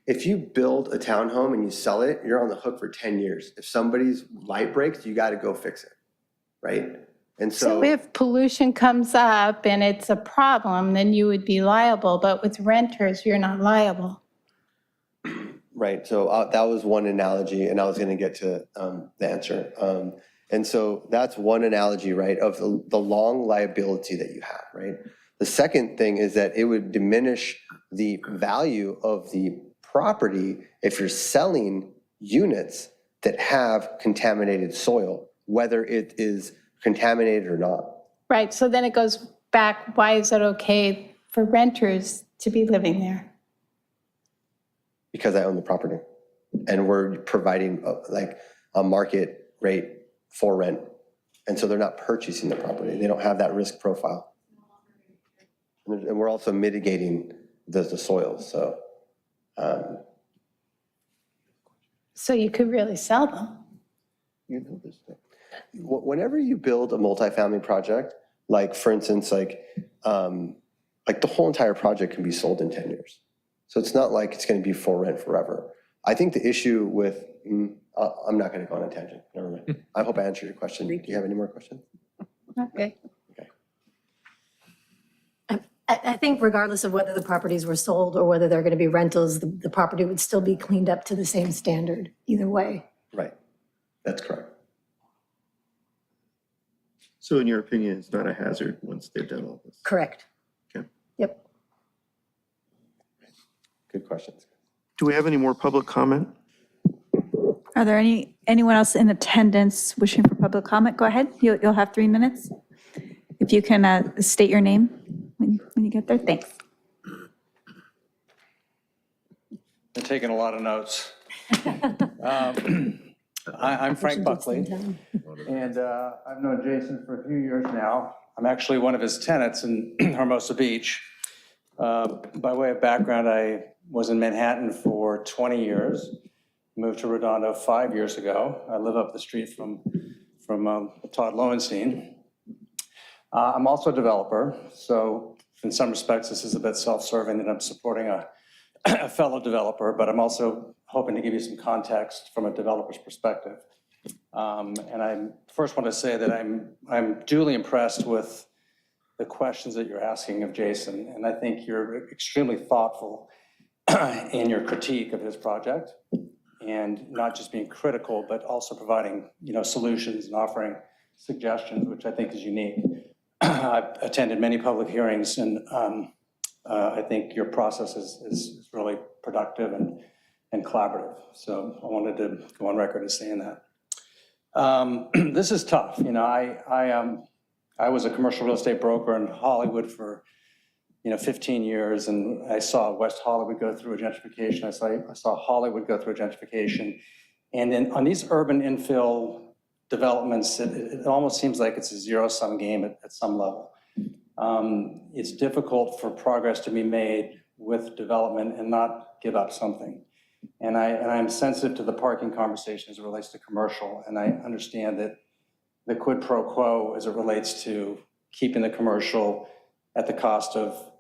If you build a townhome and you sell it, you're on the hook for 10 years. If somebody's light breaks, you got to go fix it, right? And So if pollution comes up and it's a problem, then you would be liable, but with renters, you're not liable. Right, so that was one analogy, and I was going to get to the answer. And so that's one analogy, right, of the long liability that you have, right? The second thing is that it would diminish the value of the property if you're selling units that have contaminated soil, whether it is contaminated or not. Right, so then it goes back, why is it okay for renters to be living there? Because I own the property and we're providing like a market rate for rent. And so they're not purchasing the property. They don't have that risk profile. And we're also mitigating the soils, so. So you could really sell them. You know this thing. Whenever you build a multifamily project, like for instance, like the whole entire project can be sold in 10 years. So it's not like it's going to be for rent forever. I think the issue with, I'm not going to go on a tangent. Never mind. I hope I answered your question. Do you have any more questions? Okay. I think regardless of whether the properties were sold or whether they're going to be rentals, the property would still be cleaned up to the same standard either way. Right. That's correct. So in your opinion, it's not a hazard once they've done all this? Correct. Okay. Yep. Good questions. Do we have any more public comment? Are there anyone else in attendance wishing for public comment? Go ahead. You'll have 3 minutes. If you can state your name when you get there. Thanks. Been taking a lot of notes. I'm Frank Buckley, and I've known Jason for a few years now. I'm actually one of his tenants in Hermosa Beach. By way of background, I was in Manhattan for 20 years, moved to Redondo 5 years ago. I live up the street from Todd Lowenstein. I'm also a developer, so in some respects, this is a bit self-serving that I'm supporting a fellow developer, but I'm also hoping to give you some context from a developer's perspective. And I first want to say that I'm duly impressed with the questions that you're asking of Jason. And I think you're extremely thoughtful in your critique of his project, and not just being critical, but also providing, solutions and offering suggestions, which I think is unique. I've attended many public hearings, and I think your process is really productive and collaborative. So I wanted to go on record as saying that. This is tough. I was a commercial real estate broker in Hollywood for 15 years, and I saw West Hollywood go through a gentrification. I saw Hollywood go through a gentrification. And then on these urban infill developments, it almost seems like it's a zero-sum game at some level. It's difficult for progress to be made with development and not give up something. And I'm sensitive to the parking conversation as it relates to commercial, and I understand that the quid pro quo as it relates to keeping the commercial at the cost of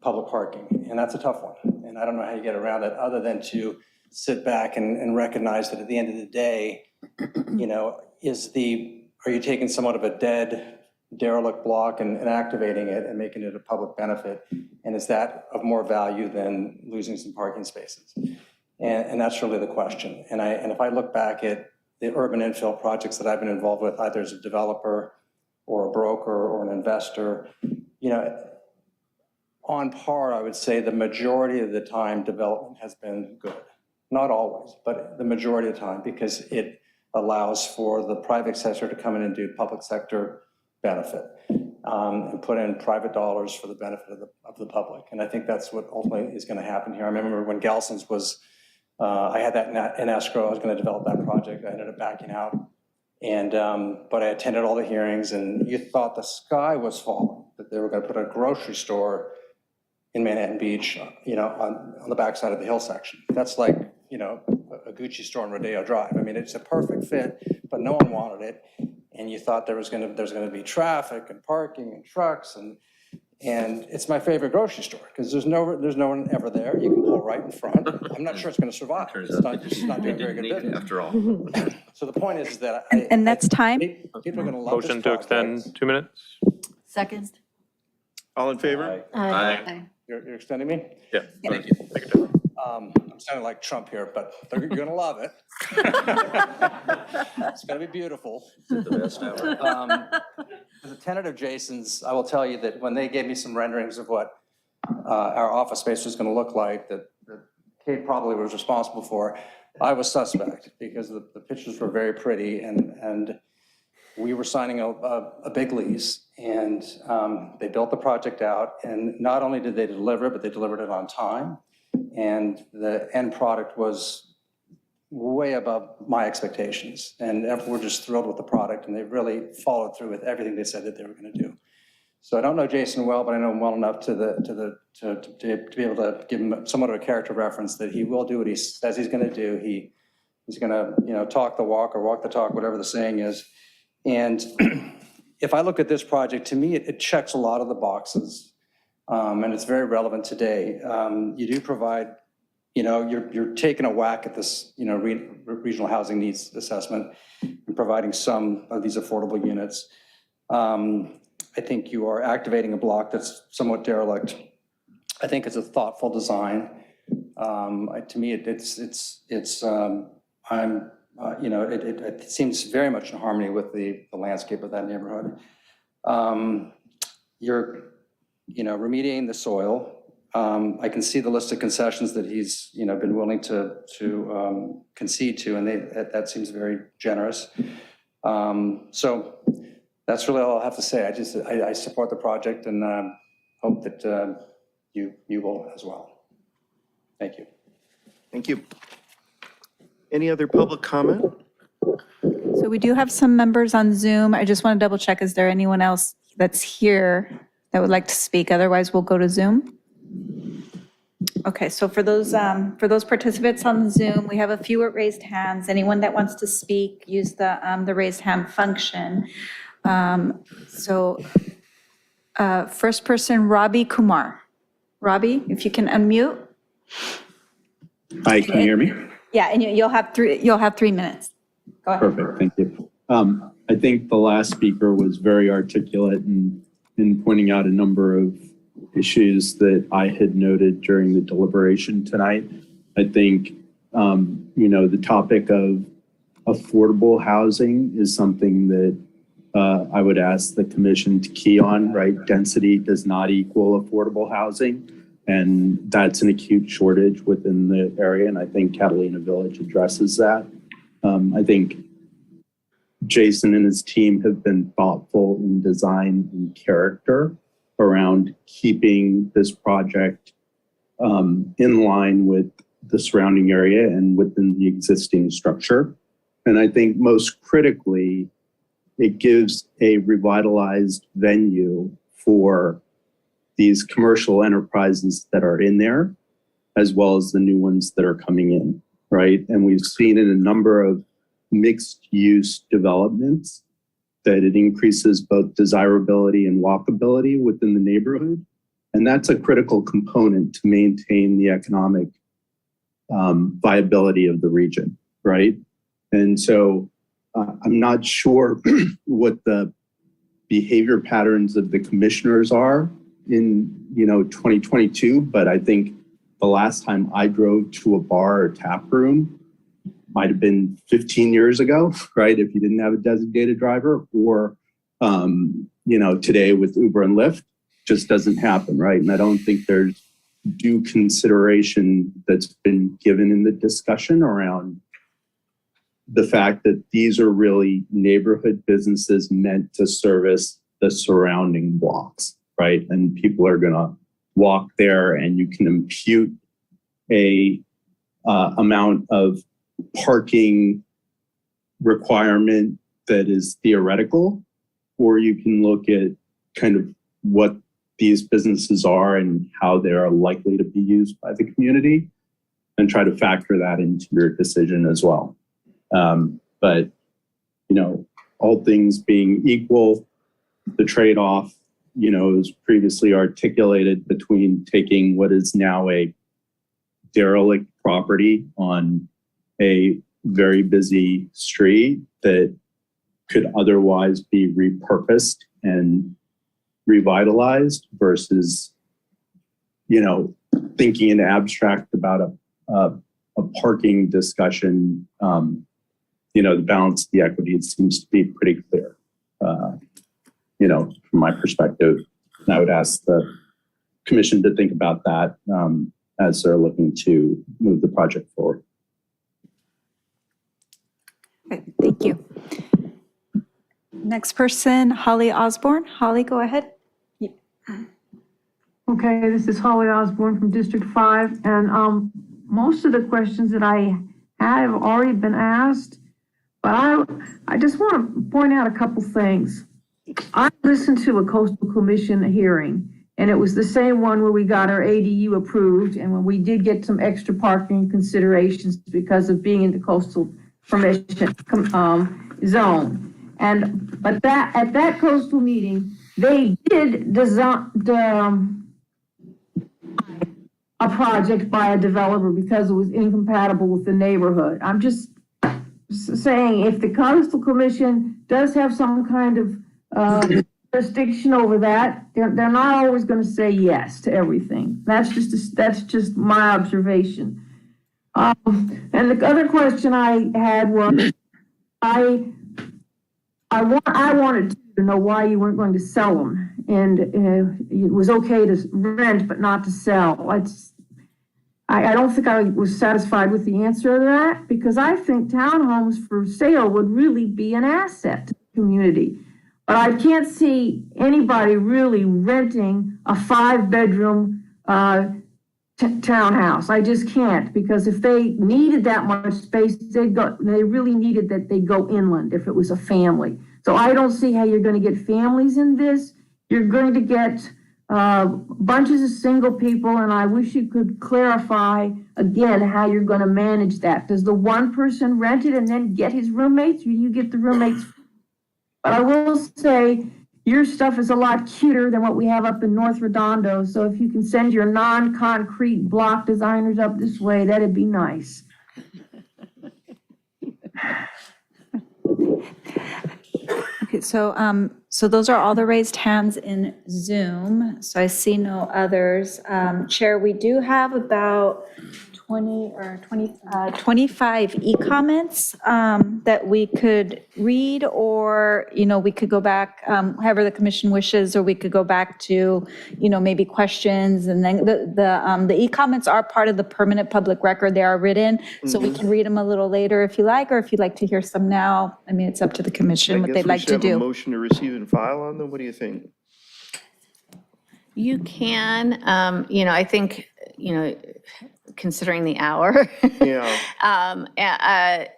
public parking, and that's a tough one. And I don't know how you get around it other than to sit back and recognize that at the end of the day, are you taking somewhat of a dead, derelict block and activating it and making it a public benefit? And is that of more value than losing some parking spaces? And that's really the question. And if I look back at the urban infill projects that I've been involved with, either as a developer or a broker or an investor, on par, I would say the majority of the time development has been good. Not always, but the majority of the time, because it allows for the private sector to come in and do public sector benefit, and put in private dollars for the benefit of the public. And I think that's what ultimately is going to happen here. I remember when Gelson's was, I had that in escrow. I was going to develop that project. I ended up backing out. And, but I attended all the hearings, and you thought the sky was falling, that they were going to put a grocery store in Manhattan Beach, on the backside of the hill section. That's like, a Gucci store on Rodeo Drive. I mean, it's a perfect fit, but no one wanted it. And you thought there's going to be traffic and parking and trucks, and it's my favorite grocery store because there's no one ever there. You can pull right in front. I'm not sure it's going to survive. It's not doing very good business After all. So the point is that And that's time. people are going to love this Motion to project. extend 2 minutes? Second? All in favor? Aye. You're extending me? Yeah. Thank you. I'm sounding like Trump here, but you're going to love it. It's going to be beautiful. The best ever. As a tenant of Jason's, I will tell you that when they gave me some renderings of what our office space was going to look like, that Kate probably was responsible for, I was suspect because the pictures were very pretty, and we were signing a big lease, and they built the project out, and not only did they deliver it, but they delivered it on time, and the end product was way above my expectations, and we're just thrilled with the product, and they really followed through with everything they said that they were going to do. So I don't know Jason well, but I know him well enough to be able to give him somewhat of a character reference that he will do what he says he's going to do. He's going to talk the walk or walk the talk, whatever the saying is. And if I look at this project, to me, it checks a lot of the boxes, and it's very relevant today. You do provide, you're taking a whack at this, regional housing needs assessment and providing some of these affordable units. I think you are activating a block that's somewhat derelict. I think it's a thoughtful design. To me, it seems very much in harmony with the landscape of that neighborhood. You're, remediating the soil. I can see the list of concessions that he's, been willing to concede to, and that seems very generous. So that's really all I have to say. I support the project and hope that you will as well. Thank you. Thank you. Any other public comment? So we do have some members on Zoom. I just want to double check, is there anyone else that's here that would like to speak? Otherwise, we'll go to Zoom. Okay, so for those participants on Zoom, we have a few raised hands. Anyone that wants to speak, use the raised hand function. First person, Robbie Kumar. Robbie, if you can unmute. Hi, can you hear me? Yeah, and you'll have 3 minutes. Go ahead. Perfect, thank you. I think the last speaker was very articulate in pointing out a number of issues that I had noted during the deliberation tonight. I think, the topic of affordable housing is something that I would ask the commission to key on, right? Density does not equal affordable housing, and that's an acute shortage within the area, and I think Catalina Village addresses that. I think Jason and his team have been thoughtful in design and character around keeping this project in line with the surrounding area and within the existing structure. And I think most critically, it gives a revitalized venue for these commercial enterprises that are in there, as well as the new ones that are coming in, right? And we've seen in a number of mixed use developments that it increases both desirability and walkability within the neighborhood. And that's a critical component to maintain the economic viability of the region, right? And so I'm not sure what the behavior patterns of the commissioners are in 2022, but I think the last time I drove to a bar or tap room might have been 15 years ago, right? If you didn't have a designated driver, or today with Uber and Lyft, just doesn't happen, right? And I don't think there's due consideration that's been given in the discussion around the fact that these are really neighborhood businesses meant to service the surrounding blocks, right? And people are gonna walk there, and you can impute a amount of parking requirement that is theoretical, or you can look at kind of what these businesses are and how they are likely to be used by the community, and try to factor that into your decision as well. But all things being equal, the trade-off, is previously articulated between taking what is now a derelict property on a very busy street that could otherwise be repurposed and revitalized versus, thinking in abstract about a parking discussion. The balance of the equity seems to be pretty clear, from my perspective. And I would ask the commission to think about that as they're looking to move the project forward. Okay, thank you. Next person, Holly Osborne. Holly, go ahead. Okay, this is Holly Osborne from District 5, and most of the questions that I have already been asked, but I just want to point out a couple things. I listened to a coastal commission hearing, and it was the same one where we got our ADU approved, and when we did get some extra parking considerations because of being in the coastal permission zone. But at that coastal meeting, they did design a project by a developer because it was incompatible with the neighborhood. I'm just saying, if the coastal commission does have some kind of jurisdiction over that, they're not always going to say yes to everything. That's just my observation. And the other question I had was, I wanted to know why you weren't going to sell them, and it was okay to rent but not to sell. I don't think I was satisfied with the answer to that, because I think townhomes for sale would really be an asset to the community. But I can't see anybody really renting a 5-bedroom townhouse. I just can't, because if they needed that much space, they really needed that they go inland if it was a family. So I don't see how you're going to get families in this. You're going to get bunches of single people, and I wish you could clarify again how you're going to manage that. Does the one person rent it and then get his roommates, or do you get the roommates? But I will say, your stuff is a lot cuter than what we have up in North Redondo. So if you can send your non-concrete block designers up this way, that'd be nice. Okay, so those are all the raised hands in Zoom, so I see no others. Chair, we do have about 25 e-comments that we could read, or, we could go back, however the commission wishes, or we could go back to, maybe questions, and then the e-comments are part of the permanent public record. They are written, so we can read them a little later if you like, or if you'd like to hear some now. I mean, it's up to the commission what they'd like to I guess we should have a do. motion to receive and file on them. What do you think? You can, I think, considering the hour. Yeah.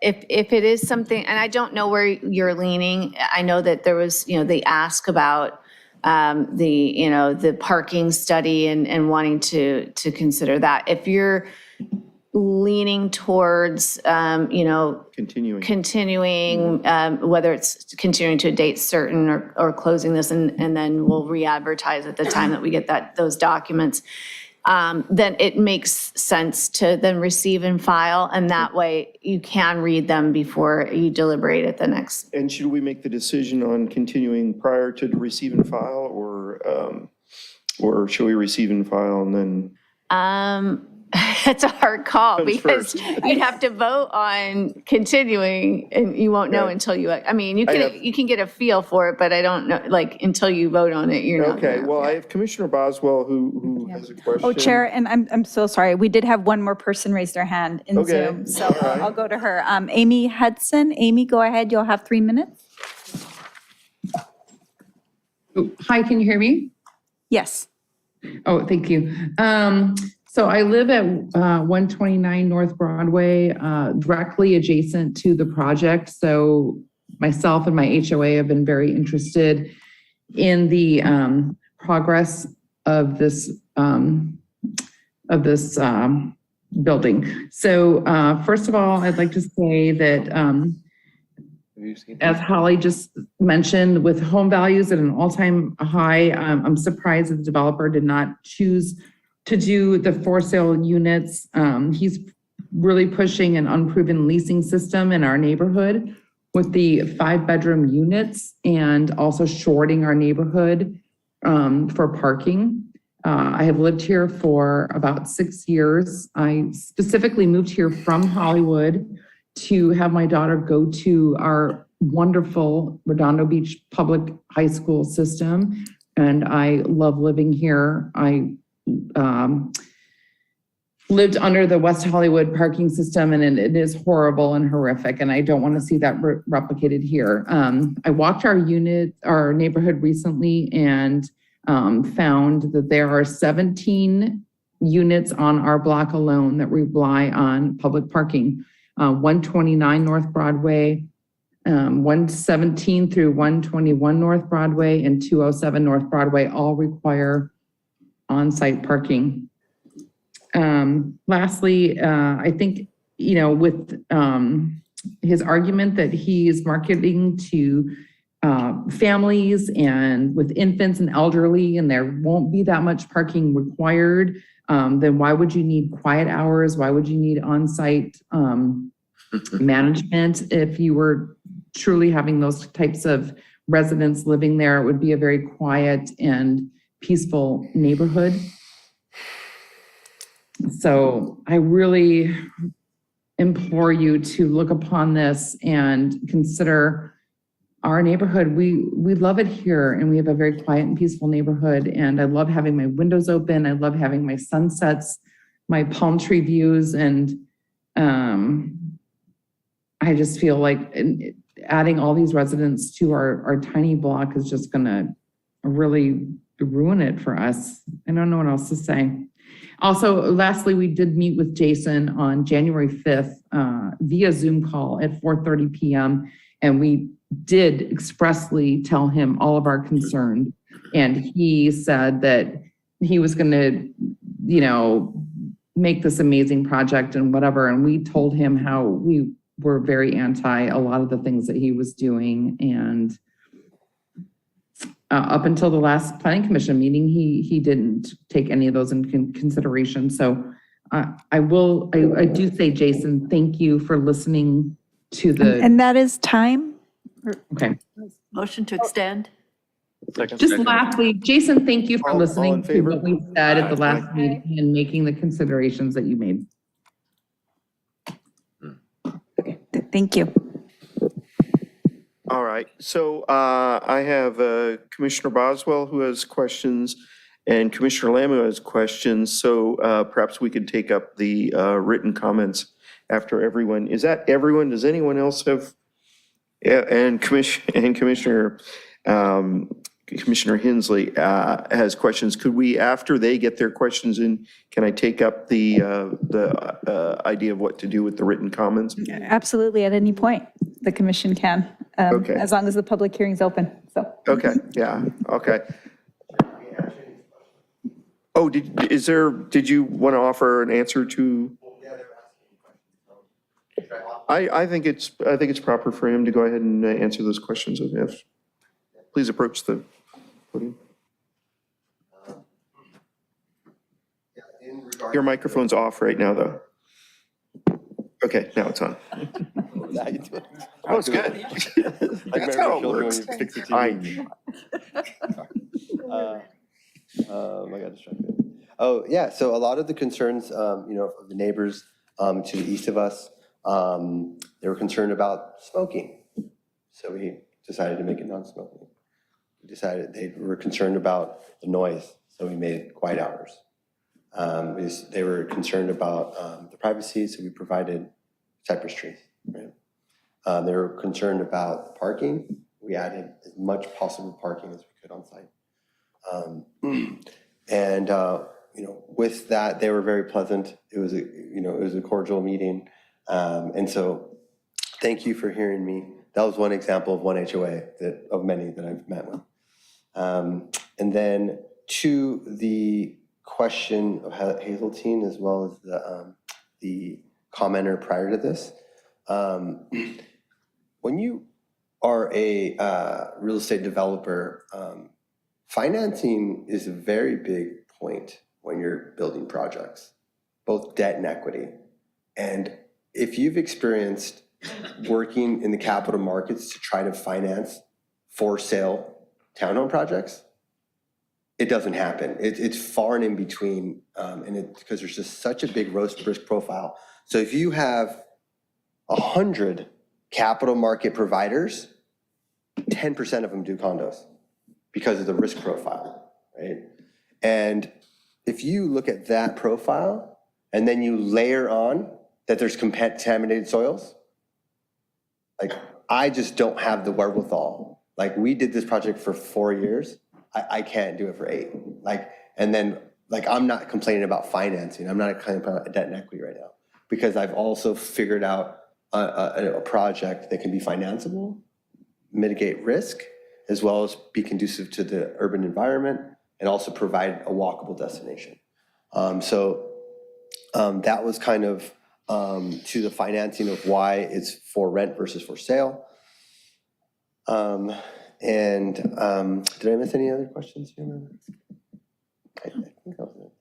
If it is something, and I don't know where you're leaning, I know that there was, the ask about the parking study and wanting to consider that. If you're leaning towards, continuing, whether it's continuing to a date certain or closing this, and then we'll re-advertise at the time that we get those documents, then it makes sense to then receive and file, and that way you can read them before you deliberate at the next. And should we make the decision on continuing prior to the receive and file, or should we receive and file and then? It's a hard call Comes because first. you'd have to vote on continuing, and you won't know Okay. until you can get a feel for it, but I don't know, until you vote on it, you're not. Okay, gonna- well, I have Commissioner Boswell who has a question. Oh, Chair, and I'm so sorry. We did have one more person raise their hand in Okay, Zoom, so all right. I'll go to her. Amy Hudson. Amy, go ahead. You'll have 3 minutes. Hi, can you hear me? Yes. Oh, thank you. So I live at 129 North Broadway, directly adjacent to the project. So myself and my HOA have been very interested in the progress of this building. So first of all, I'd like to say that as Holly just mentioned, with home values at an all-time high, I'm surprised that the developer did not choose to do the for sale units. He's really pushing an unproven leasing system in our neighborhood with the 5-bedroom units, and also shorting our neighborhood for parking. I have lived here for about 6 years. I specifically moved here from Hollywood to have my daughter go to our wonderful Redondo Beach Public High School system, and I love living here. I lived under the West Hollywood parking system, and it is horrible and horrific, and I don't want to see that replicated here. I walked our neighborhood recently and found that there are 17 units on our block alone that rely on public parking. 129 North Broadway, 117 through 121 North Broadway, and 207 North Broadway all require on-site parking. Lastly, I think, with his argument that he is marketing to families and with infants and elderly, and there won't be that much parking required, then why would you need quiet hours? Why would you need on-site management? If you were truly having those types of residents living there, it would be a very quiet and peaceful neighborhood. So I really implore you to look upon this and consider our neighborhood. We love it here, and we have a very quiet and peaceful neighborhood, and I love having my windows open. I love having my sunsets, my palm tree views, and I just feel like adding all these residents to our tiny block is just gonna really ruin it for us. I don't know what else to say. Also, lastly, we did meet with Jason on January 5th via Zoom call at 4:30 p.m. And we did expressly tell him all of our concerns. And he said that he was going to, make this amazing project and whatever. And we told him how we were very anti a lot of the things that he was doing. And up until the last planning commission meeting, he didn't take any of those into consideration. So I do say, Jason, thank you for listening to the. And that is time? Okay. Motion to extend? Just lastly, Jason, thank you for All in listening to favor? what we said at the Aye. last meeting and making the considerations that you made. Thank you. All right, so I have Commissioner Boswell who has questions and Commissioner Lamb who has questions. So perhaps we could take up the written comments after everyone. Is that everyone? Does anyone else have? Yeah, and Commissioner Hensley has questions. Could we, after they get their questions in, can I take up the idea of what to do with the written comments? Absolutely, at any point, the commission can, Okay. as long as the public hearing's open, so. Okay, yeah, okay. Oh, did you want to offer an answer to? I think it's proper for him to go ahead and answer those questions. If please approach the podium. Your microphone's off right now, though. Okay, now it's on. Oh, it's good. That's how it works. I got distracted. Oh, yeah, so a lot of the concerns, of the neighbors to the east of us, they were concerned about smoking. So we decided to make it non-smoking. We decided they were concerned about the noise, so we made it quiet hours. They were concerned about the privacy, so we provided cypress trees. Right? They were concerned about parking. We added as much possible parking as we could on site. With that, they were very pleasant. It was a cordial meeting. And so thank you for hearing me. That was one example of one HOA of many that I've met with. And then to the question of Hazeltine, as well as the commenter prior to this, when you are a real estate developer, financing is a very big point when you're building projects, both debt and equity. And if you've experienced working in the capital markets to try to finance for sale townhome projects, it doesn't happen. It's far and in between, because there's just such a big risk profile. So if you have 100 capital market providers, 10% of them do condos because of the risk profile, right? And if you look at that profile and then you layer on that there's contaminated soils, like I just don't have the wherewithal. Like we did this project for 4 years. I can't do it for 8. I'm not complaining about financing. I'm not complaining about debt and equity right now because I've also figured out a project that can be financeable, mitigate risk, as well as be conducive to the urban environment and also provide a walkable destination. That was kind of to the financing of why it's for rent versus for sale. Did I miss any other questions? Do you remember? I think that was it.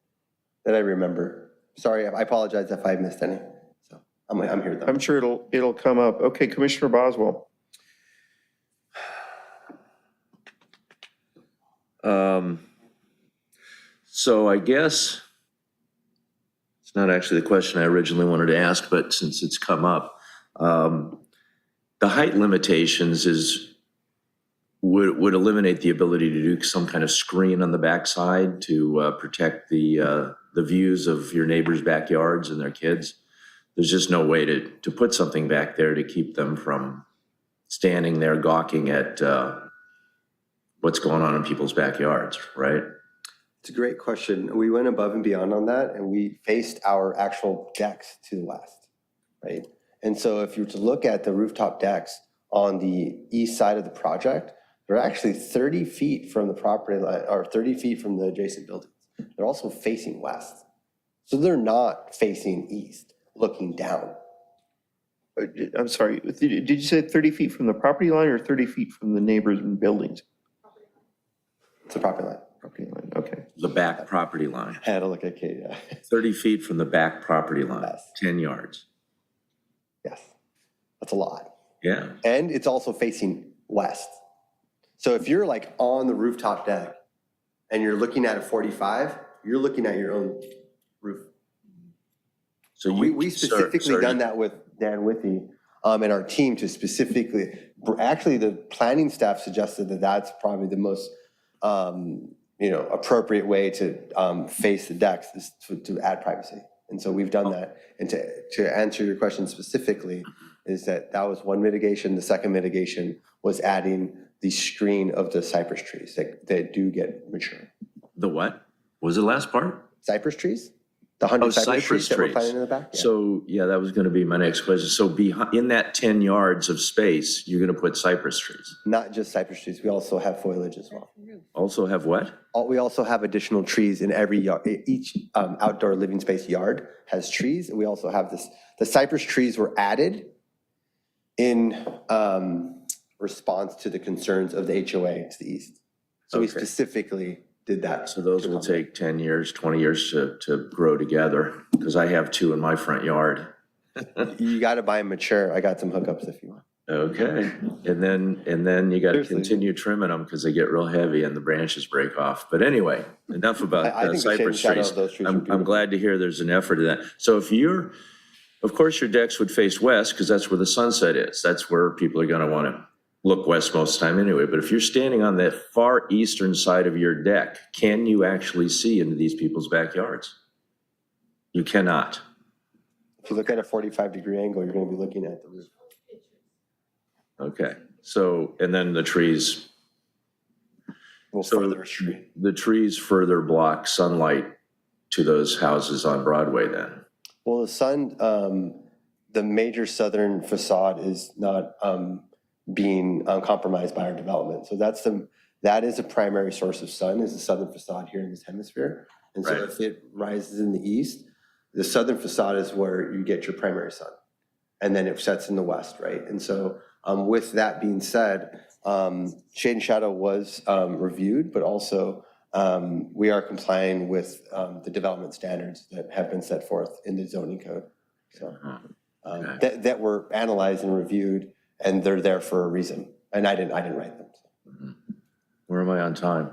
That I remember. Sorry, I apologize if I missed any. So I'm here though. I'm sure it'll come up. Okay, Commissioner Boswell. So I guess it's not actually the question I originally wanted to ask, but since it's come up, the height limitations would eliminate the ability to do some kind of screen on the backside to protect the views of your neighbors' backyards and their kids. There's just no way to put something back there to keep them from standing there gawking at what's going on in people's backyards, right? It's a great question. We went above and beyond on that, and we faced our actual decks to the west, right? And so if you were to look at the rooftop decks on the east side of the project, they're actually 30 feet from the property line, or 30 feet from the adjacent buildings. They're also facing west. So they're not facing east, looking down. I'm sorry, did you say 30 feet from the property line or 30 feet from the neighbors and buildings? It's a property line. Property line, okay. The back property line. I had to look at Kate, yeah. 30 feet from the back property line, Yes. 10 yards. Yes, that's a lot. Yeah. And it's also facing west. So if you're like on the rooftop deck and you're looking at a 45, you're looking at your own roof. So We specifically done that with Dan Withy and our team to specifically, actually the planning staff suggested that that's probably the most appropriate way to face the decks is to add privacy. And so we've done that. And to answer your question specifically is that was one mitigation. The second mitigation was adding the screen of the cypress trees that do get mature. The what? What was the last part? Cypress trees? The 100 cypress trees that we're planting in the back? Yeah. So, yeah, that was going to be my next question. So in that 10 yards of space, you're going to put cypress trees? Not just cypress trees. We also have foliage as well. Also have what? We also have additional trees in every yard. Each outdoor living space yard has trees. We also have this. The cypress trees were added in response to the concerns of the HOA to the east. So we specifically did that. So those will take 10 years, 20 years to grow together, because I have 2 in my front yard. You got to buy them mature. I got some hookups if you want. Okay. And then you got to continue trimming them because they get real heavy and the branches break off. But anyway, enough about cypress trees. I'm glad to hear there's an effort in that. So if of course your decks would face west because that's where the sunset is. That's where people are going to want to look west most of the time anyway. But if you're standing on the far eastern side of your deck, can you actually see into these people's backyards? You cannot. If you look at a 45-degree angle, you're going to be looking at the roof. Okay. So, and then the trees. The trees further block sunlight to those houses on Broadway then? Well, the major southern facade is not being compromised by our development. So that is a primary source of sun, is the southern facade here in this hemisphere. And so if it rises in the east, the southern facade is where you get your primary sun. And then it sets in the west, right? And so with that being said, shade and shadow was reviewed, but also we are complying with the development standards that have been set forth in the zoning code. So that were analyzed and reviewed, and they're there for a reason. And I didn't write them. So. Where am I on time?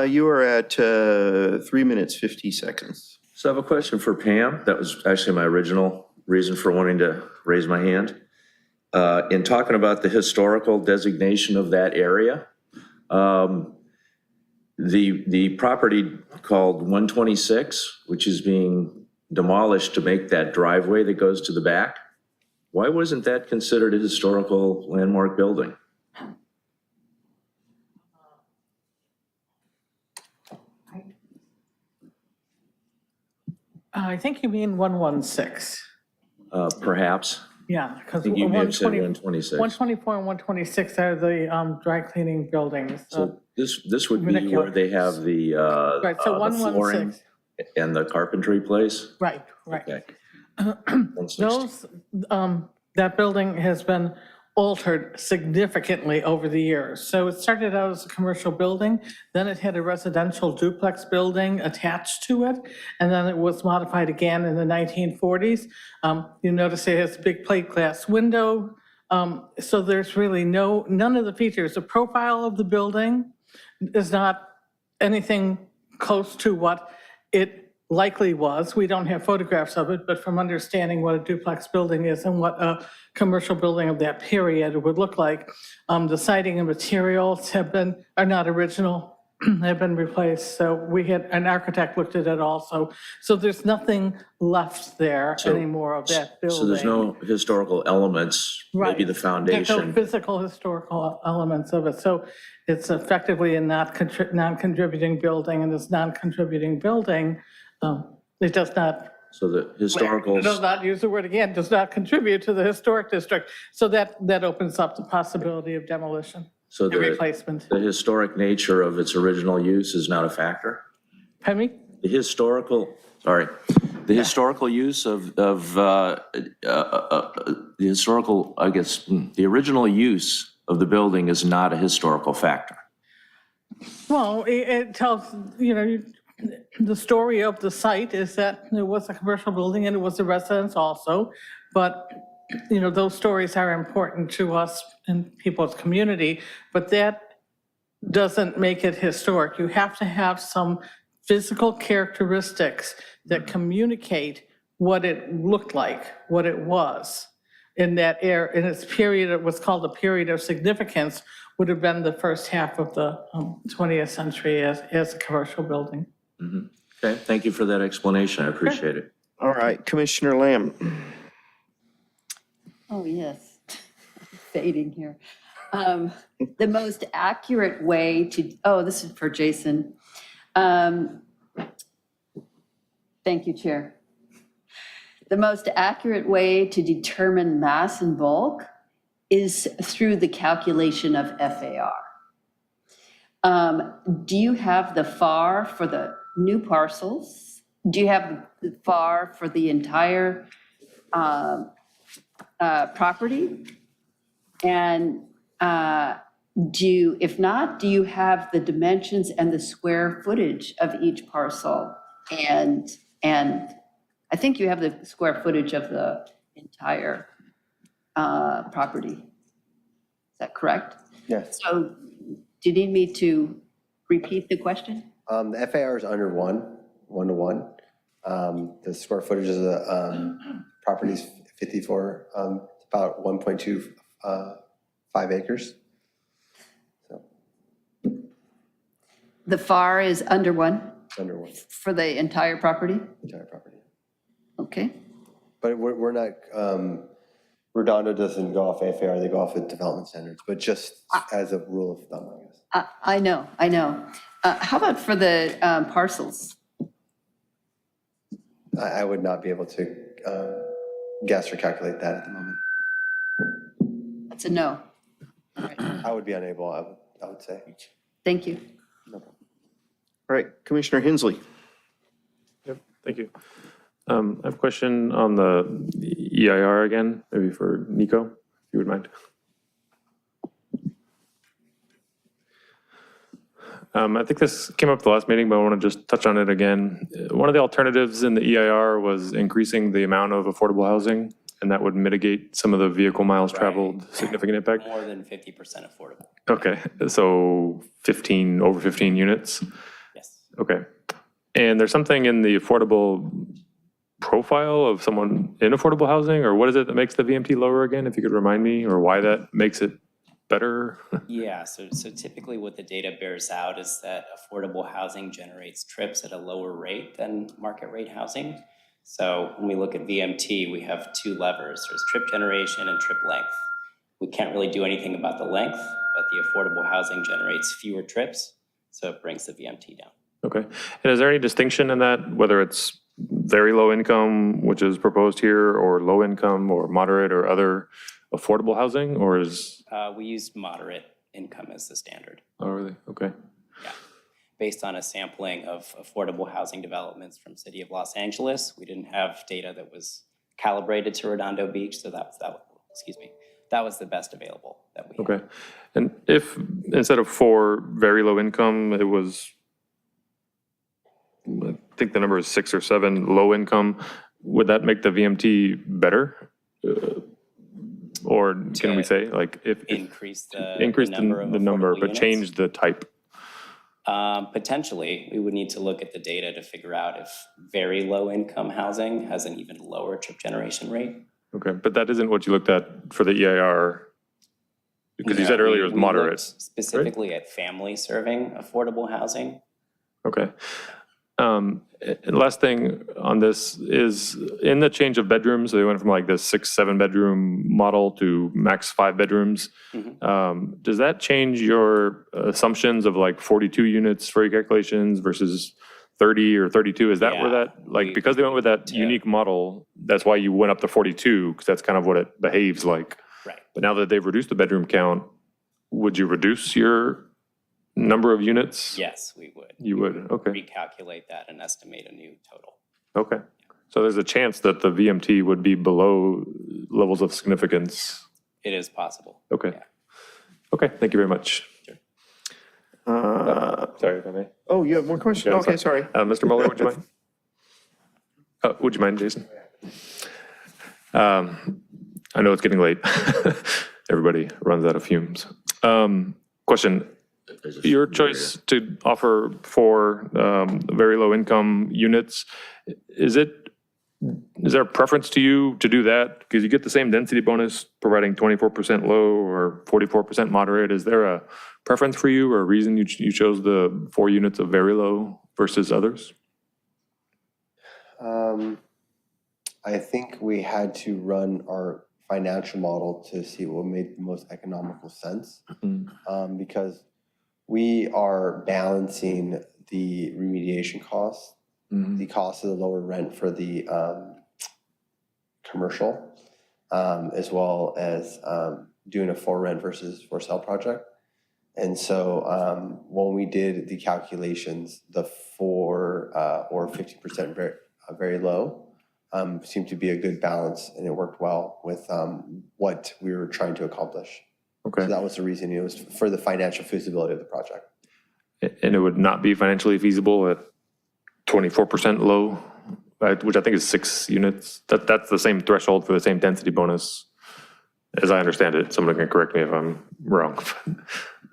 You are at 3 minutes, 50 seconds. So I have a question for Pam. That was actually my original reason for wanting to raise my hand. In talking about the historical designation of that area, the property called 126, which is being demolished to make that driveway that goes to the back, why wasn't that considered a historical landmark building? I think you mean 116. Perhaps. Yeah, because I think you may have said 126. 124 and 126 are the dry cleaning buildings. So this would be where they have the Right, so the flooring 116. and the carpentry place? Right. Okay. That building has been altered significantly over the years. So it started out as a commercial building, then it had a residential duplex building attached to it, and then it was modified again in the 1940s. You notice it has a big plate glass window. So there's really none of the features. The profile of the building is not anything close to what it likely was. We don't have photographs of it, but from understanding what a duplex building is and what a commercial building of that period would look like, the siding and materials are not original, have been replaced. So we had an architect looked at it also. So there's nothing left there anymore of that building. So there's no historical elements, maybe the foundation. There's no physical historical elements of it. So it's effectively a non-contributing building, and this non-contributing building, it does not. So the historical. It does not, use the word again, does not contribute to the historic district. So that opens up the possibility of demolition and replacement. The historic nature of its original use is not a factor? Pardon me? The historical use of the historical, I guess, the original use of the building is not a historical factor. Well, it tells, the story of the site is that it was a commercial building and it was a residence also, but those stories are important to us and people's community, but that doesn't make it historic. You have to have some physical characteristics that communicate what it looked like, what it was in that era, in its period, it was called a period of significance, would have been the first half of the 20th century as a commercial building. Okay, thank you for that explanation. I appreciate it. All right, Commissioner Lamb. Oh, yes. Fading here. The most accurate way to, oh, this is for Jason. Thank you, Chair. The most accurate way to determine mass and bulk is through the calculation of FAR. Do you have the FAR for the new parcels? Do you have the FAR for the entire property? And if not, do you have the dimensions and the square footage of each parcel? And I think you have the square footage of the entire property. Is that correct? Yes. So do you need me to repeat the question? The FAR is under 1:1. The square footage of the property is 54, about 1.25 acres. So. The FAR is under 1? Under 1. For the entire property? Entire property. Okay. But we're not, Redondo doesn't go off FAR, they go off of development standards, but just as a rule of thumb, I guess. I know. How about for the parcels? I would not be able to guess or calculate that at the moment. That's a no. I would be unable, I would say. Thank you. No problem. All right, Commissioner Hensley. Yep, thank you. I have a question on the EIR again, maybe for Nico, if you would mind. I think this came up at the last meeting, but I want to just touch on it again. One of the alternatives in the EIR was increasing the amount of affordable housing, and that would mitigate some of the vehicle miles traveled significant impact. More than 50% affordable. Okay, so over 15 units? Yes. Okay. And there's something in the affordable profile of someone in affordable housing, or what is it that makes the VMT lower again, if you could remind me, or why that makes it better? Yeah, so typically what the data bears out is that affordable housing generates trips at a lower rate than market rate housing. So when we look at VMT, we have two levers. There's trip generation and trip length. We can't really do anything about the length, but the affordable housing generates fewer trips, so it brings the VMT down. Okay. And is there any distinction in that, whether it's very low income, which is proposed here, or low income or moderate or other affordable housing, or is? We used moderate income as the standard. Oh, really? Okay. Yeah. Based on a sampling of affordable housing developments from City of Los Angeles. We didn't have data that was calibrated to Redondo Beach, so that was the best available that we had. Okay. And if instead of 4 very low income, it was, I think the number is 6 or 7 low income, would that make the VMT better? Or can we say, like, if increase the number, but units? change the type? Potentially, we would need to look at the data to figure out if very low income housing has an even lower trip generation rate. Okay, but that isn't what you looked at for the EIR, because you No, said earlier it was we moderate. looked specifically at family serving affordable housing. Okay. And last thing on this is in the change of bedrooms, they went from like this 6-7 bedroom model to max 5 bedrooms. Does that change your assumptions of like 42 units for your calculations versus 30 or 32? Is that where that, like, because they went with that unique model, that's why you went up to 42, because that's kind of what it behaves like. Right. But now that they've reduced the bedroom count, would you reduce your number of units? Yes, we would. You would, okay. Recalculate that and estimate a new total. Okay. So there's a chance that the VMT would be below levels of significance. It is possible. Okay. Okay, thank you very much. Sorry, if I may. Oh, you have more questions? Yeah, Okay, sorry. Mr. Mueller, would you mind? Would you mind, Jason? I know it's getting late. Everybody runs out of fumes. Question. Your choice to offer for very low income units, is there a preference to you to do that? Because you get the same density bonus providing 24% low or 44% moderate. Is there a preference for you or a reason you chose the 4 units of very low versus others? I think we had to run our financial model to see what made the most economical sense, because we are balancing the remediation costs, the cost of the lower rent for the commercial, as well as doing a for rent versus for sale project. And so when we did the calculations, the 4 or 50% very low seemed to be a good balance, and it worked well with what we were trying to accomplish. Okay. So that was the reason. It was for the financial feasibility of the project. And it would not be financially feasible at 24% low, which I think is 6 units. That's the same threshold for the same density bonus, as I understand it. Someone can correct me if I'm wrong.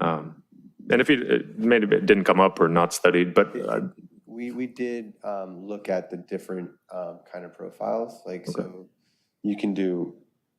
And if it maybe it didn't come up or not studied, but we did look at the different kind of profiles. Like, so you can do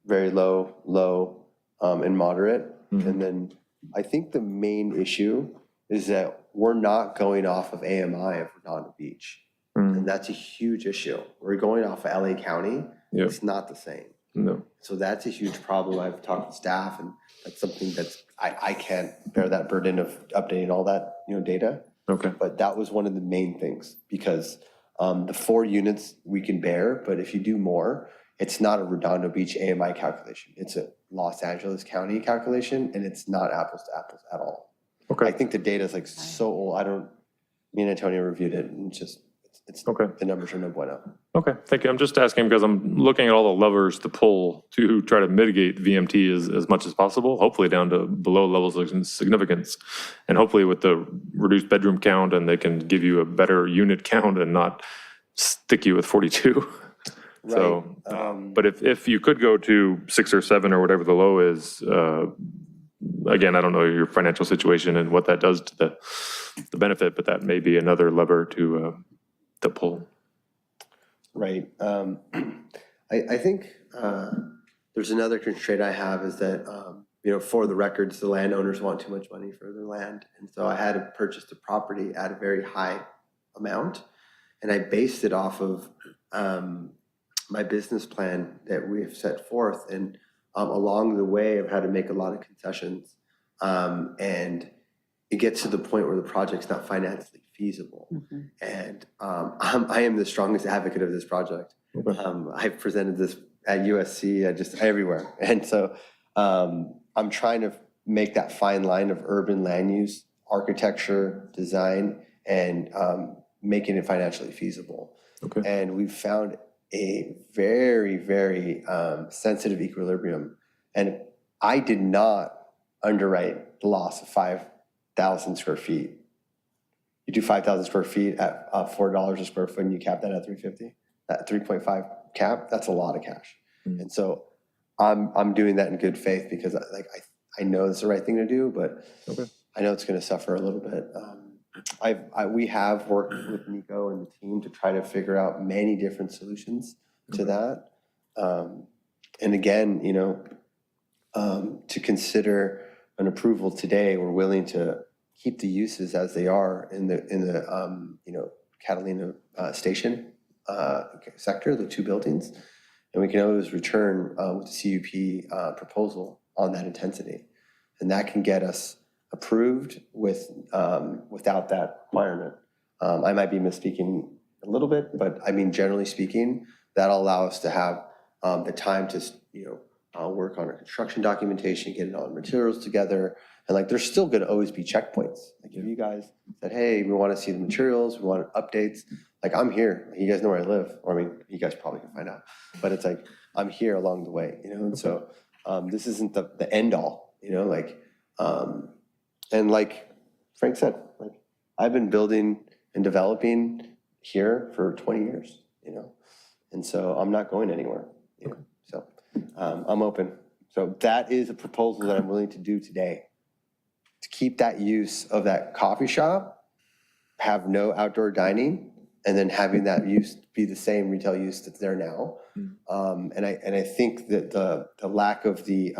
very low, low, and moderate. And then I think the main issue is that we're not going off of AMI of Redondo Beach. And that's a huge issue. We're going off of LA County. It's not the same. No. So that's a huge problem. I've talked to staff, and that's something that's, I can't bear that burden of updating all that, data. Okay. But that was one of the main things, because the 4 units we can bear, but if you do more, it's not a Redondo Beach AMI calculation. It's a Los Angeles County calculation, and it's not apples to apples at all. Okay. I think the data is like so old. Me and Antonio reviewed it, and it's okay. The numbers are no bueno. Okay, thank you. I'm just asking because I'm looking at all the levers to pull to try to mitigate VMT as much as possible, hopefully down to below levels of significance. And hopefully with the reduced bedroom count, and they can give you a better unit count and not stick you with 42. Right. So, but if you could go to 6 or 7 or whatever the low is, again, I don't know your financial situation and what that does to the benefit, but that may be another lever to pull. Right. I think there's another constraint I have is that, for the records, the landowners want too much money for their land. And so I had to purchase the property at a very high amount. And I based it off of my business plan that we've set forth. And along the way, I've had to make a lot of concessions. And it gets to the point where the project's not financially feasible. And I am the strongest advocate of this project. I've presented this at USC, just everywhere. And so I'm trying to make that fine line of urban land use, architecture, design, and making it financially feasible. And we've found a very, very sensitive equilibrium. And I did not underwrite the loss of 5,000 square feet. You do 5,000 square feet at $4 a square foot, and you cap that at 350. That 3.5 cap, that's a lot of cash. And so I'm doing that in good faith because I know it's the right thing to do, but I know it's going to suffer a little bit. We have worked with Nico and the team to try to figure out many different solutions to that. And again, to consider an approval today, we're willing to keep the uses as they are in the Catalina station sector, the 2 buildings, and we can always return with the CUP proposal on that intensity, and that can get us approved without that requirement. I might be misspeaking a little bit, but I mean generally speaking, that'll allow us to have the time to work on our construction documentation, getting all the materials together. And there's still going to always be checkpoints. If you guys said, hey, we want to see the materials, we want updates, I'm here. You guys know where I live. Or you guys probably can find out. But it's I'm here along the way, And so this isn't the end all, and like Frank said, I've been building and developing here for 20 years, And so I'm not going anywhere, So I'm open. So that is a proposal that I'm willing to do today. to keep that use of that coffee shop, have no outdoor dining, and then having that use be the same retail use that's there now. And I think that the lack of the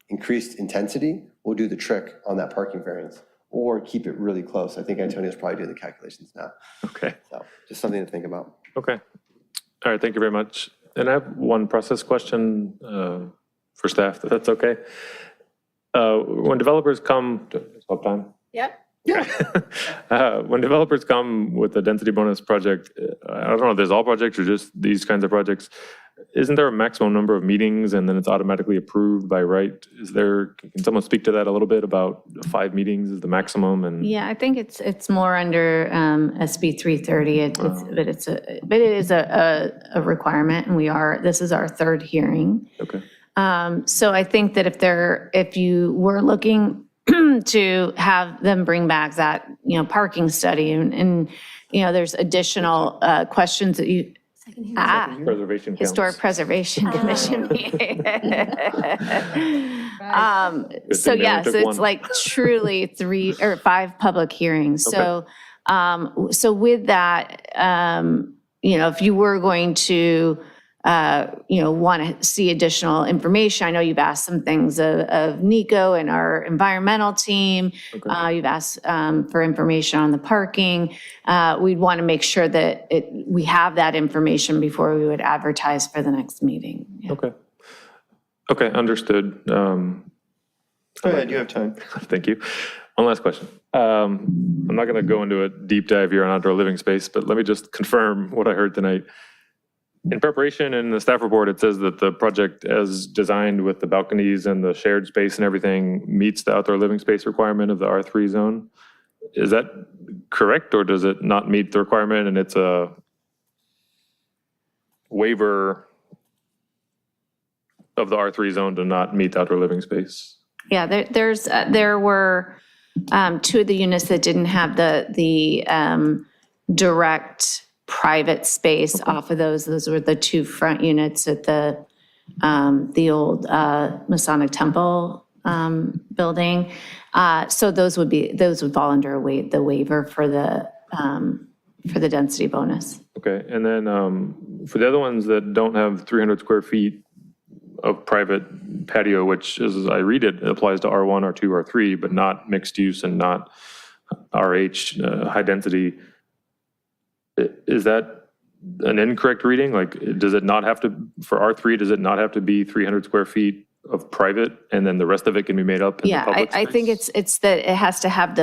increased intensity will do the trick on that parking variance, or keep it really close. I think Antonio's probably doing the calculations now. Okay. So just something to think about. Okay. All right, thank you very much. And I have one process question for staff, if that's okay. When developers come, stop time? Yep. When developers come with a density bonus project, I don't know if there's all projects or just these kinds of projects, isn't there a maximum number of meetings and then it's automatically approved by right? Can someone speak to that a little bit about 5 meetings is the maximum? And Yeah, I think it's more under SB 330, but it is a requirement, and this is our 3rd hearing. Okay. So I think that if you were looking to have them bring back that, parking study and there's additional questions that you, Preservation counts. Historic Preservation Commission meeting. So yeah, so it's like truly 3 or 5 public hearings. So, so with that, if you were going to, want to see additional information. I know you've asked some things of Nico and our environmental team. You've asked for information on the parking. We'd want to make sure that we have that information before we would advertise for the next meeting. Yeah. Okay. Okay, understood. Go ahead, you have time. Thank you. One last question. I'm not going to go into a deep dive here on outdoor living space, but let me just confirm what I heard tonight. In preparation in the staff report, it says that the project as designed with the balconies and the shared space and everything meets the outdoor living space requirement of the R3 zone. Is that correct, or does it not meet the requirement and it's a waiver of the R3 zone to not meet the outdoor living space? Yeah, there were 2 of the units that didn't have the direct private space off of those. Those were the 2 front units at the old Masonic Temple building. So those would fall under the waiver for the density bonus. Okay, and then for the other ones that don't have 300 square feet of private patio, which as I read it, applies to R1, R2, R3, but not mixed use and not RH, high density. Is that an incorrect reading? Like, does it not have to, for R3, does it not have to be 300 square feet of private and then the rest of it can be made up in the public I space? think it's that it has to have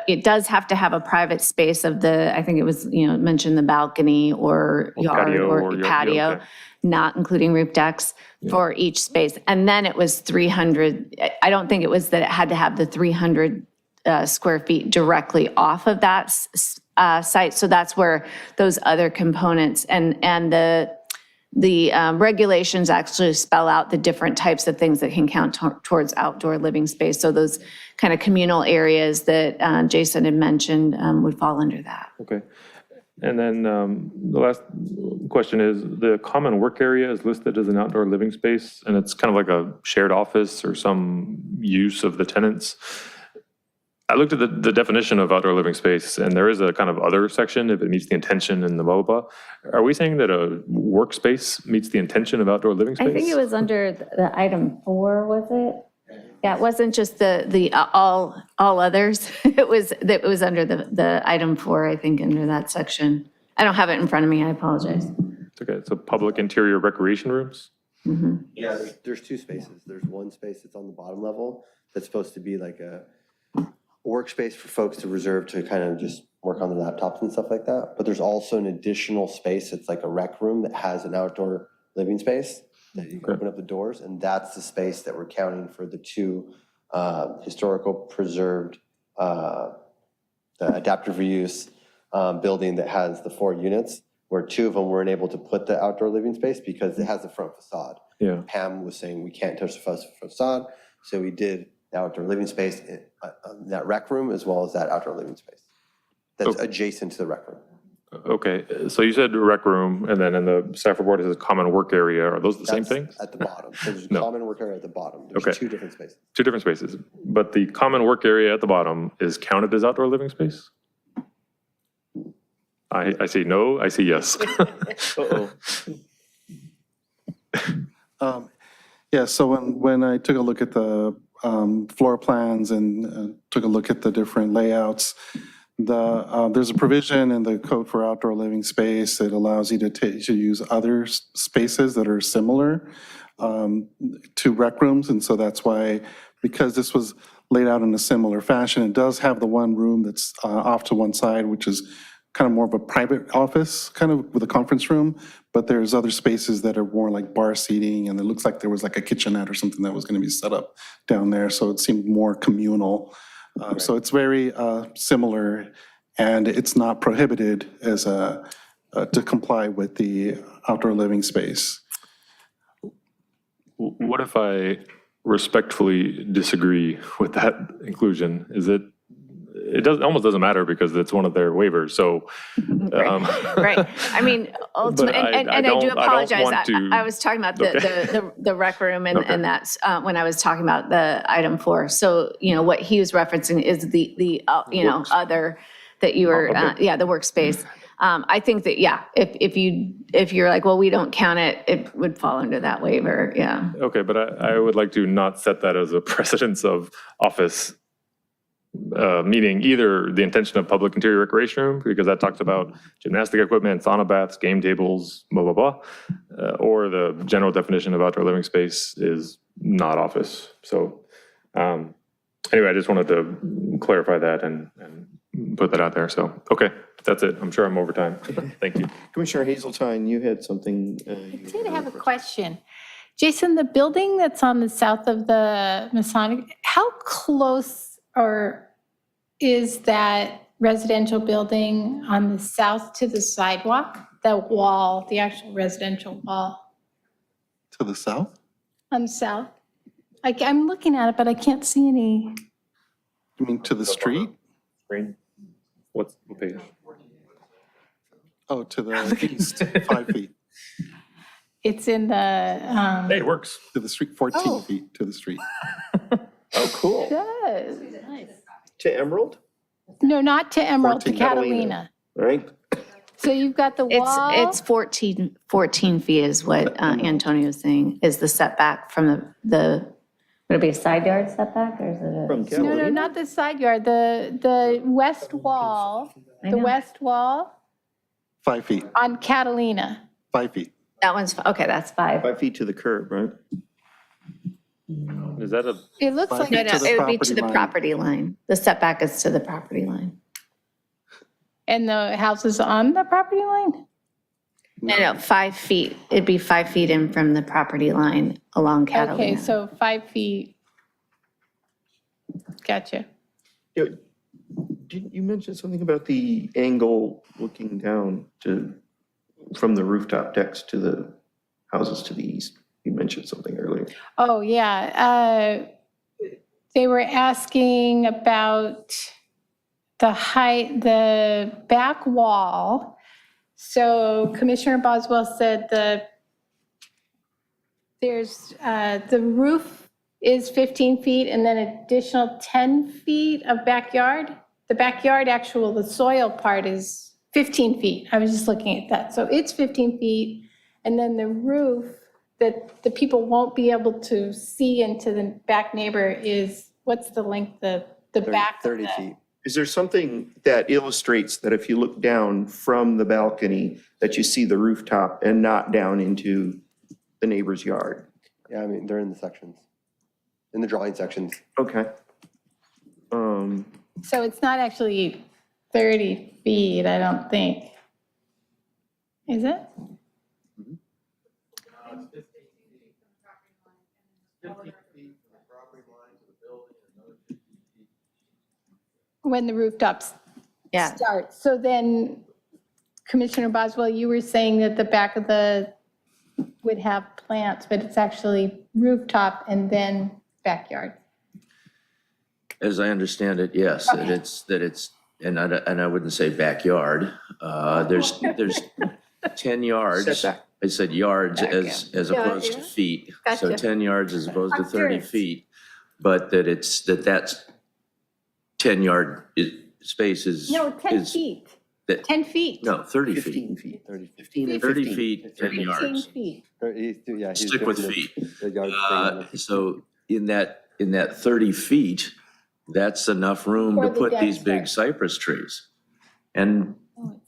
it does have to have a private space of I think it was, mentioned the balcony or yard or patio, okay. Not including roof decks for each space. And then it was 300, I don't think it was that it had to have the 300 square feet directly off of that site. So that's where those other components and the regulations actually spell out the different types of things that can count towards outdoor living space. So those kind of communal areas that Jason had mentioned would fall under that. Okay. And then the last question is, the common work area is listed as an outdoor living space, and it's kind of like a shared office or some use of the tenants. I looked at the definition of outdoor living space, and there is a kind of other section if it meets the intention and the blah, blah, blah. Are we saying that a workspace meets the intention of outdoor living space? I think it was under the item 4, was it? Yeah, it wasn't just the all others. It was under the item 4, I think, under that section. I don't have it in front of me, I apologize. It's okay, so public interior recreation rooms? Mm-hmm. Yeah, there's 2 spaces. There's one space that's on the bottom level that's supposed to be like a workspace for folks to reserve to kind of just work on their laptops and stuff like that. But there's also an additional space. It's like a rec room that has an outdoor living space that you can open up the doors. And that's the space that we're counting for the 2 historical preserved the adaptive reuse building that has the 4 units, where 2 of them weren't able to put the outdoor living space because it has a front facade. Yeah. Pam was saying we can't touch the facade. So we did the outdoor living space in that rec room as well as that outdoor living space that's adjacent to the rec room. Okay, so you said rec room, and then in the staff report it says common work area. Are those the same That's things? at the bottom. So there's a No. common work area at the bottom. There's Okay. two different spaces. Two different spaces, but the common work area at the bottom is counted as outdoor living space? I see no, I see yes. Uh-oh. Yeah, so when I took a look at the floor plans and took a look at the different layouts, there's a provision in the code for outdoor living space that allows you to use other spaces that are similar to rec rooms. And so that's why, because this was laid out in a similar fashion, it does have the one room that's off to one side, which is kind of more of a private office, kind of with a conference room, but there's other spaces that are more like bar seating, and it looks like there was like a kitchenette or something that was going to be set up down there, so it seemed more communal. So it's very similar, and it's not prohibited as to comply with the outdoor living space. What if I respectfully disagree with that inclusion? Almost doesn't matter because it's one of their waivers, so. Right. I mean, ultimately, and I do apologize. I was talking about the rec room and that's when I was talking about the item 4. So, what he was referencing is the other that you were, the workspace. I think that, if you're like, well, we don't count it, it would fall under that waiver, yeah. Okay, but I would like to not set that as a precedence of office, meaning either the intention of public interior recreation room, because that talks about gymnastic equipment, sauna baths, game tables, blah, blah, blah, or the general definition of outdoor living space is not office. So anyway, I just wanted to clarify that and put that out there. So, okay, that's it. I'm sure I'm over time. Thank you. Commissioner Hazeltine, you had something. I did have a question. Jason, the building that's on the south of the Masonic, how close is that residential building on the south to the sidewalk? The wall, the actual residential wall To the south? on the south? I'm looking at it, but I can't see any. You mean to the street? What page? Oh, to the east, 5 feet. It's in the. Hey, it works. To the street, 14 feet to the street. Oh, cool. It does. To Emerald, No, not to Emerald, to 14. Catalina. right? So you've got the wall. It's 14 feet is what Antonio was saying, is the setback from the, would it be a side yard setback, or is it From No, Catalina? not the side yard, the west wall, the west wall 5 feet, on Catalina. 5 feet. that one's, okay, that's 5. 5 feet to the curb, right? Is that a, It looks like. No, to the it would be to property the line. property line. The setback is to the property line. And the house is on the property line? No, 5 feet. It'd be 5 feet in from the property line along Catalina. Okay, so 5 feet. Gotcha. You mentioned something about the angle looking down from the rooftop decks to the houses to the east. You mentioned something earlier. Oh, yeah. They were asking about the height, the back wall. So Commissioner Boswell said the roof is 15 feet and then additional 10 feet of backyard. The backyard the soil part is 15 feet. I was just looking at that. So it's 15 feet. And then the roof that the people won't be able to see into the back neighbor is, what's the length, the back? 30 feet. Is there something that illustrates that if you look down from the balcony, that you see the rooftop and not down into the neighbor's yard? Yeah, I mean, they're in the sections, in the drawing sections. Okay. So it's not actually 30 feet, I don't think. Is it? When the rooftops start. So then, Commissioner Boswell, you were saying that the back of would have plants, but it's actually rooftop and then backyard. As I understand it, yes, that it's and I wouldn't say backyard, there's 10 yards. Setback. I said yards as opposed to feet. So Gotcha. 10 yards as opposed to I'm 30 curious. feet. But that's 10-yard space is. No, 10 is- feet. that- 10 feet. No, 30 feet. 15 feet, 15 30 feet, 10 15 yards. feet. Stick with feet. So in that 30 feet, that's enough room to For the put these dense big area. cypress trees. And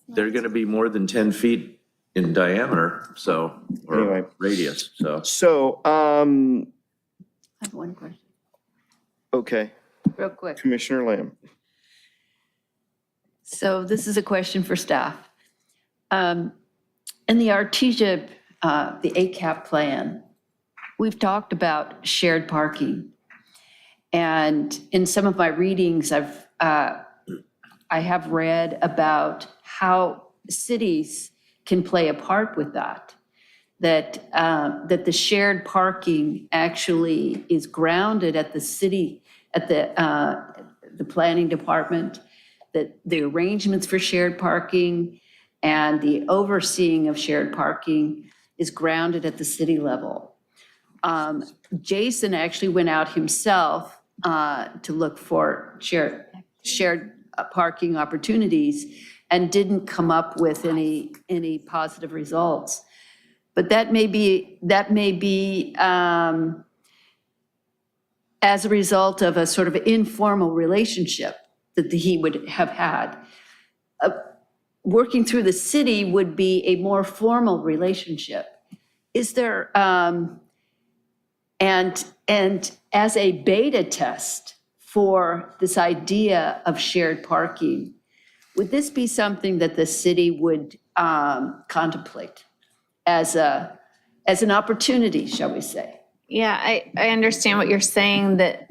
they're going to be more than 10 feet in diameter, so, Anyway. or radius, so. So, I have one question, okay, real quick. Commissioner Lamb. So this is a question for staff. In the Artesia, the ACAP plan, we've talked about shared parking. And in some of my readings, I have read about how cities can play a part with that. That the shared parking actually is grounded at the city, at the planning department, that the arrangements for shared parking and the overseeing of shared parking is grounded at the city level. Jason actually went out himself to look for shared parking opportunities and didn't come up with any positive results. But that may be as a result of a sort of informal relationship that he would have had. Working through the city would be a more formal relationship. Is there, and as a beta test for this idea of shared parking, would this be something that the city would contemplate as an opportunity, shall we say? Yeah, I understand what you're saying, that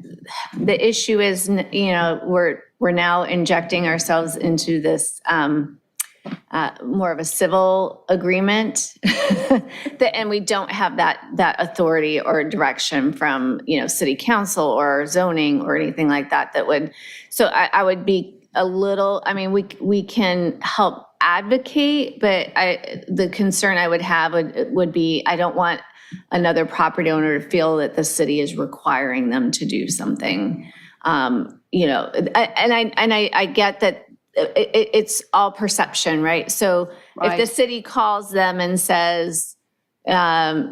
the issue is, we're now injecting ourselves into this more of a civil agreement. And we don't have that authority or direction from, city council or zoning or anything like that would, so I would be a little, we can help advocate, but the concern I would have would be, I don't want another property owner to feel that the city is requiring them to do something. And I get that it's all perception, right? So if the city calls them and says, talk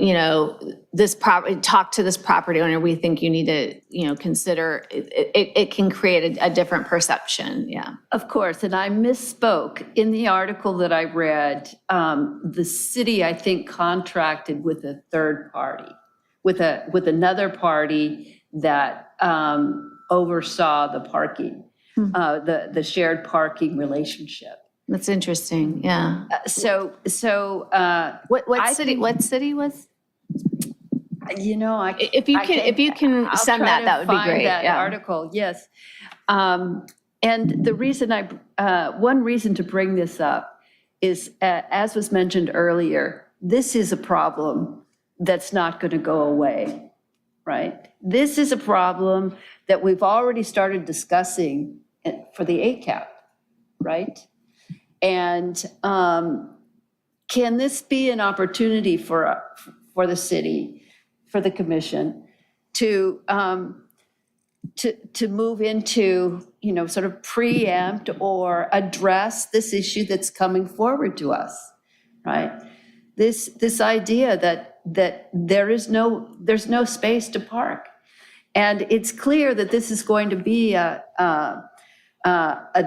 to this property owner, we think you need to, consider, it can create a different perception, yeah. Of course, and I misspoke. In the article that I read, the city, I think, contracted with a third party, with another party that oversaw the parking, the shared parking relationship. That's interesting, yeah. What city was? If you can send that would be great. That article, yes. And the reason one reason to bring this up is, as was mentioned earlier, this is a problem that's not going to go away, right? This is a problem that we've already started discussing for the ACAP, right? And can this be an opportunity for the city, for the commission, to move into, sort of preempt or address this issue that's coming forward to us, right? This idea that there's no space to park, and it's clear that this is going to be a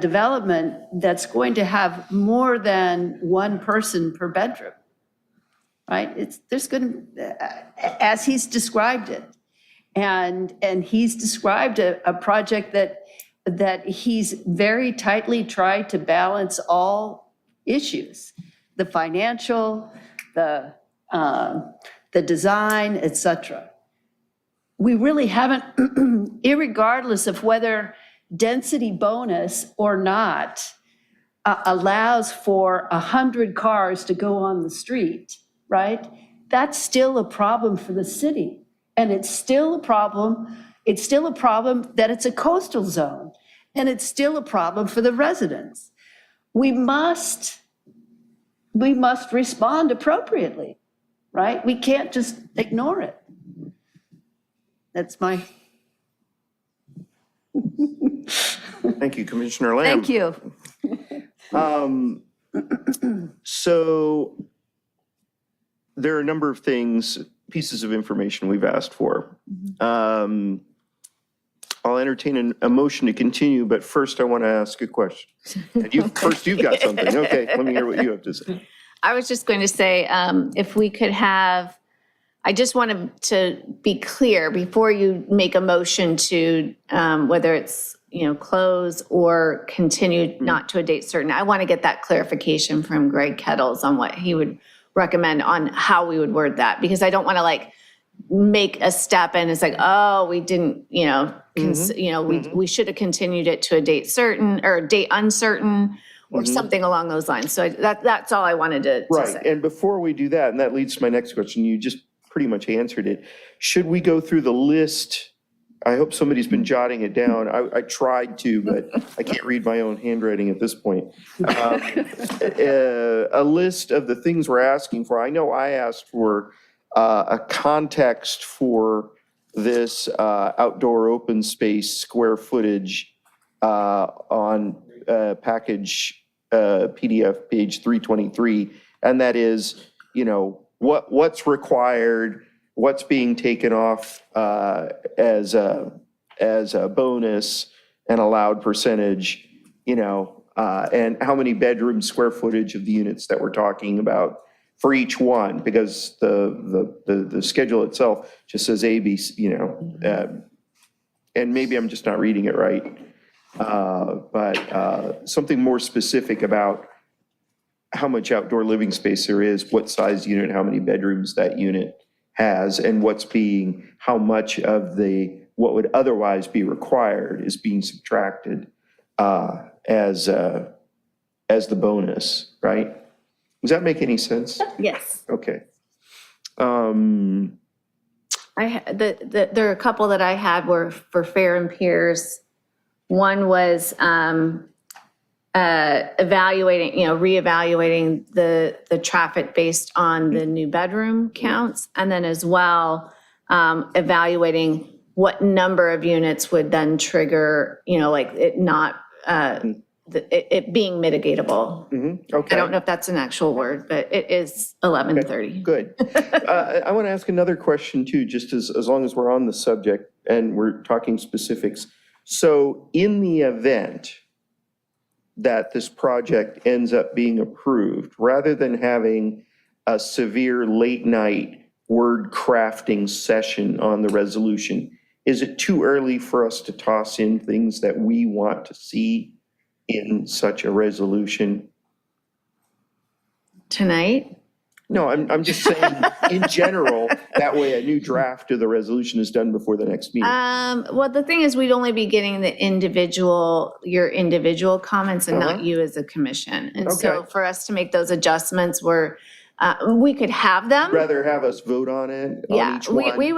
development that's going to have more than one person per bedroom, right? There's going to, as he's described it, and he's described a project that he's very tightly tried to balance all issues, the financial, the design, et cetera. We really haven't, irregardless of whether density bonus or not allows for 100 cars to go on the street, right? That's still a problem for the city. And it's still a problem that it's a coastal zone. and it's still a problem for the residents. We must respond appropriately, right? We can't just ignore it. That's my. Thank you, Commissioner Lamb. Thank you. So there are a number of things, pieces of information we've asked for. I'll entertain a motion to continue, but first I want to ask a question. And you've got something. Okay, let me hear what you have to say. I was just going to say, if we could have, I just wanted to be clear before you make a motion to, whether it's, close or continue not to a date certain. I want to get that clarification from Greg Kettles on what he would recommend on how we would word that, because I don't want to make a step and it's oh, we didn't, we should have continued it to a date certain or date uncertain or something along those lines. So that's all I wanted to Right, say. and before we do that, and that leads to my next question, you just pretty much answered it. Should we go through the list? I hope somebody's been jotting it down. I tried to, but I can't read my own handwriting at this point. A list of the things we're asking for. I know I asked for a context for this outdoor open space square footage on package PDF page 323. And that is, what's required, what's being taken off as a bonus and allowed percentage, and how many bedroom square footage of the units that we're talking about for each one, because the schedule itself just says A, B, and maybe I'm just not reading it right, but something more specific about how much outdoor living space there is, what size unit, how many bedrooms that unit has, and how much of what would otherwise be required is being subtracted as the bonus, right? Does that make any sense? Yes. Okay. There are a couple that I had were for fair and peers. One was evaluating, reevaluating the traffic based on the new bedroom counts, and then as well evaluating what number of units would then trigger, it being mitigatable. Okay. I don't know if that's an actual word, but it is 11:30. Good. I want to ask another question too, just as long as we're on the subject and we're talking specifics. So in the event that this project ends up being approved, rather than having a severe late night word crafting session on the resolution, is it too early for us to toss in things that we want to see in such a resolution? Tonight? No, I'm just saying in general, that way a new draft of the resolution is done before the next meeting. Well, the thing is, we'd only be getting your individual comments and not you as a commission. And so Okay. for us to make those adjustments, we could have them. Rather have us vote on it on Yeah, each one? we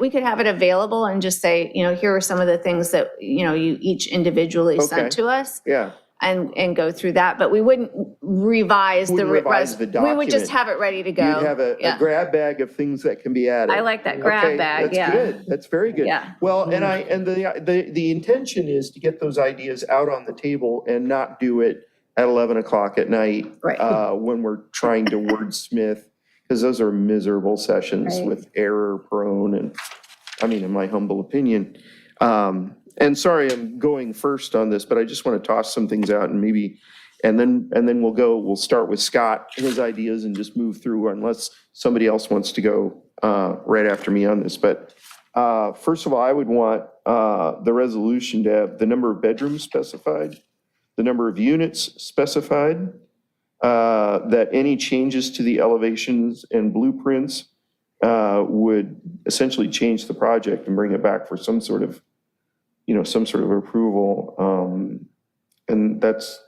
could have it available and just say, here are some of the things that, you each individually sent Okay. to us. Yeah. And go through that, but we wouldn't revise the. Wouldn't revise the We would just document. have it ready to go. You'd have a Yeah. grab bag of things that can be added. I like that grab Okay, bag, yeah. That's good. That's very good. Yeah. Well, and the intention is to get those ideas out on the table and not do it at 11 o'clock at night. Right. When we're trying to wordsmith, because those are miserable sessions Right. with error prone and, in my humble opinion. And sorry, I'm going first on this, but I just want to toss some things out and then we'll start with Scott, his ideas, and just move through unless somebody else wants to go right after me on this. But first of all, I would want the resolution to have the number of bedrooms specified, the number of units specified, that any changes to the elevations and blueprints would essentially change the project and bring it back for some sort of approval. And that's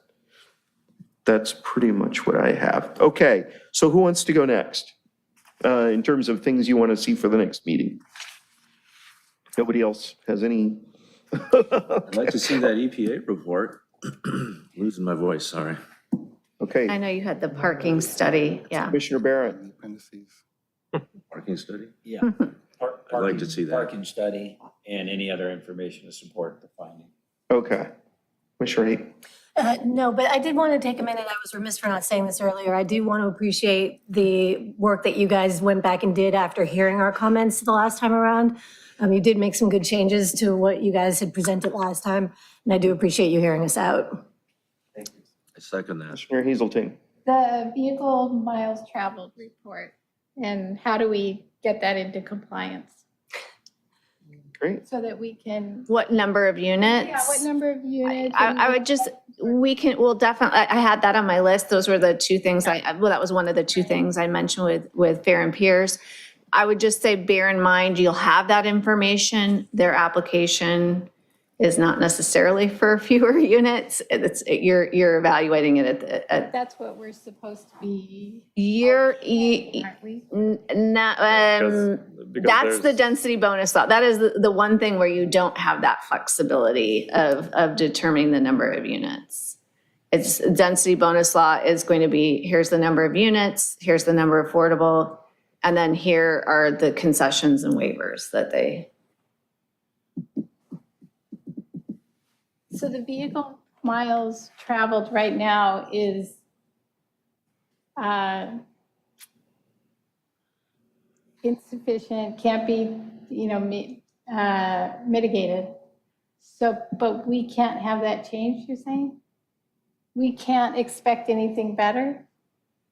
pretty much what I have. Okay, so who wants to go next? In terms of things you want to see for the next meeting? Nobody else has any I'd like to see that EPA report. Losing my voice, sorry. Okay, I know you had the parking study, yeah. Commissioner Barrett. Parking study? Yeah. I'd like to see that. Parking study and any other information to support the finding. Okay. Commissioner Haight. No, but I did want to take a minute. I was remiss for not saying this earlier. I do want to appreciate the work that you guys went back and did after hearing our comments the last time around. You did make some good changes to what you guys had presented last time, and I do appreciate you hearing us out. I second that. Commissioner Hazelton. The vehicle miles traveled report, and how do we get that into compliance? Great. So that we can. What number of units? Yeah, what number of units? I would just, we'll definitely, I had that on my list. Those were the two things that was one of the two things I mentioned with Fair and Pierce. I would just say, bear in mind, you'll have that information. Their application is not necessarily for fewer units. You're evaluating it at That's what we're supposed to be. aren't we? That's the density bonus law. That is the one thing where you don't have that flexibility of determining the number of units. It's density bonus law is going to be, here's the number of units, here's the number affordable, and then here are the concessions and waivers that they. So the vehicle miles traveled right now is insufficient, can't be, mitigated. So, but we can't have that changed, you're saying? We can't expect anything better?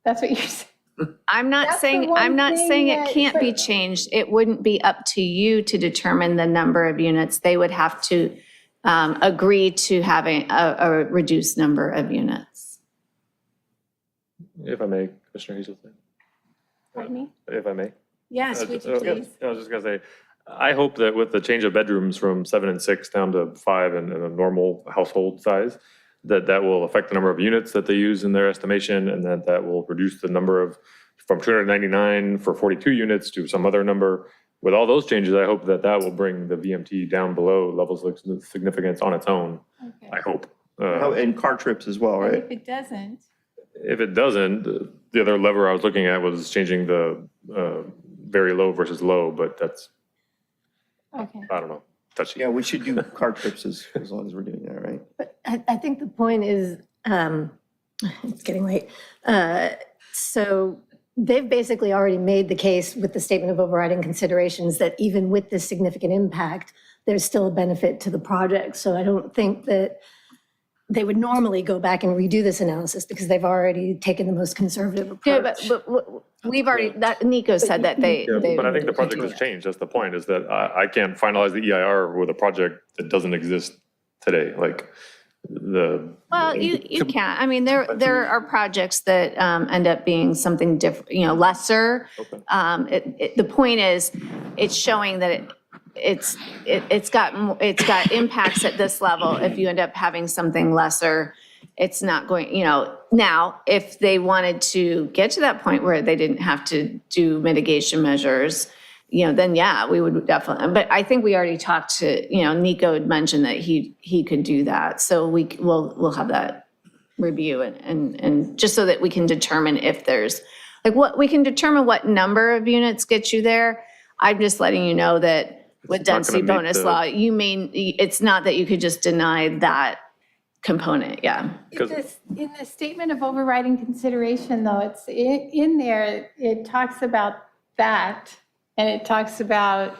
That's what you're saying? I'm not saying it can't be changed. It wouldn't be up to you to determine the number of units. They would have to agree to having a reduced number of units. If I may, Commissioner Hazelton. Pardon me? If I may. Yes, would you please? I was just gonna say, I hope that with the change of bedrooms from 7 and 6 down to 5 and a normal household size, that will affect the number of units that they use in their estimation, and that will reduce the number of, from 299 for 42 units to some other number. With all those changes, I hope that will bring the VMT down below levels of significance on its own. Okay. I hope. And car trips as well, And right? if it doesn't, If it doesn't, the other lever I was looking at was changing the very low versus low, but that's, okay. I don't know, touchy. Yeah, we should do car trips as long as we're doing that, right? But I think the point is, it's getting late. So they've basically already made the case with the statement of overriding considerations that even with this significant impact, there's still a benefit to the project. So I don't think that they would normally go back and redo this analysis because they've already taken the most conservative approach. Yeah, but we've already, Nico said that they. But I think the project has changed. That's the point, is that I can't finalize the EIR with a project that doesn't exist today, like the. Well, you can't. I mean, there are projects that end up being something different, lesser. The point is, it's showing that it's got impacts at this level. If you end up having something lesser, it's not going, now, if they wanted to get to that point where they didn't have to do mitigation measures, then yeah, we would definitely, but I think we already talked to, Nico had mentioned that he could do that. So we'll have that review and just so that we can determine if there's, we can determine what number of units get you there. I'm just letting you know that with density bonus law, it's not that you could just deny that component, yeah. In the statement of overriding consideration, though, it's in there, it talks about that, and it talks about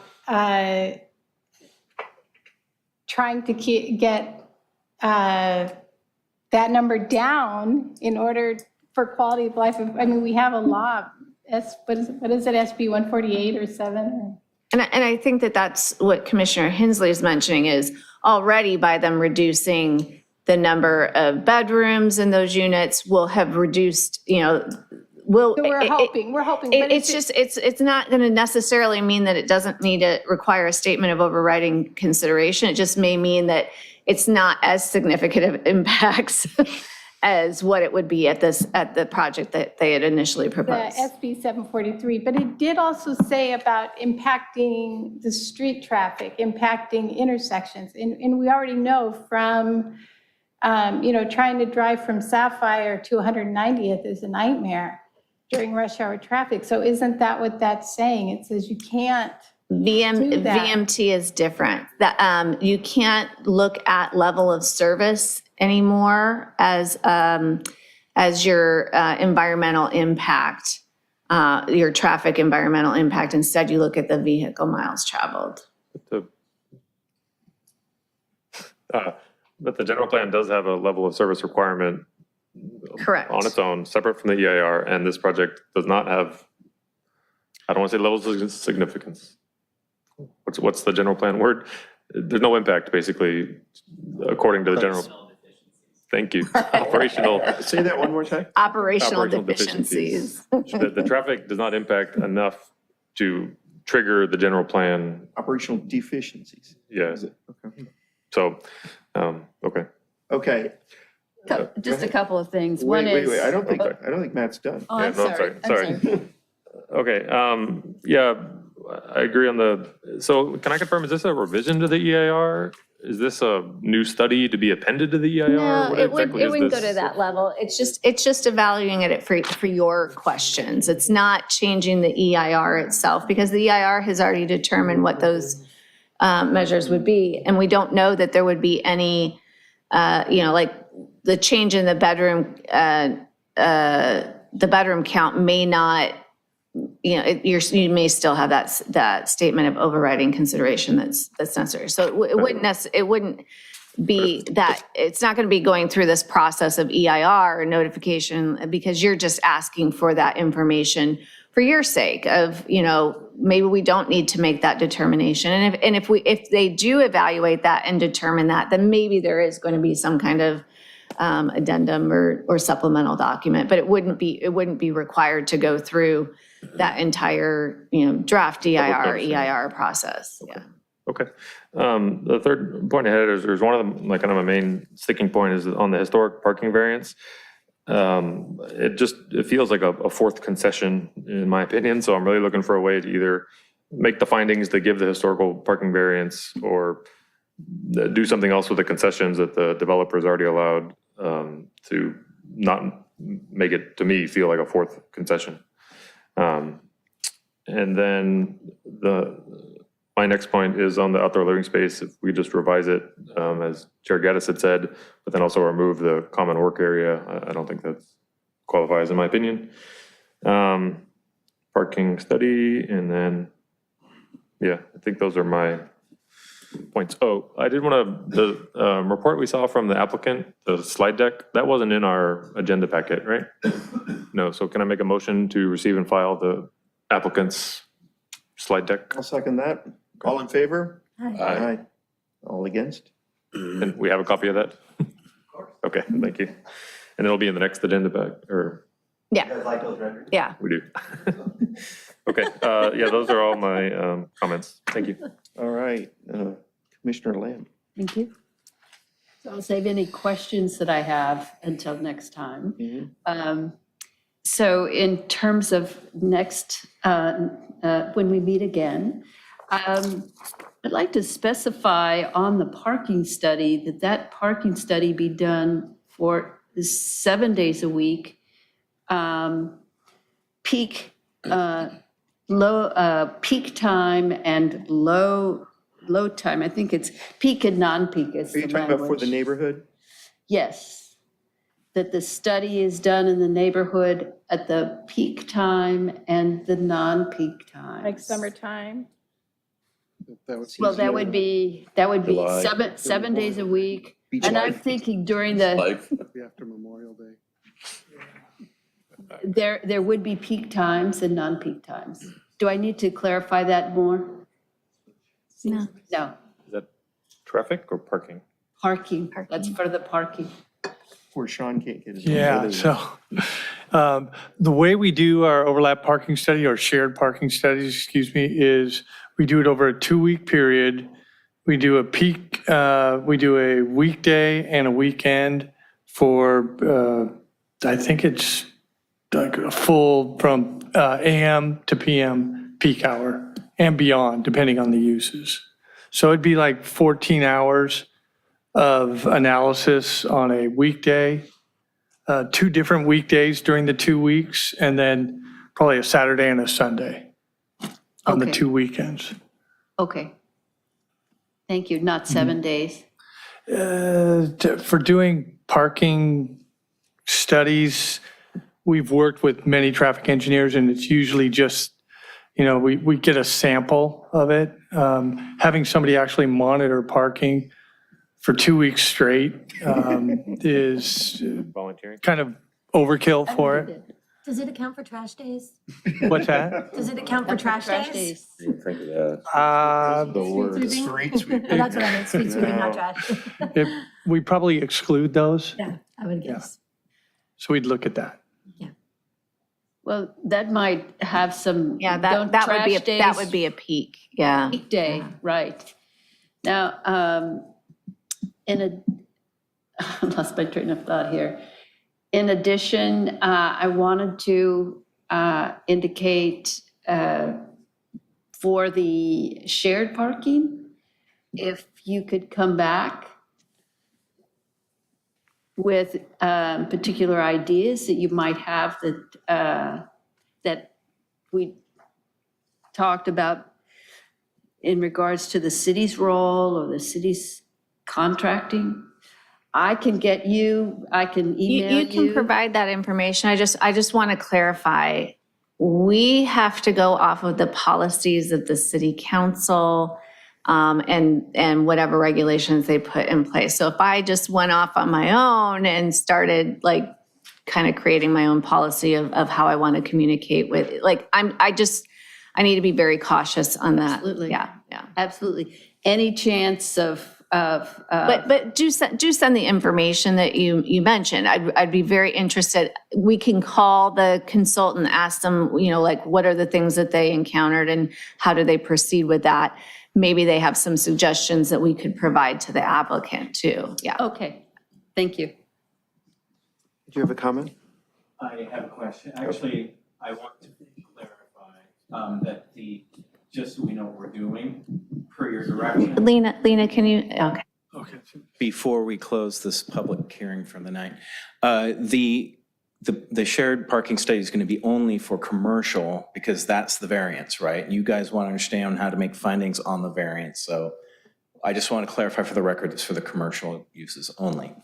trying to get that number down in order for quality of life. I mean, we have a law, what is it, SB 148 or 7? And I think that's what Commissioner Hensley is mentioning is already by them reducing the number of bedrooms in those units will have reduced, So we're hoping. But it's not going to necessarily mean that it doesn't need to require a statement of overriding consideration. It just may mean that it's not as significant of impacts as what it would be at the project that they had initially The proposed. SB 743, but it did also say about impacting the street traffic, impacting intersections. And we already know from, trying to drive from Sapphire to 190th is a nightmare during rush hour traffic. So isn't that what that's saying? It says you can't do that. VMT is different. That you can't look at level of service anymore as your environmental impact, your traffic environmental impact. Instead, you look at the vehicle miles traveled. But the general plan does have a level of service requirement. Correct. On its own, separate from the EIR, and this project does not have, I don't want to say levels of significance. What's the general plan word? There's no impact, basically, according to the general. Thank you. Operational. Say that one more time. Operational deficiencies. The traffic does not impact enough to trigger the general plan. Operational deficiencies. Yeah. Okay. So, okay. Okay. Just a couple of things. Wait, One is. wait. I don't think Matt's done. Oh, Yeah, I'm no, sorry. sorry. Okay, yeah, I agree on so can I confirm, is this a revision to the EIR? Is this a new study to be appended to the EIR? No, What it exactly is wouldn't go this? to that level. It's just evaluating it for your questions. It's not changing the EIR itself because the EIR has already determined what those measures would be. And we don't know that there would be any, like the change in the bedroom count may not, you may still have that statement of overriding consideration that's necessary. So it wouldn't be that, it's not going to be going through this process of EIR or notification because you're just asking for that information for your sake of, maybe we don't need to make that determination. And if they do evaluate that and determine that, then maybe there is going to be some kind of addendum or supplemental document, but it wouldn't be required to go through that entire, draft EIR process. Yeah. Okay. The third point I had is there's one of them, like kind of a main sticking point is on the historic parking variance. It feels like a fourth concession in my opinion. So I'm really looking for a way to either make the findings that give the historical parking variance or do something else with the concessions that the developers already allowed to not make it, to me, feel like a fourth concession. And then my next point is on the outdoor living space. If we just revise it, as Chair Gaddis had said, but then also remove the common work area, I don't think that qualifies in my opinion. Parking study, and then, yeah, I think those are my points. Oh, I did want to, the report we saw from the applicant, the slide deck, that wasn't in our agenda packet, right? No, so can I make a motion to receive and file the applicant's slide deck? I'll second that. All in favor? Aye. All against? And we have a copy of that? Okay, thank you. And it'll be in the next agenda pack, or? Yeah. Yeah. We do. Okay, yeah, those are all my comments. Thank you. All right, Commissioner Lamb. Thank you. So I'll save any questions that I have until next time. So in terms of next, when we meet again, I'd like to specify on the parking study that parking study be done for 7 days a week, peak, peak time and low time. I think it's peak and non-peak is Are you the talking about for the language. neighborhood? Yes, that the study is done in the neighborhood at the peak time and the non-peak time. Like summertime. Well, that would be July. 7 days a week. And I'm thinking during the, After Memorial Day. there would be peak times and non-peak times. Do I need to clarify that more? No. No, Is that traffic or parking? parking, that's for the parking. Where Sean can't get his. Yeah, so the way we do our overlap parking study or shared parking studies, excuse me, is we do it over a 2-week period. We do a peak, we do a weekday and a weekend for, I think it's like a full from AM to PM peak hour and beyond, depending on the uses. So it'd be like 14 hours of analysis on a weekday, 2 different weekdays during the 2 weeks, and then probably a Saturday and a Sunday on the Okay. 2 weekends. Okay. Thank you, not 7 days. For doing parking studies, we've worked with many traffic engineers, and it's usually just, we get a sample of it. Having somebody actually monitor parking for 2 weeks straight is Volunteering? kind of overkill for it. Does it account for trash days? What's that? Does it account for trash days? Think of that. The word. Street sweeping. Oh, that's what I meant, street sweeping, not trash. We probably exclude those, Yeah, I would guess. so we'd look at that. Well, that might have some. Yeah, don't that would be, trash that days- would be a peak, yeah. Peak day, right. Now, I lost my train of thought here. In addition, I wanted to indicate for the shared parking, if you could come back with particular ideas that you might have that we talked about in regards to the city's role or the city's contracting. I can get you, I can email you. You can provide that information. I just want to clarify, we have to go off of the policies of the city council and whatever regulations they put in place. So if I just went off on my own and started like kind of creating my own policy of how I want to communicate with, like, I need to be very cautious on that. Absolutely. Yeah. Absolutely. Any chance of. But do send the information that you mentioned. I'd be very interested. We can call the consultant, ask them, like, what are the things that they encountered and how do they proceed with that? Maybe they have some suggestions that we could provide to the applicant too. Yeah. Okay, thank you. Did you have a comment? I have a question. Actually, I want to clarify that just so we know what we're doing, per your direction. Lena, can you, okay. Before we close this public hearing for the night, the shared parking study is going to be only for commercial because that's the variance, right? You guys want to understand how to make findings on the variance. So I just want to clarify for the record, it's for the commercial uses only.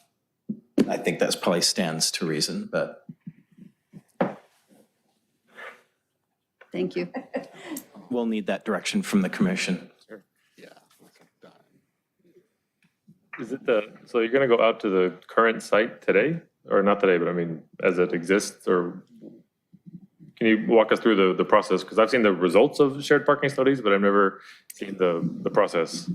I think that's probably stands to reason, but. Thank you. We'll need that direction from the commission. Is it so you're going to go out to the current site today? Or not today, but I mean, as it exists? Or can you walk us through the process? Because I've seen the results of shared parking studies, but I've never seen the process.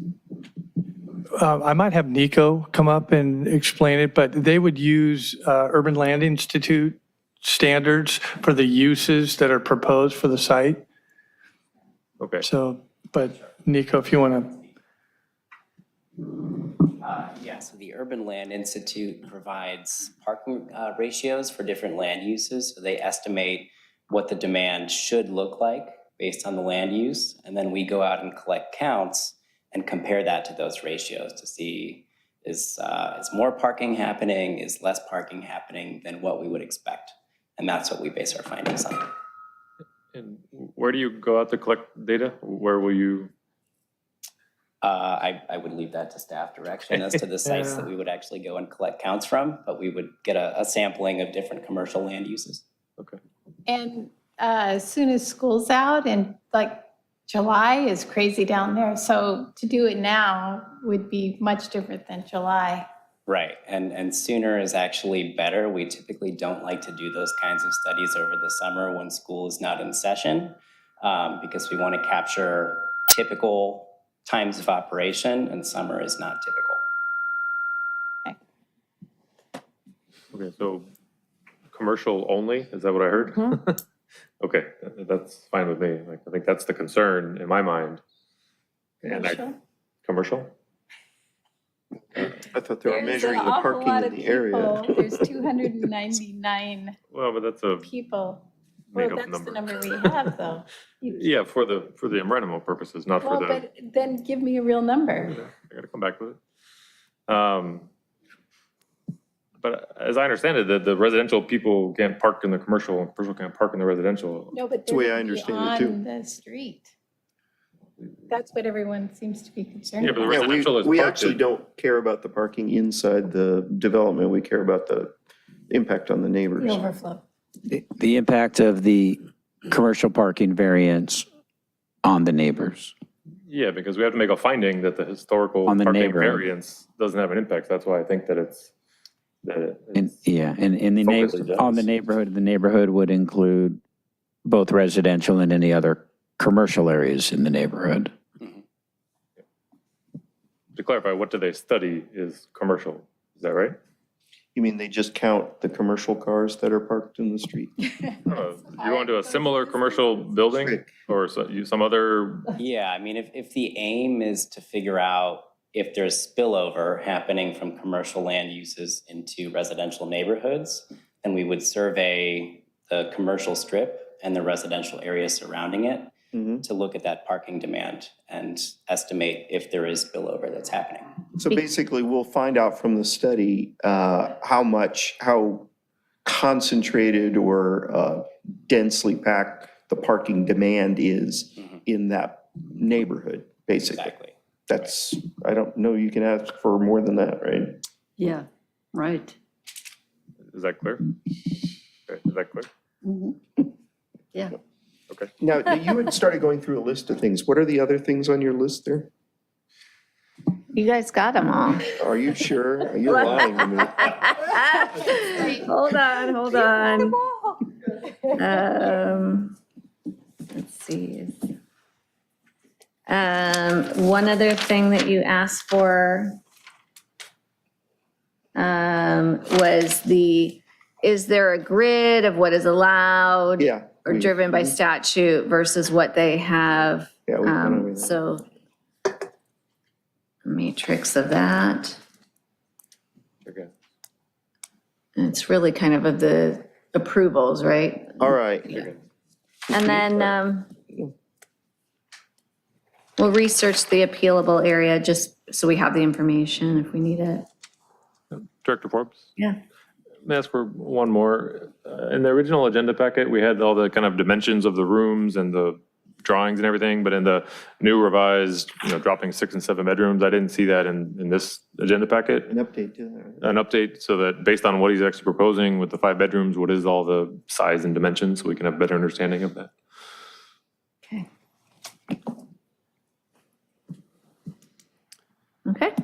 I might have Nico come up and explain it, but they would use Urban Land Institute standards for the uses that are proposed for the site. Okay. So, but Nico, if you want to. Yeah, so the Urban Land Institute provides parking ratios for different land uses. So they estimate what the demand should look like based on the land use. And then we go out and collect counts and compare that to those ratios to see is more parking happening, is less parking happening than what we would expect. And that's what we base our findings on. And where do you go out to collect data? Where will you? I would leave that to staff direction as to the sites that we would actually go and collect counts from, but we would get a sampling of different commercial land uses. Okay. And as soon as school's out, and like July is crazy down there, so to do it now would be much different than July. Right, and sooner is actually better. We typically don't like to do those kinds of studies over the summer when school is not in session, because we want to capture typical times of operation, and summer is not typical. Okay, so commercial only, is that what I heard? Mm-hmm. Okay, that's fine with me. Like, I think that's the concern in my mind. Commercial? Commercial? I thought they were There's an measuring the awful parking lot in of the area. people. There's 299 Well, but that's a people. Well, made-up that's the number. number we have, though. Yeah, for the rental purposes, not for Well, the, but then give me a real number. I gotta come back with it. But as I understand it, the residential people can't park in the commercial, and commercial can't park in the residential. No, but the way they're I gonna be understand it, too. on the street. That's what everyone seems to be concerned Yeah, but the about. residential is We parked actually in- don't care about the parking inside the development. We care about the impact on the The neighbors. overflow. The impact of the commercial parking variance on the neighbors. Yeah, because we have to make a finding that the historical On the parking neighborhood. variance doesn't have an impact. That's why I think that it's, And, yeah, and in the Focus neighbor, it on the neighborhood would include both residential and any other commercial areas in the neighborhood. to clarify, what do they study is commercial. Is that right? You mean they just count the commercial cars that are parked in the street? You want to a similar commercial building or some other, Yeah, I mean, if the aim is to figure out if there's spillover happening from commercial land uses into residential neighborhoods, then we would survey the commercial strip and the residential area surrounding it to look at that parking demand and estimate if there is spillover that's happening. So basically, we'll find out from the study how concentrated or densely packed the parking demand is in that neighborhood, basically. Exactly. That's, I don't know, you can ask for more than that, right? Yeah, right. is that clear? Okay, is that clear? Yeah. Okay. Now, you had started going through a list of things. What are the other things on your list there? You guys got them all. Are you sure? You're lying to me. Hold on. Let's see. One other thing that you asked for was is there a grid of what is allowed? Yeah. Or driven by statute versus what they have? Yeah, we went over that. So matrix of that. Okay. And it's really kind of the approvals, right? All right. And then we'll research the appealable area just so we have the information if we need it. Director Forbes? Yeah. May I ask for one more? In the original agenda packet, we had all the kind of dimensions of the rooms and the drawings and everything, but in the new revised, dropping 6 and 7 bedrooms, I didn't see that in this agenda packet. An update to that. An update so that based on what he's actually proposing with the 5 bedrooms, what is all the size and dimensions so we can have a better understanding of that? Okay. Okay.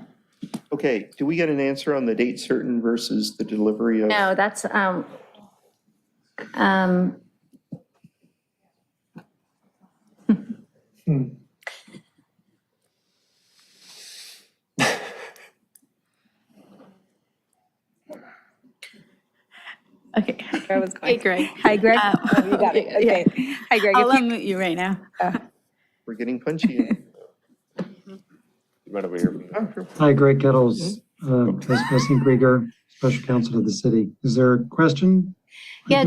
Okay, do we get an answer on the date certain versus the delivery of? No, that's, Okay. Hey, Greg. Hi, Greg. Oh, you got it. Yeah. Okay. Hi, Greg. I'll If you- unmute you right now. We're getting punchy. You might over here. Oh, sure. Hi, Greg Kettles, Vice President Grieger, Special Counsel to the City. Is there a question? yeah,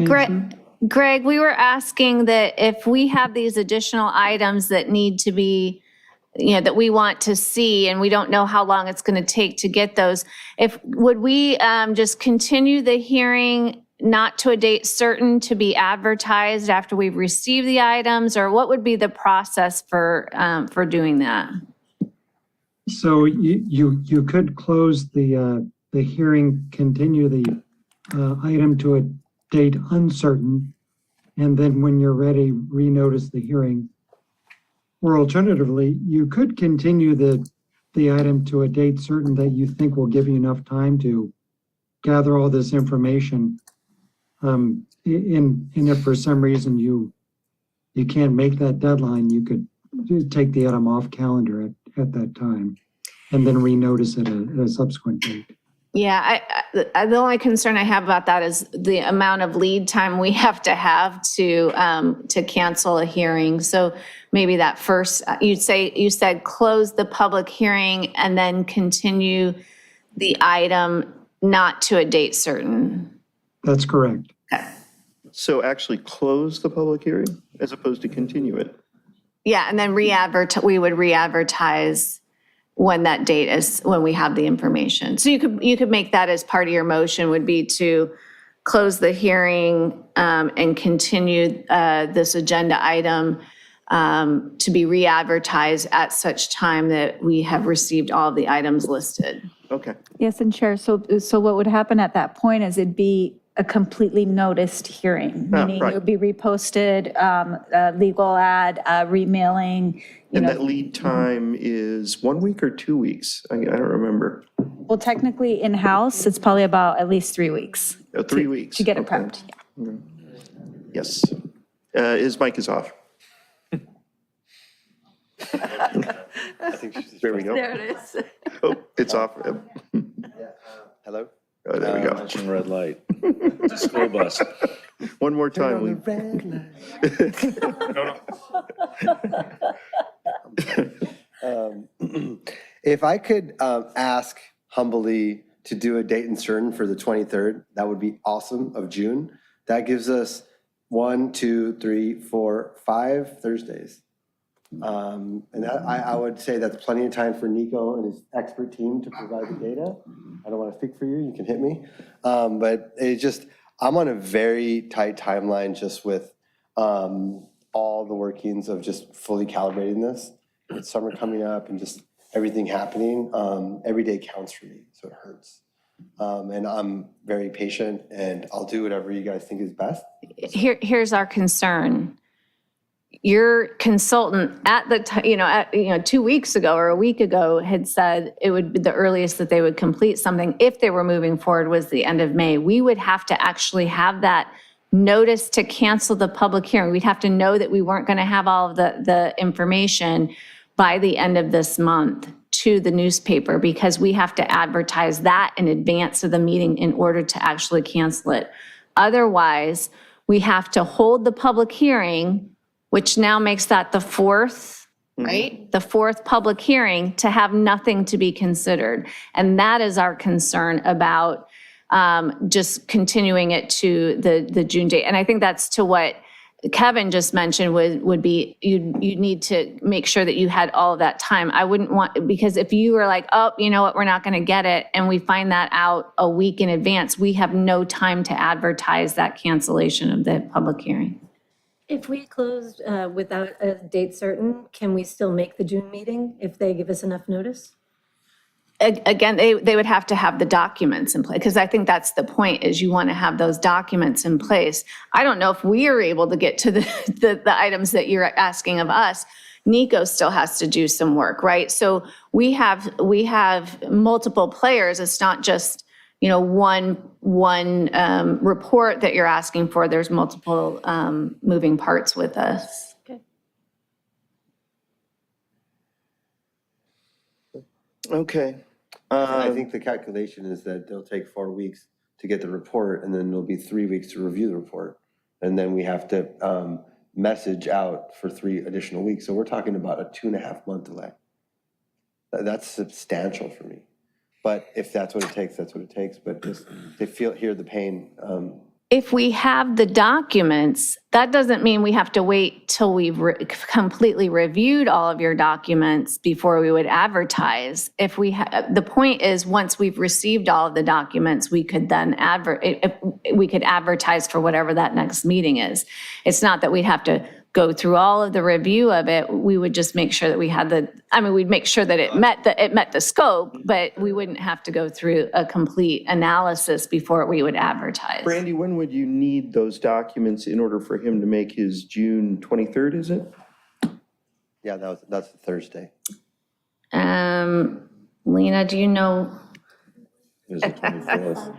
Greg, we were asking that if we have these additional items that need to be, that we want to see, and we don't know how long it's going to take to get those, would we just continue the hearing not to a date certain to be advertised after we've received the items, or what would be the process for doing that? So you could close the hearing, continue the item to a date uncertain, and then when you're ready, renotice the hearing. Or alternatively, you could continue the item to a date certain that you think will give you enough time to gather all this information. And if for some reason you can't make that deadline, you could take the item off calendar at that time and then renotice it at a subsequent date. Yeah, the only concern I have about that is the amount of lead time we have to cancel a hearing. So maybe that first, you said close the public hearing and then continue the item not to a date certain. That's correct. So actually close the public hearing as opposed to continue it? Yeah, and then we would re-advertise when that date is, when we have the information. So you could make that as part of your motion, would be to close the hearing and continue this agenda item to be re-advertised at such time that we have received all of the items listed. Okay. Yes, and Chair, so what would happen at that point is it'd be a completely noticed hearing, meaning right. it would be reposted, legal ad, remailing, And that lead time is 1 week or 2 weeks? I don't remember. Well, technically in-house, it's probably about at least 3 weeks. 3 weeks? To get it Okay. prepped, yeah. Yes. His mic is off. There we go. There it is. Oh, it's off. Hello? Oh, there we go. Mention red light. School bus. One more time. Lee. If I could ask humbly to do a date and certain for the 23rd, that would be awesome, of June. That gives us 1, 2, 3, 4, 5 Thursdays. And that, I would say that's plenty of time for Nico and his expert team to provide the data. I don't want to speak for you, you can hit me. But it's just, I'm on a very tight timeline just with all the workings of just fully calibrating this. With summer coming up and just everything happening, every day counts for me, so it hurts. And I'm very patient and I'll do whatever you guys think is best. Here's our concern. Your consultant at the 2 weeks ago or a week ago had said it would be the earliest that they would complete something if they were moving forward was the end of May. We would have to actually have that notice to cancel the public hearing. We'd have to know that we weren't going to have all of the information by the end of this month to the newspaper, because we have to advertise that in advance of the meeting in order to actually cancel it. Otherwise, we have to hold the public hearing, which now makes that the fourth, right? The fourth public hearing to have nothing to be considered. And that is our concern about just continuing it to the June date. And I think that's to what Kevin just mentioned would be, you need to make sure that you had all of that time. I wouldn't want, because if you were like, oh, you know what, we're not going to get it, and we find that out a week in advance, we have no time to advertise that cancellation of the public hearing. If we closed without a date certain, can we still make the June meeting if they give us enough notice? Again, they would have to have the documents in place, because I think that's the point, is you want to have those documents in place. I don't know if we are able to get to the items that you're asking of us. Nico still has to do some work, right? So we have multiple players. It's not just, one report that you're asking for. There's multiple moving parts with us. Okay. I think the calculation is that they'll take 4 weeks to get the report, and then it'll be 3 weeks to review the report. And then we have to message out for 3 additional weeks. So we're talking about a 2.5 month delay. That's substantial for me. But if that's what it takes, that's what it takes. But just they hear the pain. If we have the documents, that doesn't mean we have to wait till we've completely reviewed all of your documents before we would advertise. If we the point is, once we've received all of the documents, we could then advertise for whatever that next meeting is. It's not that we'd have to go through all of the review of it. We would just make sure that we had we'd make sure that it met the scope, but we wouldn't have to go through a complete analysis before we would advertise. Brandy, when would you need those documents in order for him to make his June 23rd, is it? Yeah, that's Thursday. Lena, do you know? It was the 24th.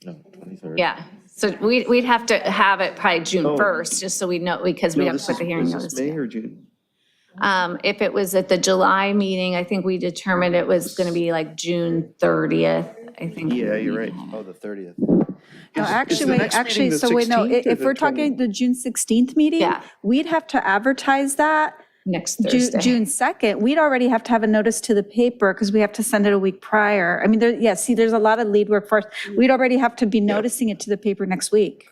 No, 23rd. Yeah, so we'd have to have it probably June 1st, just so we know, because we have to put the hearing notice. Is this May or June? If it was at the July meeting, I think we determined it was going to be like June 30th, I think. Yeah, you're right. Oh, the 30th. No, Is the next meeting the so wait, no, 16th or if the we're talking the June 16th meeting, Yeah. we'd have to advertise that next Thursday. June 2nd, we'd already have to have a notice to the paper because we have to send it a week prior. I mean, there's a lot of lead work for us. We'd already have to be noticing it to the paper next week.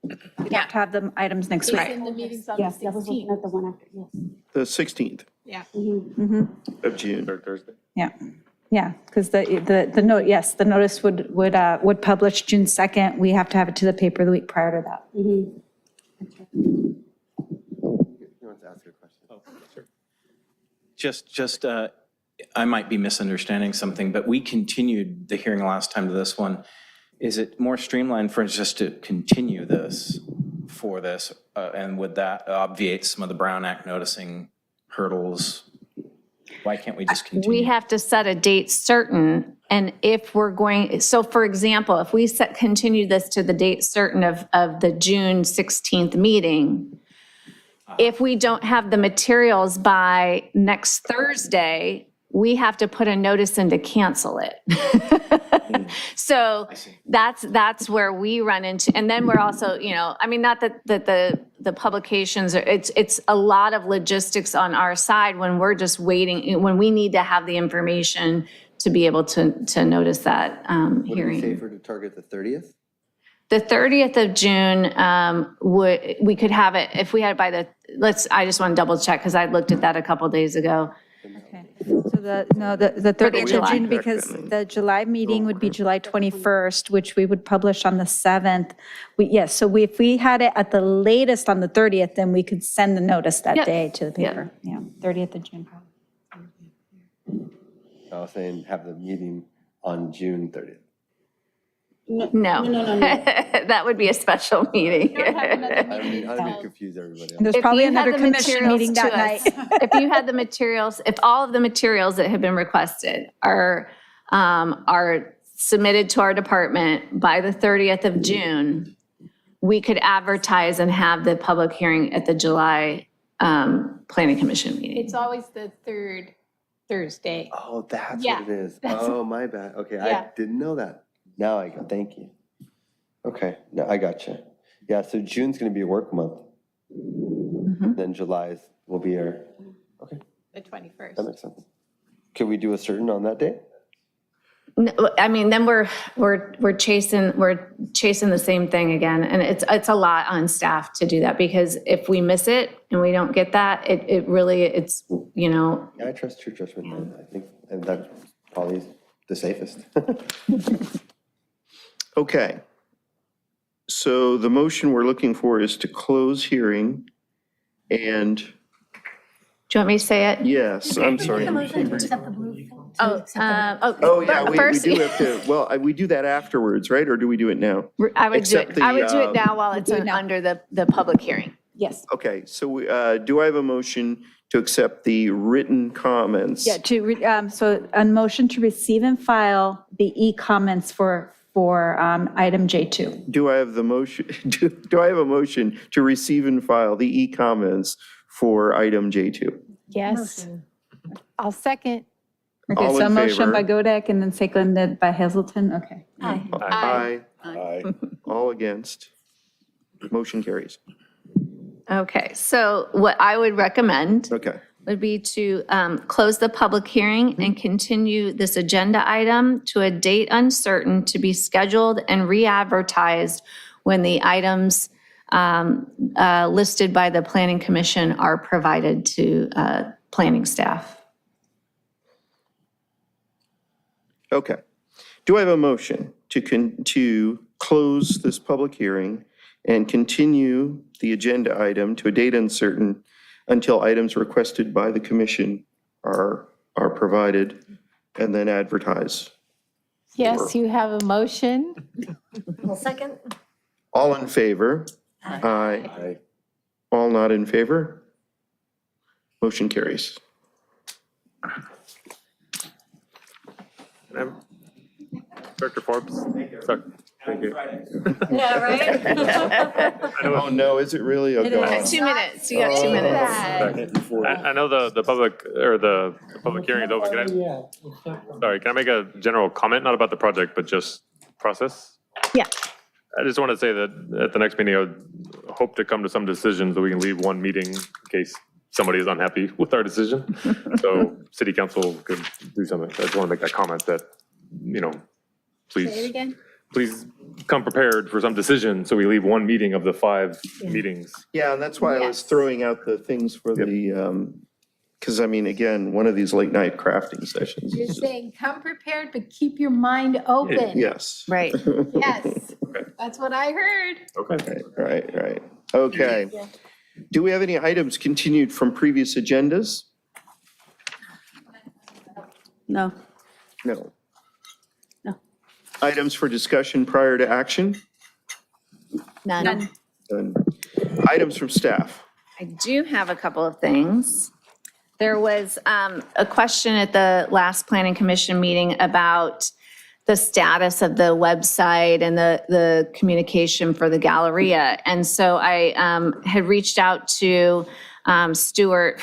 We'd have to have the items next week. And the meeting's on Yes, the I was looking 16th. at the one after, yes. The 16th Yeah. of June. Third Thursday. Yeah, because the note, yes, the notice would publish June 2nd. We have to have it to the paper the week prior to that. He wants to ask a question. Just, I might be misunderstanding something, but we continued the hearing last time to this one. Is it more streamlined for us just to continue this for this? And would that obviate some of the Brown Act noticing hurdles? Why can't we just continue? We have to set a date certain, and if we're going, so for example, if we continue this to the date certain of the June 16th meeting, if we don't have the materials by next Thursday, we have to put a notice in to cancel it. So that's where we run into, and then we're also, I mean, not that the publications, it's a lot of logistics on our side when we're just waiting, when we need to have the information to be able to notice that Would it be hearing. safer to target the 30th? The 30th of June, we could have it, if we had it I just want to double check, because I looked at that a couple days ago. So the 30th of July. June, because the July meeting would be July 21st, which we would publish on the 7th. If we had it at the latest on the 30th, then we could send the notice that Yep. day to the paper. Yeah, 30th of June. I was saying have the meeting on June 30th. No. That would be a special meeting. I don't mean to confuse everybody. There's If probably you had another the commission materials meeting to that us- night. If you had the materials, if all of the materials that have been requested are submitted to our department by the 30th of June, we could advertise and have the public hearing at the July Planning Commission meeting. It's always the third Thursday. Oh, that's Yeah, what it is. that's- Oh, my bad. Okay, I Yeah. didn't know that. Now I got, thank you. Okay, no, I got you. Yeah, so June's gonna be a work month. Then July's will be our, okay, The 21st. that makes sense. Can we do a certain on that day? No, I mean, then we're chasing the same thing again, and it's a lot on staff to do that, because if we miss it and we don't get that, it really, it's, Yeah, I trust your judgment. I think, and that's probably the safest. Okay. So the motion we're looking for is to close hearing and, do you want me to say it? yes, I'm sorry. Oh, Oh, yeah, we first, do have to, well, we do that afterwards, right? Or do we do it now? I would do Accept it, I would do the, it now while it's under the public hearing. Yes. Okay, so do I have a motion to accept the written comments? Yeah, so a motion to receive and file the e-comments for item J2. Do I have the motion, do I have a motion to receive and file the e-comments for item J2? Yes. I'll second. Okay, All so a in motion by favor? Godek and then seconded by Hazelton, okay. Aye. All against? Motion carries. Okay, so what I would recommend Okay. would be to close the public hearing and continue this agenda item to a date uncertain to be scheduled and re-advertised when the items listed by the Planning Commission are provided to planning staff. Okay. Do I have a motion to close this public hearing and continue the agenda item to a date uncertain until items requested by the commission are provided and then advertise? Yes, you have a motion. Well, second. All in favor? Aye. All not in favor? Motion carries. Director Forbes? Sorry. Thank you. Yeah, right? Oh, no, is it really? Oh, God. 2 minutes, you got 2 minutes. I know the public, or the public hearing is over. Can I make a general comment, not about the project, but just process? Yeah. I just want to say that at the next meeting, I would hope to come to some decisions that we can leave one meeting in case somebody is unhappy with our decision. So city council could do something. I just want to make that comment that, Say it please, again? please come prepared for some decision. So we leave one meeting of the 5 meetings. Yeah, and that's why I was Yes. throwing out the things for the, because I mean, again, one of these late night crafting sessions. You're is just- saying, come prepared, but keep your mind open. Yes. Right. Yes, that's what I heard. Okay. Right. Okay. Do we have any items continued from previous agendas? No. No. No. Items for discussion prior to action? None. None. Items from staff? I do have a couple of things. There was a question at the last Planning Commission meeting about the status of the website and the communication for the Galleria. And so I had reached out to Stuart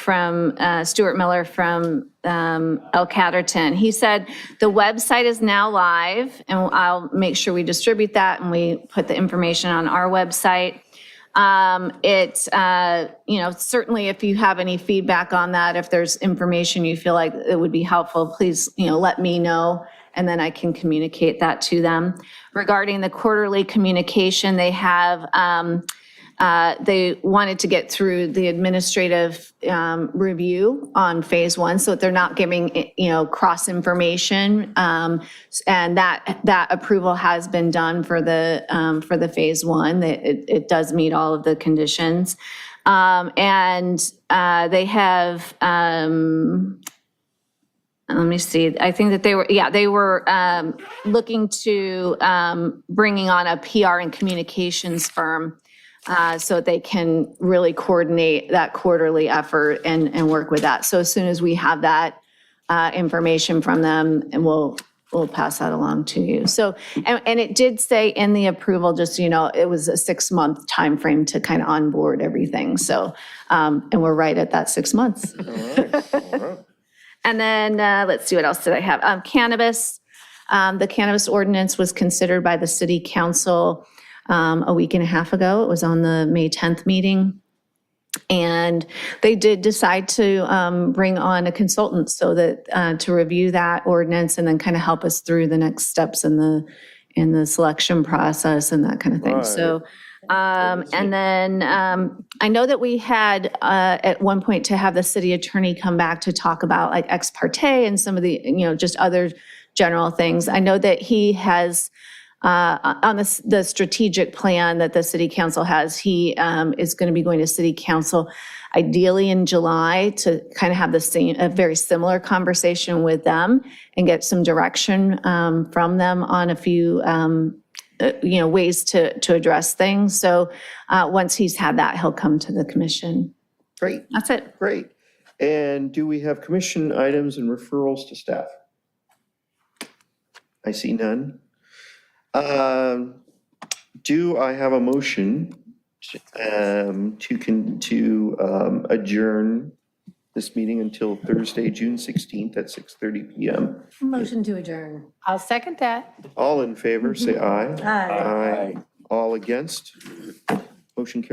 Miller from El Catterton. He said the website is now live, and I'll make sure we distribute that and we put the information on our website. Certainly if you have any feedback on that, if there's information you feel like it would be helpful, please, let me know, and then I can communicate that to them. Regarding the quarterly communication, they have, they wanted to get through the administrative review on phase 1, so that they're not giving, cross information. And that approval has been done for the phase 1. It does meet all of the conditions. And they have, let me see, I think that they were looking to bringing on a PR and communications firm so they can really coordinate that quarterly effort and work with that. So as soon as we have that information from them, and we'll pass that along to you. So, and it did say in the approval, just, it was a 6-month timeframe to kind of onboard everything. So, and we're right at that 6 months. All right. And then, let's see, what else did I have? Cannabis. The cannabis ordinance was considered by the city council a week and a half ago. It was on the May 10th meeting. And they did decide to bring on a consultant so that to review that ordinance and then kind of help us through the next steps in the selection process and that kind of thing. Right. So, and then I know that we had at one point to have the city attorney come back to talk about like ex parte and some of the, just other general things. I know that he has on the strategic plan that the city council has, he is going to be going to city council ideally in July to kind of have a very similar conversation with them and get some direction from them on a few ways to address things. So once he's had that, he'll come to the commission. Great. That's it. Great. And do we have commission items and referrals to staff? I see none. Do I have a motion to adjourn this meeting until Thursday, June 16th at 6:30 PM? Motion to adjourn. I'll second that. All in favor, say aye. Aye. All against? Motion carries.